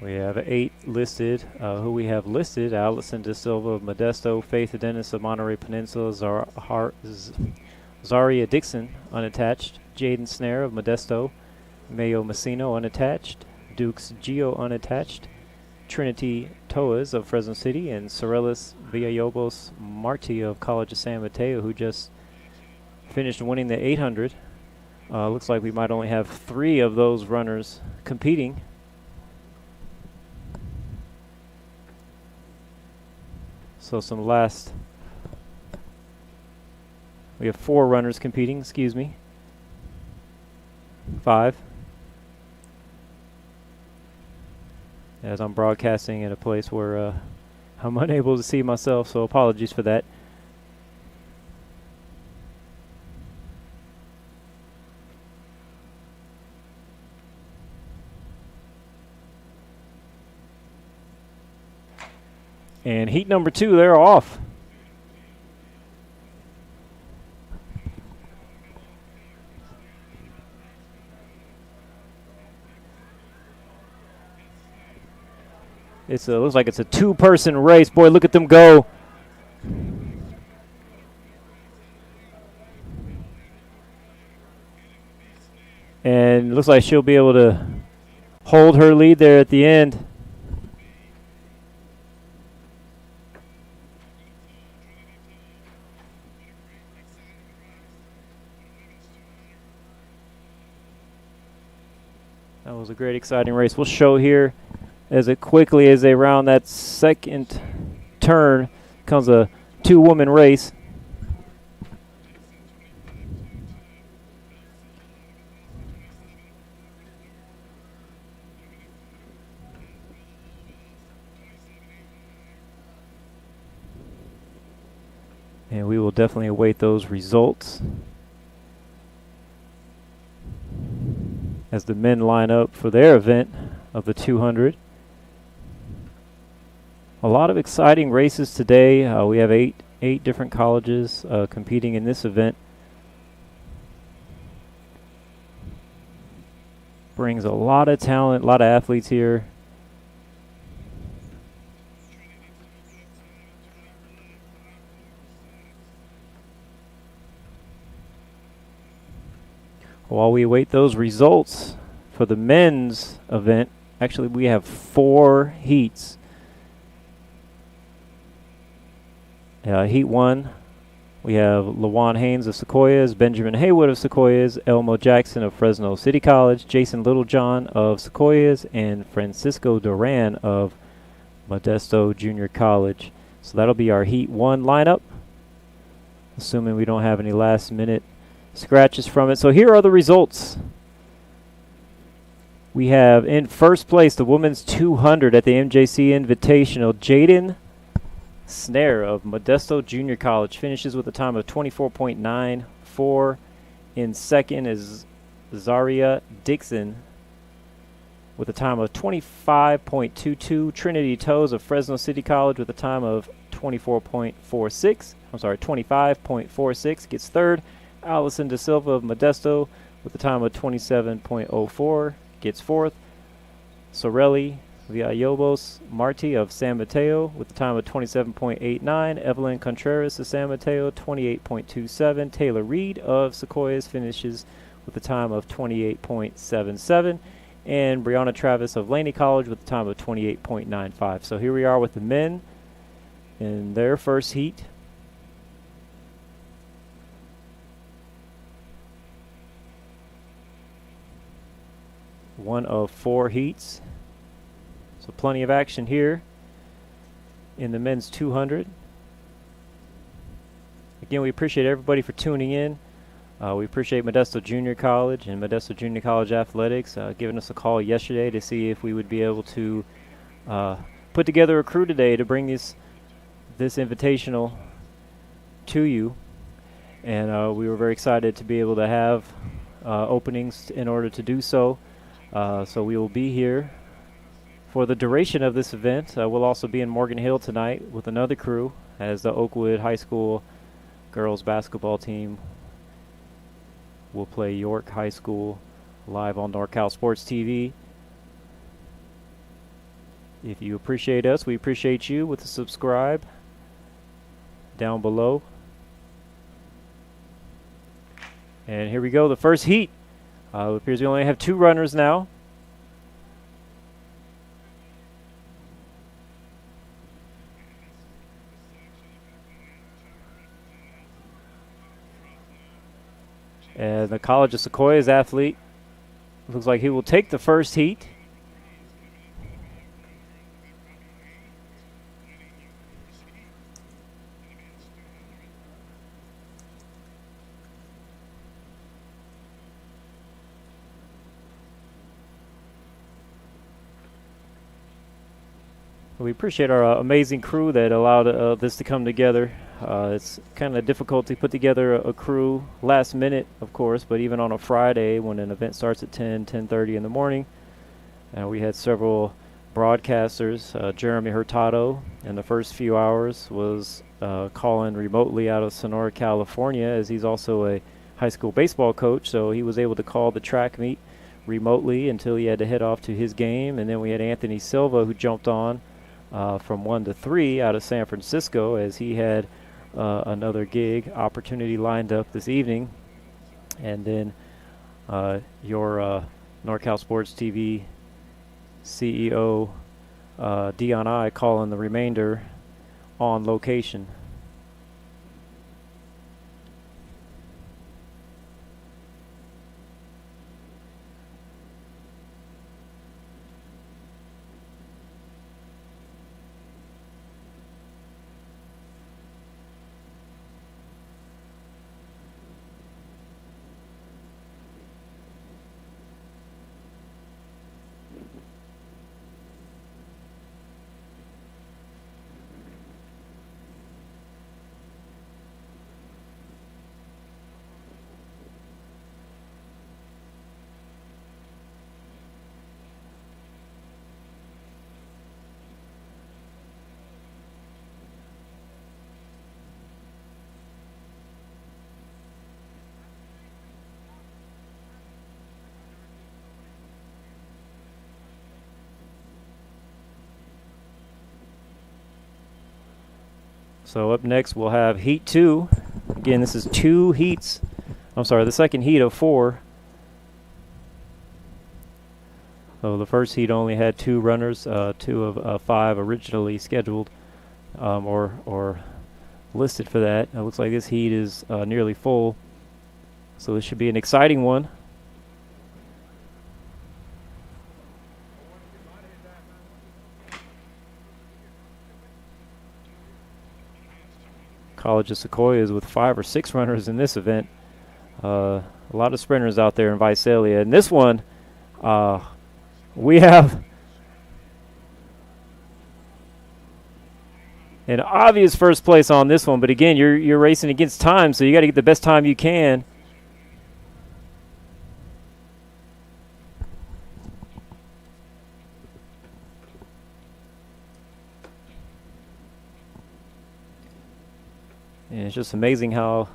We have 8 listed. Who we have listed: Allison De Silva of Modesto, Faith Dennis of Monterey Peninsula, Zaria Dixon unattached, Jaden Snare of Modesto, Mayo Messino unattached, Dukes Gio unattached, Trinity Toas of Fresno City, and Sorelis Villalobos Marti of College of San Mateo, who just finished winning the 800. Looks like we might only have 3 of those runners competing. So we have 4 runners competing, excuse me. 5. As I'm broadcasting in a place where I'm unable to see myself, so apologies for that. And heat number 2, they're off. Looks like it's a 2-person race. Boy, look at them go. And it looks like she'll be able to hold her lead there at the end. That was a great, exciting race. We'll show here as quickly as they round that second turn comes a 2-woman race. And we will definitely await those results as the men line up for their event of the 200. A lot of exciting races today. We have eight different colleges competing in this event. Brings a lot of talent, a lot of athletes here. While we await those results for the men's event, actually we have 4 heats. Heat 1, we have LaJuan Haynes of Sequoias, Benjamin Haywood of Sequoias, Elmo Jackson of Fresno City College, Jason Littlejohn of Sequoias, and Francisco Duran of Modesto Junior College. So that'll be our Heat 1 lineup, assuming we don't have any last-minute scratches from it. So here are the results We have in first place the women's 200 at the MJC Invitational, Jaden Snare of Modesto Junior College finishes with a time of 24.94. In second is Zaria Dixon with a time of 25.22. Trinity Toes of Fresno City College with a time of 25.46, gets third. Allison De Silva of Modesto with a time of 27.04, gets fourth. Sorelli Villalobos Marti of San Mateo with a time of 27.89. Evelyn Contreras of San Mateo, 28.27. Taylor Reed of Sequoias finishes with a time of 28.77. And Brianna Travis of Laney College with a time of 28.95. So here we are with the men in their first heat. One of 4 heats. So plenty of action here in the men's 200. Again, we appreciate everybody for tuning in. We appreciate Modesto Junior College and Modesto Junior College Athletics giving us a call yesterday to see if we would be able to put together a crew today to bring this invitational to you. And we were very excited to be able to have openings in order to do so. So we will be here for the duration of this event. We'll also be in Morgan Hill tonight with another crew as the Oakwood High School girls basketball team will play York High School live on NorCal Sports TV. If you appreciate us, we appreciate you with a subscribe down below. And here we go, the first heat. It appears we only have 2 runners now. And the College of Sequoia's athlete looks like he will take the first heat. We appreciate our amazing crew that allowed this to come together. It's kind of difficult to put together a crew last minute, of course, but even on a Friday when an event starts at 10:30 in the morning. We had several broadcasters. Jeremy Hurtado in the first few hours was calling remotely out of Sonora, California, as he's also a high school baseball coach, so he was able to call the track meet remotely until he had to head off to his game. And then we had Anthony Silva, who jumped on from 1 to 3 out of San Francisco, as he had another gig opportunity lined up this evening. And then your NorCal Sports TV CEO Dion I calling the remainder on location. So up next we'll have Heat 2. Again, this is 2 heats. I'm sorry, the second heat of 4. So the first heat only had 2 runners, 2 of 5 originally scheduled or listed for that. It looks like this heat is nearly full. So this should be an exciting one. College of Sequoia is with 5 or 6 runners in this event. A lot of sprinters out there in Visalia. And this one, We have an obvious first place on this one, but again, you're racing against time, so you got to get the best time you can. And it's just amazing how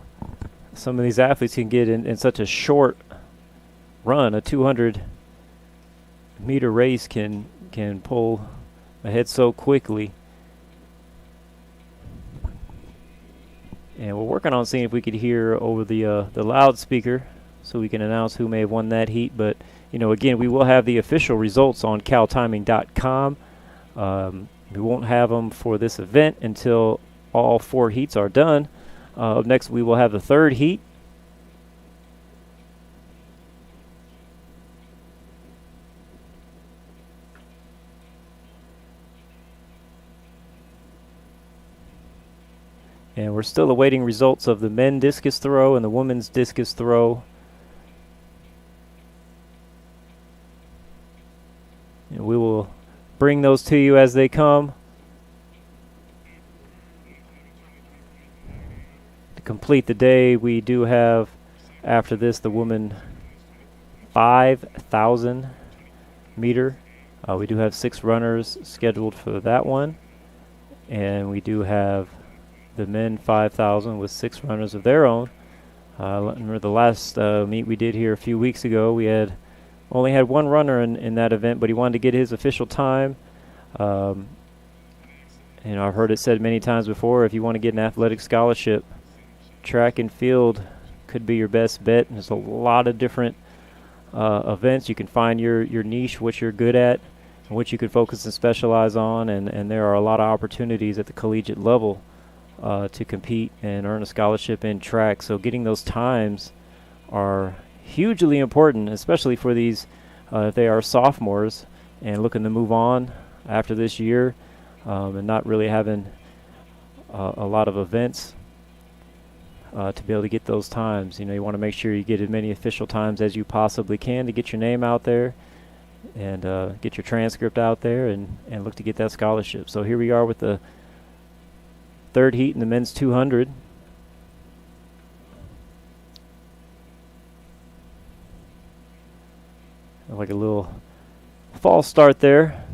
some of these athletes can get in such a short run. A 200-meter race can pull ahead so quickly. And we're working on seeing if we could hear over the loudspeaker so we can announce who may have won that heat. But, again, we will have the official results on caltiming.com. We won't have them for this event until all 4 heats are done. Up next, we will have the 3rd heat. And we're still awaiting results of the men's discus throw and the women's discus throw. And we will bring those to you as they come. To complete the day, we do have, after this, the women 5,000 meter. We do have 6 runners scheduled for that one. And we do have the men 5,000 with 6 runners of their own. Remember the last meet we did here a few weeks ago, we only had 1 runner in that event, but he wanted to get his official time. I've heard it said many times before, if you want to get an athletic scholarship, track and field could be your best bet. And there's a lot of different events. You can find your niche, what you're good at, and what you could focus and specialize on, and there are a lot of opportunities at the collegiate level to compete and earn a scholarship in track. So getting those times are hugely important, especially for these, if they are sophomores and looking to move on after this year and not really having a lot of events to be able to get those times. You want to make sure you get as many official times as you possibly can to get your name out there and get your transcript out there and look to get that scholarship. So here we are with the 3rd heat in the men's 200. Like a little false start there.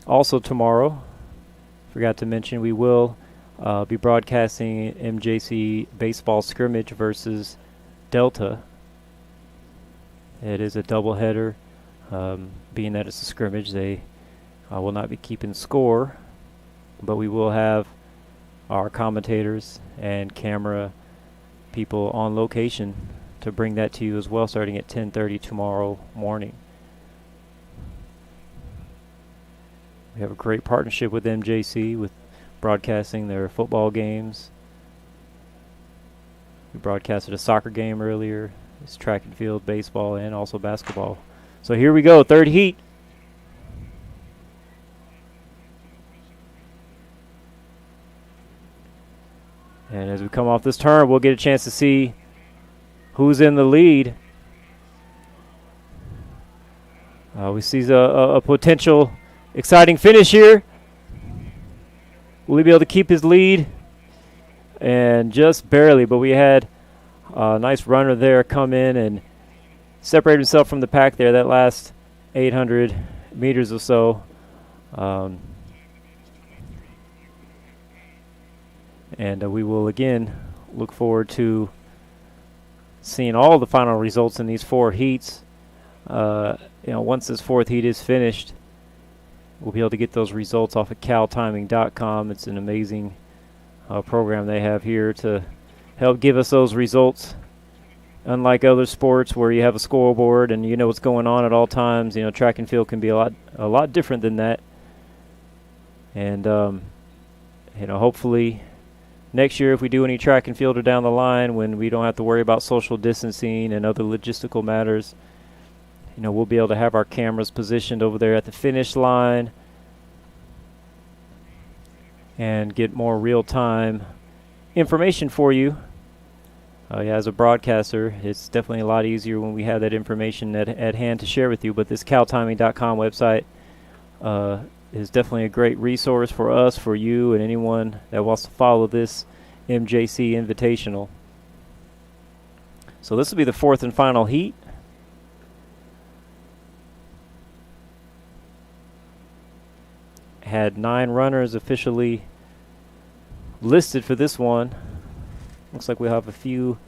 Also tomorrow, forgot to mention, we will be broadcasting MJC baseball scrimmage versus Delta. It is a doubleheader. Being that it's a scrimmage, they will not be keeping score, but we will have our commentators and camera people on location to bring that to you as well, starting at 10:30 tomorrow morning. We have a great partnership with MJC with broadcasting their football games. We broadcasted a soccer game earlier. It's track and field, baseball, and also basketball. So here we go, 3rd heat. And as we come off this turn, we'll get a chance to see who's in the lead. We see a potential exciting finish here. Will he be able to keep his lead? And just barely, but we had a nice runner there come in and separate himself from the pack there, that last 800 meters or so. And we will again look forward to seeing all the final results in these 4 heats. Once this 4th heat is finished, we'll be able to get those results off of caltiming.com. It's an amazing program they have here to help give us those results. Unlike other sports where you have a scoreboard and you know what's going on at all times, track and field can be a lot different than that. And hopefully next year, if we do any track and field or down the line, when we don't have to worry about social distancing and other logistical matters, we'll be able to have our cameras positioned over there at the finish line and get more real-time information for you. As a broadcaster, it's definitely a lot easier when we have that information at hand to share with you. But this caltiming.com website is definitely a great resource for us, for you, and anyone that wants to follow this MJC Invitational. So this will be the fourth and final heat. Had 9 runners officially listed for this one. Looks like we'll have a few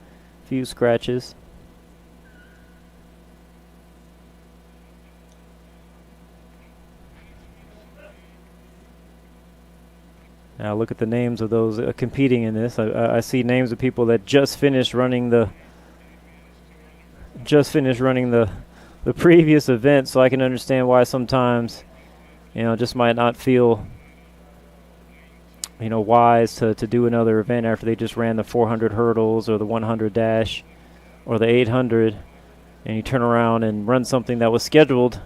scratches. Now look at the names of those competing in this. I see names of people that just finished running the previous event, so I can understand why sometimes just might not feel wise to do another event after they just ran the 400 hurdles or the 100 dash or the 800, and you turn around and run something that was scheduled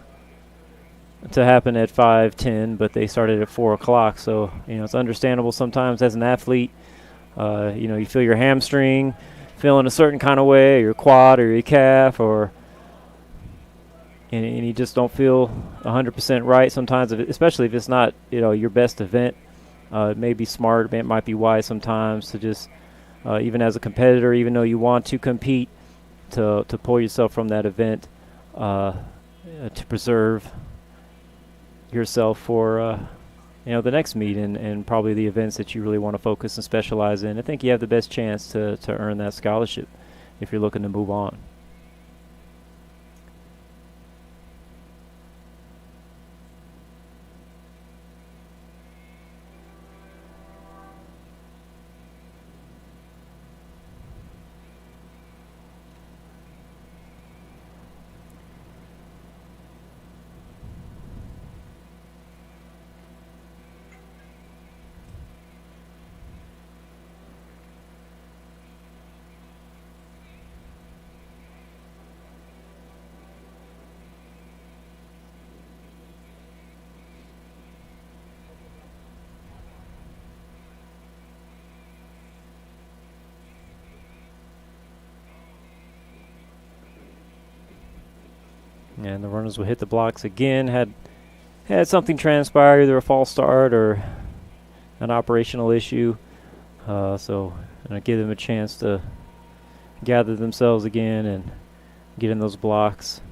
to happen at 5:10, but they started at 4 o'clock. So it's understandable sometimes as an athlete. You feel your hamstring feeling a certain kind of way, or your quad or your calf, and you just don't feel 100% right sometimes, especially if it's not your best event. It may be smart, it might be wise sometimes to just, even as a competitor, even though you want to compete, to pull yourself from that event to preserve yourself for the next meet and probably the events that you really want to focus and specialize in. I think you have the best chance to earn that scholarship if you're looking to move on. And the runners will hit the blocks again. Had something transpire, either a false start or an operational issue. So I'm going to give them a chance to gather themselves again and get in those blocks.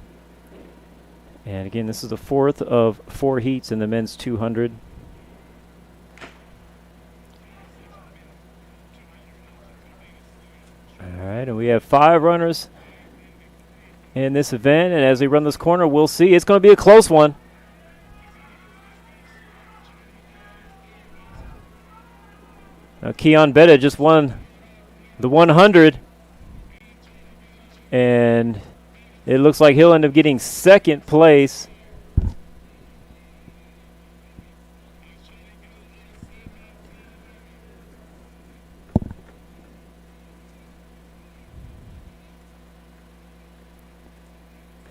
And again, this is the fourth of 4 heats in the men's 200. All right, and we have 5 runners in this event, and as they run this corner, we'll see. It's going to be a close one. Now, Keon Betta just won the 100, and it looks like he'll end up getting second place.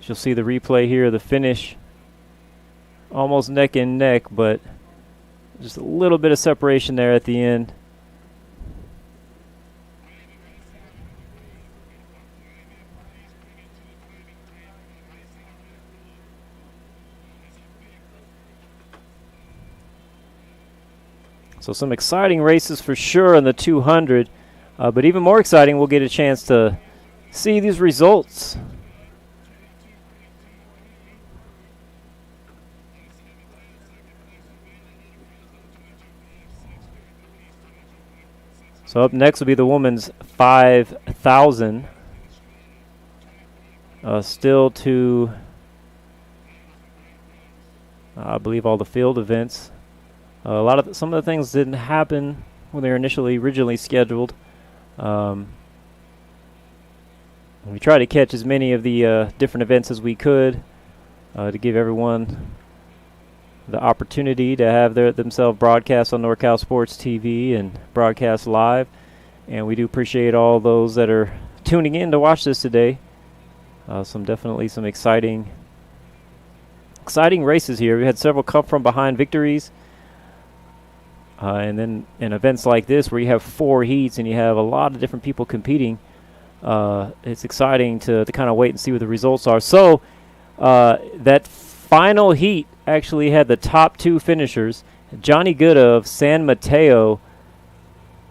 You'll see the replay here, the finish almost neck and neck, but just a little bit of separation there at the end. So some exciting races for sure in the 200, but even more exciting, we'll get a chance to see these results. So up next will be the women's 5,000. Still to, I believe, all the field events. Some of the things didn't happen when they were originally scheduled. We tried to catch as many of the different events as we could to give everyone the opportunity to have themselves broadcast on NorCal Sports TV and broadcast live. And we do appreciate all those that are tuning in to watch this today. Definitely some exciting exciting races here. We had several come from behind victories. And then in events like this where you have 4 heats and you have a lot of different people competing, it's exciting to kind of wait and see what the results are. So that final heat actually had the top 2 finishers. Johnny Good of San Mateo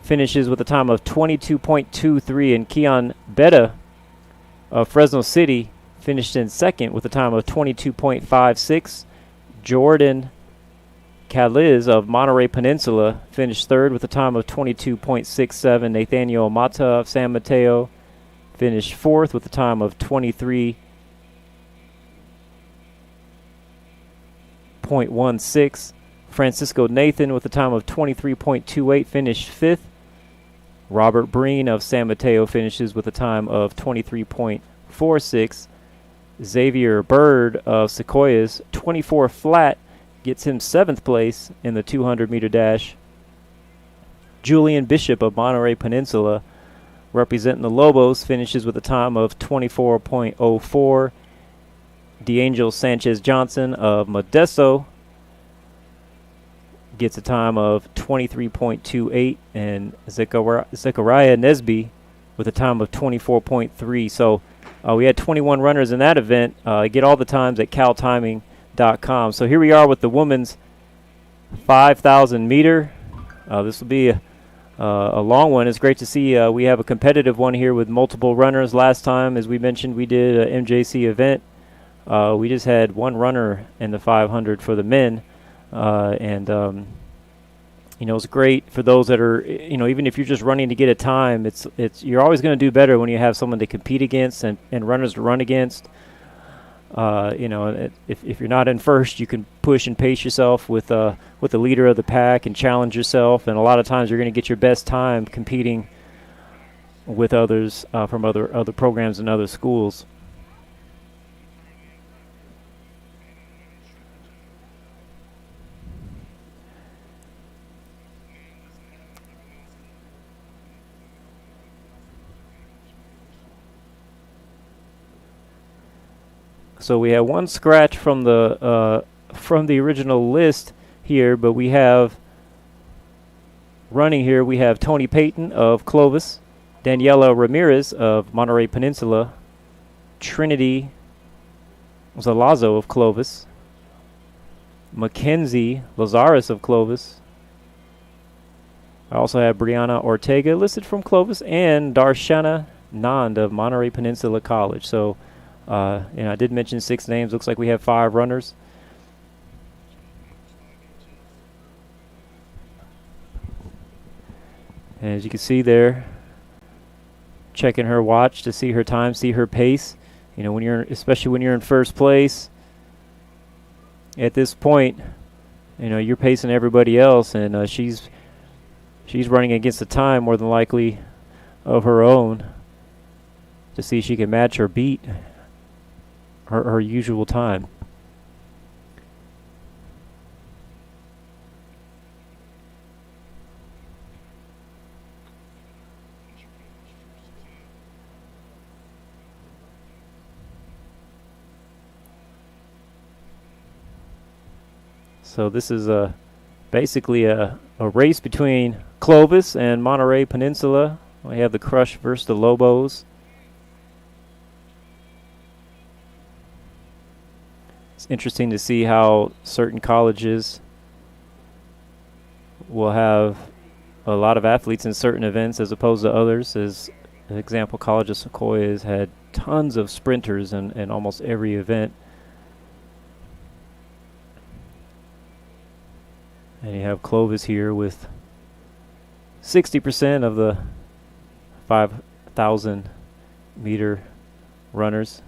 finishes with a time of 22.23, and Keon Betta of Fresno City finished in second with a time of 22.56. Jordan Caliz of Monterey Peninsula finished third with a time of 22.67. Nathaniel Mata of San Mateo finished fourth with a time of 23.16. Francisco Nathan with a time of 23.28 finished fifth. Robert Breen of San Mateo finishes with a time of 23.46. Xavier Bird of Sequoia's 24 flat gets him 7th place in the 200-meter dash. Julian Bishop of Monterey Peninsula, representing the Lobos, finishes with a time of 24.04. D'Angel Sanchez Johnson of Modesto gets a time of 23.28, and Zechariah Nesby with a time of 24.3. So we had 21 runners in that event. Get all the times at caltiming.com. So here we are with the women's 5,000 meter. This will be a long one. It's great to see we have a competitive one here with multiple runners. Last time, as we mentioned, we did an MJC event. We just had one runner in the 500 for the men, it's great for those that are, even if you're just running to get a time, it's you're always going to do better when you have someone to compete against and runners to run against. If you're not in first, you can push and pace yourself with the leader of the pack and challenge yourself. And a lot of times you're going to get your best time competing with others from other programs and other schools. So we have one scratch from the original list here, but we have running here. We have Tony Payton of Clovis, Daniela Ramirez of Monterey Peninsula, Trinity Zalazo of Clovis, Mackenzie Lazaris of Clovis. I also have Brianna Ortega listed from Clovis and Darshana Nand of Monterey Peninsula College. So I did mention 6 names. Looks like we have 5 runners. And as you can see there, checking her watch to see her time, see her pace. Especially when you're in first place, at this point, you're pacing everybody else, and she's running against a time more than likely of her own to see if she can match or beat her usual time. So this is basically a race between Clovis and Monterey Peninsula. We have the Crush versus the Lobos. It's interesting to see how certain colleges will have a lot of athletes in certain events as opposed to others. As an example, College of Sequoia has had tons of sprinters in almost every event. And you have Clovis here with 60% of the 5,000 meter runners.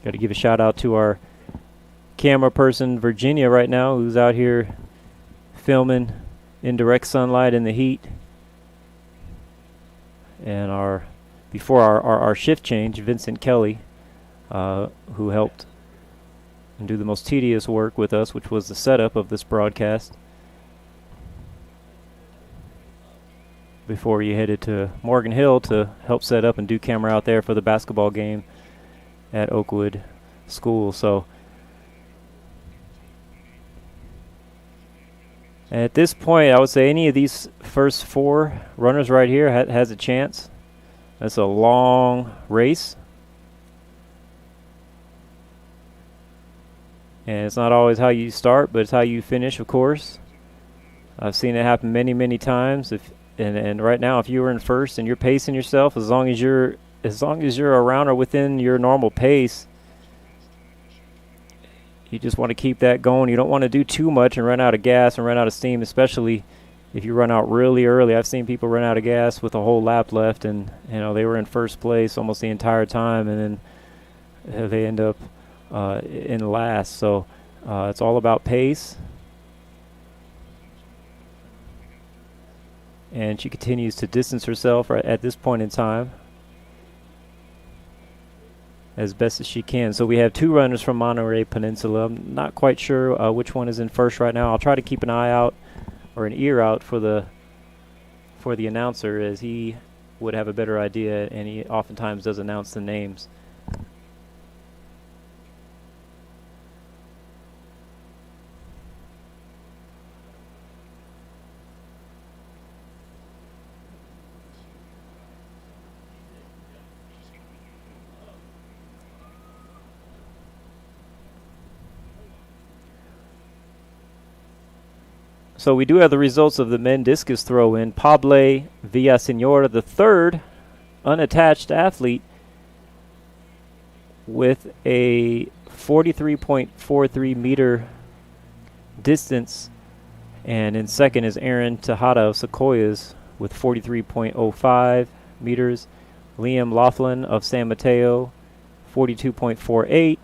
Got to give a shout out to our camera person, Virginia, right now, who's out here filming in direct sunlight in the heat. And before our shift change, Vincent Kelly, who helped and do the most tedious work with us, which was the setup of this broadcast, before he headed to Morgan Hill to help set up and do camera out there for the basketball game at Oakwood School. So at this point, I would say any of these first 4 runners right here has a chance. That's a long race. And it's not always how you start, but it's how you finish, of course. I've seen it happen many, many times. And right now, if you were in first and you're pacing yourself, as long as you're around or within your normal pace, you just want to keep that going. You don't want to do too much and run out of gas and run out of steam, especially if you run out really early. I've seen people run out of gas with a whole lap left, and they were in first place almost the entire time, and then they end up in last. So it's all about pace. And she continues to distance herself right at this point in time as best as she can. So we have 2 runners from Monterey Peninsula. I'm not quite sure which one is in first right now. I'll try to keep an eye out or an ear out for the announcer, as he would have a better idea, and he oftentimes does announce the names. So we do have the results of the men discus throw-in. Pablo Villaseñor, the 3rd unattached athlete, with a 43.43 meter distance. And in second is Aaron Tejada of Sequoias with 43.05 meters. Liam Laughlin of San Mateo, 42.48.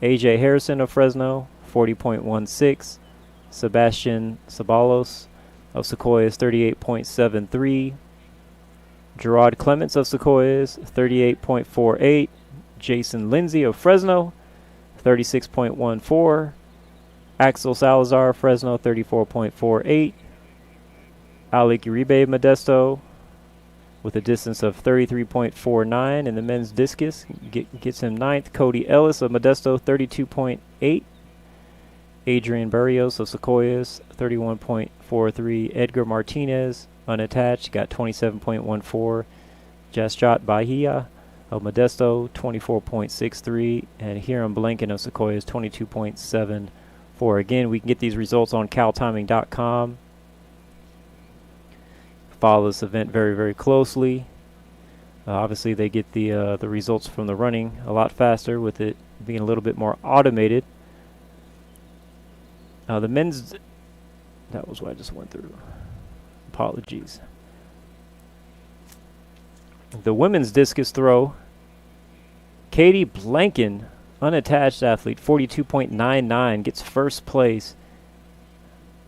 AJ Harrison of Fresno, 40.16. Sebastian Sabalos of Sequoias, 38.73. Gerard Clements of Sequoias, 38.48. Jason Lindsay of Fresno, 36.14. Axel Salazar of Fresno, 34.48. Alec Uribe of Modesto with a distance of 33.49 in the men's discus. Gets him 9th. Cody Ellis of Modesto, 32.8. Adrian Barrios of Sequoias, 31.43. Edgar Martinez, unattached, got 27.14. Jasjot Bahia of Modesto, 24.63. And Hiram Blanken of Sequoias, 22.74. Again, we can get these results on caltiming.com. Follow this event very, very closely. Obviously, they get the results from the running a lot faster, with it being a little bit more automated. The men's, that was what I just went through. Apologies. The women's discus throw, Katie Blanken, unattached athlete, 42.99, gets first place.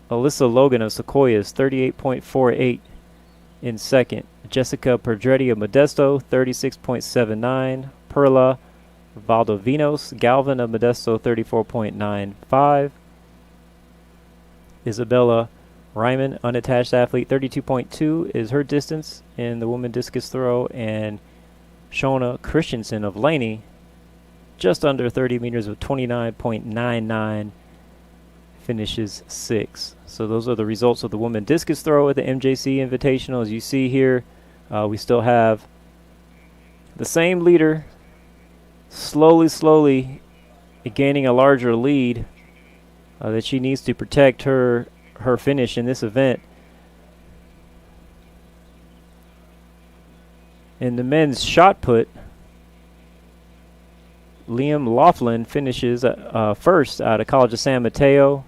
Alyssa Logan of Sequoias, 38.48 in second. Jessica Perdretti of Modesto, 36.79. Perla Valdovinos Galvin of Modesto, 34.95. Isabella Ryman, unattached athlete, 32.2 is her distance in the women discus throw. And Shona Christensen of Laney, just under 30 meters with 29.99, finishes 6th. So those are the results of the women discus throw at the MJC Invitational. As you see here, we still have the same leader slowly gaining a larger lead that she needs to protect her finish in this event. In the men's shot put, Liam Laughlin finishes first out of College of San Mateo.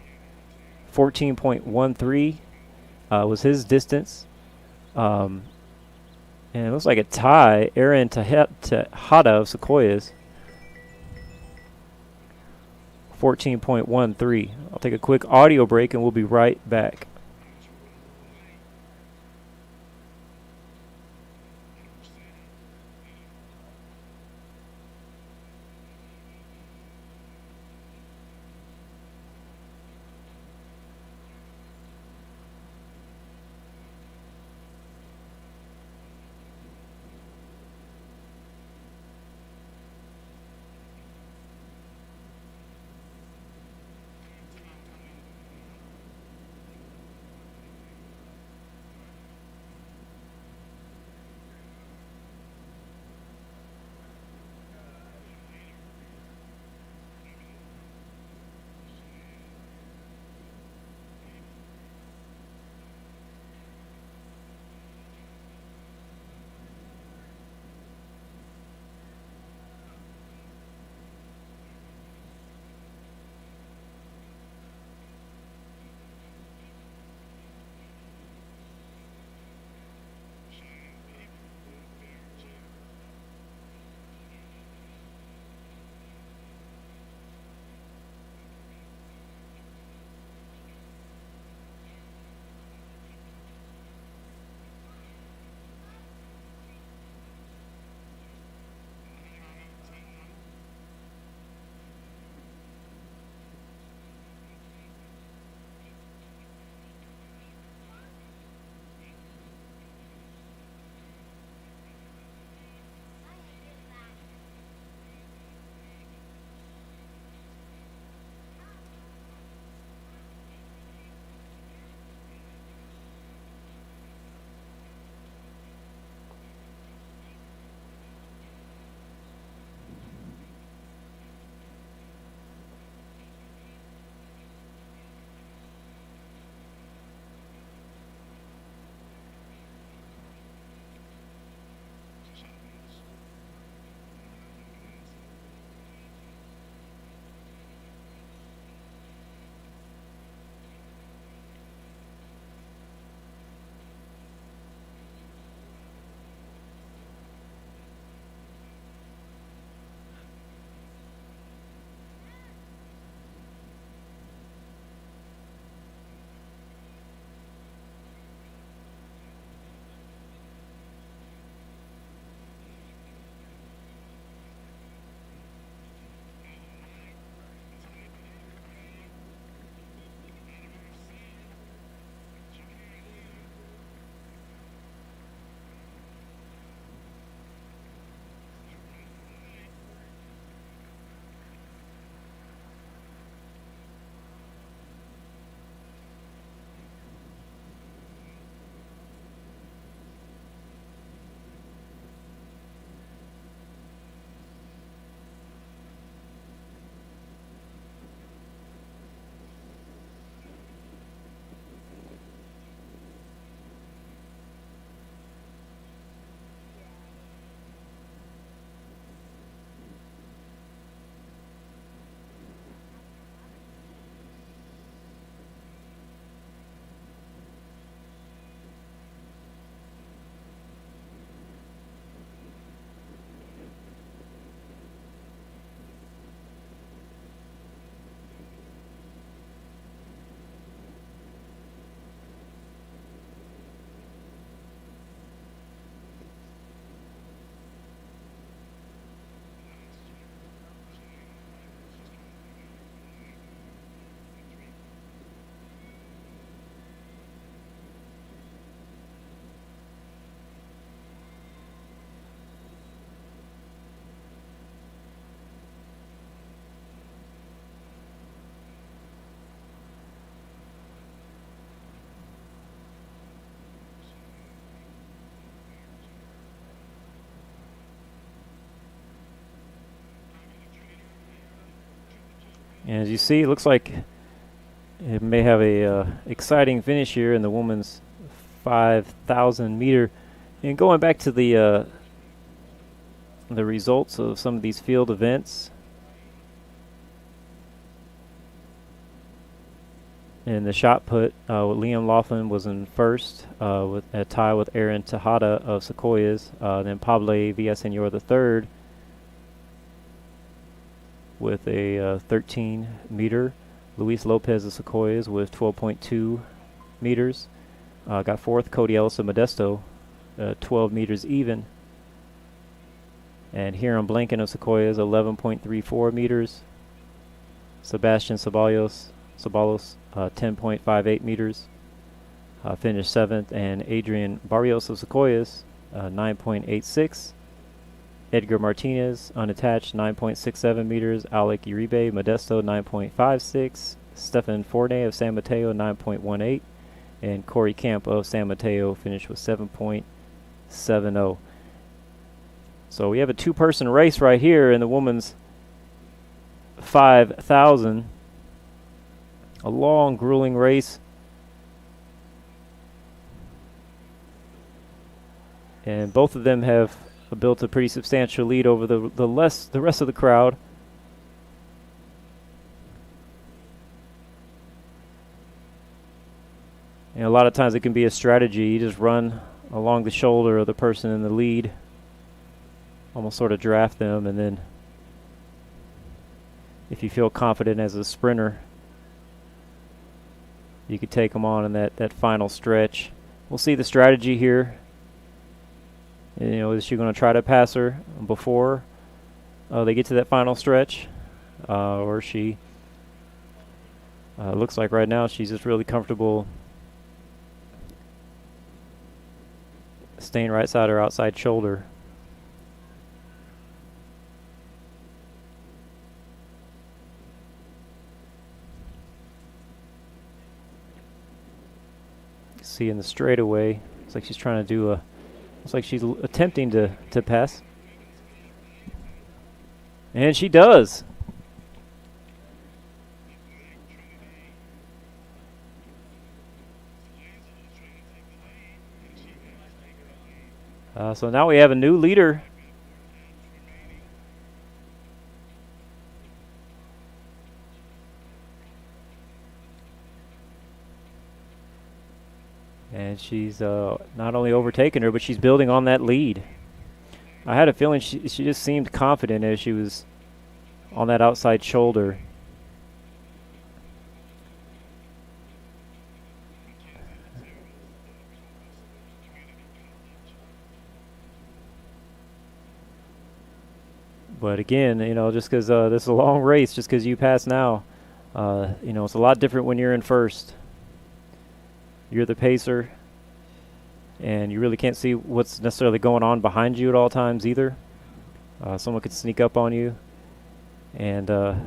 14.13 was his distance. And it looks like a tie. Aaron Tejada of Sequoias, 14.13. I'll take a quick audio break and we'll be right back. And as you see, it looks like it may have a exciting finish here in the women's 5,000 meter. And going back to the results of some of these field events. In the shot put, Liam Laughlin was in first with a tie with Aaron Tejada of Sequoias. Then Pablo Villaseñor the third with a 13 meter. Luis Lopez of Sequoias with 12.2 meters. Got fourth, Cody Ellis of Modesto, 12 meters even. And Hiram Blanken of Sequoias, 11.34 meters. Sebastian Ceballos, 10.58 meters. Finished seventh. And Adrian Barrios of Sequoias, 9.86. Edgar Martinez, unattached, 9.67 meters. Alec Uribe, Modesto, 9.56. Stefan Forney of San Mateo, 9.18. And Corey Camp of San Mateo finished with 7.70. So we have a two-person race right here in the women's 5,000. A long, grueling race. And both of them have built a pretty substantial lead over the rest of the crowd. And a lot of times it can be a strategy. You just run along the shoulder of the person in the lead, almost sort of draft them, and then if you feel confident as a sprinter, you could take them on in that final stretch. We'll see the strategy here. And, is she going to try to pass her before they get to that final stretch? Or she looks like right now she's just really comfortable staying right side her outside shoulder. See in the straightaway, looks like she's trying to do looks like she's attempting to pass. And she does. So now we have a new leader. And she's not only overtaken her, but she's building on that lead. I had a feeling she just seemed confident as she was on that outside shoulder. But again, just because this is a long race, just because you pass now, it's a lot different when you're in first. You're the pacer, and you really can't see what's necessarily going on behind you at all times either. Someone could sneak up on you, and I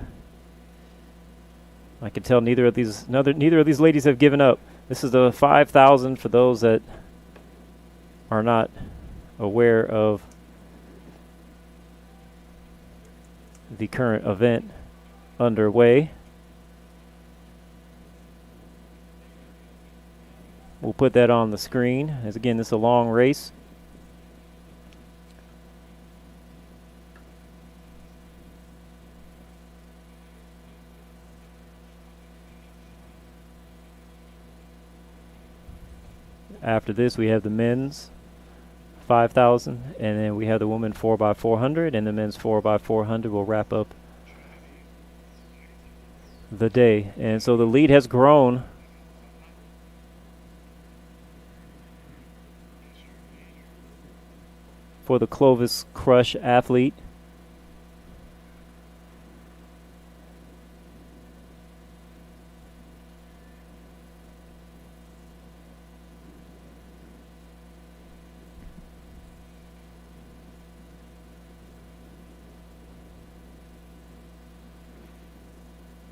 can tell neither of these ladies have given up. This is the 5,000 for those that are not aware of the current event underway. We'll put that on the screen, as again, this is a long race. After this, we have the men's 5,000, and then we have the women 4x400, and the men's 4x400 will wrap up the day. And so the lead has grown for the Clovis Crush athlete.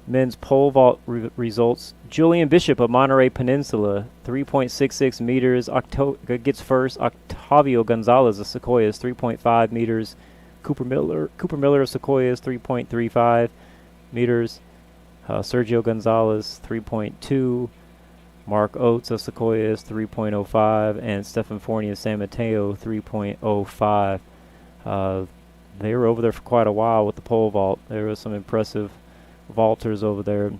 Men's pole vault results. Julian Bishop of Monterey Peninsula, 3.66 meters. Gets first. Octavio Gonzalez of Sequoias, 3.5 meters. Cooper Miller of Sequoias, 3.35 meters. Sergio Gonzalez, 3.2. Mark Oates of Sequoia is 3.05. And Stephen Forney of San Mateo, 3.05. They were over there for quite a while with the pole vault. There was some impressive vaulters over there.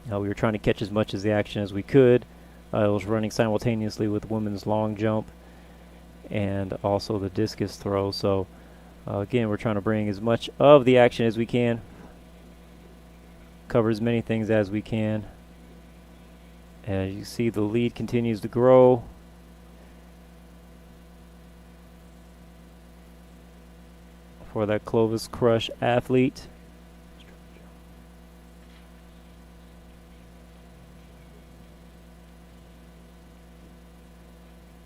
We were trying to catch as much of the action as we could. It was running simultaneously with women's long jump and also the discus throw. So again, we're trying to bring as much of the action as we can, cover as many things as we can. As you see, the lead continues to grow. For that Clovis Crush athlete.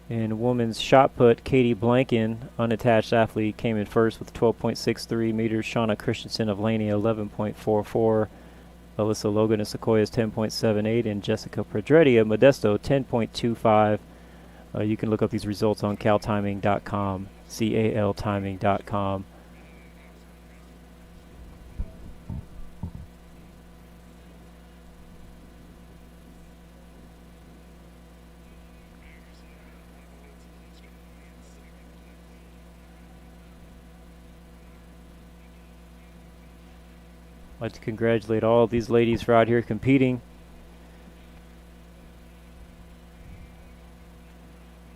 In women's shot put, Katie Blanken, unattached athlete, came in first with 12.63 meters. Shauna Christensen of Laney, 11.44. Alyssa Logan of Sequoia is 10.78. And Jessica Pedretti of Modesto, 10.25. You can look up these results on caltiming.com, caltiming.com. I'd like to congratulate all these ladies for out here competing.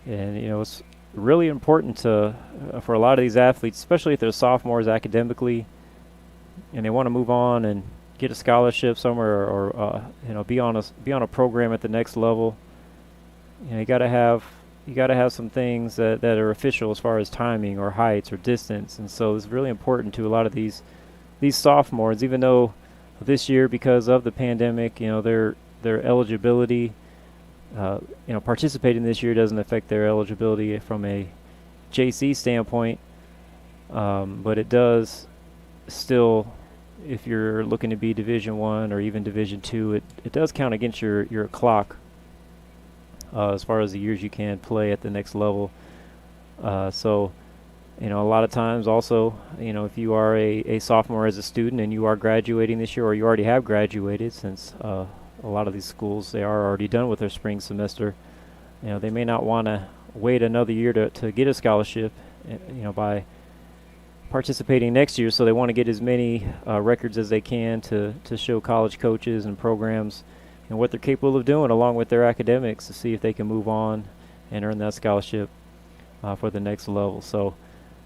And, you know, it's really important to for a lot of these athletes, especially if they're sophomores academically, and they want to move on and get a scholarship somewhere, or you know, be on a program at the next level. You know, you got to have some things that are official as far as timing or heights or distance, and so it's really important to a lot of these sophomores, even though this year, because of the pandemic, you know, their eligibility, you know, participating this year doesn't affect their eligibility from a JC standpoint, but it does still, if you're looking to be Division I or even Division II, it does count against your clock as far as the years you can play at the next level. So, you know, a lot of times also, you know, if you are a sophomore as a student and you are graduating this year, or you already have graduated, since a lot of these schools, they are already done with their spring semester, you know, they may not want to wait another year to get a scholarship, you know, by participating next year. So they want to get as many records as they can to show college coaches and programs, you know, what they're capable of doing along with their academics, to see if they can move on and earn that scholarship for the next level. So,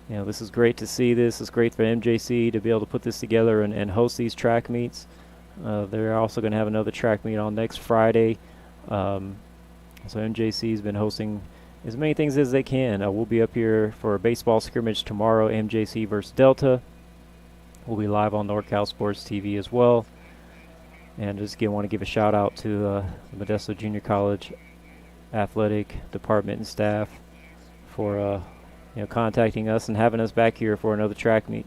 you know, this is great to see this. It's great for MJC to be able to put this together and host these track meets. They're also going to have another track meet on next Friday. So MJC has been hosting as many things as they can. We'll be up here for a baseball scrimmage tomorrow, MJC versus Delta. We'll be live on NorCal Sports TV as well. And just again, want to give a shout out to the Modesto Junior College athletic department and staff for you know, contacting us and having us back here for another track meet.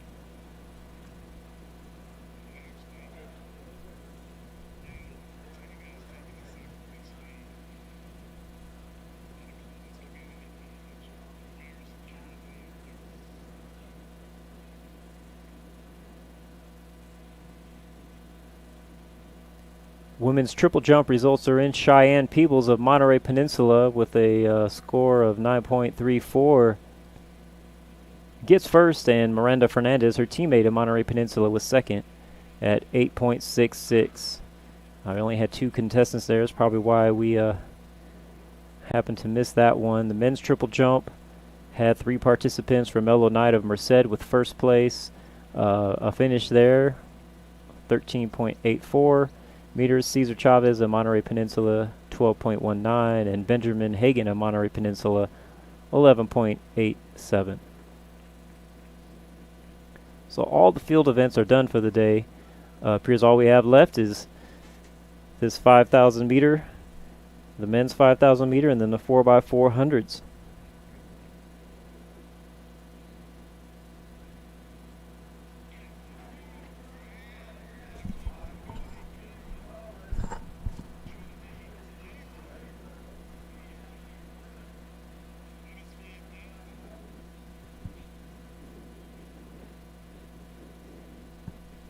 Women's triple jump results are in. Cheyenne Peebles of Monterey Peninsula with a score of 9.34 gets first, and Miranda Fernandez, her teammate of Monterey Peninsula, was second at 8.66. I only had two contestants there. That's probably why we happened to miss that one. The men's triple jump had three participants. Romello Knight of Merced with first place. A finish there, 13.84 meters. Cesar Chavez of Monterey Peninsula, 12.19, and Benjamin Hagan of Monterey Peninsula, 11.87. So all the field events are done for the day. Appears all we have left is this 5,000 meter, the men's 5,000 meter, and then the 4x400s.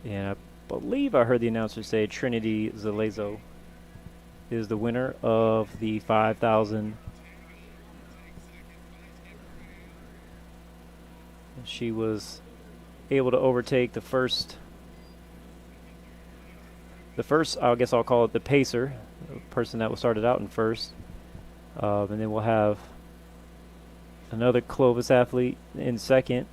And believe I heard the announcer say Trinity Zalezo is the winner of the 5,000. She was able to overtake the first, I guess I'll call it the pacer, the person that was started out in first. And then we'll have another Clovis athlete in second.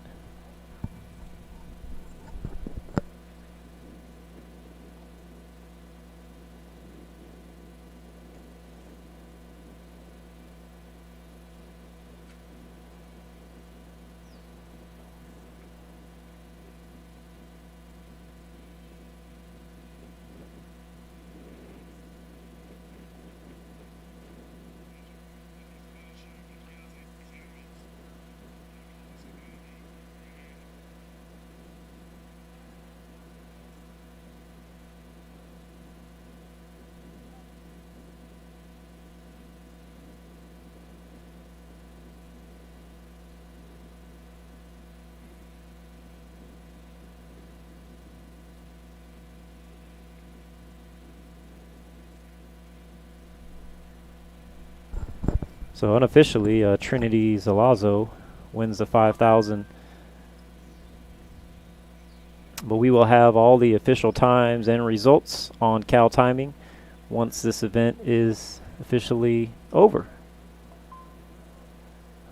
So unofficially, Trinity Zalazo wins the 5,000. But we will have all the official times and results on Cal Timing once this event is officially over.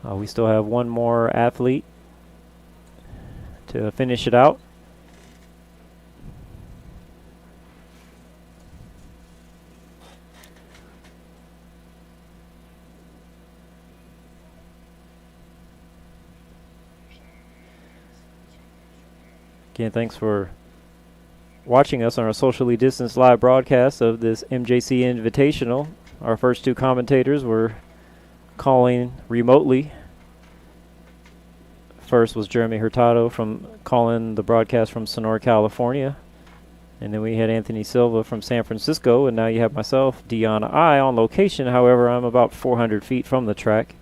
We still have one more athlete to finish it out. Again, thanks for watching us on our socially distanced live broadcast of this MJC Invitational. Our first two commentators were calling remotely. First was Jeremy Hurtado from calling the broadcast from Sonora, California. And then we had Anthony Silva from San Francisco. And now you have myself, Deanna I, on location. However, I'm about 400 feet from the track,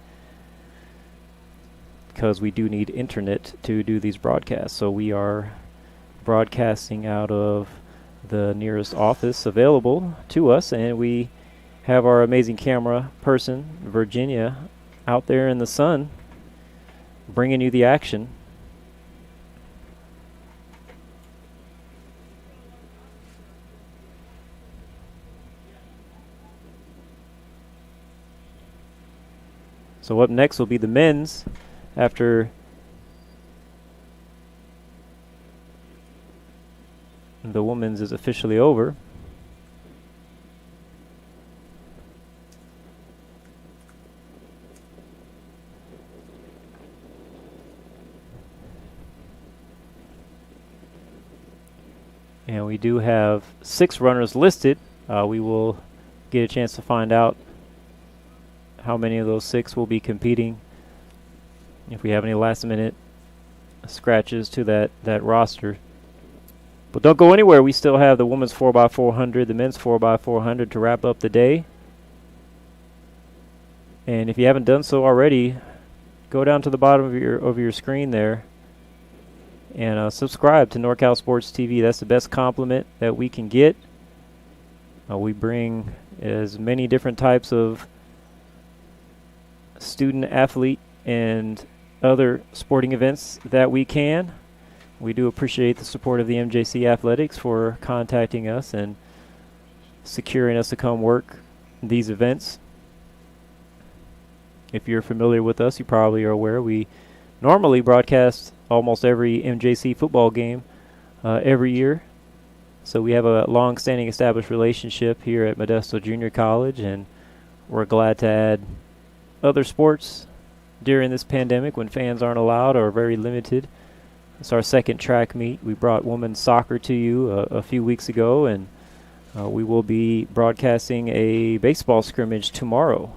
because we do need internet to do these broadcasts. So we are broadcasting out of the nearest office available to us, and we have our amazing camera person, Virginia, out there in the sun bringing you the action. So up next will be the men's after the women's is officially over. And we do have 6 runners listed. We will get a chance to find out how many of those 6 will be competing. If we have any last minute scratches to that roster. But don't go anywhere. We still have the women's 4x400, the men's 4x400 to wrap up the day. And if you haven't done so already, go down to the bottom of your screen there and subscribe to NorCal Sports TV. That's the best compliment that we can get. We bring as many different types of student athlete and other sporting events that we can. We do appreciate the support of the MJC Athletics for contacting us and securing us to come work these events. If you're familiar with us, you probably are aware we normally broadcast almost every MJC football game every year. So we have a long-standing established relationship here at Modesto Junior College, and we're glad to add other sports during this pandemic when fans aren't allowed or very limited. It's our second track meet. We brought women's soccer to you a few weeks ago, and we will be broadcasting a baseball scrimmage tomorrow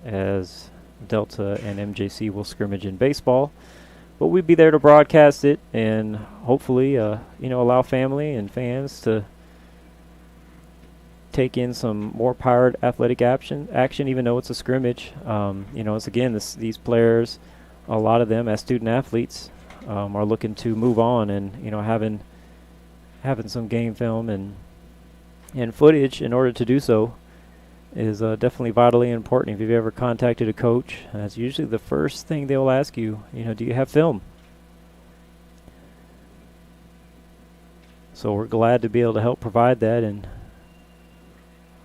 as Delta and MJC will scrimmage in baseball. But we'll be there to broadcast it and hopefully allow family and fans to take in some more Pirate athletic action even though it's a scrimmage. It's again, these players, a lot of them as student athletes, are looking to move on, and having having some game film and footage in order to do so is definitely vitally important. If you've ever contacted a coach, that's usually the first thing they'll ask you, do you have film? So we're glad to be able to help provide that and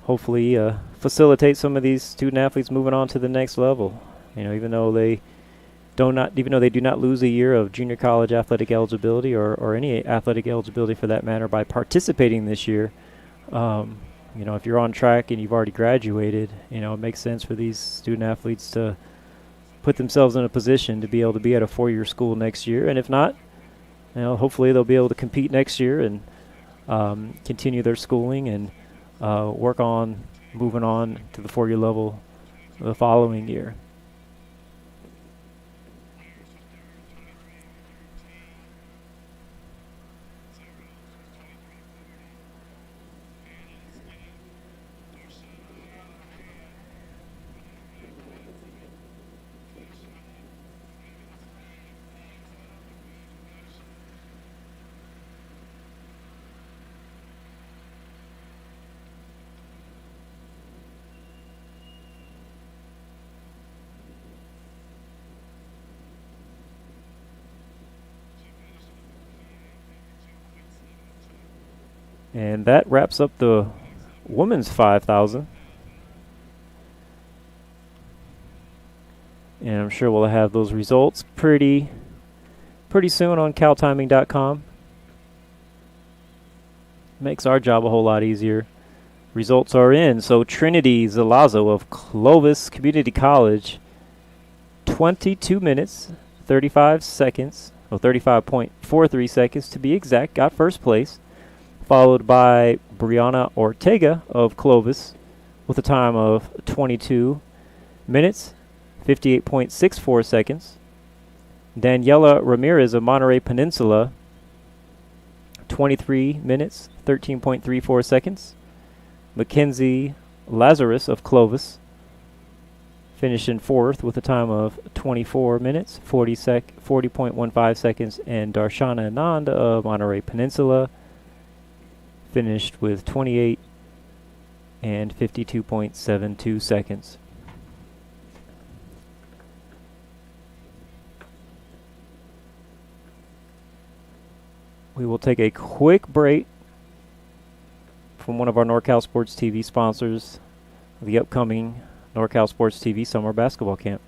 hopefully facilitate some of these student athletes moving on to the next level. Even though they do not lose a year of junior college athletic eligibility or any athletic eligibility for that matter by participating this year. If you're on track and you've already graduated, it makes sense for these student athletes to put themselves in a position to be able to be at a 4-year school next year. And if not, hopefully they'll be able to compete next year and continue their schooling and work on moving on to the 4-year level the following year. And that wraps up the women's 5,000. And I'm sure we'll have those results pretty soon on caltiming.com. Makes our job a whole lot easier. Results are in. So Trinity Zalazo of Clovis Community College, 22 minutes, 35 seconds, 35.43 seconds to be exact, got first place. Followed by Brianna Ortega of Clovis with a time of 22 minutes, 58.64 seconds. Daniela Ramirez of Monterey Peninsula, 23 minutes, 13.34 seconds. Mackenzie Lazarus of Clovis finished in 4th with a time of 24 minutes, 40.15 seconds. And Darshana Anand of Monterey Peninsula finished with 28 and 52.72 seconds. We will take a quick break from one of our NorCal Sports TV sponsors, the upcoming NorCal Sports TV Summer Basketball Camp.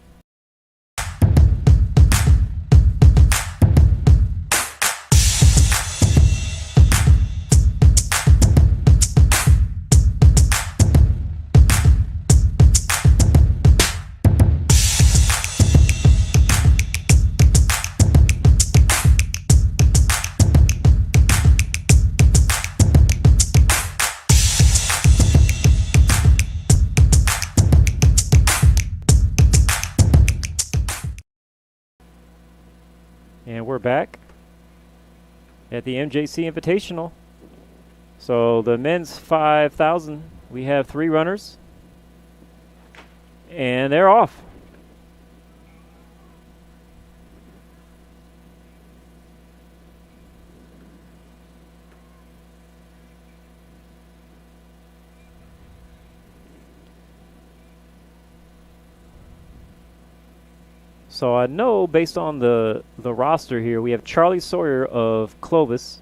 And we're back at the MJC Invitational. So the men's 5,000, we have 3 runners, and they're off. So I know based on the roster here, we have Charlie Sawyer of Clovis,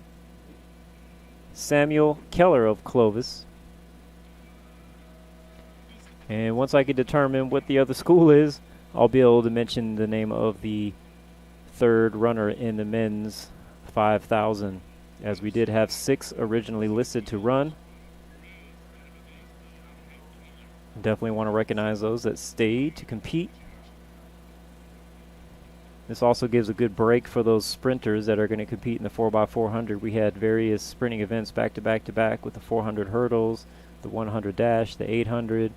Samuel Keller of Clovis, and once I can determine what the other school is, I'll be able to mention the name of the 3rd runner in the men's 5,000, as we did have 6 originally listed to run. Definitely want to recognize those that stayed to compete. This also gives a good break for those sprinters that are going to compete in the 4x400. We had various sprinting events back to back with the 400 hurdles, the 100 dash, the 800.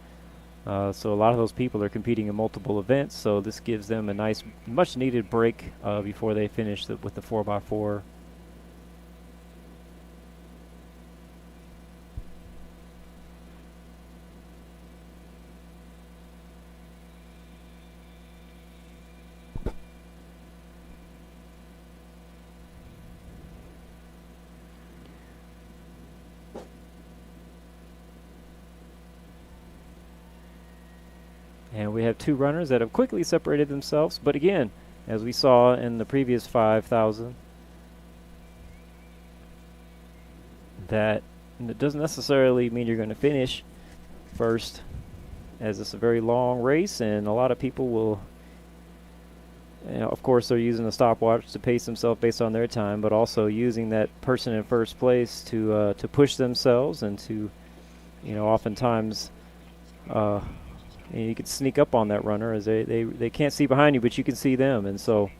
So a lot of those people are competing in multiple events. So this gives them a nice, much needed break before they finish with the 4x4. And we have two runners that have quickly separated themselves. But again, as we saw in the previous 5,000, that it doesn't necessarily mean you're going to finish first, as it's a very long race, and a lot of people will, of course, they're using a stopwatch to pace themselves based on their time, but also using that person in first place to push themselves and to, oftentimes, you could sneak up on that runner as they can't see behind you, but you can see them. And so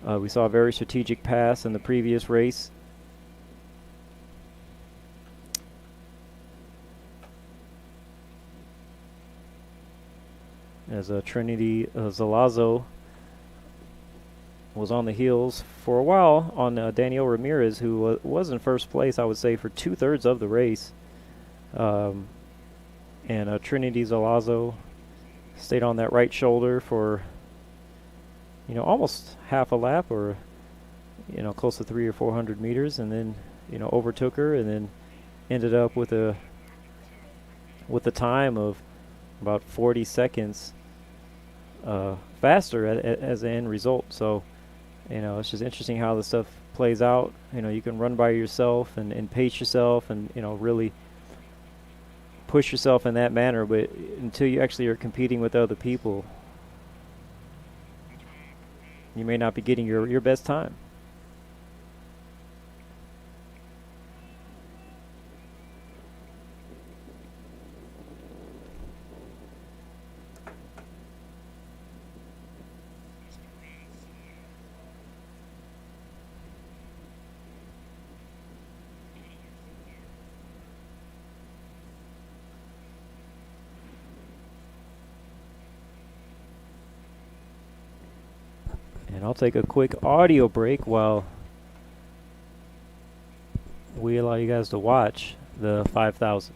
we saw a very strategic pass in the previous race. As Trinity Zalazo was on the heels for a while on Daniel Ramirez, who was in first place, I would say, for 2/3 of the race. And Trinity Zalazo stayed on that right shoulder for, almost half a lap, or, close to 300 or 400 meters, and then, overtook her, and then ended up with a time of about 40 seconds faster as an end result. So, it's just interesting how this stuff plays out. You can run by yourself and pace yourself and, really push yourself in that manner, but until you actually are competing with other people, you may not be getting your best time. And I'll take a quick audio break while we allow you guys to watch the 5,000.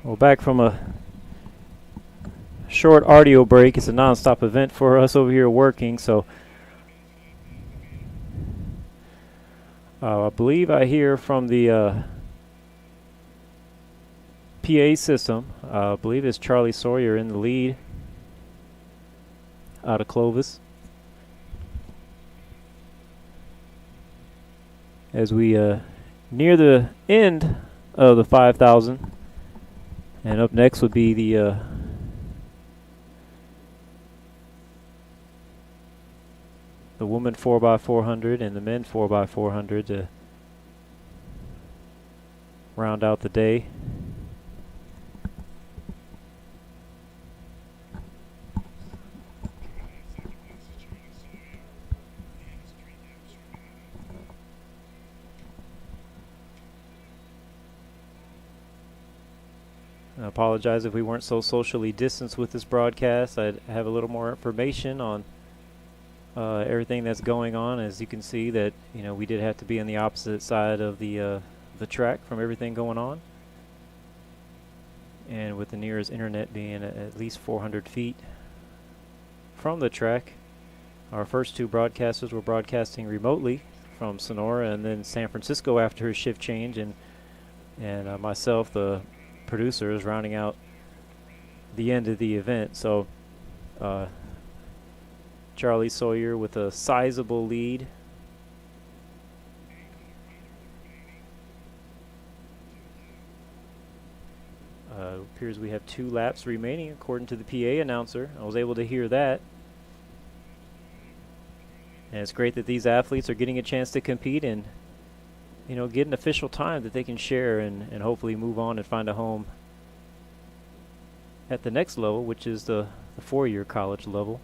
Well, back from a short audio break. It's a non-stop event for us over here working, so I believe I hear from the PA system. I believe it's Charlie Sawyer in the lead out of Clovis. As we near the end of the 5,000, and up next would be the women 4x400 and the men 4x400 to round out the day. I apologize if we weren't so socially distanced with this broadcast. I'd have a little more information on everything that's going on. As you can see, that we did have to be on the opposite side of the track from everything going on, and with the nearest internet being at least 400 feet from the track. Our first two broadcasters were broadcasting remotely from Sonora and then San Francisco after his shift change, and myself, the producer, is rounding out the end of the event. So Charlie Sawyer with a sizable lead. Appears we have 2 laps remaining according to the PA announcer. I was able to hear that. And it's great that these athletes are getting a chance to compete and get an official time that they can share and hopefully move on and find a home at the next level, which is the 4-year college level.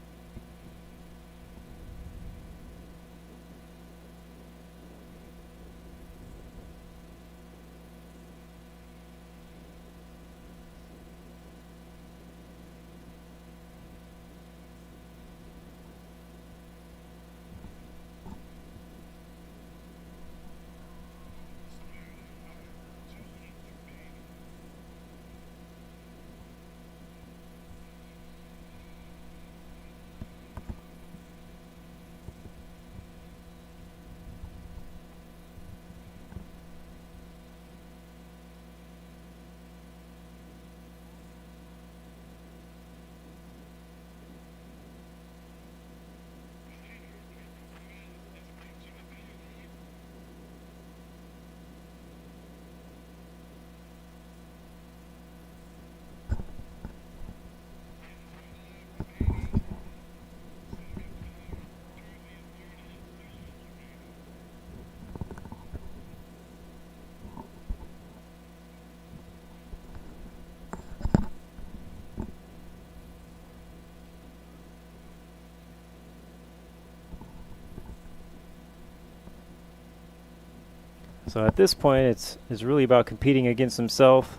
So at this point, it's really about competing against himself.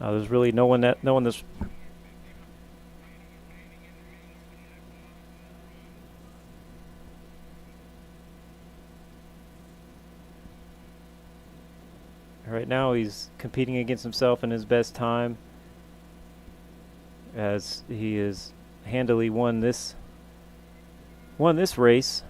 There's really no one that's right now. He's competing against himself in his best time, as he has handily won this race.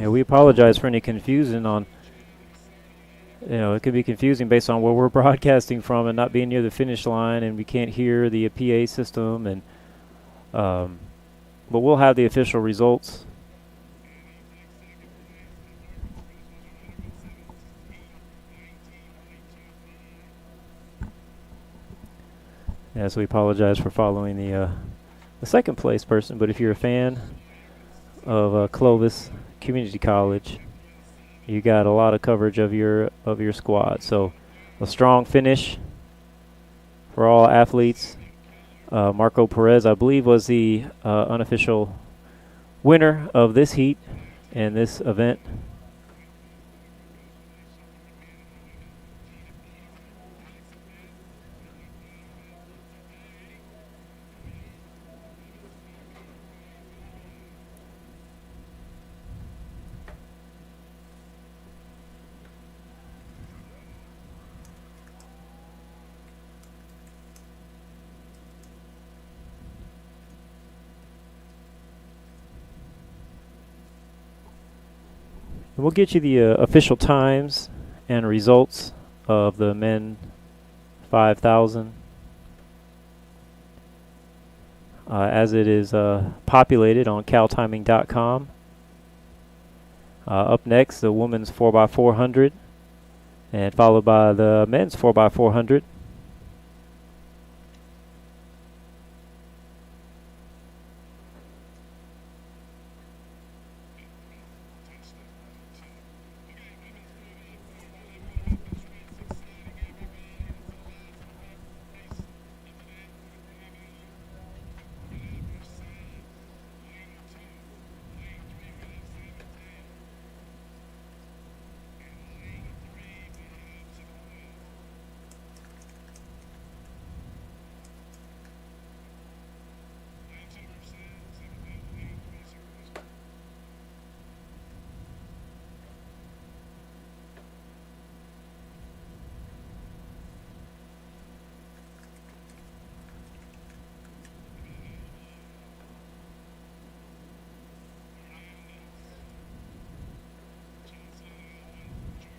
Yeah, we apologize for any confusion on. It could be confusing based on where we're broadcasting from and not being near the finish line, and we can't hear the PA system. And but we'll have the official results. Yeah, so we apologize for following the second place person. But if you're a fan of Clovis Community College, you got a lot of coverage of your squad. So a strong finish for all athletes. Marco Perez, I believe, was the unofficial winner of this heat and this event. We'll get you the official times and results of the men 5,000 as it is populated on caltiming.com. Up next, the women's 4x400, and followed by the men's 4x400.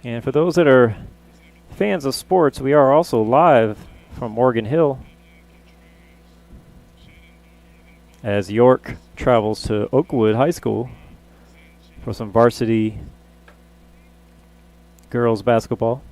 And for those that are fans of sports, we are also live from Morgan Hill as York travels to Oakwood High School for some varsity girls basketball.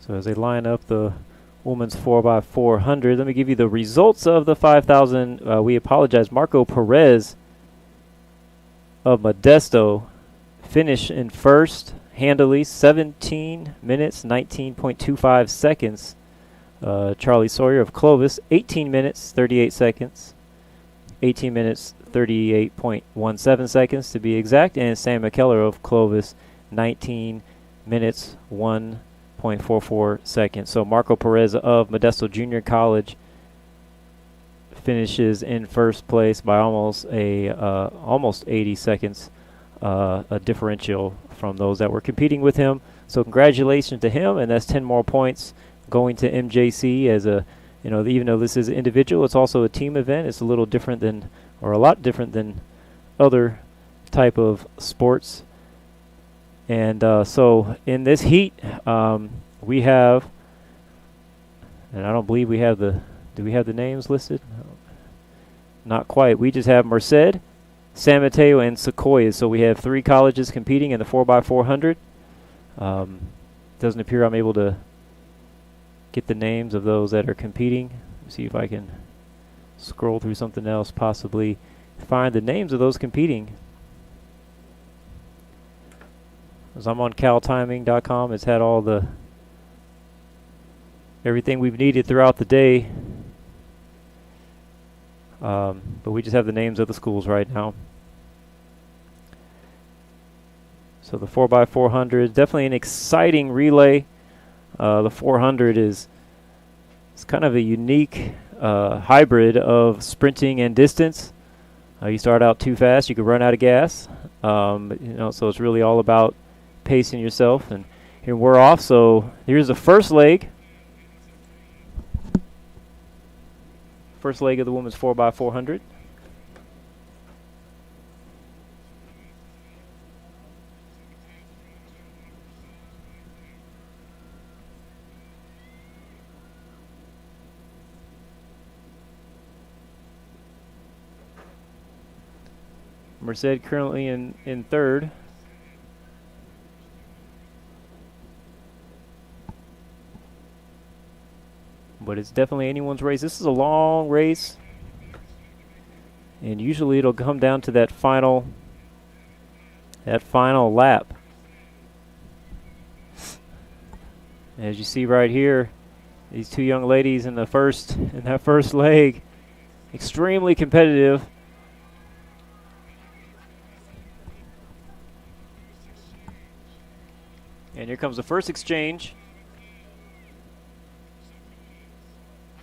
So as they line up the women's 4x400, let me give you the results of the 5,000. We apologize. Marco Perez of Modesto finished in first handily, 17 minutes, 19.25 seconds. Charlie Sawyer of Clovis, 18 minutes, 38 seconds. 18 minutes, 38.17 seconds to be exact. And Sam McKellar of Clovis, 19 minutes, 1.44 seconds. So Marco Perez of Modesto Junior College finishes in first place by almost 80 seconds, a differential from those that were competing with him. So congratulations to him, and that's 10 more points going to MJC as even though this is individual, it's also a team event. It's a little different than, or a lot different than other type of sports. And so in this heat, we have, and I don't believe we have do we have the names listed? Not quite. We just have Merced, San Mateo, and Sequoia. So we have 3 colleges competing in the 4x400. Doesn't appear I'm able to get the names of those that are competing. See if I can scroll through something else, possibly find the names of those competing. As I'm on caltiming.com, it's had all the everything we've needed throughout the day. But we just have the names of the schools right now. So the 4x400 is definitely an exciting relay. The 400 is kind of a unique hybrid of sprinting and distance. You start out too fast, you could run out of gas. So it's really all about pacing yourself. And here we're off, so here's the first leg. First leg of the women's 4x400. Merced currently in third. But it's definitely anyone's race. This is a long race. And usually it'll come down to that final lap. As you see right here, these two young ladies in that first leg, extremely competitive. And here comes the first exchange.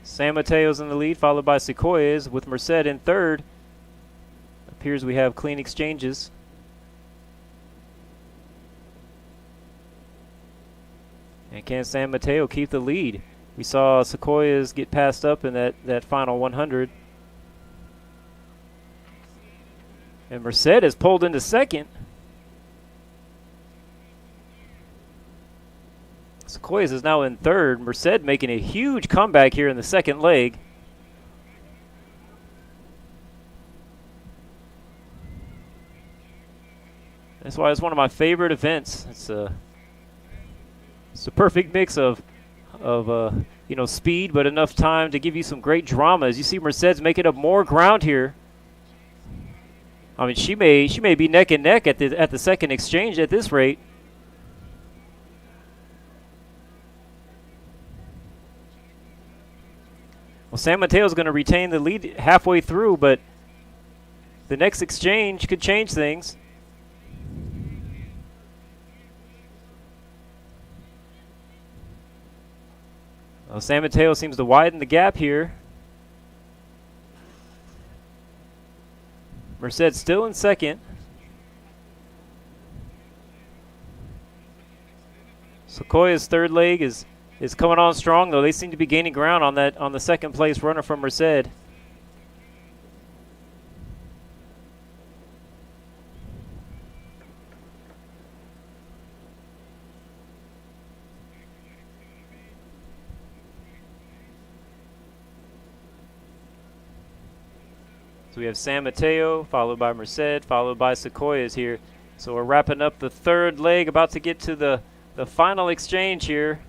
San Mateo's in the lead, followed by Sequoia's with Merced in third. Appears we have clean exchanges. And can San Mateo keep the lead? We saw Sequoia's get passed up in that final 100. And Merced is pulled into second. Sequoia's is now in third. Merced making a huge comeback here in the second leg. That's why it's one of my favorite events. It's a perfect mix of speed, but enough time to give you some great drama. As you see, Merced's making up more ground here. I mean, she may be neck and neck at the second exchange at this rate. Well, San Mateo's going to retain the lead halfway through, but the next exchange could change things. Well, San Mateo seems to widen the gap here. Merced still in second. Sequoia's third leg is coming on strong, though. They seem to be gaining ground on the second place runner from Merced. So we have San Mateo, followed by Merced, followed by Sequoia's here. So we're wrapping up the third leg, about to get to the final exchange here.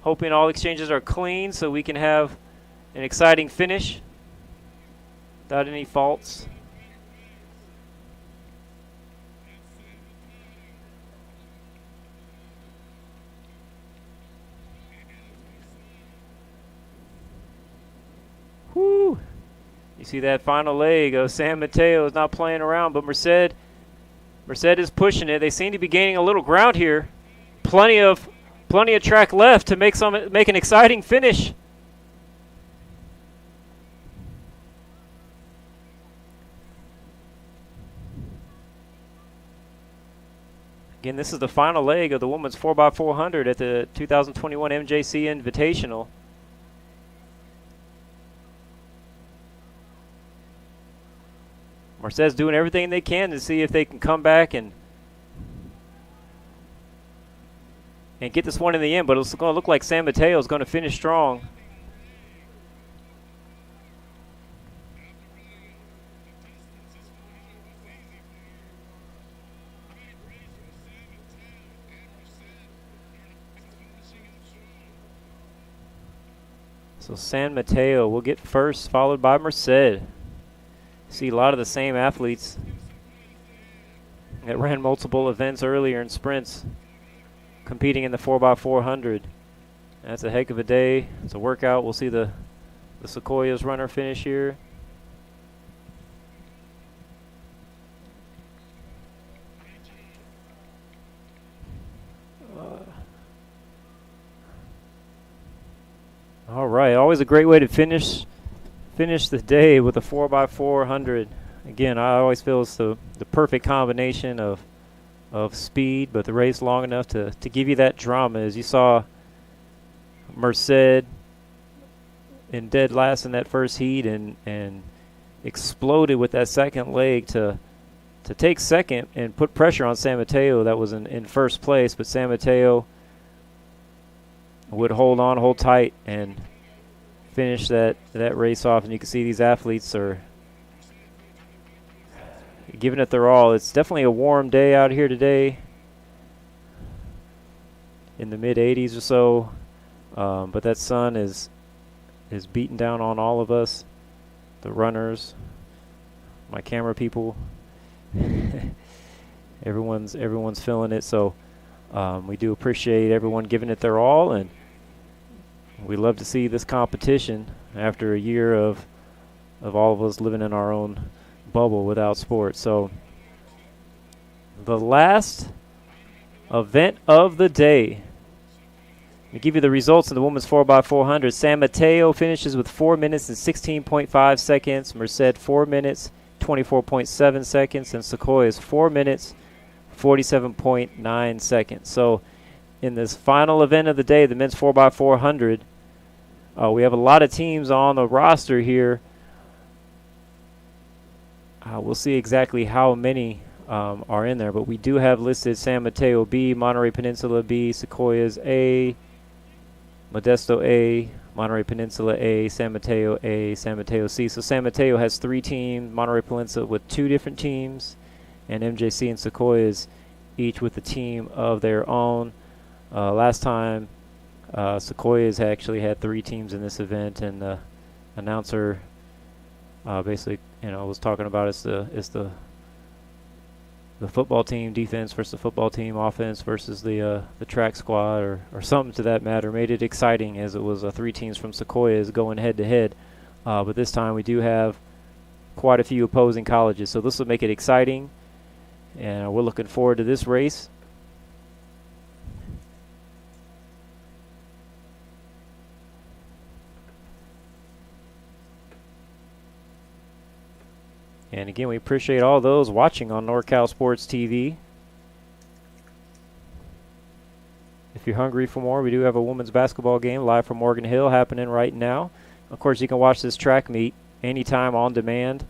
Hoping all exchanges are clean so we can have an exciting finish without any faults. Whoo! You see that final leg of San Mateo is not playing around, but Merced is pushing it. They seem to be gaining a little ground here. Plenty of track left to make an exciting finish. Again, this is the final leg of the women's 4x400 at the 2021 MJC Invitational. Merced's doing everything they can to see if they can come back and get this one in the end, but it's going to look like San Mateo is going to finish strong. So San Mateo will get first, followed by Merced. See a lot of the same athletes that ran multiple events earlier in sprints competing in the 4x400. That's a heck of a day. It's a workout. We'll see the Sequoia's runner finish here. All right, always a great way to finish finished the day with a 4x400. Again, I always feel it's the perfect combination of speed, but the race long enough to give you that drama. As you saw Merced in dead last in that first heat and exploded with that second leg to take second and put pressure on San Mateo that was in first place, but San Mateo would hold tight and finish that race off. And you can see these athletes are giving it their all. It's definitely a warm day out here today, in the mid 80s or so, but that sun is beating down on all of us, the runners, my camera people. everyone's feeling it. So we do appreciate everyone giving it their all, and we love to see this competition after a year of all of us living in our own bubble without sports. So the last event of the day, to give you the results in the women's 4x400, San Mateo finishes with 4 minutes and 16.5 seconds, Merced 4 minutes 24.7 seconds, and Sequoia is 4 minutes 47.9 seconds. So in this final event of the day, the men's 4x400, we have a lot of teams on the roster here. We'll see exactly how many are in there, but we do have listed San Mateo B, Monterey Peninsula B, Sequoia's A, Modesto A, Monterey Peninsula A, San Mateo C. So San Mateo has 3 teams, Monterey Peninsula with 2 different teams, and MJC and Sequoia's each with a team of their own. Last time, Sequoia's actually had 3 teams in this event, and the announcer basically, was talking about it's the football team defense versus the football team offense versus the track squad or something to that matter. Made it exciting, as it was 3 teams from Sequoia's going head to head. But this time we do have quite a few opposing colleges, so this will make it exciting, and we're looking forward to this race. And again, we appreciate all those watching on NorCal Sports TV. If you're hungry for more, we do have a women's basketball game live from Morgan Hill happening right now. Of course, you can watch this track meet anytime on demand.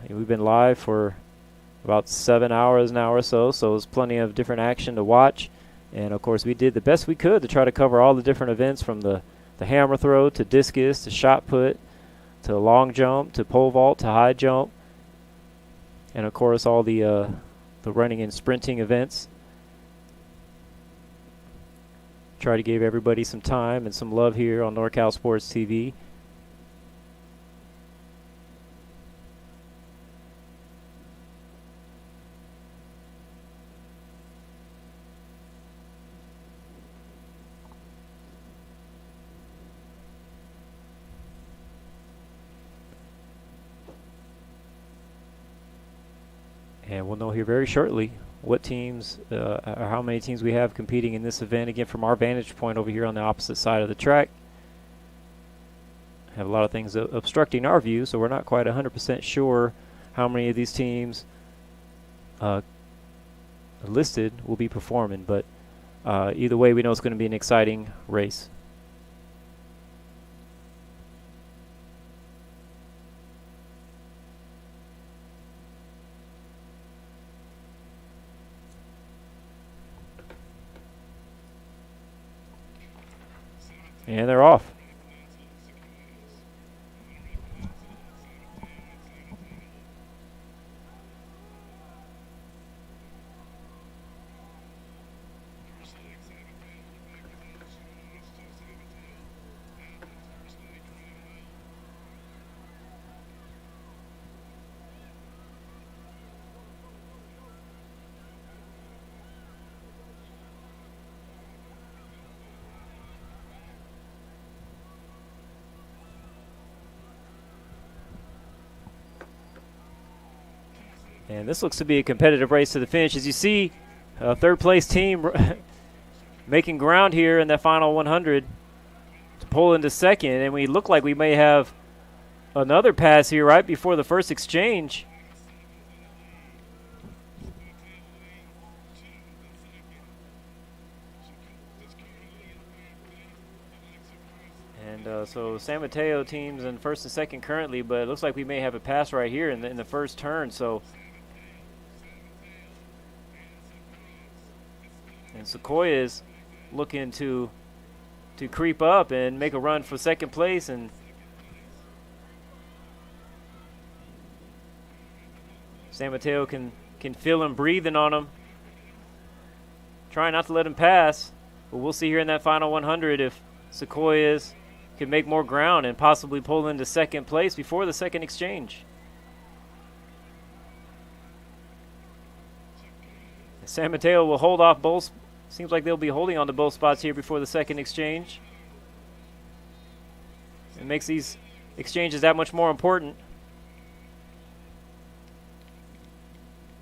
We've been live for about 7 hours now or so there's plenty of different action to watch. And, of course, we did the best we could to try to cover all the different events, from the hammer throw to discus to shot put to long jump to pole vault to high jump. And, of course, all the running and sprinting events. Try to give everybody some time and some love here on NorCal Sports TV. And we'll know here very shortly what teams, or how many teams we have competing in this event. Again, from our vantage point over here on the opposite side of the track, have a lot of things obstructing our view, so we're not quite 100% sure how many of these teams listed will be performing. But either way, we know it's going to be an exciting race. And they're off. And this looks to be a competitive race to the finish. As you see, third place team making ground here in that final 100 to pull into second. And we look like we may have another pass here right before the first exchange. And so San Mateo teams in first and second currently, but it looks like we may have a pass right here in the first turn. So, and Sequoia is looking to creep up and make a run for second place, and San Mateo can feel him breathing on him, trying not to let him pass. But we'll see here in that final 100 if Sequoias can make more ground and possibly pull into second place before the second exchange. San Mateo will hold off both. Seems like they'll be holding on to both spots here before the second exchange. It makes these exchanges that much more important.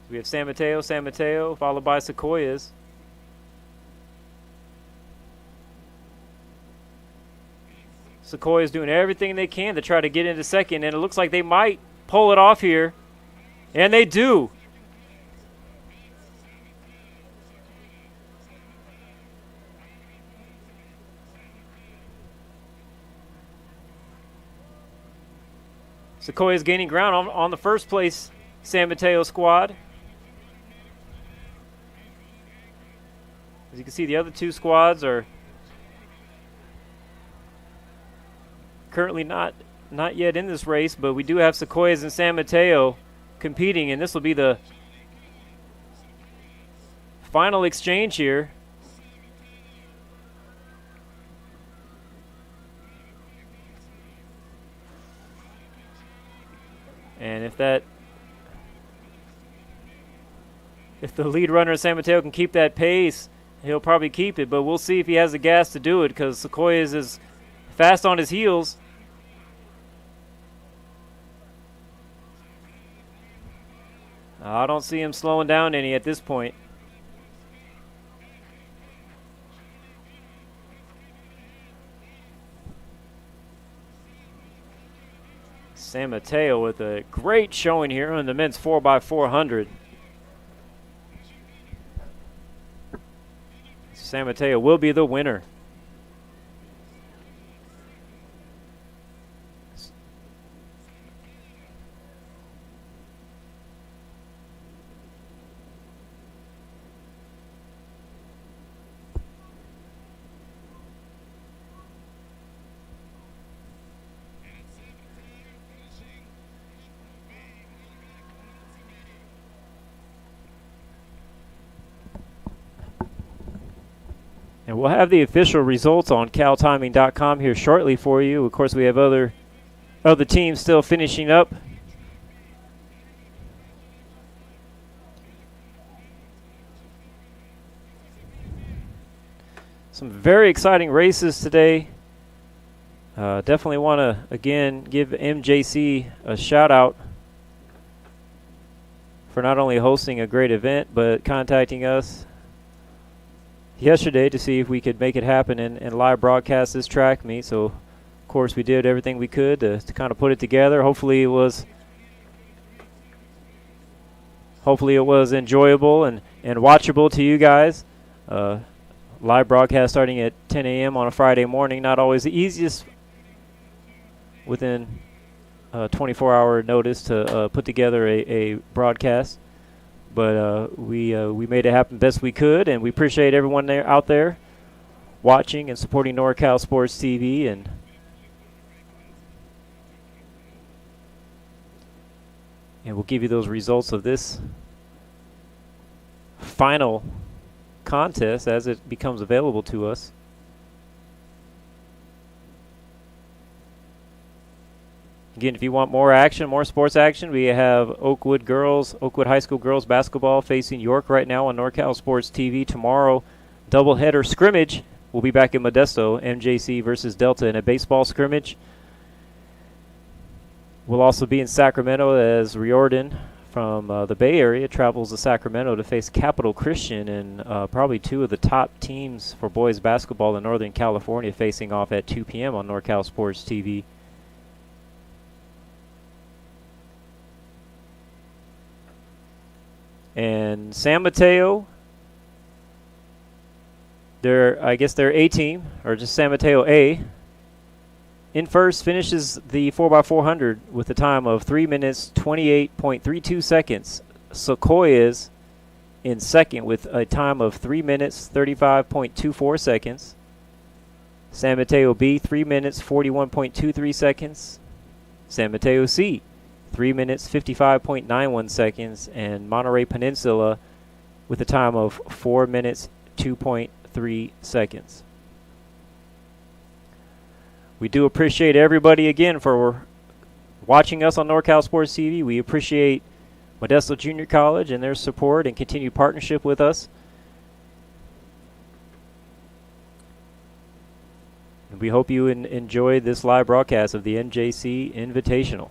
We have San Mateo, followed by Sequoias. Sequoia's doing everything they can to try to get into second, and it looks like they might pull it off here. And they do. Sequoia's gaining ground on the first place San Mateo squad. As you can see, the other two squads are currently not yet in this race, but we do have Sequoias and San Mateo competing, and this will be the final exchange here. And if the lead runner in San Mateo can keep that pace, he'll probably keep it, but we'll see if he has the gas to do it, because Sequoias is fast on his heels. I don't see him slowing down any at this point. San Mateo with a great showing here on the men's 4x400. San Mateo will be the winner. And we'll have the official results on caltiming.com here shortly for you. Of course, we have other teams still finishing up. Some very exciting races today. Definitely want to, again, give MJC a shout-out for not only hosting a great event, but contacting us yesterday to see if we could make it happen and live broadcast this track meet. So, of course, we did everything we could to kind of put it together. Hopefully it was enjoyable and watchable to you guys. Live broadcast starting at 10 a.m. on a Friday morning. Not always the easiest within 24-hour notice to put together a broadcast. But we made it happen best we could, and we appreciate everyone out there watching and supporting NorCal Sports TV. And we'll give you those results of this final contest as it becomes available to us. Again, if you want more action, more sports action, we have Oakwood High School girls basketball facing York right now on NorCal Sports TV. Tomorrow, doubleheader scrimmage. We'll be back in Modesto, MJC versus Delta in a baseball scrimmage. We'll also be in Sacramento as Riordan from the Bay Area travels to Sacramento to face Capital Christian, and probably two of the top teams for boys basketball in Northern California facing off at 2 p.m. on NorCal Sports TV. And San Mateo, I guess their A team, or just San Mateo A, in first finishes the 4x400 with a time of 3 minutes 28.32 seconds. Sequoia's in second with a time of 3 minutes 35.24 seconds. San Mateo B, 3 minutes 41.23 seconds. San Mateo C, 3 minutes 55.91 seconds. And Monterey Peninsula with a time of 4 minutes 2.3 seconds. We do appreciate everybody again for watching us on NorCal Sports TV. We appreciate Modesto Junior College and their support and continued partnership with us. And we hope you enjoyed this live broadcast of the MJC Invitational.